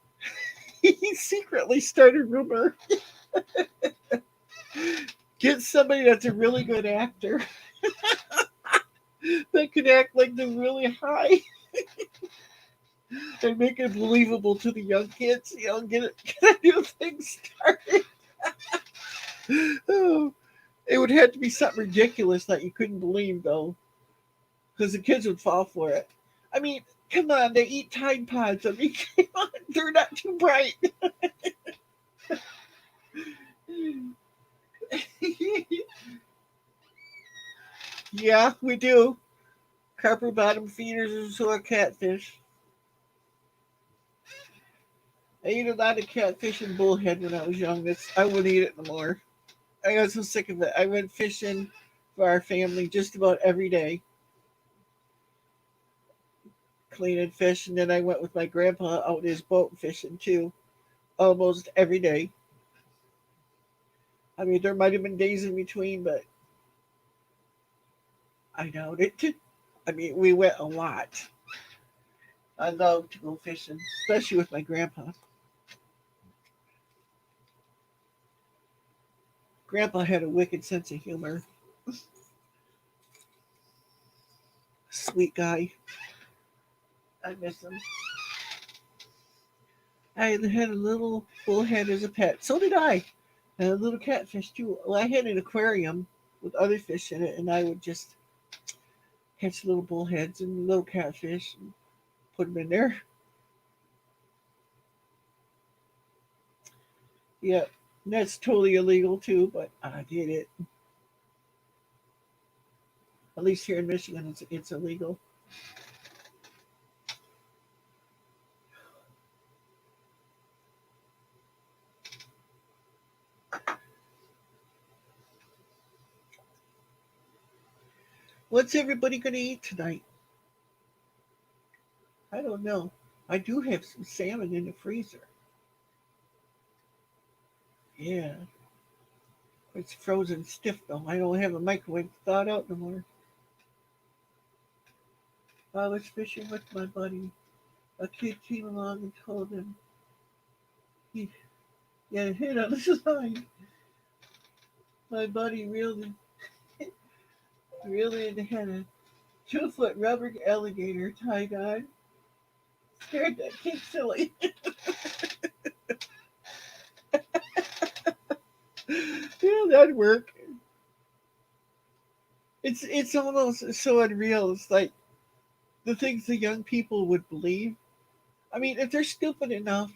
He secretly started a rumor. Get somebody that's a really good actor that could act like they're really high and make it believable to the young kids. Get a new thing started. Oh, it would have to be something ridiculous that you couldn't believe, though, because the kids would fall for it. I mean, come on, they eat Tide Pods. I mean, come on, they're not too bright. Yeah, we do. Carper bottom feeders and sour catfish. I ate a lot of catfish and bullhead when I was young. I wouldn't eat it no more. I got so sick of it. I went fishing for our family just about every day, cleaning fish, and then I went with my grandpa out in his boat fishing too, almost every day. I mean, there might have been days in between, but I doubt it. I mean, we went a lot. I love to go fishing, especially with my grandpa. Grandpa had a wicked sense of humor. Sweet guy. I miss him. I had a little bullhead as a pet. So did I. And a little catfish too. Well, I had an aquarium with other fish in it, and I would just catch little bullheads and little catfish and put them in there. Yep. That's totally illegal too, but I did it. At least here in Michigan, it's illegal. What's everybody going to eat tonight? I don't know. I do have some salmon in the freezer. Yeah. It's frozen stiff though. I don't have a microwave thawed out no more. I was fishing with my buddy. A kid came along and told him he had a hit on his line. My buddy reeled in and had a 2 foot rubber alligator tied on. Scared that kid silly. Yeah, that'd work. It's almost so unreal. It's like the things the young people would believe. I mean, if they're stupid enough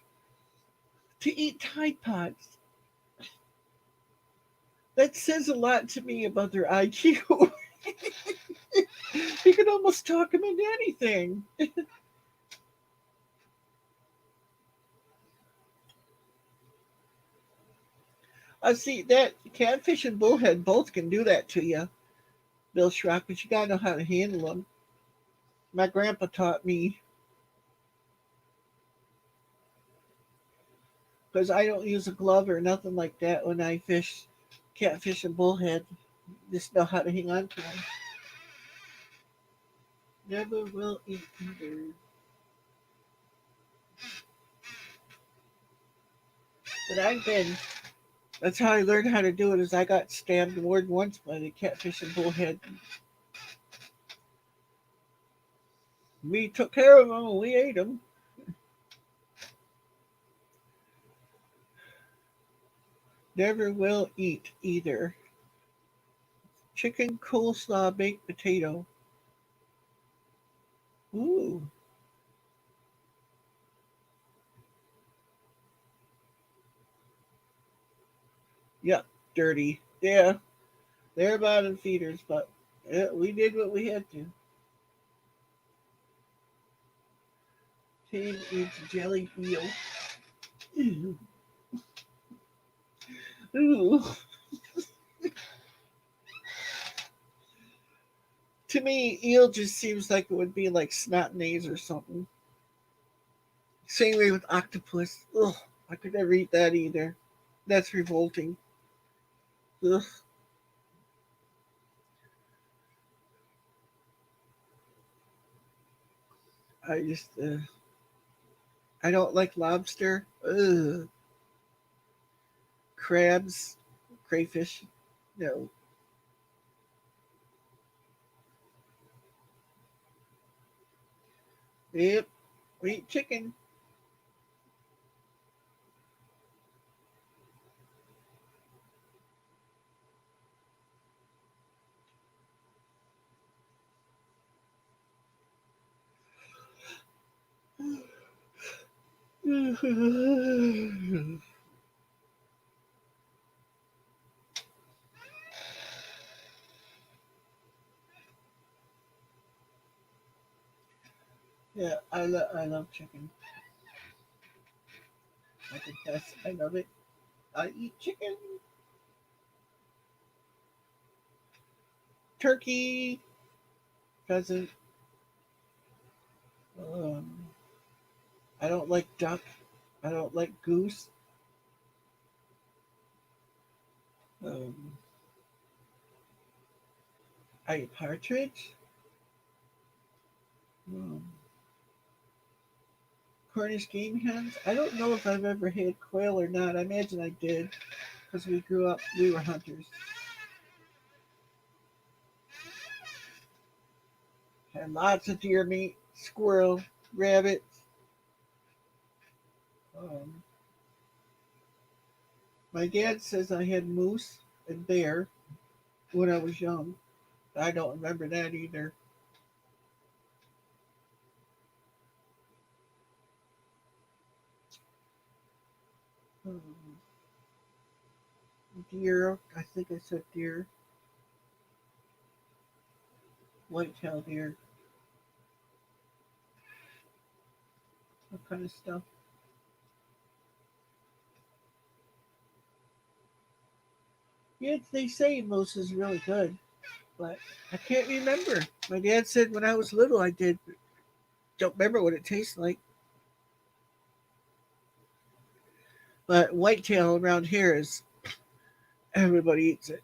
to eat Tide Pods, that says a lot to me about their IQ. You can almost talk them into anything. I see that catfish and bullhead both can do that to you, Bill Schrock, but you gotta know how to handle them. My grandpa taught me because I don't use a glove or nothing like that when I fish catfish and bullhead. Just know how to hang on to them. Never will eat either. But I've been. That's how I learned how to do it. Is I got stabbed more than once by the catfish and bullhead. We took care of them and we ate them. Never will eat either. Chicken coleslaw baked potato. Ooh. Yep. Dirty. Yeah. They're bottom feeders, but yeah, we did what we had to. Team eats jelly eel. Ooh. Ooh. To me, eel just seems like it would be like snot nays or something. Same way with octopus. Ugh, I could never eat that either. That's revolting. Ugh. I just, I don't like lobster. Ugh. Crabs, crayfish. No. Yep. We eat chicken. Yeah, I love chicken. I confess, I love it. I eat chicken, turkey, pheasant. Um, I don't like duck. I don't like goose. Um, I eat partridge. Um, Cornish game hens. I don't know if I've ever had quail or not. I imagine I did because we grew up. We were hunters. Had lots of deer meat, squirrel, rabbit. Um, my dad says I had moose and bear when I was young. I don't remember that either. Um, deer. I think I said deer, white-tailed deer, that kind of stuff. Yeah, they say moose is really good, but I can't remember. My dad said when I was little I did. But don't remember what it tastes like. But whitetail around here is everybody eats it.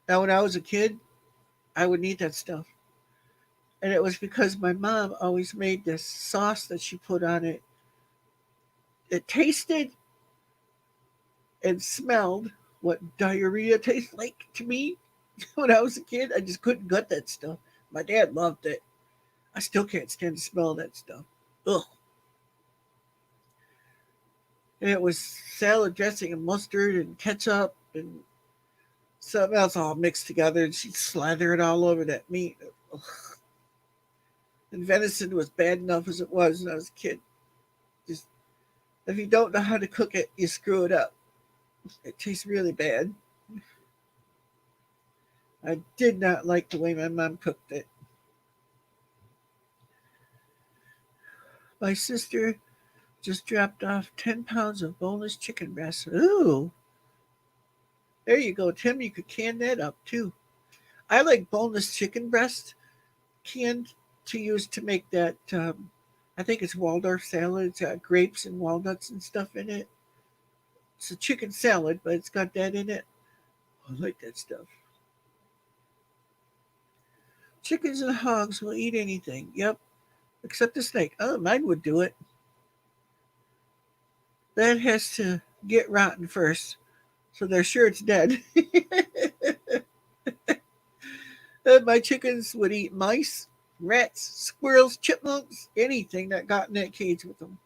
Now, when I was a kid, I would eat that stuff, and it was because my mom always made this sauce that she put on it. It tasted and smelled what diarrhea tastes like to me. When I was a kid, I just couldn't gut that stuff. My dad loved it. I still can't stand the smell of that stuff. Ugh. And it was salad dressing and mustard and ketchup and something else all mixed together, and she'd slather it all over that meat. Ugh. And venison was bad enough as it was when I was a kid. Just if you don't know how to cook it, you screw it up. It tastes really bad. I did not like the way my mom cooked it. My sister just dropped off 10 pounds of boneless chicken breast. Ooh, there you go, Tim. You could can that up too. I like boneless chicken breast canned to use to make that. I think it's Waldorf salad. It's got grapes and walnuts and stuff in it. It's a chicken salad, but it's got that in it. I like that stuff. Chickens and hogs will eat anything. Yep, except the snake. Oh, mine would do it. That has to get rotten first, so they're sure it's dead. My chickens would eat mice, rats, squirrels, chipmunks, anything that got in that cage with them.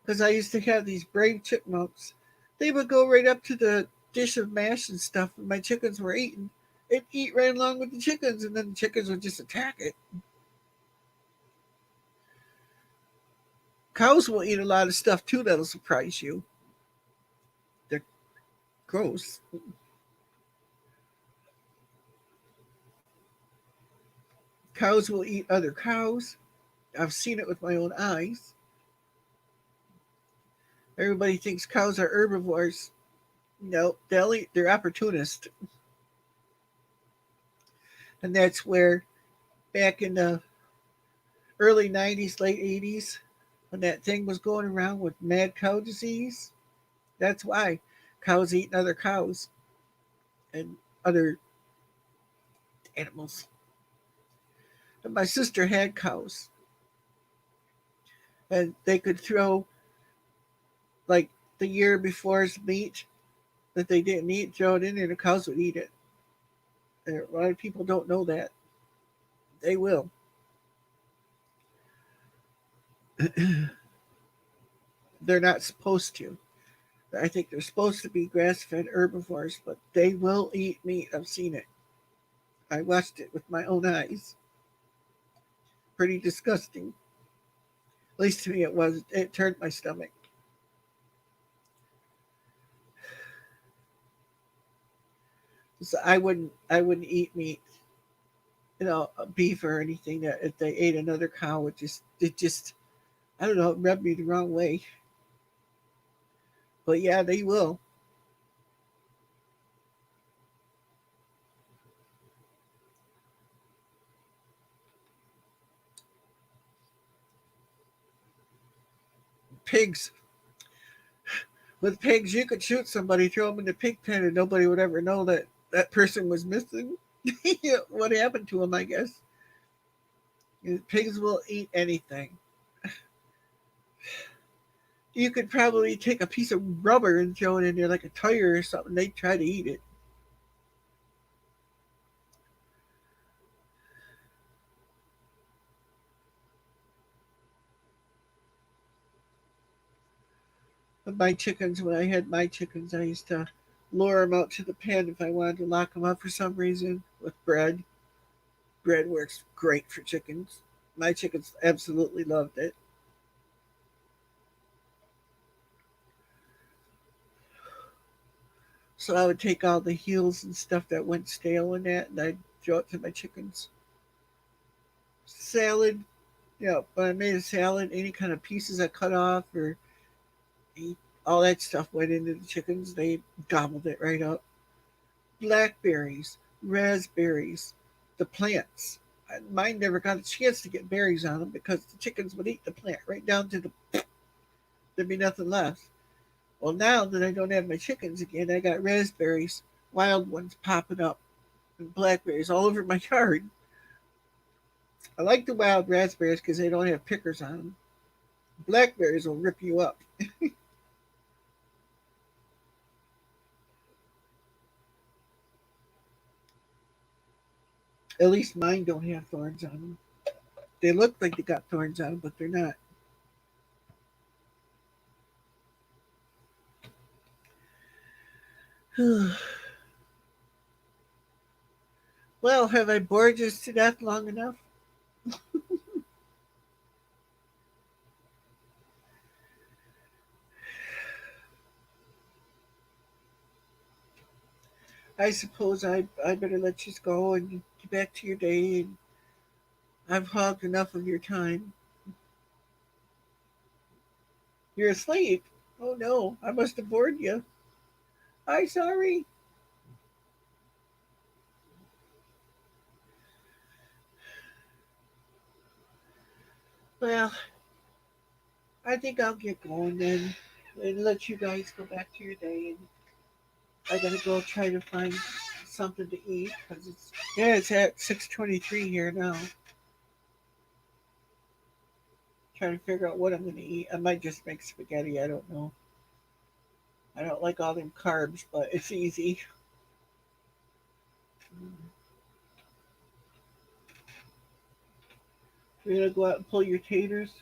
Because I used to have these brave chipmunks. They would go right up to the dish of mash and stuff, and my chickens were eating. It'd eat right along with the chickens, and then the chickens would just attack it. Cows will eat a lot of stuff too that'll surprise you. They're gross. Cows will eat other cows. I've seen it with my own eyes. Everybody thinks cows are herbivores. No, they'll eat. They're opportunists, and that's where back in the early '90s, late '80s, when that thing was going around with mad cow disease. That's why cows eating other cows and other animals. And my sister had cows, and they could throw like the year before's meat that they didn't eat, throw it in there, and the cows would eat it. And a lot of people don't know that. They will. They're not supposed to. I think they're supposed to be grass fed herbivores, but they will eat meat. I've seen it. I watched it with my own eyes. Pretty disgusting. At least to me it was. It turned my stomach. So I wouldn't eat meat, beef or anything that if they ate another cow, it just I don't know, it rubbed me the wrong way. But yeah, they will. Pigs. With pigs, you could shoot somebody, throw them in the pig pen, and nobody would ever know that that person was missing. What happened to him, I guess. Pigs will eat anything. You could probably take a piece of rubber and throw it in there like a tire or something. They'd try to eat it. But my chickens, when I had my chickens, I used to lure them out to the pen if I wanted to lock them up for some reason with bread. Bread works great for chickens. My chickens absolutely loved it. So I would take all the heels and stuff that went stale in that, and I'd throw it to my chickens. Salad, yeah. When I made a salad, any kind of pieces I cut off or ate, all that stuff went into the chickens. They gobbled it right up. Blackberries, raspberries, the plants. Mine never got a chance to get berries on them because the chickens would eat the plant right down to there'd be nothing left. Well, now that I don't have my chickens again, I got raspberries, wild ones popping up, and blackberries all over my yard. I like the wild raspberries because they don't have pickers on them. Blackberries will rip you up. At least mine don't have thorns on them. They look like they got thorns on them, but they're not. Well, have I bored you to death long enough? I suppose I better let you go and get back to your day. And I've hogged enough of your time. You're asleep. Oh no, I must have bored you. I'm sorry. Well, I think I'll get going then and let you guys go back to your day. And I gotta go try to find something to eat because it's at 6:23 here now. Trying to figure out what I'm gonna eat. I might just make spaghetti. I don't know. I don't like all them carbs, but it's easy. You're gonna go out and pull your taters.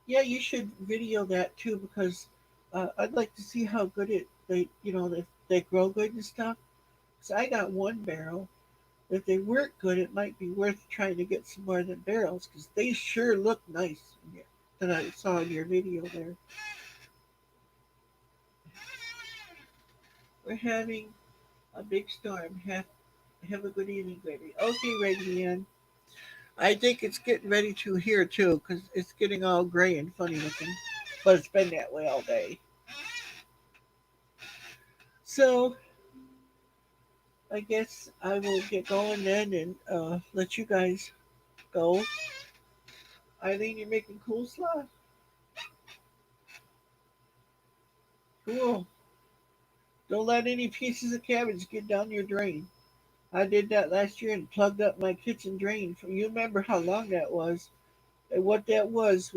Yeah, you should video that too because I'd like to see how good they grow good and stuff. So I got one barrel. If they weren't good, it might be worth trying to get some more than barrels because they sure look nice that I saw in your video there. We're having a big storm. Have a good evening, baby. Okay, Reggie Ann. I think it's getting ready to here too because it's getting all gray and funny looking. But it's been that way all day. So I guess I will get going then and let you guys go. Eileen, you're making coleslaw? Cool. Don't let any pieces of cabbage get down your drain. I did that last year and plugged up my kitchen drain. You remember how long that was? And what that was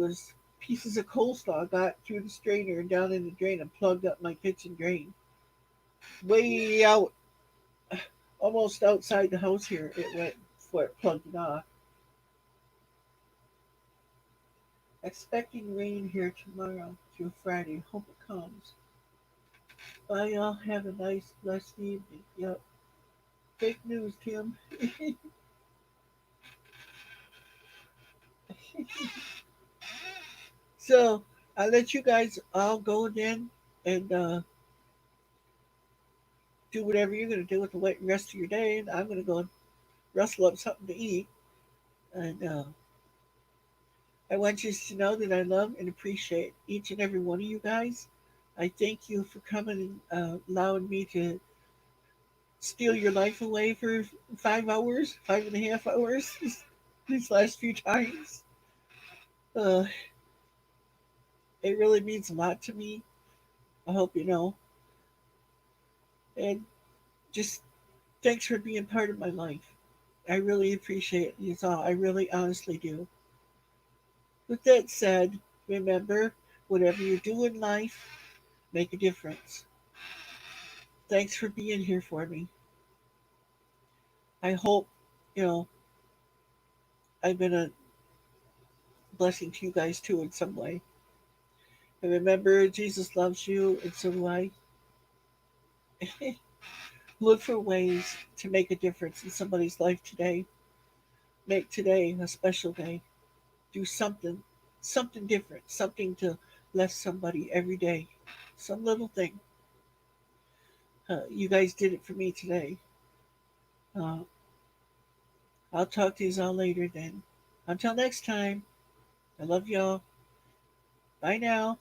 pieces of coleslaw got through the strainer and down in the drain and plugged up my kitchen drain. Way out, almost outside the house here, it went before it plugged it off. Expecting rain here tomorrow through Friday. Hope it comes. Bye, y'all. Have a nice, blessed evening. Yep. Fake news, Tim. So I'll let you guys all go then and do whatever you're going to do with the rest of your day. And I'm going to go and rustle up something to eat. And I want you to know that I love and appreciate each and every one of you guys. I thank you for coming and allowing me to steal your life away for 5 hours, 5.5 hours these last few times. Uh, it really means a lot to me. I hope you know. And just thanks for being part of my life. I really appreciate you all. I really honestly do. With that said, remember, whatever you do in life, make a difference. Thanks for being here for me. I hope, you know, I've been a blessing to you guys too in some way. And remember, Jesus loves you, and so do I. Look for ways to make a difference in somebody's life today. Make today a special day. Do something different, something to bless somebody every day. Some little thing. You guys did it for me today. Uh, I'll talk to you all later then. Until next time, I love y'all. Bye now.